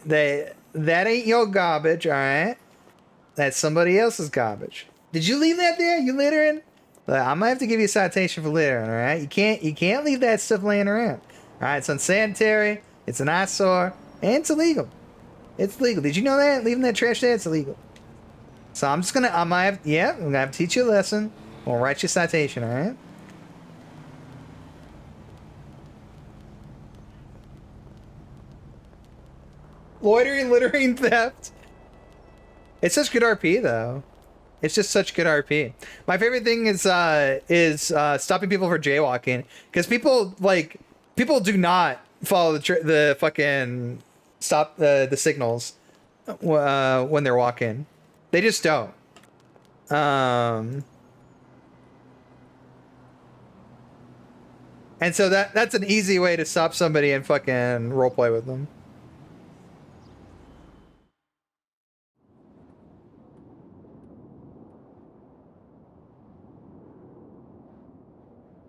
That ain't your garbage, all right? That's somebody else's garbage. Did you leave that there? You littering? Look, I'm gonna have to give you a citation for littering, all right? You can't leave that stuff laying around. All right, it's unsanitary. It's an eyesore, and it's illegal. It's legal. Did you know that? Leaving that trash there, it's illegal. So I'm gonna have to teach you a lesson. We'll write you a citation, all right? Loitering, littering, theft. It's such good RP though. It's just such good RP. My favorite thing is stopping people for jaywalking, because people do not follow the fucking stop the signals when they're walking. They just don't. And so that's an easy way to stop somebody and fucking roleplay with them.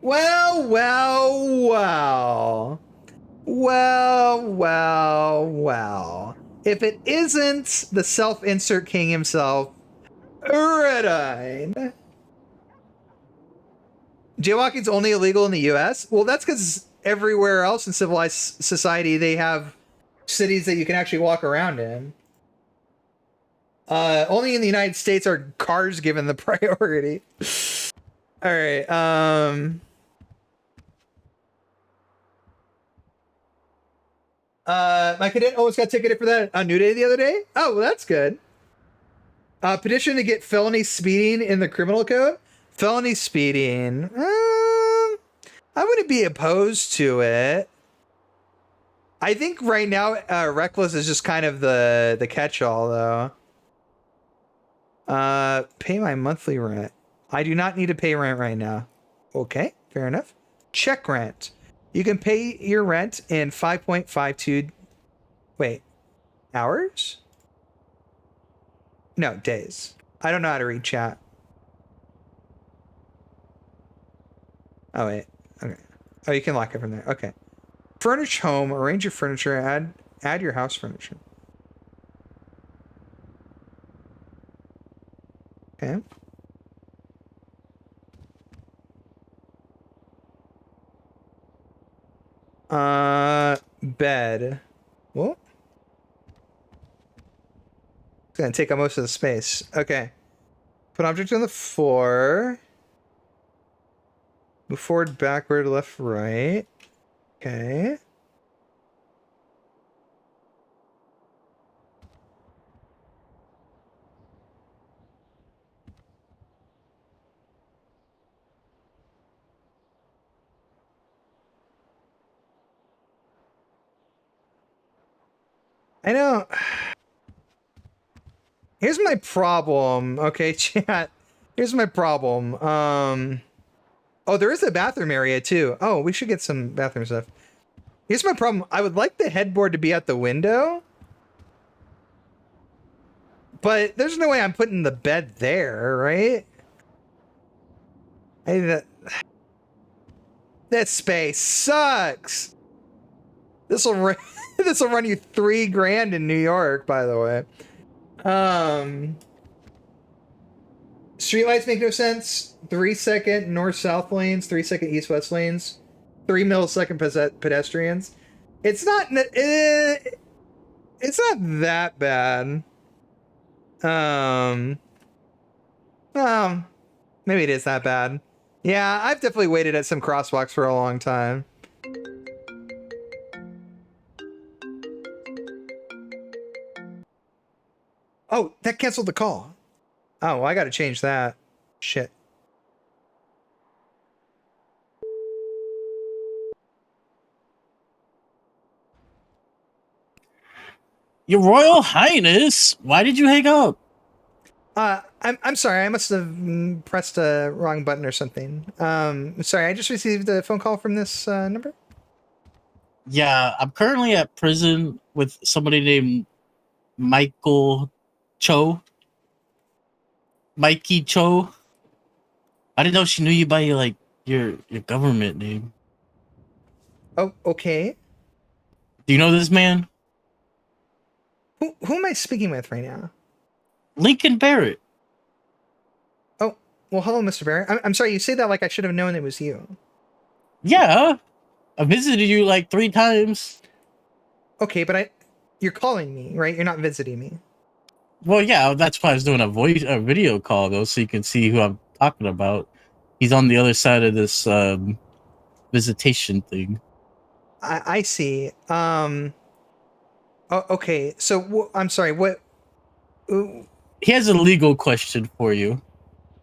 Well. If it isn't the self-insert king himself, Uridine. Jaywalking's only illegal in the US? Well, that's because everywhere else in civilized society, they have cities that you can actually walk around in. Only in the United States are cars given the priority. All right. My cadet almost got ticketed for that on New Day the other day. Oh, well, that's good. Petition to get felony speeding in the criminal code. Felony speeding. I wouldn't be opposed to it. I think right now, reckless is just kind of the catch-all, though. Pay my monthly rent. I do not need to pay rent right now. Okay, fair enough. Check rent. You can pay your rent in 5.52... Wait. Hours? No, days. I don't know how to read chat. Oh, wait. Okay. Oh, you can lock it from there. Okay. Furnish home. Arrange your furniture. Add your house furniture. Okay. Bed. Well, it's gonna take up most of the space. Okay. Put object on the floor. Move forward, backward, left, right. Okay. I know. Here's my problem. Okay, chat. Here's my problem. Oh, there is a bathroom area too. Oh, we should get some bathroom stuff. Here's my problem. I would like the headboard to be at the window. But there's no way I'm putting the bed there, right? That space sucks. This will run you $3,000 in New York, by the way. Streetlights make no sense. 3-second north-south lanes, 3-second east-west lanes, 3-millisecond pedestrians. It's not that bad. Maybe it is that bad. Yeah, I've definitely waited at some crosswalks for a long time. Oh, that canceled the call. Oh, well, I gotta change that. Shit. Your Royal Highness, why did you hang up? I'm sorry. I must have pressed a wrong button or something. Sorry. I just received a phone call from this number. Yeah, I'm currently at prison with somebody named Michael Cho. Mikey Cho. I didn't know she knew you by your government name. Oh, okay. Do you know this man? Who am I speaking with right now? Lincoln Barrett. Oh, well, hello, Mr. Barrett. I'm sorry. You say that like I should have known it was you. Yeah, I visited you like 3 times. Okay, but you're calling me, right? You're not visiting me. Well, yeah, that's why I was doing a video call though, so you can see who I'm talking about. He's on the other side of this visitation thing. I see. Oh, okay. So I'm sorry. What? He has a legal question for you.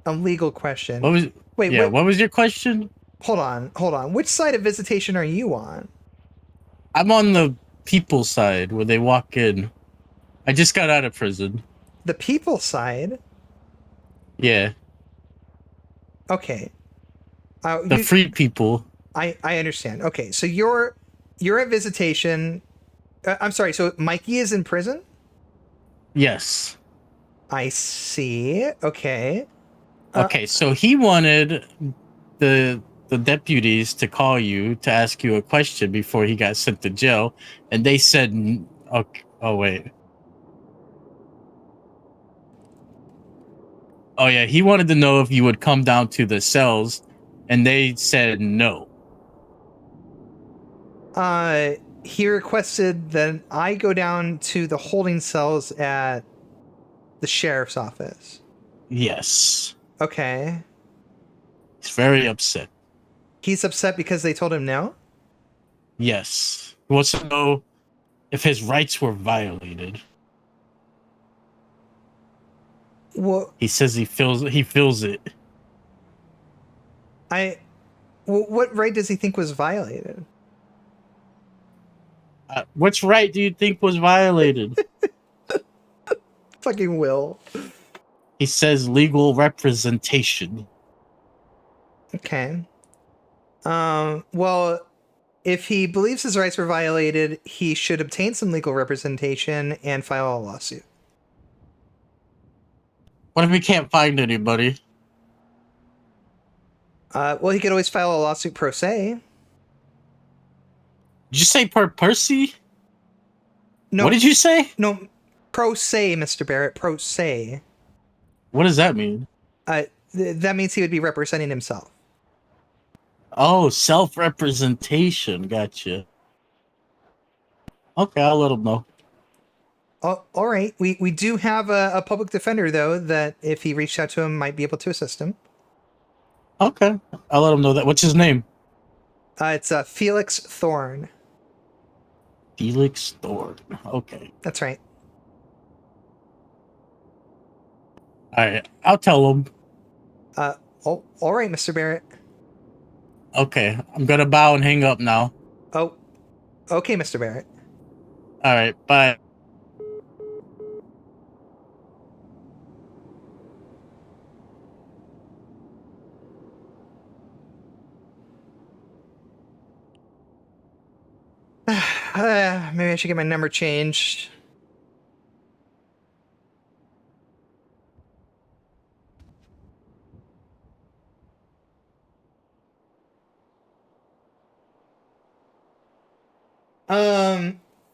A legal question. What was? Wait. Yeah. What was your question? Hold on. Which side of visitation are you on? I'm on the people side where they walk in. I just got out of prison. The people side? Yeah. Okay. The free people. I understand. Okay, so you're at visitation. I'm sorry. So Mikey is in prison? Yes. I see. Okay. Okay, so he wanted the deputies to call you to ask you a question before he got sent to jail, and they said, okay, oh wait. Oh yeah, he wanted to know if you would come down to the cells, and they said no. He requested that I go down to the holding cells at the sheriff's office. Yes. Okay. He's very upset. He's upset because they told him no? Yes. He wants to know if his rights were violated. Well, he says he feels it. What right does he think was violated? Which right do you think was violated? Fucking Will. He says legal representation. Okay. Well, if he believes his rights were violated, he should obtain some legal representation and file a lawsuit. What if he can't find anybody? Well, he could always file a lawsuit pro se. Did you say per Percy? No. What did you say? No, pro se, Mr. Barrett, pro se. What does that mean? That means he would be representing himself. Oh, self-representation. Gotcha. Okay, I'll let him know. Oh, all right. We do have a public defender, though, that if he reached out to him, might be able to assist him. Okay, I'll let him know that. What's his name? It's Felix Thorne. Felix Thorne. Okay. That's right. All right, I'll tell him. All right, Mr. Barrett. Okay, I'm gonna bow and hang up now. Oh, okay, Mr. Barrett. All right, bye. Maybe I should get my number changed.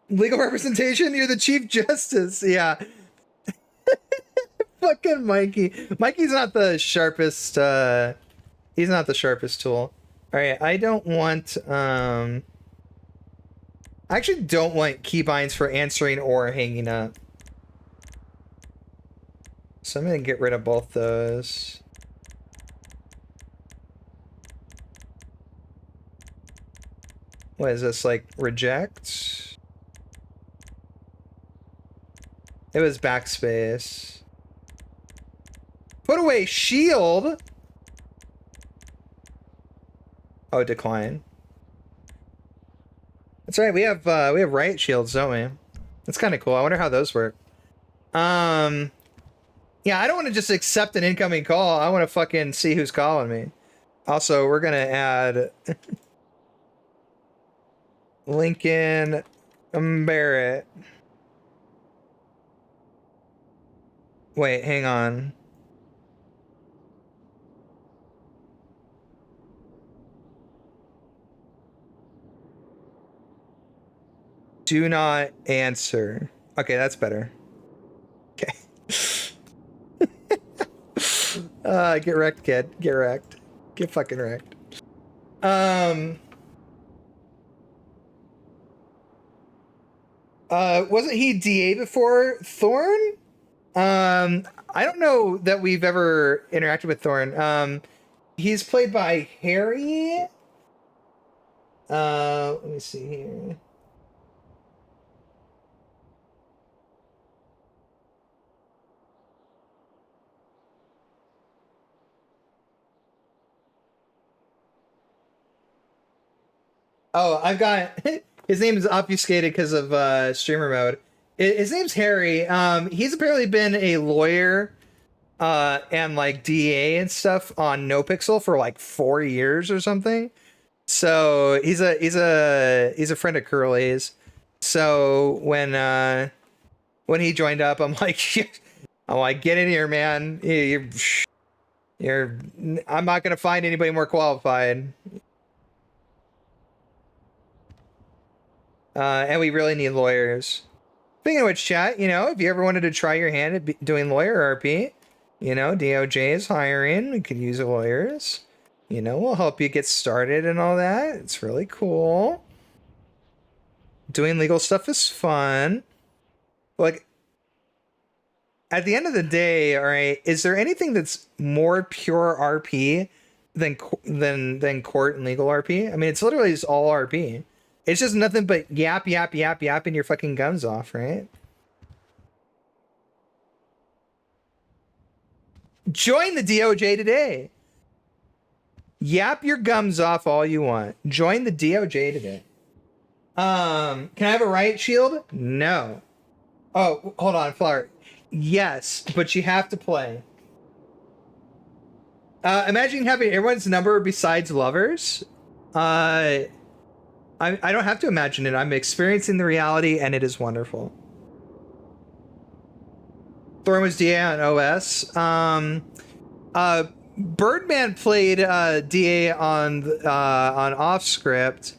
Legal representation, you're the Chief Justice. Yeah. Fucking Mikey. Mikey's not the sharpest, he's not the sharpest tool. Alright, I don't want, I actually don't want keybinds for answering or hanging up. So I'm gonna get rid of both those. What is this, like, reject? It was backspace. Put away shield! Oh, decline. That's right, we have riot shields, don't we? That's kind of cool. I wonder how those work. Yeah, I don't want to just accept an incoming call. I want to fucking see who's calling me. Also, we're gonna add Lincoln Barrett. Wait, hang on. Do not answer. Okay, that's better. Okay. Get wrecked, kid. Get wrecked. Get fucking wrecked. Wasn't he DA before Thorn? I don't know that we've ever interacted with Thorn. He's played by Harry. Let me see here. Oh, I've got his name is obfuscated because of streamer mode. His name's Harry. He's apparently been a lawyer and like DA and stuff on NoPixel for like 4 years or something. So he's a friend of Curly's. So when he joined up, I'm like, get in here, man. I'm not gonna find anybody more qualified. And we really need lawyers. Speaking of which, chat, you know, if you ever wanted to try your hand at doing lawyer RP, you know, DOJ is hiring. We could use lawyers. You know, we'll help you get started and all that. It's really cool. Doing legal stuff is fun. Like, at the end of the day, all right, is there anything that's more pure RP than court and legal RP? I mean, it's literally just all RP. It's just nothing but yapping your fucking gums off, right? Join the DOJ today. Yap your gums off all you want. Join the DOJ today. Can I have a riot shield? No. Oh, hold on, Flower. Yes, but you have to play. Imagine having everyone's number besides lovers. I don't have to imagine it. I'm experiencing the reality, and it is wonderful. Thorn was DA on OS. Birdman played DA on OffScript.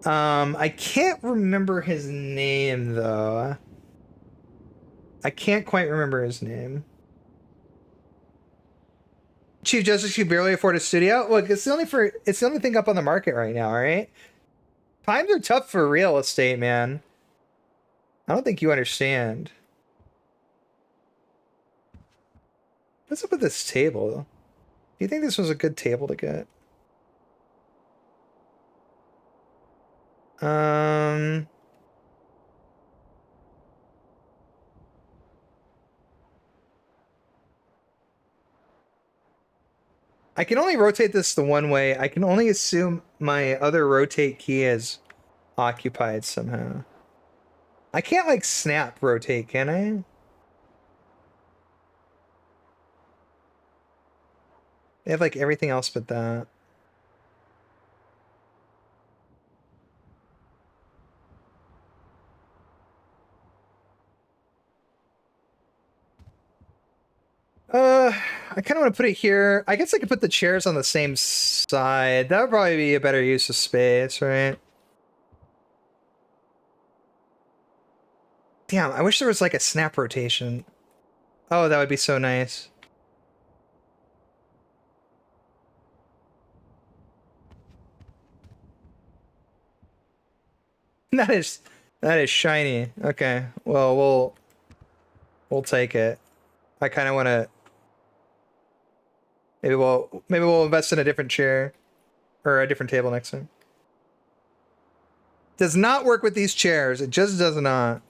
I can't remember his name though. I can't quite remember his name. Chief Justice, you barely afford a studio. Look, it's the only thing up on the market right now. All right. Times are tough for real estate, man. I don't think you understand. What's up with this table? Do you think this was a good table to get? I can only rotate this the one way. I can only assume my other rotate key is occupied somehow. I can't like snap rotate, can I? They have like everything else but that. I kind of want to put it here. I guess I could put the chairs on the same side. That would probably be a better use of space, right? Damn, I wish there was like a snap rotation. Oh, that would be so nice. That is shiny. Okay. Well, we'll take it. I kind of want to maybe we'll invest in a different chair or a different table next time. Does not work with these chairs. It just does not.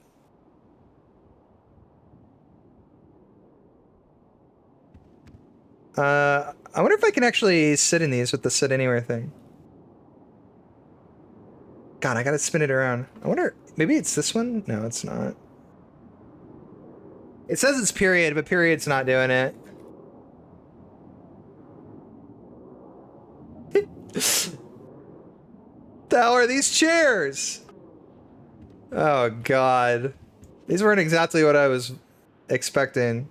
I wonder if I can actually sit in these with the sit anywhere thing. God, I gotta spin it around. I wonder, maybe it's this one? No, it's not. It says it's period, but period's not doing it. The hell are these chairs? Oh, God. These weren't exactly what I was expecting.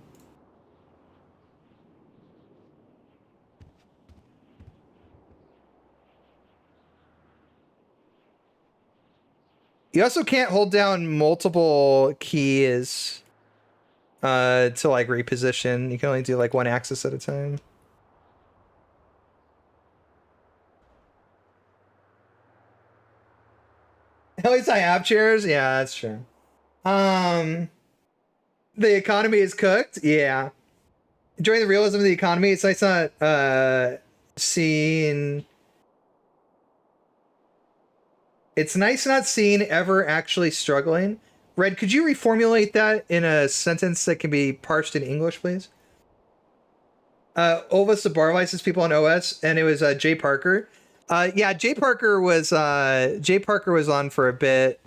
You also can't hold down multiple keys to like reposition. You can only do like one axis at a time. At least I have chairs. Yeah, that's true. The economy is cooked. Yeah. Enjoying the realism of the economy. It's nice not seeing. It's nice not seeing ever actually struggling. Red, could you reformulate that in a sentence that can be parsed in English, please? Ova Sabarlices people on OS, and it was Jay Parker. Yeah, Jay Parker was on for a bit.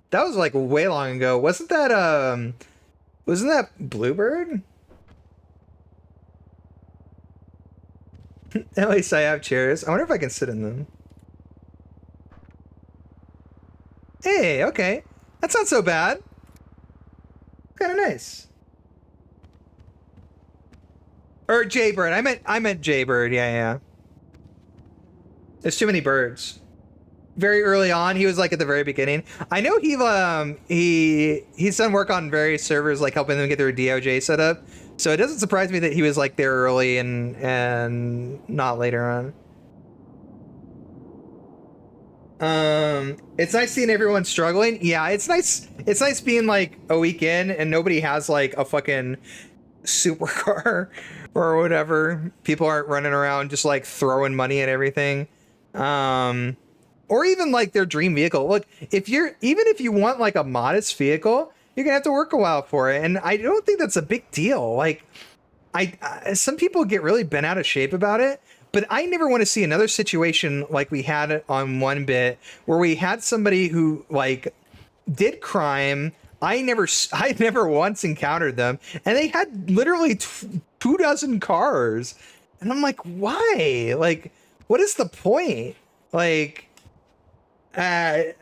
That was like way long ago. Wasn't that Bluebird? At least I have chairs. I wonder if I can sit in them. Hey, okay. That's not so bad. Kind of nice. Or Jaybird. I meant Jaybird. Yeah. There's too many birds. Very early on, he was like at the very beginning. I know he's done work on various servers, like helping them get their DOJ set up. So it doesn't surprise me that he was like there early and not later on. It's nice seeing everyone struggling. Yeah, it's nice. It's nice being like a weekend and nobody has like a fucking supercar or whatever. People aren't running around just like throwing money at everything. Or even like their dream vehicle. Look, even if you want like a modest vehicle, you're gonna have to work a while for it. And I don't think that's a big deal. Like, some people get really bent out of shape about it. But I never want to see another situation like we had on one bit where we had somebody who like did crime. I never once encountered them, and they had literally 24 cars, and I'm like, why? Like, what is the point? Like it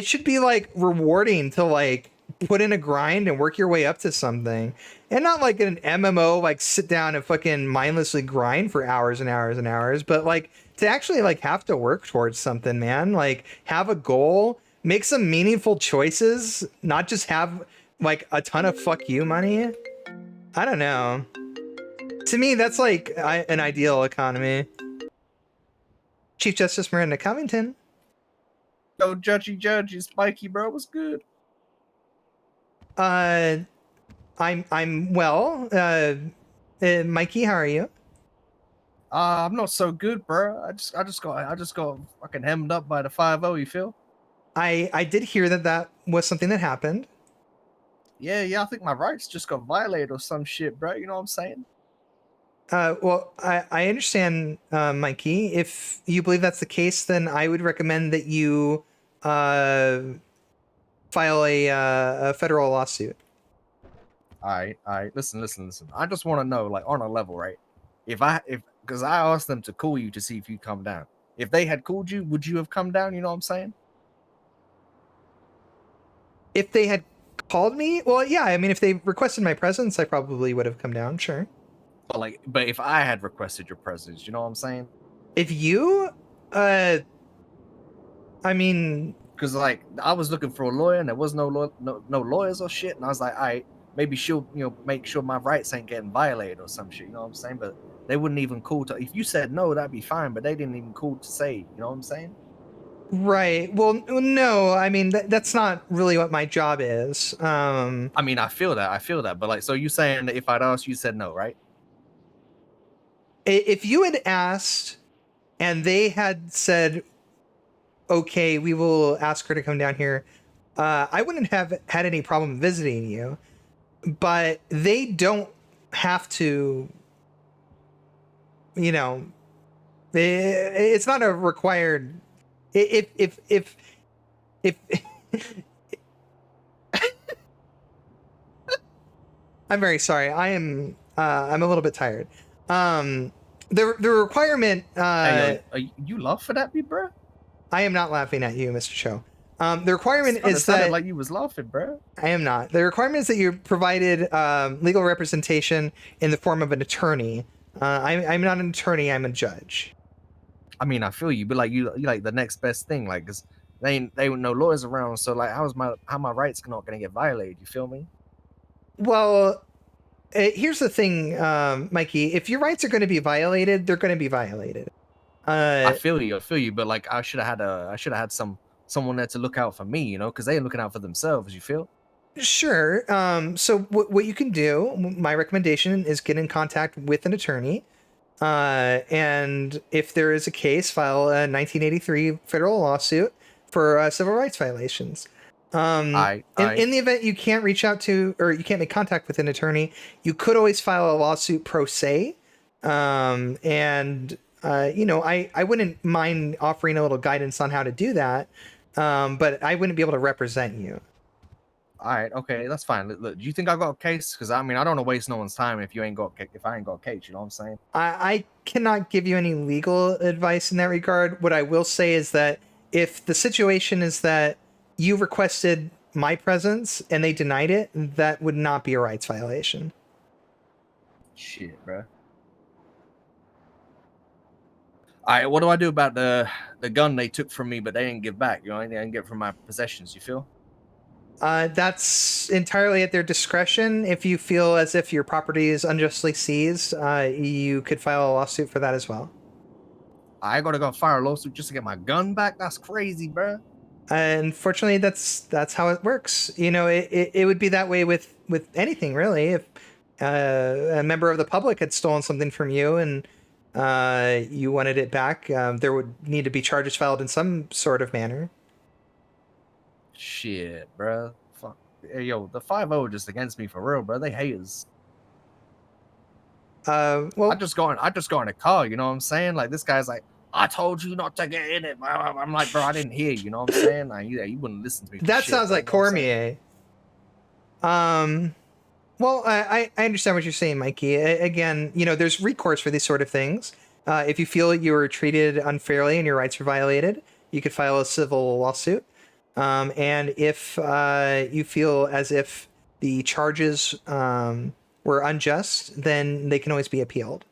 should be like rewarding to like put in a grind and work your way up to something, and not like an MMO, like sit down and fucking mindlessly grind for hours and hours and hours, but like to actually like have to work towards something, man. Like have a goal, make some meaningful choices, not just have like a ton of fuck you money. I don't know. To me, that's like an ideal economy. Chief Justice Miranda Covington. Yo, judgy, Spiky, bro, what's good? I'm well. Mikey, how are you? I'm not so good, bro. I just got fucking hemmed up by the 5-0. You feel? I did hear that was something that happened. Yeah. I think my rights just got violated or some shit, bro. You know what I'm saying? Well, I understand, Mikey. If you believe that's the case, then I would recommend that you file a federal lawsuit. All right. Listen. I just want to know, like, on a level, right? Because I asked them to call you to see if you'd come down. If they had called you, would you have come down? You know what I'm saying? If they had called me, well, yeah. I mean, if they requested my presence, I probably would have come down. Sure. But if I had requested your presence, you know what I'm saying? If you, I mean, because like I was looking for a lawyer and there was no lawyers or shit, and I was like, all right, maybe she'll make sure my rights ain't getting violated or some shit, you know what I'm saying? But they wouldn't even call to. If you said no, that'd be fine, but they didn't even call to say, you know what I'm saying? right. Well, no, I mean that's not really what my job is. I mean, I feel that, but like, so you saying that if I'd asked, you said no, right? If you had asked and they had said, okay, we will ask her to come down here, I wouldn't have had any problem visiting you, but they don't have to, it's not a required, if I'm very sorry. I'm a little bit tired. The requirement. Hey, yo, you laugh at me, bro? I am not laughing at you, Mr. Cho. The requirement is sounded that like you was laughing, bro. I am not. The requirement is that you provided legal representation in the form of an attorney. I'm not an attorney. I'm a judge. I mean, I feel you, but like you like the next best thing, like, cause they ain't no lawyers around, so like, how my rights not gonna get violated? You feel me? Well, here's the thing, Mikey. If your rights are going to be violated, they're going to be violated. I feel you, but like, I should have had someone there to look out for me, because they ain't looking out for themselves. You feel? Sure. So what you can do, my recommendation is get in contact with an attorney. And if there is a case, file a 1983 federal lawsuit for civil rights violations. In the event you can't reach out to, or you can't make contact with an attorney, you could always file a lawsuit pro se. I wouldn't mind offering a little guidance on how to do that. But I wouldn't be able to represent you. All right, okay, that's fine. Look, do you think I got a case? Because I mean, I don't want to waste no one's time if I ain't got a case. You know what I'm saying? I cannot give you any legal advice in that regard. What I will say is that if the situation is that you requested my presence and they denied it, that would not be a rights violation. Shit, bro. All right, what do I do about the gun they took from me, but they didn't give back? They didn't get from my possessions. You feel? That's entirely at their discretion. If you feel as if your property is unjustly seized, you could file a lawsuit for that as well. I gotta go file a lawsuit just to get my gun back? That's crazy, bro. Unfortunately, that's how it works. It would be that way with anything, really. If a member of the public had stolen something from you and you wanted it back, there would need to be charges filed in some sort of manner. Shit, bro. Fuck. Hey, yo, the 5-0 just against me for real, bro. They haters. Well, I just go in a car. You know what I'm saying? Like, this guy's like, I told you not to get in it. I'm like, bro, I didn't hear you. You know what I'm saying? Like, you wouldn't listen to me. That sounds like Cormier. Well, I understand what you're saying, Mikey. Again, there's recourse for these sort of things. If you feel you were treated unfairly and your rights were violated, you could file a civil lawsuit. And if you feel as if the charges were unjust, then they can always be appealed.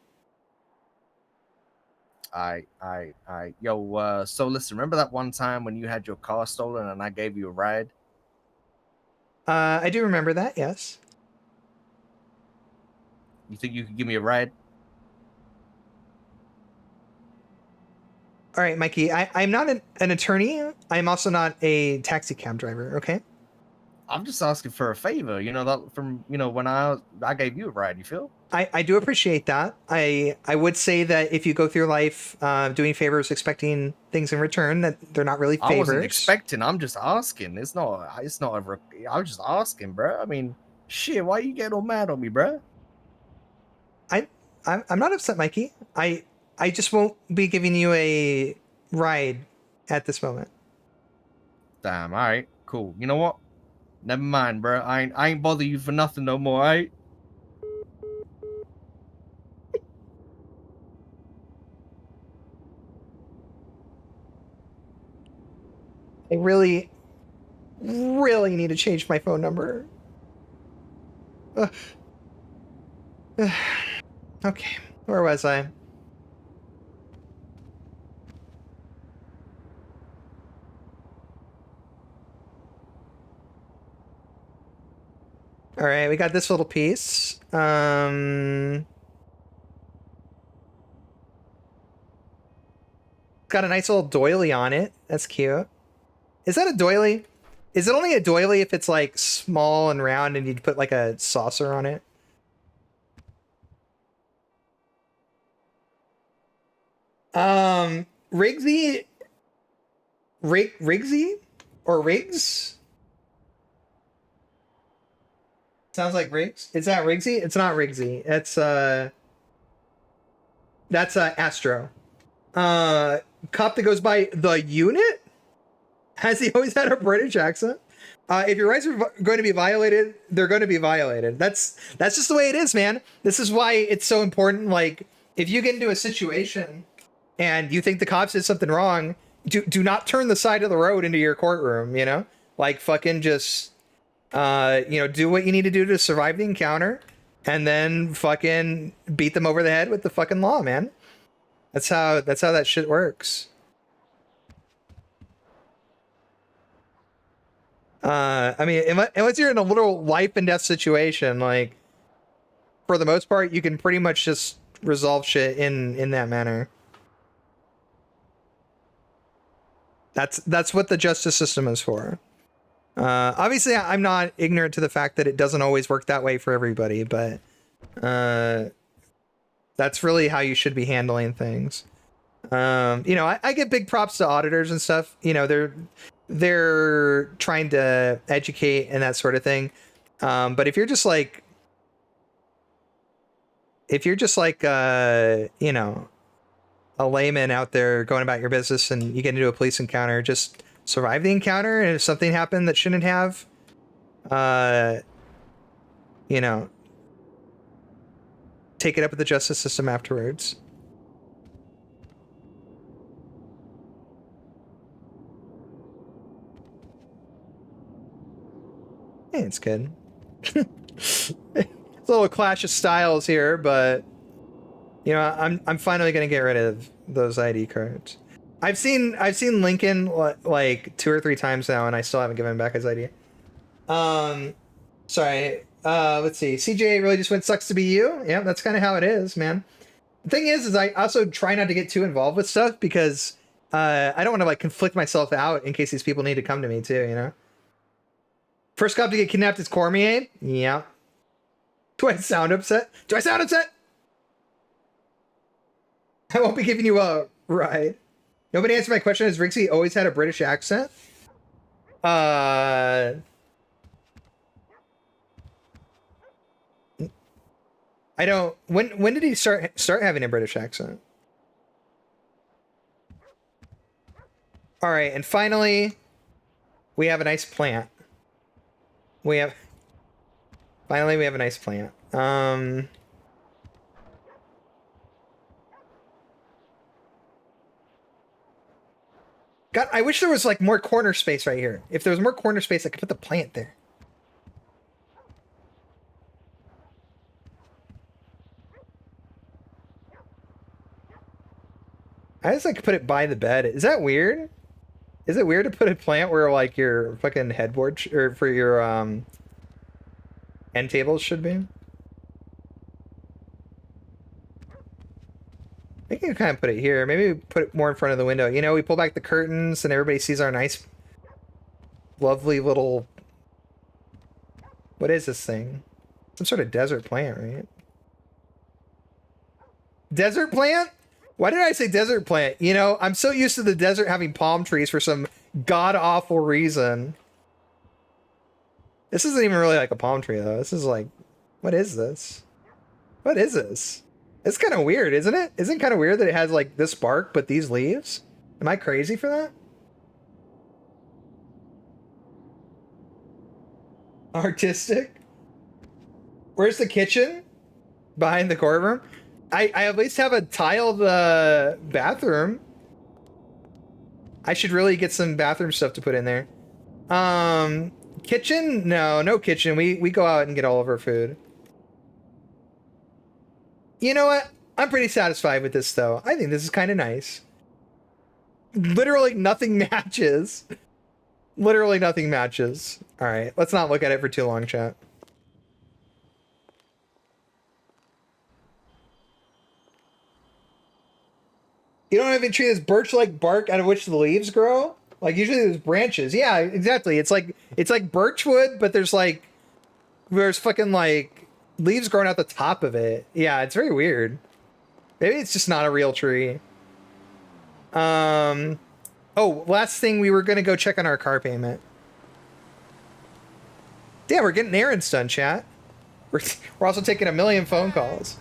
Yo, so listen, remember that one time when you had your car stolen and I gave you a ride? I do remember that, yes. You think you could give me a ride? All right, Mikey, I'm not an attorney. I'm also not a taxi cab driver, okay? I'm just asking for a favor, that from, when I gave you a ride, you feel? I do appreciate that. I would say that if you go through life doing favors, expecting things in return, that they're not really favors. I wasn't expecting. I'm just asking. It's not I was just asking, bro. I mean, shit, why you getting all mad on me, bro? I'm not upset, Mikey. I just won't be giving you a ride at this moment. Damn, all right, cool. You know what? Never mind, bro. I ain't bother you for nothing no more, all right? I really, really need to change my phone number. All Okay, where was I? All right, we got this little piece. Got a nice little doily on it. That's cute. Is that a doily? Is it only a doily if it's like small and round and you'd put like a saucer on it? Rigsy? Rigsy? Or Riggs? Sounds like Riggs. Is that Rigsy? It's not Rigsy. It's that's Astro. Cop that goes by the unit? Has he always had a British accent? If your rights are going to be violated, they're going to be violated. That's just the way it is, man. This is why it's so important. Like, if you get into a situation and you think the cops did something wrong, do not turn the side of the road into your courtroom, you know? Like, fucking just, you know, do what you need to do to survive the encounter and then fucking beat them over the head with the fucking law, man. That's how that shit works. I mean, unless you're in a little life and death situation, like, for the most part, you can pretty much just resolve shit in that manner. That's what the justice system is for. Obviously, I'm not ignorant to the fact that it doesn't always work that way for everybody, but that's really how you should be handling things. You know, I give big props to auditors and stuff. You know, they're trying to educate and that sort of thing. But if you're just like, you know, a layman out there going about your business and you get into a police encounter, just survive the encounter. And if something happened that shouldn't have, you know, take it up with the justice system afterwards. Hey, it's good. It's a little clash of styles here, but you know, I'm finally gonna get rid of those ID cards. I've seen Lincoln like 2 or 3 times now, and I still haven't given him back his ID. Sorry. Let's see. CJ really just went, sucks to be you. Yeah, that's kind of how it is, man. The thing is I also try not to get too involved with stuff because I don't want to like conflict myself out in case these people need to come to me too, you know? First cop to get kidnapped is Cormier. Yeah. Do I sound upset? Do I sound upset? I won't be giving you a ride. Nobody answered my question. Has Rigsy always had a British accent? I don't. When did he start having a British accent? All right, and finally, we have a nice plant. Finally we have a nice plant. God, I wish there was like more corner space right here. If there was more corner space, I could put the plant there. I just like put it by the bed. Is that weird? Is it weird to put a plant where like your fucking headboard or for your end tables should be? I think you kind of put it here. Maybe we put it more in front of the window. You know, we pull back the curtains and everybody sees our nice, lovely little... What is this thing? Some sort of desert plant, right? Desert plant? Why did I say desert plant? You know, I'm so used to the desert having palm trees for some god-awful reason. This isn't even really like a palm tree, though. This is like... What is this? What is this? It's kind of weird, isn't it? Isn't it kind of weird that it has like this bark, but these leaves? Am I crazy for that? Artistic? Where's the kitchen? Behind the courtroom? I at least have a tiled bathroom. I should really get some bathroom stuff to put in there. Kitchen? No kitchen. We go out and get all of our food. You know what? I'm pretty satisfied with this, though. I think this is kind of nice. Literally nothing matches. Literally nothing matches. All right, let's not look at it for too long, chat. You don't have any tree that's birch-like bark out of which the leaves grow? Like, usually there's branches. Yeah, exactly. It's like birchwood, but there's fucking like leaves growing out the top of it. Yeah, it's very weird. Maybe it's just not a real tree. Oh, last thing, we were gonna go check on our car payment. Damn, we're getting errands done, chat. We're also taking a million phone calls.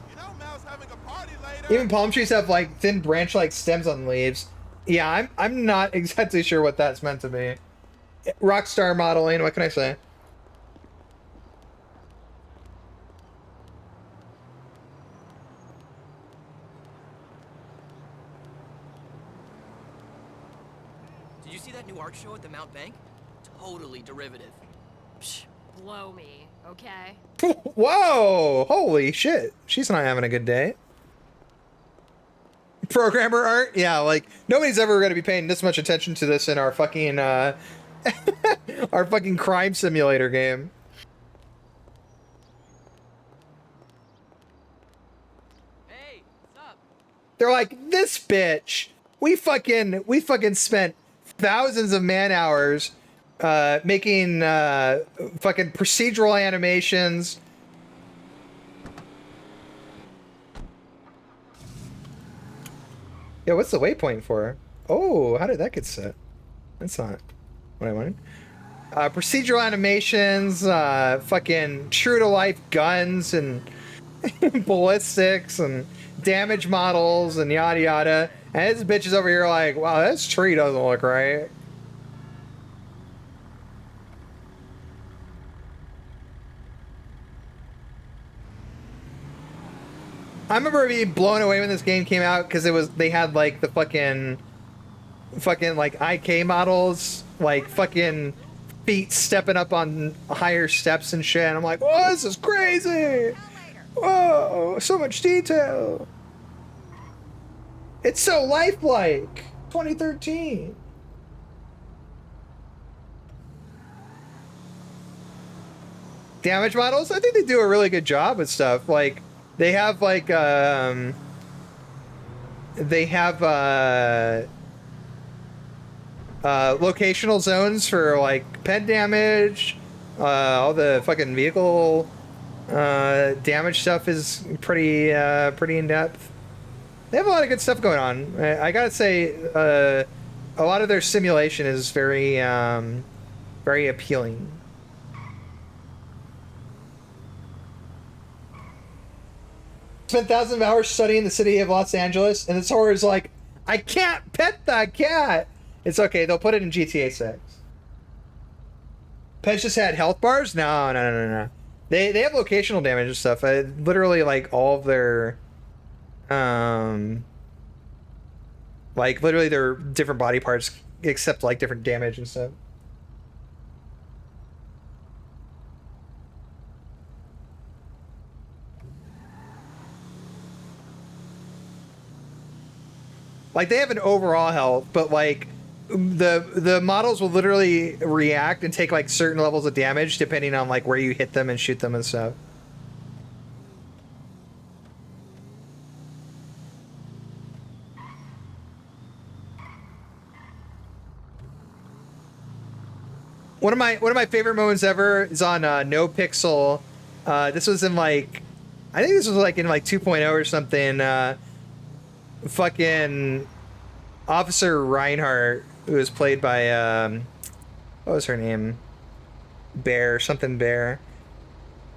Even palm trees have like thin branch-like stems on the leaves. Yeah, I'm not exactly sure what that's meant to be. Rockstar modeling, what can I say? Did you see that new art show at the Mount Bank? Totally derivative. Psh, blow me, okay? Whoa! Holy shit. She's not having a good day. Programmer art? Yeah, like, nobody's ever going to be paying this much attention to this in our fucking, our fucking crime simulator game. Hey, what's up? They're like, this bitch! We fucking spent thousands of man hours, making, fucking procedural animations. Yeah, what's the waypoint for? Oh, how did that get set? That's not what I wanted. Procedural animations, fucking true-to-life guns and ballistics and damage models and yada yada. And this bitch is over here like, wow, this tree doesn't look right. I remember being blown away when this game came out because they had like the fucking like IK models, like fucking feet stepping up on higher steps and shit. And I'm like, whoa, this is crazy. Whoa, so much detail. It's so lifelike. 2013. Damage models, I think they do a really good job with stuff. Like, they have like locational zones for like pen damage. All the fucking vehicle damage stuff is pretty in depth. They have a lot of good stuff going on. I gotta say, a lot of their simulation is very very appealing. Spent thousands of hours studying the city of Los Angeles, and this horror is like, I can't pet that cat. It's okay, they'll put it in GTA 6. Pets just had health bars? No. They have locational damage and stuff. Literally, like, all of their, like, literally their different body parts, except, like, different damage and stuff. Like, they have an overall health, but like the models will literally react and take like certain levels of damage depending on like where you hit them and shoot them and stuff. One of my favorite moments ever is on No Pixel. This was in like, I think this was like in like 2.0 or something. Fucking Officer Reinhardt, who was played by what was her name? Bear, something Bear.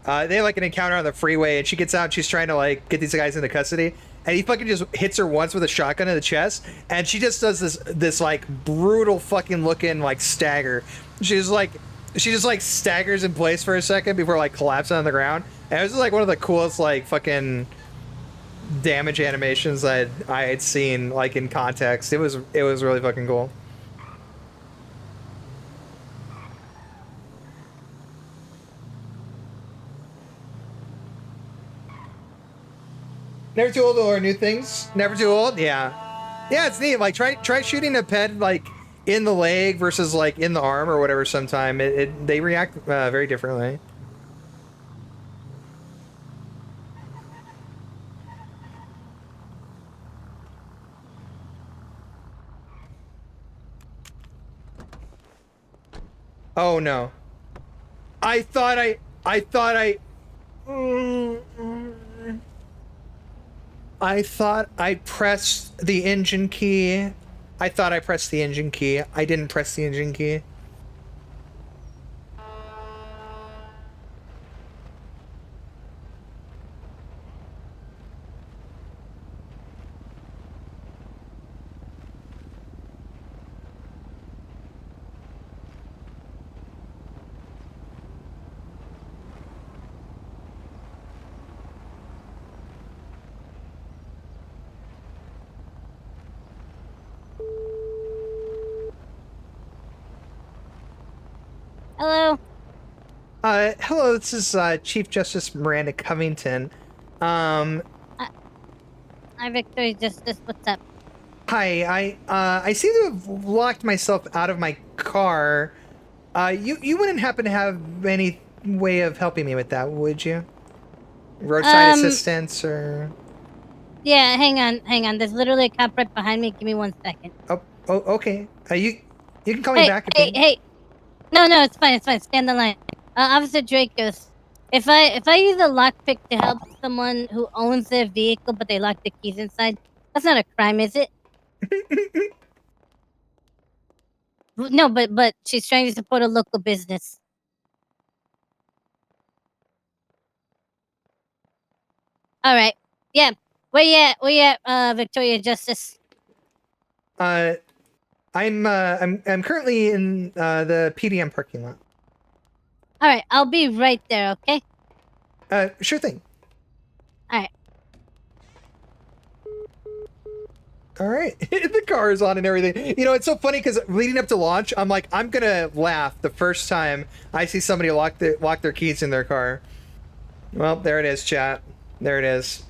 They have like an encounter on the freeway, and she gets out and she's trying to like get these guys into custody, and he fucking just hits her once with a shotgun in the chest, and she just does this like brutal fucking looking like stagger. She just like staggers in place for a second before like collapsing on the ground. And it was like one of the coolest like fucking damage animations I had seen like in context. It was really fucking cool. Never too old to learn new things. Never too old. Yeah. Yeah, it's neat. Like try shooting a ped like in the leg versus like in the arm or whatever. Sometime they react very differently. Oh no. I thought I pressed the engine key. I thought I pressed the engine key. I didn't press the engine key. Hello. Hello, this is Chief Justice Miranda Covington. Hi, Victoria Justice. What's up? Hi, I seem to have locked myself out of my car. You wouldn't happen to have any way of helping me with that, would you? Roadside assistance or... Yeah, hang on. There's literally a cop right behind me. Give me 1 second. Oh, okay. You can call me back. Hey. No, it's fine. Stay on the line. Officer Dracos, if I use a lockpick to help someone who owns their vehicle but they lock the keys inside, that's not a crime, is it? No, but she's trying to support a local business. All right. Yeah. Where you at, Victoria Justice? I'm currently in the PDM parking lot. All right, I'll be right there, okay? Sure thing. All right. All right. The car is on and everything. You know, it's so funny because leading up to launch, I'm like, I'm gonna laugh the first time I see somebody lock their keys in their car. Well, there it is, chat. There it is.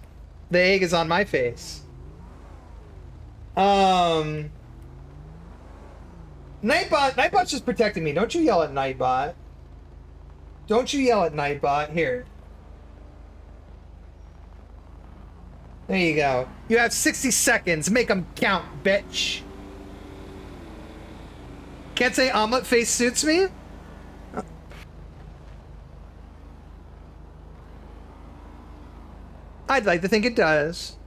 The egg is on my face. Nightbot's just protecting me. Don't you yell at Nightbot. Don't you yell at Nightbot. Here. There you go. You have 60 seconds. Make them count, bitch. Can't say omelet face suits me? I'd like to think it does.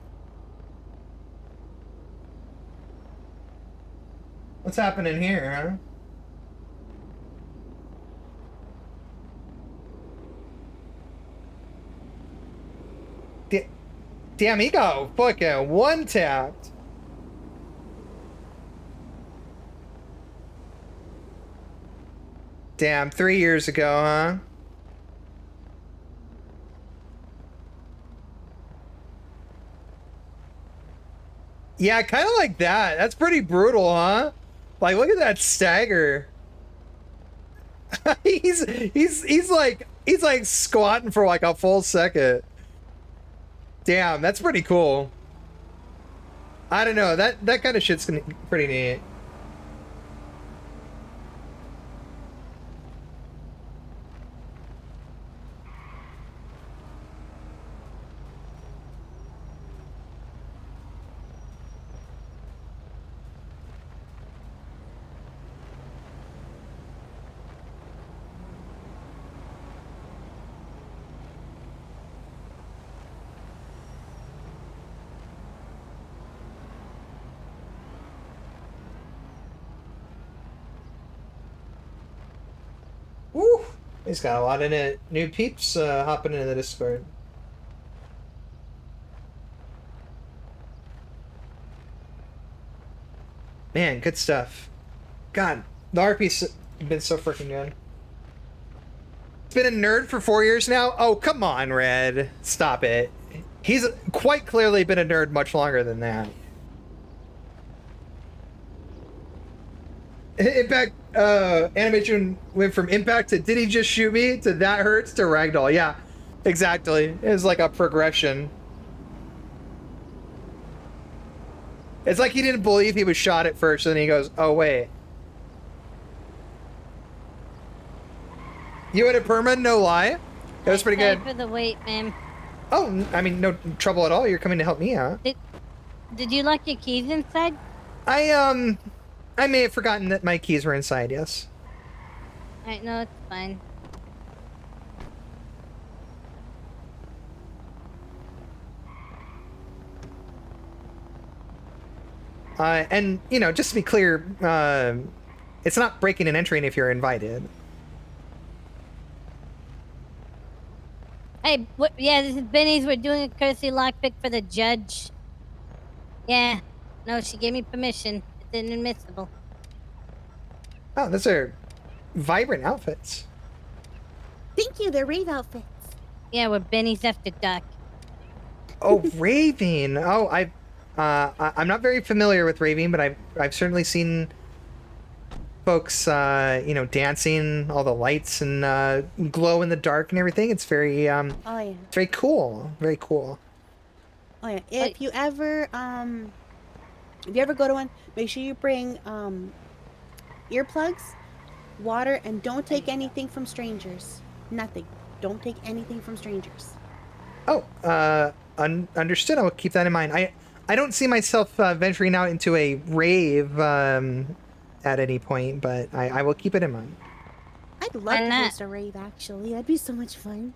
What's happening here, huh? Damn, he got fucking one-tapped. Damn, 3 years ago, huh? Yeah, kind of like that. That's pretty brutal, huh? Like, look at that stagger. he's like squatting for like a full second. Damn, that's pretty cool. I don't know. That kind of shit's pretty neat. Woo! He's got a lot in it. New peeps hopping into the Discord. Man, good stuff. God, the RP's been so freaking good. It's been a nerd for 4 years now? Oh, come on, Red. Stop it. He's quite clearly been a nerd much longer than that. Impact animation went from impact to did he just shoot me to that hurts to ragdoll. Yeah, exactly. It was like a progression. It's like he didn't believe he was shot at first, and then he goes, "Oh wait, you had a perma, no lie." That was pretty Sorry good. for the wait, ma'am. Oh, I mean, no trouble at all. You're coming to help me out. Did you lock your keys inside? I may have forgotten that my keys were inside. Yes. Alright, no, it's fine. And you know, just to be clear, it's not breaking and entering if you're invited. Hey, yeah, this is Benny's. We're doing a courtesy lockpick for the judge. Yeah. No, she gave me permission. It's inadmissible. Oh, those are vibrant outfits. Thank you. They're rave outfits. Yeah, we're Benny's after dark. Oh, raving. Oh, I'm not very familiar with raving, but I've certainly seen folks, you know, dancing, all the lights and glow in the dark and everything. It's very Oh yeah. it's very cool. Very cool. Oh yeah. If you ever go to one, make sure you bring earplugs, water, and don't take anything from strangers. Nothing. Don't take anything from strangers. Oh, understood. I'll keep that in mind. I don't see myself venturing out into a rave at any point, but I will keep it in mind. I'd love to host a rave, actually. That'd be so much fun.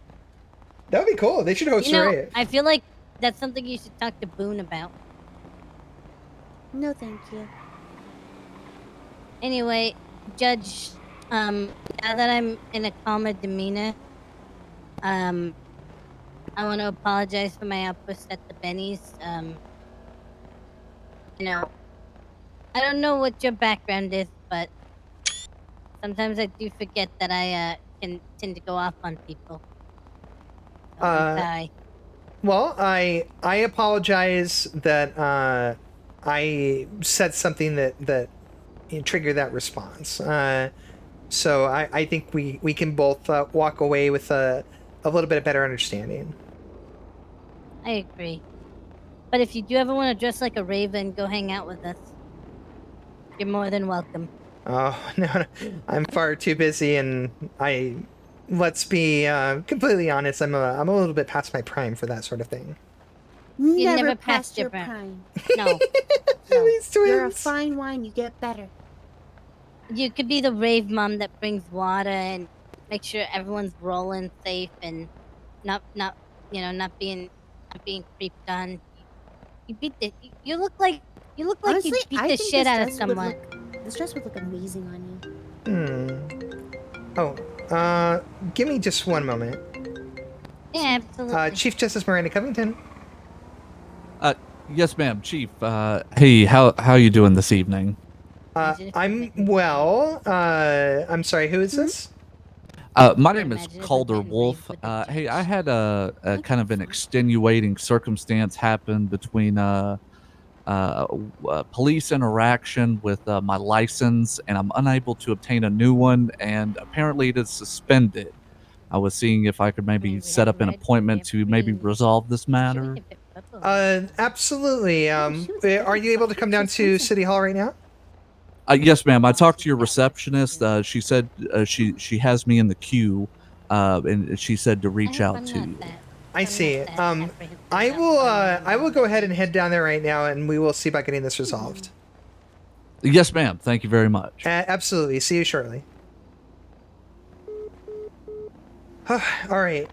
That would be cool. They should host a rave. I feel like that's something you should talk to Boone about. No, thank you. Anyway, Judge, now that I'm in a calmer demeanor, I want to apologize for my outburst at the Bennies. You know, I don't know what your background is, but sometimes I do forget that I can tend to go off on people. So I'm sorry. Well, I apologize that I said something that triggered that response. So I think we can both walk away with a little bit of better understanding. I agree. But if you do ever want to dress like a raven, go hang out with us. You're more than welcome. Oh no, I'm far too busy, and let's be completely honest. I'm a little bit past my prime for that sort of thing. You Never past your prime. No. You're a fine wine. You get better. You could be the rave mom that brings water and make sure everyone's rolling safe and not being creeped on. You look like Honestly, you beat I the think shit this out of dress would someone. This dress would look amazing on you. Oh, give me just one moment. Yeah, absolutely. Chief Justice Miranda Covington. Yes, ma'am, Chief. Hey, how you doing this evening? I'm well. I'm sorry. Who is this? My name is Calder Wolf. Hey, I had a kind of an extenuating circumstance happen between police interaction with my license, and I'm unable to obtain a new one, and apparently it is suspended. I was seeing if I could maybe set up an appointment to maybe resolve this matter. Absolutely. Are you able to come down to City Hall right now? Yes, ma'am. I talked to your receptionist. She said she has me in the queue, and she said to reach out to you. I see. I will go ahead and head down there right now, and we will see about getting this resolved. Yes, ma'am. Thank you very much. Absolutely. See you shortly. All right.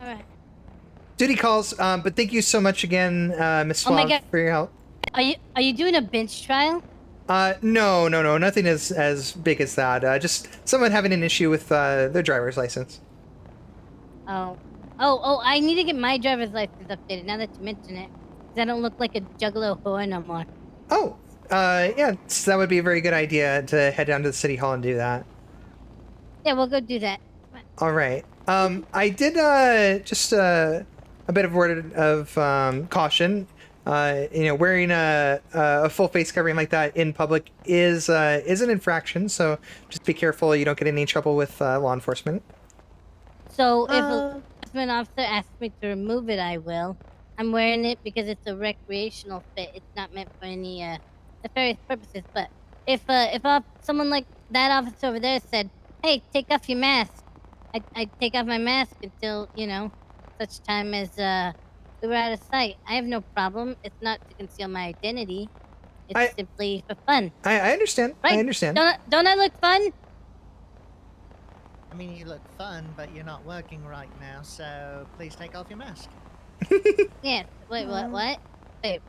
Duty calls. But thank you so much again, Miss Oh my Slav, God. for your help. Are you doing a bench trial? No. Nothing as big as that. Just someone having an issue with their driver's license. Oh, I need to get my driver's license updated now that you mention it. 'Cause I don't look like a juggalo whore no more. Oh, yeah, so that would be a very good idea to head down to the City Hall and do that. Yeah, we'll go do that. All right. I did just a bit of word of caution. Wearing a full face covering like that in public is an infraction. So just be careful you don't get in any trouble with law enforcement. So if a enforcement officer asks me to remove it, I will. I'm wearing it because it's a recreational fit. It's not meant for any nefarious purposes. But if someone like that officer over there said, "Hey, take off your mask," I'd take off my mask until such time as we were out of sight. I have no problem. It's not to conceal my identity. It's simply for fun. I understand. Right? I understand. Don't I look fun? I mean, you look fun, but you're not working right now, so please take off your mask. Yes. Wait, what? Wait.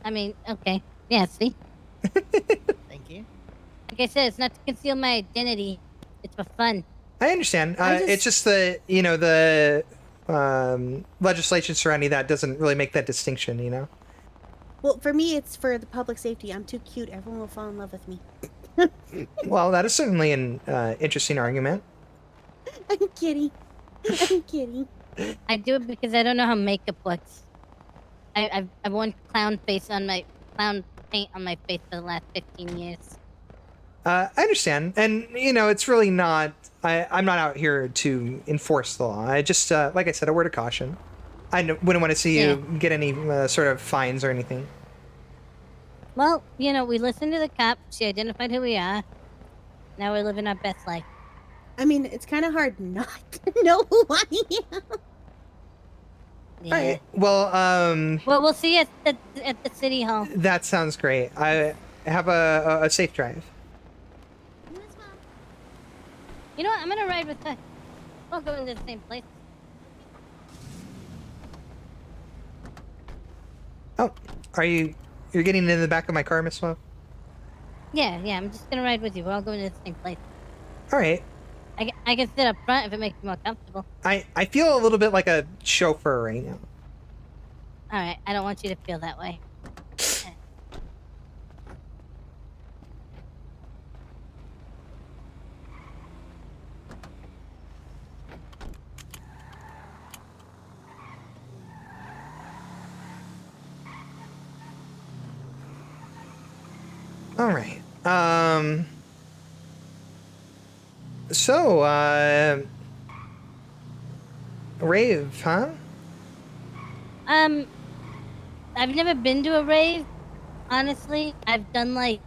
I mean, okay. Yeah, see? Thank you. Like I said, it's not to conceal my identity. It's for fun. I understand. It's just the the legislation surrounding that doesn't really make that distinction. Well, for me, it's for the public safety. I'm too cute. Everyone will fall in love with me. Well, that is certainly an interesting argument. I'm kidding. I'm kidding. I do it because I don't know how makeup works. I've worn clown paint on my face for the last 15 years. I understand, and it's really not. I'm not out here to enforce the law. I just, like I said, a word of caution. I wouldn't want to see you get any sort of fines or anything. Well, we listened to the cop. She identified who we are. Now we're living our best life. I mean, it's kind of hard not to know who I am. Yeah. All right. Well, Well, we'll see you at the city hall. that sounds great. I have a safe drive. You know what? I'm gonna ride with her. We'll go into the same place. Oh, you're getting in the back of my car, Miss Love? Yeah. I'm just gonna ride with you. We're all going to the same place. All right. I can sit up front if it makes you more comfortable. I feel a little bit like a chauffeur right now. All right. I don't want you to feel that way. All right. So, rave, huh? I've never been to a rave, honestly. I've done like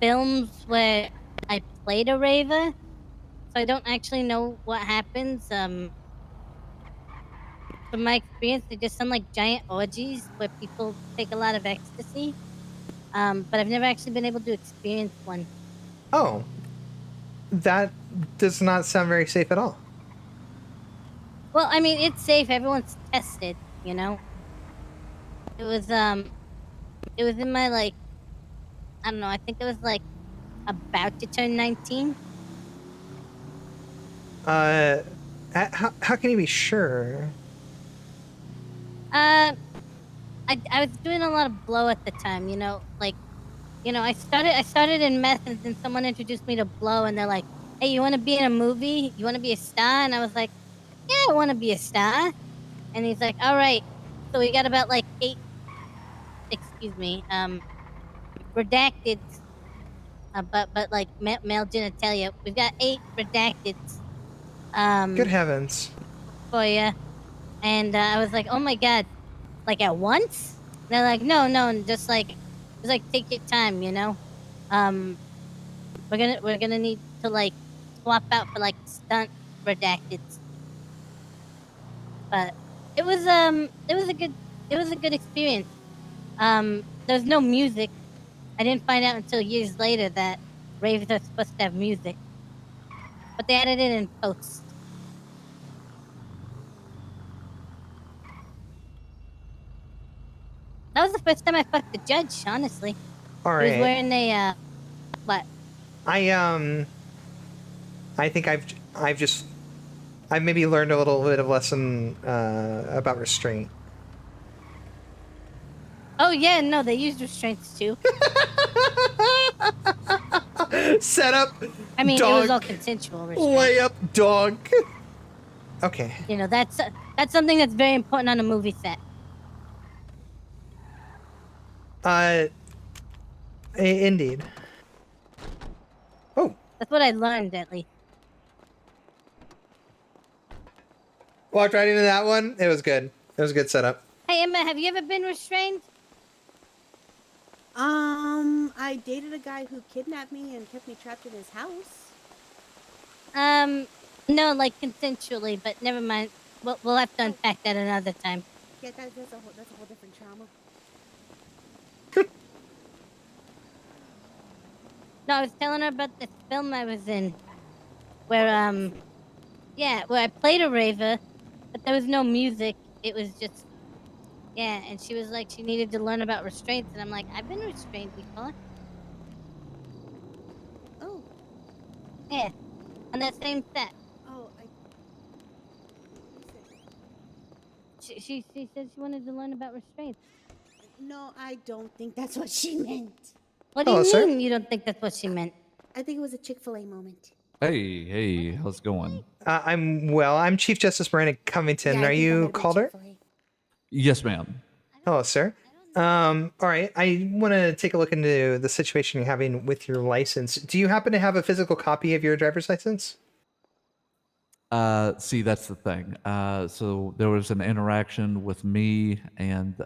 films where I played a raver, so I don't actually know what happens. From my experience, they just sound like giant orgies where people take a lot of ecstasy. But I've never actually been able to experience one. Oh, that does not sound very safe at all. Well, I mean, it's safe. Everyone's tested, It was in my I don't know. I think it was about to turn 19. How can you be sure? I was doing a lot of blow at the time, I started in meth, and then someone introduced me to blow, and they're like, "Hey, you want to be in a movie? You want to be a star?" And I was like, "Yeah, I want to be a star." And he's like, "All right." So we got about 8, redacted, but male genitalia. We've got 8 redacted. Good heavens. For you. And I was like, "Oh my god, at once?" And they're like, "No, just take your time, We're gonna need to swap out for stunt redacted." But it was a good experience. There's no music. I didn't find out until years later that raves are supposed to have music, but they added it in post. That was the first time I fucked the judge, honestly. All He was right. wearing a what? I think I've maybe learned a little bit of lesson about restraint. Oh yeah, no, they used restraints too. Set up. I mean, dog. it was all consensual restraint. Lay up, dog. Okay. That's something that's very important on a movie set. Indeed. Oh. That's what I learned, at least. Walked right into that one. It was good. It was a good setup. Hey Emma, have you ever been restrained? I dated a guy who kidnapped me and kept me trapped in his house. No, like consensually, but never mind. We'll have to unpack that another time. Yeah, that's a whole different trauma. No, I was telling her about this film I was in, where where I played a raver, but there was no music. It was just and she was like she needed to learn about restraints, and I'm like, I've been restrained before. Oh. Yeah, on that same set. Oh, She said she wanted to learn about restraints. no, I don't think that's what she meant. What do Hello, you sir. mean you don't think that's what she meant? I think it was a Chick-fil-A moment. Hey, how's it going? I'm well. I'm Chief Justice Miranda Covington. Yeah, I Are think that might you have been Calder? Chick-fil-A. Yes, ma'am. Hello, sir. All right. I want to take a look into the situation you're having with your license. Do you happen to have a physical copy of your driver's license? See, that's the thing. So there was an interaction with me and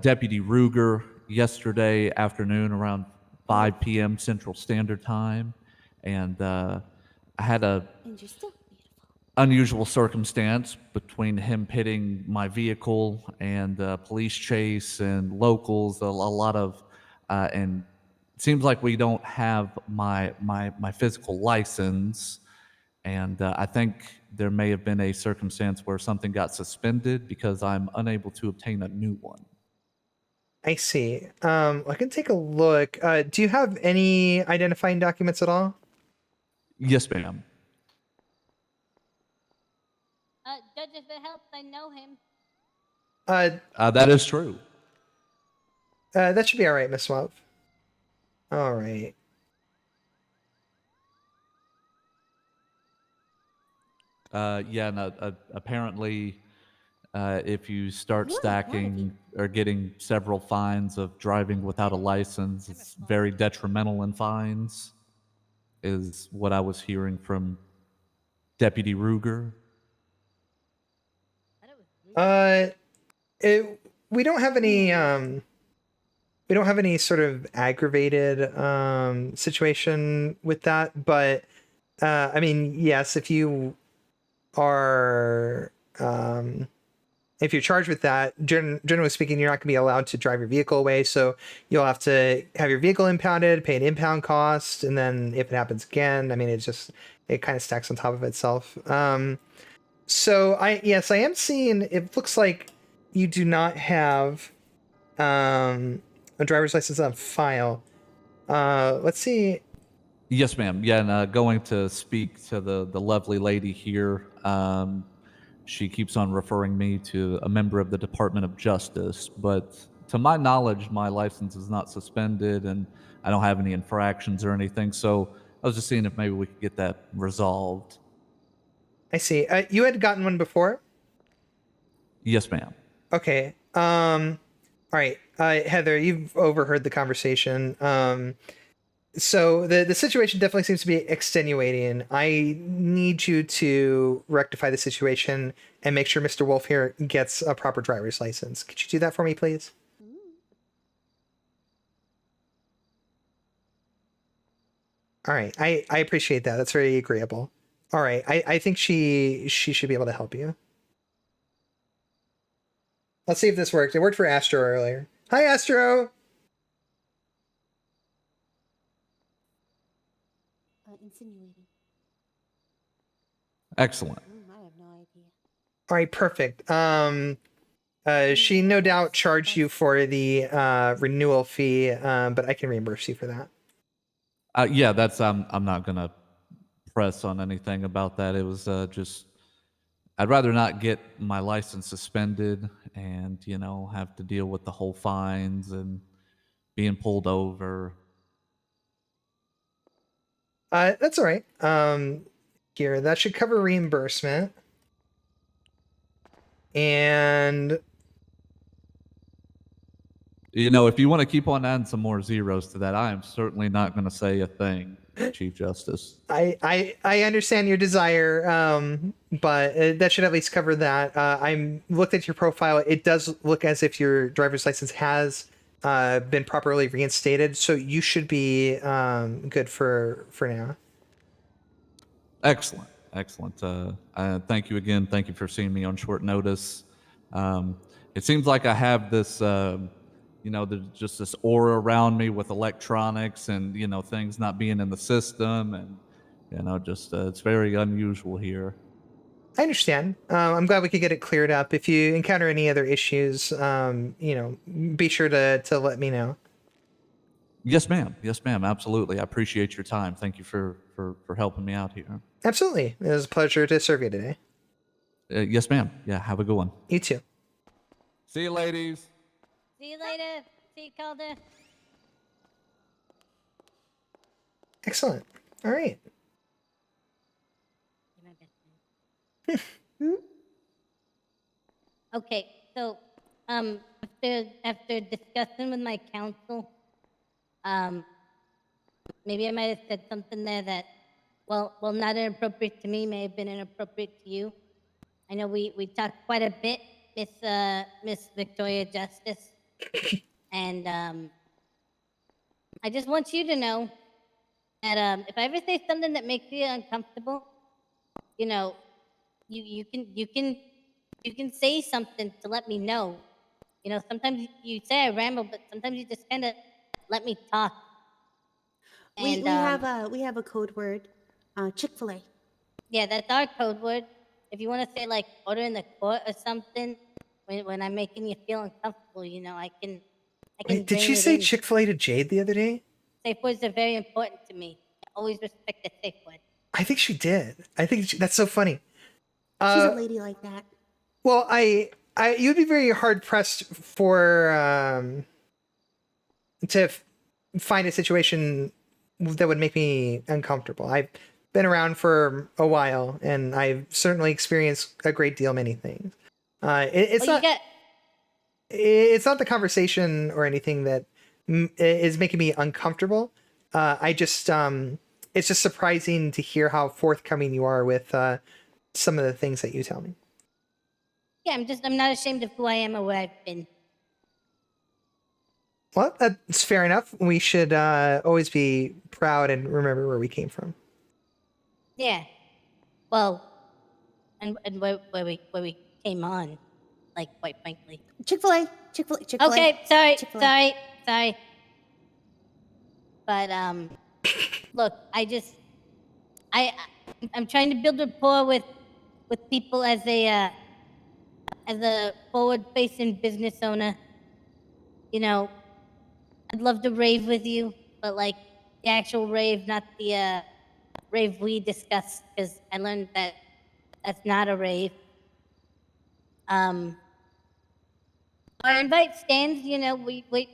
Deputy Ruger yesterday afternoon around 5 p.m. Central Standard Time, and I had a And you're still unusual circumstance between him pitting my vehicle and police chase and locals. A lot of and it seems like we don't have my physical license. And I think there may have been a circumstance where something got suspended because I'm unable to obtain a new one. I see. I can take a look. Do you have any identifying documents at all? Yes, ma'am. Judge, if it helps, I know him. That is true. That should be all right, Miss Love. All right. Apparently, if you start stacking or getting several fines of driving without a license, it's very detrimental in fines, is what I was hearing from Deputy Ruger. We don't have any sort of aggravated situation with that, but I mean, yes, if you are if you're charged with that, generally speaking, you're not going to be allowed to drive your vehicle away, so you'll have to have your vehicle impounded, pay an impound cost, and then if it happens again, I mean, it kind of stacks on top of itself. So I am seeing, it looks like you do not have a driver's license on file. Let's see. Yes, ma'am. Yeah, and going to speak to the lovely lady here. She keeps on referring me to a member of the Department of Justice, but to my knowledge, my license is not suspended, and I don't have any infractions or anything. So I was just seeing if maybe we could get that resolved. I see. You had gotten one before? Yes, ma'am. Okay. All right. Heather, you've overheard the conversation. So the situation definitely seems to be extenuating. I need you to rectify the situation and make sure Mr. Wolf here gets a proper driver's license. Could you do that for me, please? All right. I appreciate that. That's very agreeable. All right. I think she should be able to help you. Let's see if this worked. It worked for Astro earlier. Hi, Astro. Insinuating. Excellent. I have no idea. All right, perfect. She no doubt charged you for the renewal fee, but I can reimburse you for that. Yeah, that's I'm not gonna press on anything about that. It was just I'd rather not get my license suspended and have to deal with the whole fines and being pulled over. That's all right. Here, that should cover reimbursement. And if you want to keep on adding some more zeros to that, I am certainly not going to say a thing, Chief Justice. I understand your desire, but that should at least cover that. I'm looked at your profile. It does look as if your driver's license has been properly reinstated, so you should be good for now. Excellent, excellent. Thank you again. Thank you for seeing me on short notice. It seems like I have this, there's just this aura around me with electronics and things not being in the system, and just it's very unusual here. I understand. I'm glad we could get it cleared up. If you encounter any other issues, be sure to let me know. Yes, ma'am. Yes, ma'am. Absolutely. I appreciate your time. Thank you for helping me out here. Absolutely. It was a pleasure to serve you today. Yes, ma'am. Yeah, have a good one. You too. See you, ladies. See you later. See you, Calder. Excellent. All right. Okay, so after discussing with my counsel, maybe I might have said something there that, well, not inappropriate to me, may have been inappropriate to you. I know we talked quite a bit, Miss Victoria Justice, and I just want you to know that if I ever say something that makes you uncomfortable, you can say something to let me know. Sometimes you say I ramble, but sometimes you just kind of let me talk. We And we have a code word, Chick-fil-A. yeah, that's our code word. If you want to say like order in the court or something, when I'm making you feel uncomfortable, I can. Wait, did rein you it say in. Chick-fil-A to Jade the other day? Safe words are very important to me. I always respect the safe word. I think she did. That's so funny. She's a lady like that. Well, you'd be very hard pressed for to find a situation that would make me uncomfortable. I've been around for a while, and I've certainly experienced a great deal many things. It's not the conversation or anything that is making me uncomfortable. It's just surprising to hear how forthcoming you are with some of the things that you tell me. Yeah, I'm not ashamed of who I am or where I've been. Well, that's fair enough. We should always be proud and remember where we came from. Yeah. Well, and where we came on, like, quite frankly. Chick-fil-A. Chick-fil-A. Okay, sorry, Chick-fil-A. sorry. But look, I'm trying to build rapport with people as a forward-facing business owner. I'd love to rave with you, but like the actual rave, not the rave we discussed, because I learned that that's not a rave. Our invite stands. We're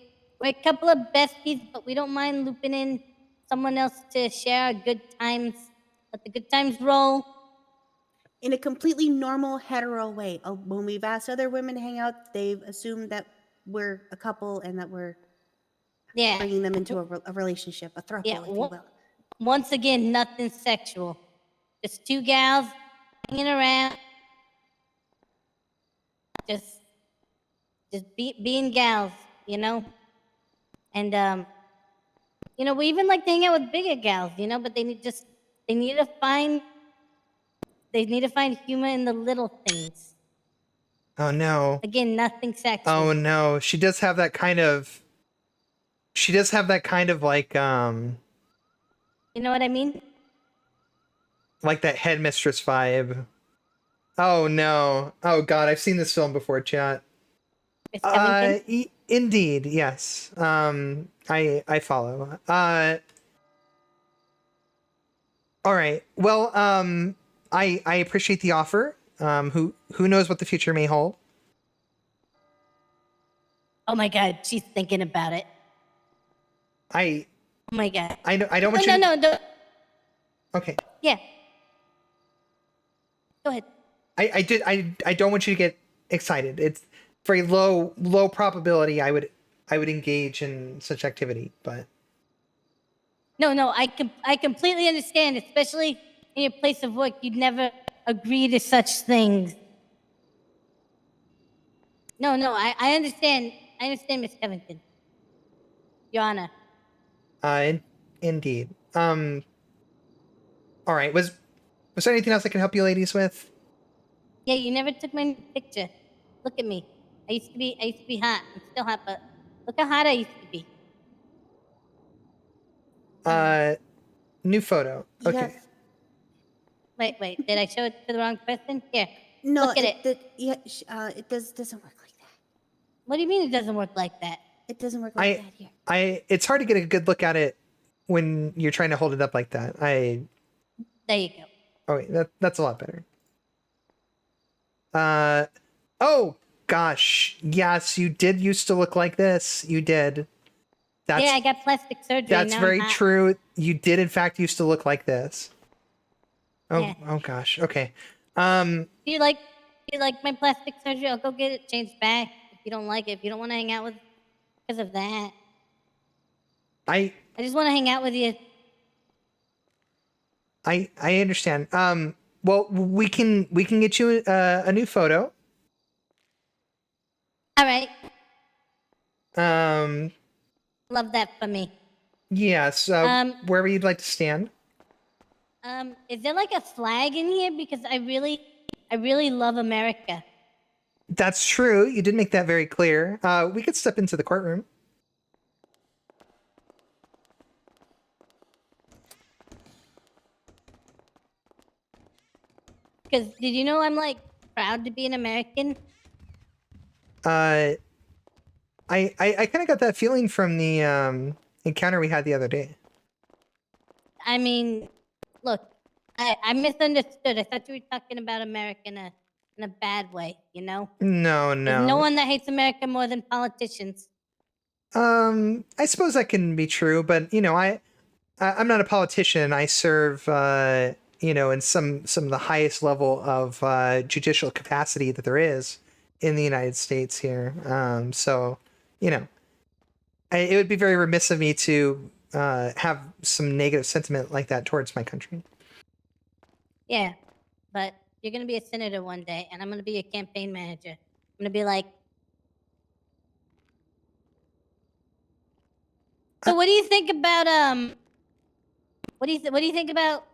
a couple of besties, but we don't mind looping in someone else to share our good times. Let the good times roll. In a completely normal hetero way. When we've asked other women to hang out, they've assumed that we're a couple and that we're bringing them into a relationship, a throuple, if you will. Once again, nothing sexual. Just two gals hanging around. Just being gals, And we even like to hang out with bigger gals, but they need to find humor in the little things. Oh no. Again, nothing sexual. Oh no. She does have that kind of like You know what I mean? like that headmistress vibe. Oh no. Oh god, I've seen this film before, chat. Miss Covington? Indeed, yes. I follow. All right. Well, I appreciate the offer. Who knows what the future may hold? Oh my god, she's thinking about it. Oh my god. I don't want you. No, don't. Okay. Yeah. Go ahead. I don't want you to get excited. It's very low probability I would engage in such activity, but No, I completely understand, especially in your place of work. You'd never agree to such things. No, I understand. I understand, Miss Covington. Your Honor. Indeed. All right. Was there anything else I can help you ladies with? Yeah, you never took my picture. Look at me. I used to be hot. I'm still hot, but look how hot I used to be. New photo. Okay. Yes. Wait. Did I show it to the wrong person? Here. No, Look at it. it doesn't work like that. What do you mean it doesn't work like that? It doesn't work like that here. It's hard to get a good look at it when you're trying to hold it up like that. There you go. Oh wait, that's a lot better. Oh gosh, yes, you did used to look like this. You did. Yeah, I got plastic surgery. That's now very I'm hot. true. You did in fact used to look like this. Oh, Yeah. oh gosh. Okay. Do you like my plastic surgery? I'll go get it changed back if you don't like it. If you don't want to hang out with because of that. I just want to hang out with you. I understand. Well, we can get you a new photo. All right. Um, Love that for me. yes. Wherever you'd like to stand. Is there like a flag in here? Because I really love America. That's true. You did make that very clear. We could step into the courtroom. Because did you know I'm like proud to be an American? I kind of got that feeling from the encounter we had the other day. I mean, look, I misunderstood. I thought you were talking about America in a bad way, you know? No, There's no. no one that hates America more than politicians. I suppose that can be true, but you know, I'm not a politician. I serve, you know, in some of the highest level of judicial capacity that there is in the United States here. So, you know, it would be very remiss of me to have some negative sentiment like that towards my country. Yeah, but you're gonna be a senator one day, and I'm gonna be a campaign manager. I'm gonna be like, so what do you think about what do you think about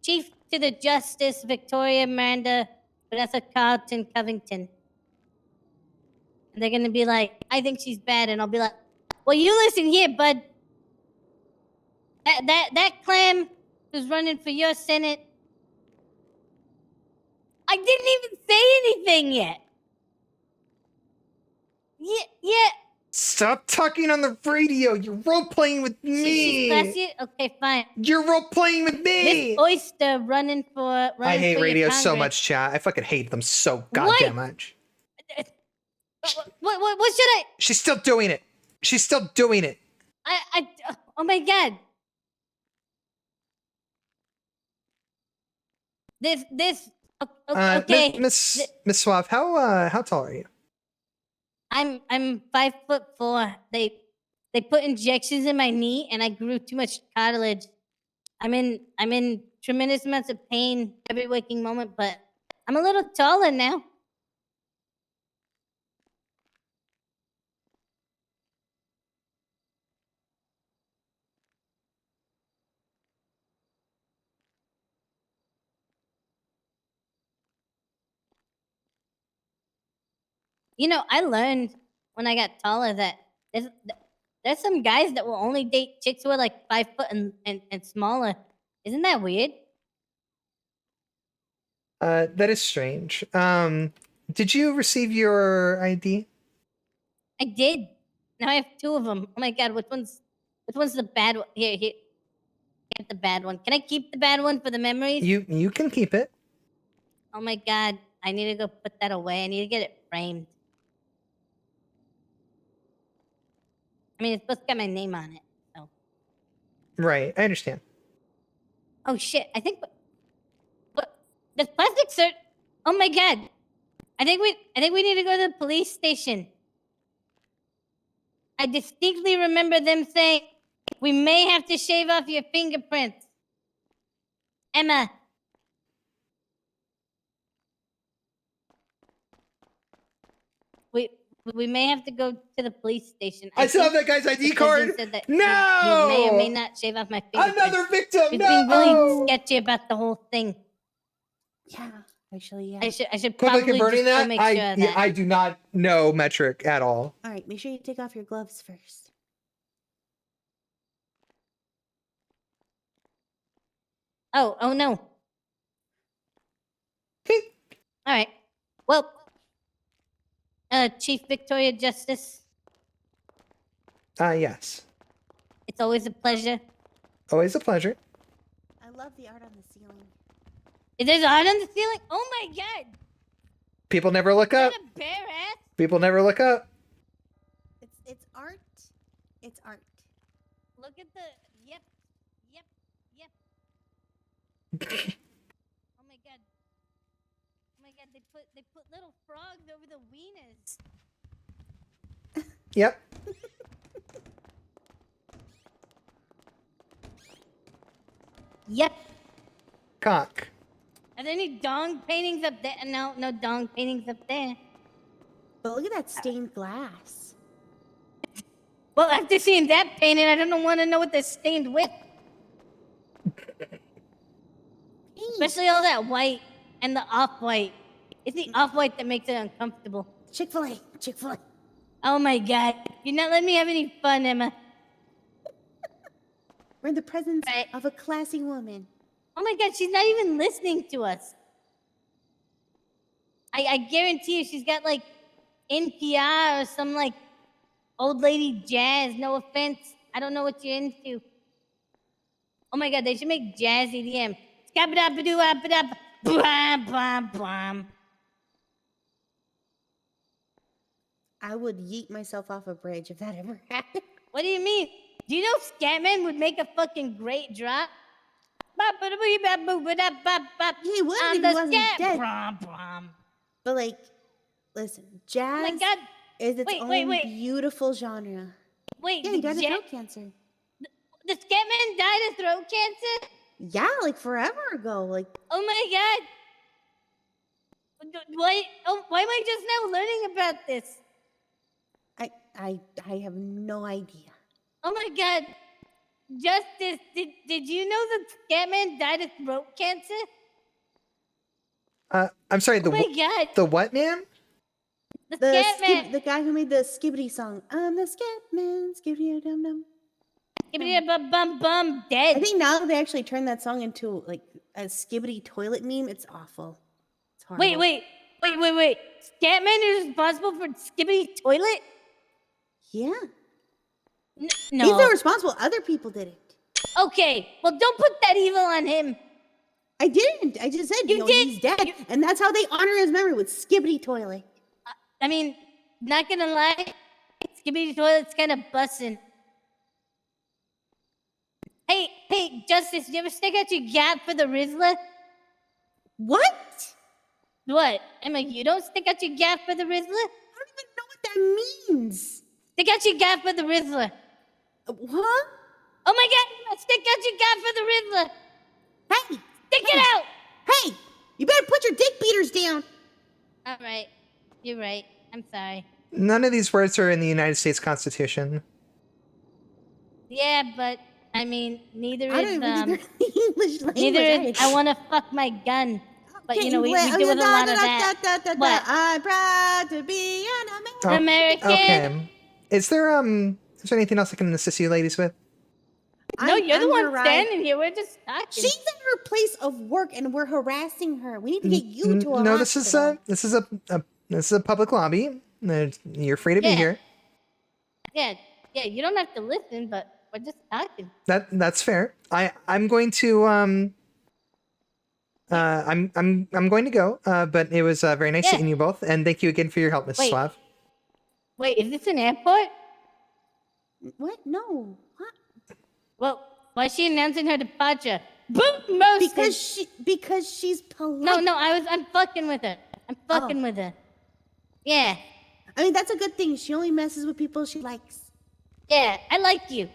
Chief to the Justice Victoria Miranda Vanessa Carlton Covington? And they're gonna be like, I think she's bad, and I'll be like, well, you listen here, bud. That clam who's running for your Senate. I didn't even say anything yet. Yeah. Stop talking on the radio. You're role playing with me. She's classy. Okay, fine. You're role playing with me. Miss Oyster running for. I hate for your radio so Congress. much, chat. I fucking hate them so goddamn much. What should I? She's still doing it. She's still doing it. Oh my god. This. Okay. Miss Suave, how tall are you? I'm 5'4". They put injections in my knee, and I grew too much cartilage. I'm in tremendous amounts of pain every waking moment, but I'm a little taller now. You know, I learned when I got taller that there's some guys that will only date chicks who are like 5 foot and smaller. Isn't that weird? That is strange. Did you receive your ID? I did. Now I have 2 of them. Oh my god, which one's the bad one? Here. Get the bad one. Can I keep the bad one for the memories? You can keep it. Oh my god, I need to go put that away. I need to get it framed. I mean, it's supposed to get my name on it. So. Right, I understand. Oh shit! I think. What? The plastic cert. Oh my god! I think we need to go to the police station. I distinctly remember them saying, "We may have to shave off your fingerprints." Emma. We we may have to go to the police station. I still have think that guy's ID the card. president said that he No! may or may not shave off my fingerprints. Another victim. He's No! being really sketchy about the whole thing. Yeah, actually, yeah. I should Quickly probably converting just go that. make sure of that. I do not know metric at all. All right, make sure you take off your gloves first. Oh no. All right. Well, Chief Victoria Justice, Yes. it's always a pleasure. Always a pleasure. I love the art on the ceiling. There's art on the ceiling? Oh my god! People never look up. Is that a bare ass? People never look up. It's art. It's art. Look at the yep. Oh my god. Oh my god, they put little frogs over the wieners. Yep. Yep. Cock. Are there any dong paintings up there? No dong paintings up there. But look at that stained glass. Well, after seeing that painting, I don't want to know what they're stained with. Especially all that white and the off-white. It's the off-white that makes it uncomfortable. Chick-fil-A. Chick-fil-A. Oh my god. You're not letting me have any fun, Emma. We're in the presence of a classy woman. Oh my god, she's not even listening to us. I guarantee you she's got like NPR or some like old lady jazz. No offense. I don't know what you're into. Oh my god, they should make jazz EDM. I would yeet myself off a bridge if that ever happened. What do you mean? Do you know Scatman would make a fucking great drop? He would if he wasn't dead. But like, listen, jazz Oh my god. is its own wait. beautiful genre. Wait, Yeah, he died of throat cancer. The Scatman died of throat cancer? Yeah, like forever ago. Like, oh my god. Why am I just now learning about this? I have no idea. Oh my god. Justice, did you know that Scatman died of throat cancer? I'm sorry. Oh my god. The what man? The Scatman. The guy who made the Skibbity song. I'm the Scatman, Skibbity dum dum. Skibbity bum bum bum, dead. I think now they actually turned that song into like a Skibbity toilet meme. It's awful. It's horrible. Wait. Scatman is responsible for Skibbity toilet? Yeah. No. He's not responsible. Other people did it. Okay, well, don't put that evil on him. I didn't. I just said, You did. he's dead. And that's how they honor his memory, with Skibbity toilet. I mean, not gonna lie, Skibbity toilet's kind of bussin'. Hey, Justice, you ever stick out your gap for the Rizzler? What? What? Emma, you don't stick out your gap for the Rizzler? I don't even know what that means. Stick out your gap for the Rizzler. What? Oh my god, Emma, stick out your gap for the Rizzler. Hey! Stick it out! Hey! You better put your dick beaters down. All right. You're right. I'm sorry. None of these words are in the United States Constitution. Yeah, but I mean, neither I is don't even think they're English language. neither is I want to fuck my gun. But you know, we do with a lot of that. What? I'm proud to be an American. American. Okay. Is there anything else I can assist you ladies with? No, you're the I'm one her ride. standing here. We're just talking. She's in her place of work, and we're harassing her. We need to get you to a No, hospital. this is a public lobby. You're free to be here. Yeah, you don't have to listen, but we're just talking. That's fair. I'm going to I'm going to go. But it was very nice seeing you both, and thank you again for your help, Mrs. Wait. Slav. Wait, is this an airport? What? No. What? Well, why is she announcing her departure? Boom, most Because she's polite. No, I'm fucking with her. I'm fucking with her. Yeah. I mean, that's a good thing. She only messes with people she likes. Yeah, I like you.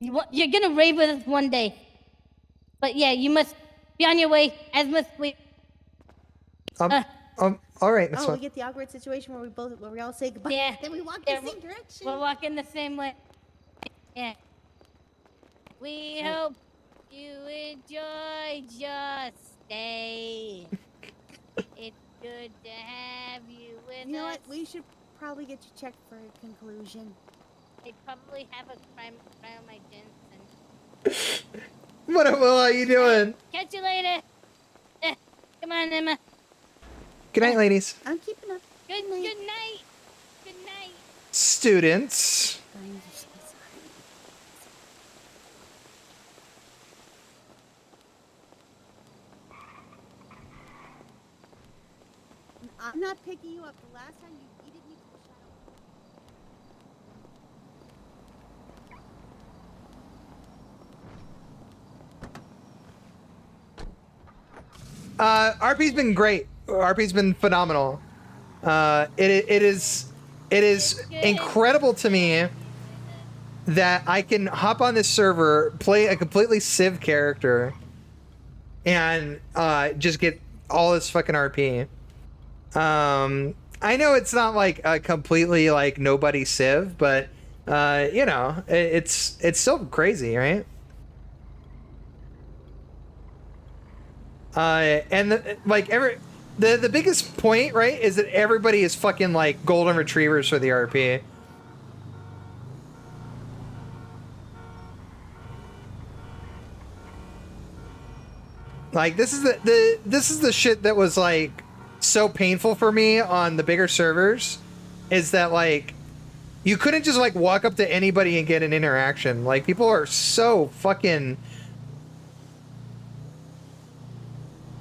You're gonna rave with us one day. But yeah, you must be on your way, as must we. All right, that's Oh, we fine. get the awkward situation where we all say goodbye. Yeah. Then we walk Yeah, in the same direction. We'll walk in the same way. Yeah. We hope you enjoy. Just stay. It's good to have you with You know us. what? We should probably get you checked for a conclusion. I probably have a crime on my Jensen. What up, Will? How you doing? Catch you later. Come on, Emma. Good night, ladies. I'm keeping up. Good night. Good night. Students. I'm not picking you up. The last time you yeeted me to the RP's been great. RP's been phenomenal. It is incredible to me that I can hop on this server, play a completely Civ character, and just get all this fucking RP. I know it's not like a completely like nobody Civ, but you know, it's still crazy, right? And the biggest point, right, is that everybody is fucking like golden retrievers for the RP. Like this is the shit that was like so painful for me on the bigger servers, is that like you couldn't just like walk up to anybody and get an interaction. Like people are so fucking,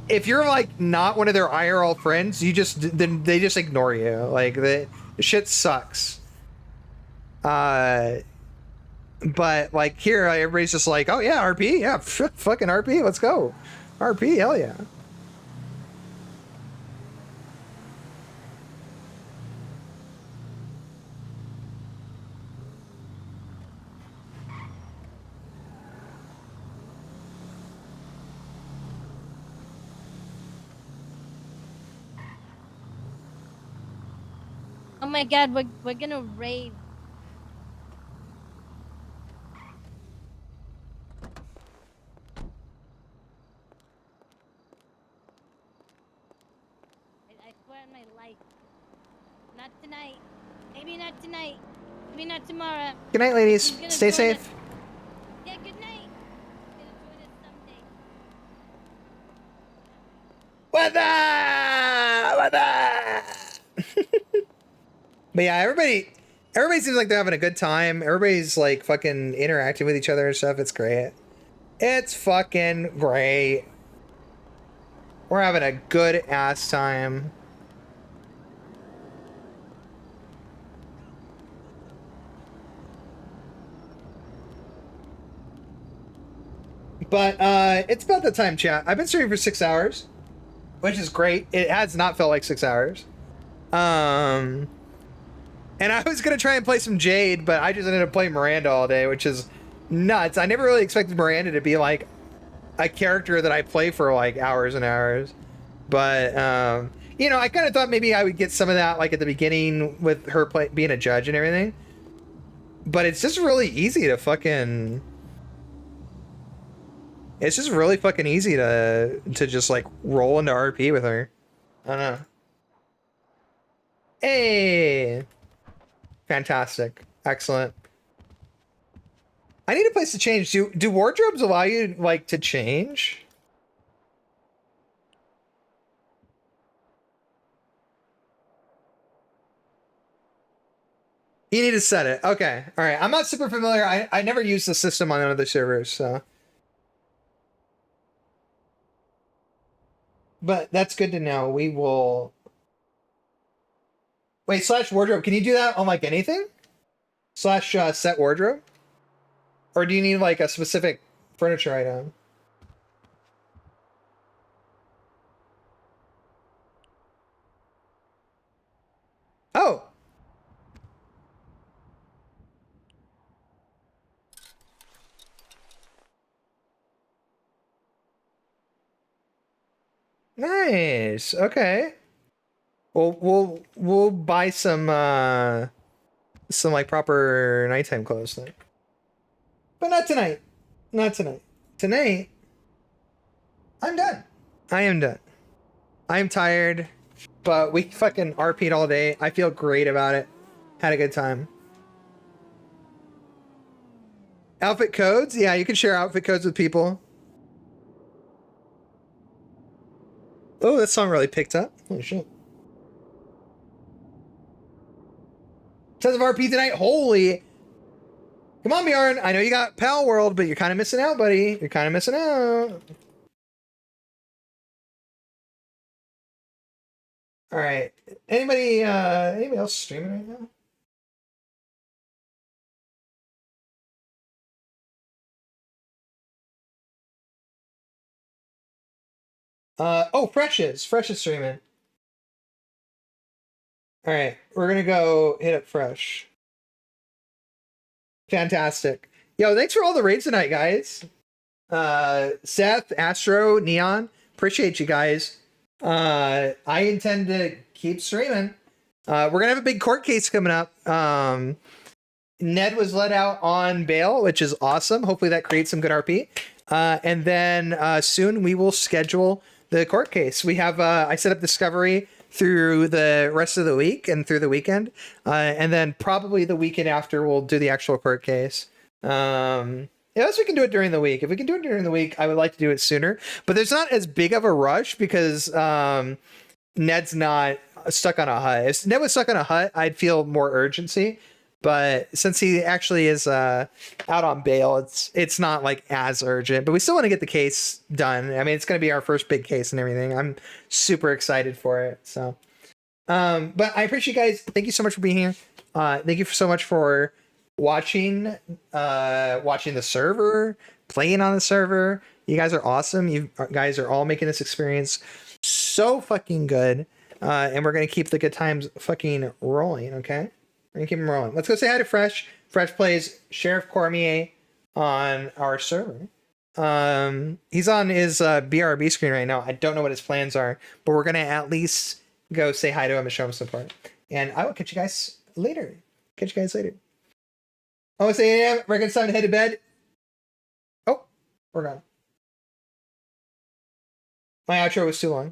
if you're like not one of their IRL friends, then they just ignore you. Like the shit sucks. But like here, everybody's just like, oh yeah, RP, yeah, fucking RP, let's go, RP, hell yeah. Oh my god, we're gonna rave. I swear on my life. Not tonight. Maybe not tonight. Maybe not tomorrow. Good night, ladies. He's gonna Stay join safe. us. Yeah, good night. He's gonna join us someday. But yeah, everybody seems like they're having a good time. Everybody's like fucking interacting with each other and stuff. It's great. It's fucking great. We're having a good ass time. But it's about the time, chat. I've been streaming for 6 hours, which is great. It has not felt like 6 hours. And I was gonna try and play some Jade, but I just ended up playing Miranda all day, which is nuts. I never really expected Miranda to be like a character that I play for like hours and hours. But you know, I kind of thought maybe I would get some of that like at the beginning with her being a judge and everything. But it's just really easy to fucking. It's just really fucking easy to just like roll into RP with her. I don't know. Hey. Fantastic. Excellent. I need a place to change. Do wardrobes allow you like to change? You need to set it. Okay. All right. I'm not super familiar. I never used the system on other servers, so. But that's good to know. We will. Wait, / wardrobe. Can you do that on like anything? / set wardrobe? Or do you need like a specific furniture item? Oh. Nice. Okay. We'll buy some like proper nighttime clothes then. But not tonight. Not tonight. Tonight, I'm done. I am done. I'm tired, but we fucking RP'd all day. I feel great about it. Had a good time. Outfit codes? Yeah, you can share outfit codes with people. Oh, that song really picked up. Holy shit. Tons of RP tonight. Holy. Come on, Bjorn. I know you got Pal World, but you're kind of missing out, buddy. You're kind of missing out. All right. Anybody else streaming right now? Fresh is streaming. All right, we're gonna go hit up Fresh. Fantastic. Yo, thanks for all the raids tonight, guys. Seth, Astro, Neon, appreciate you guys. I intend to keep streaming. We're gonna have a big court case coming up. Ned was let out on bail, which is awesome. Hopefully that creates some good RP. And then soon we will schedule the court case. We have I set up Discovery through the rest of the week and through the weekend. And then probably the weekend after we'll do the actual court case. Unless we can do it during the week. If we can do it during the week, I would like to do it sooner. But there's not as big of a rush because Ned's not stuck on a hut. If Ned was stuck on a hut, I'd feel more urgency. But since he actually is out on bail, it's not like as urgent. But we still want to get the case done. I mean, it's going to be our first big case and everything. I'm super excited for it. So, but I appreciate you guys. Thank you so much for being here. Thank you so much for watching the server, playing on the server. You guys are awesome. You guys are all making this experience so fucking good. And we're going to keep the good times fucking rolling. Okay. We're gonna keep them rolling. Let's go say hi to Fresh. Fresh plays Sheriff Cormier on our server. He's on his BRB screen right now. I don't know what his plans are, but we're gonna at least go say hi to him and show him support. And I will catch you guys later. Oh, it's 8 a.m. Reckon it's time to head to bed. Oh, we're gone. My outro was too long.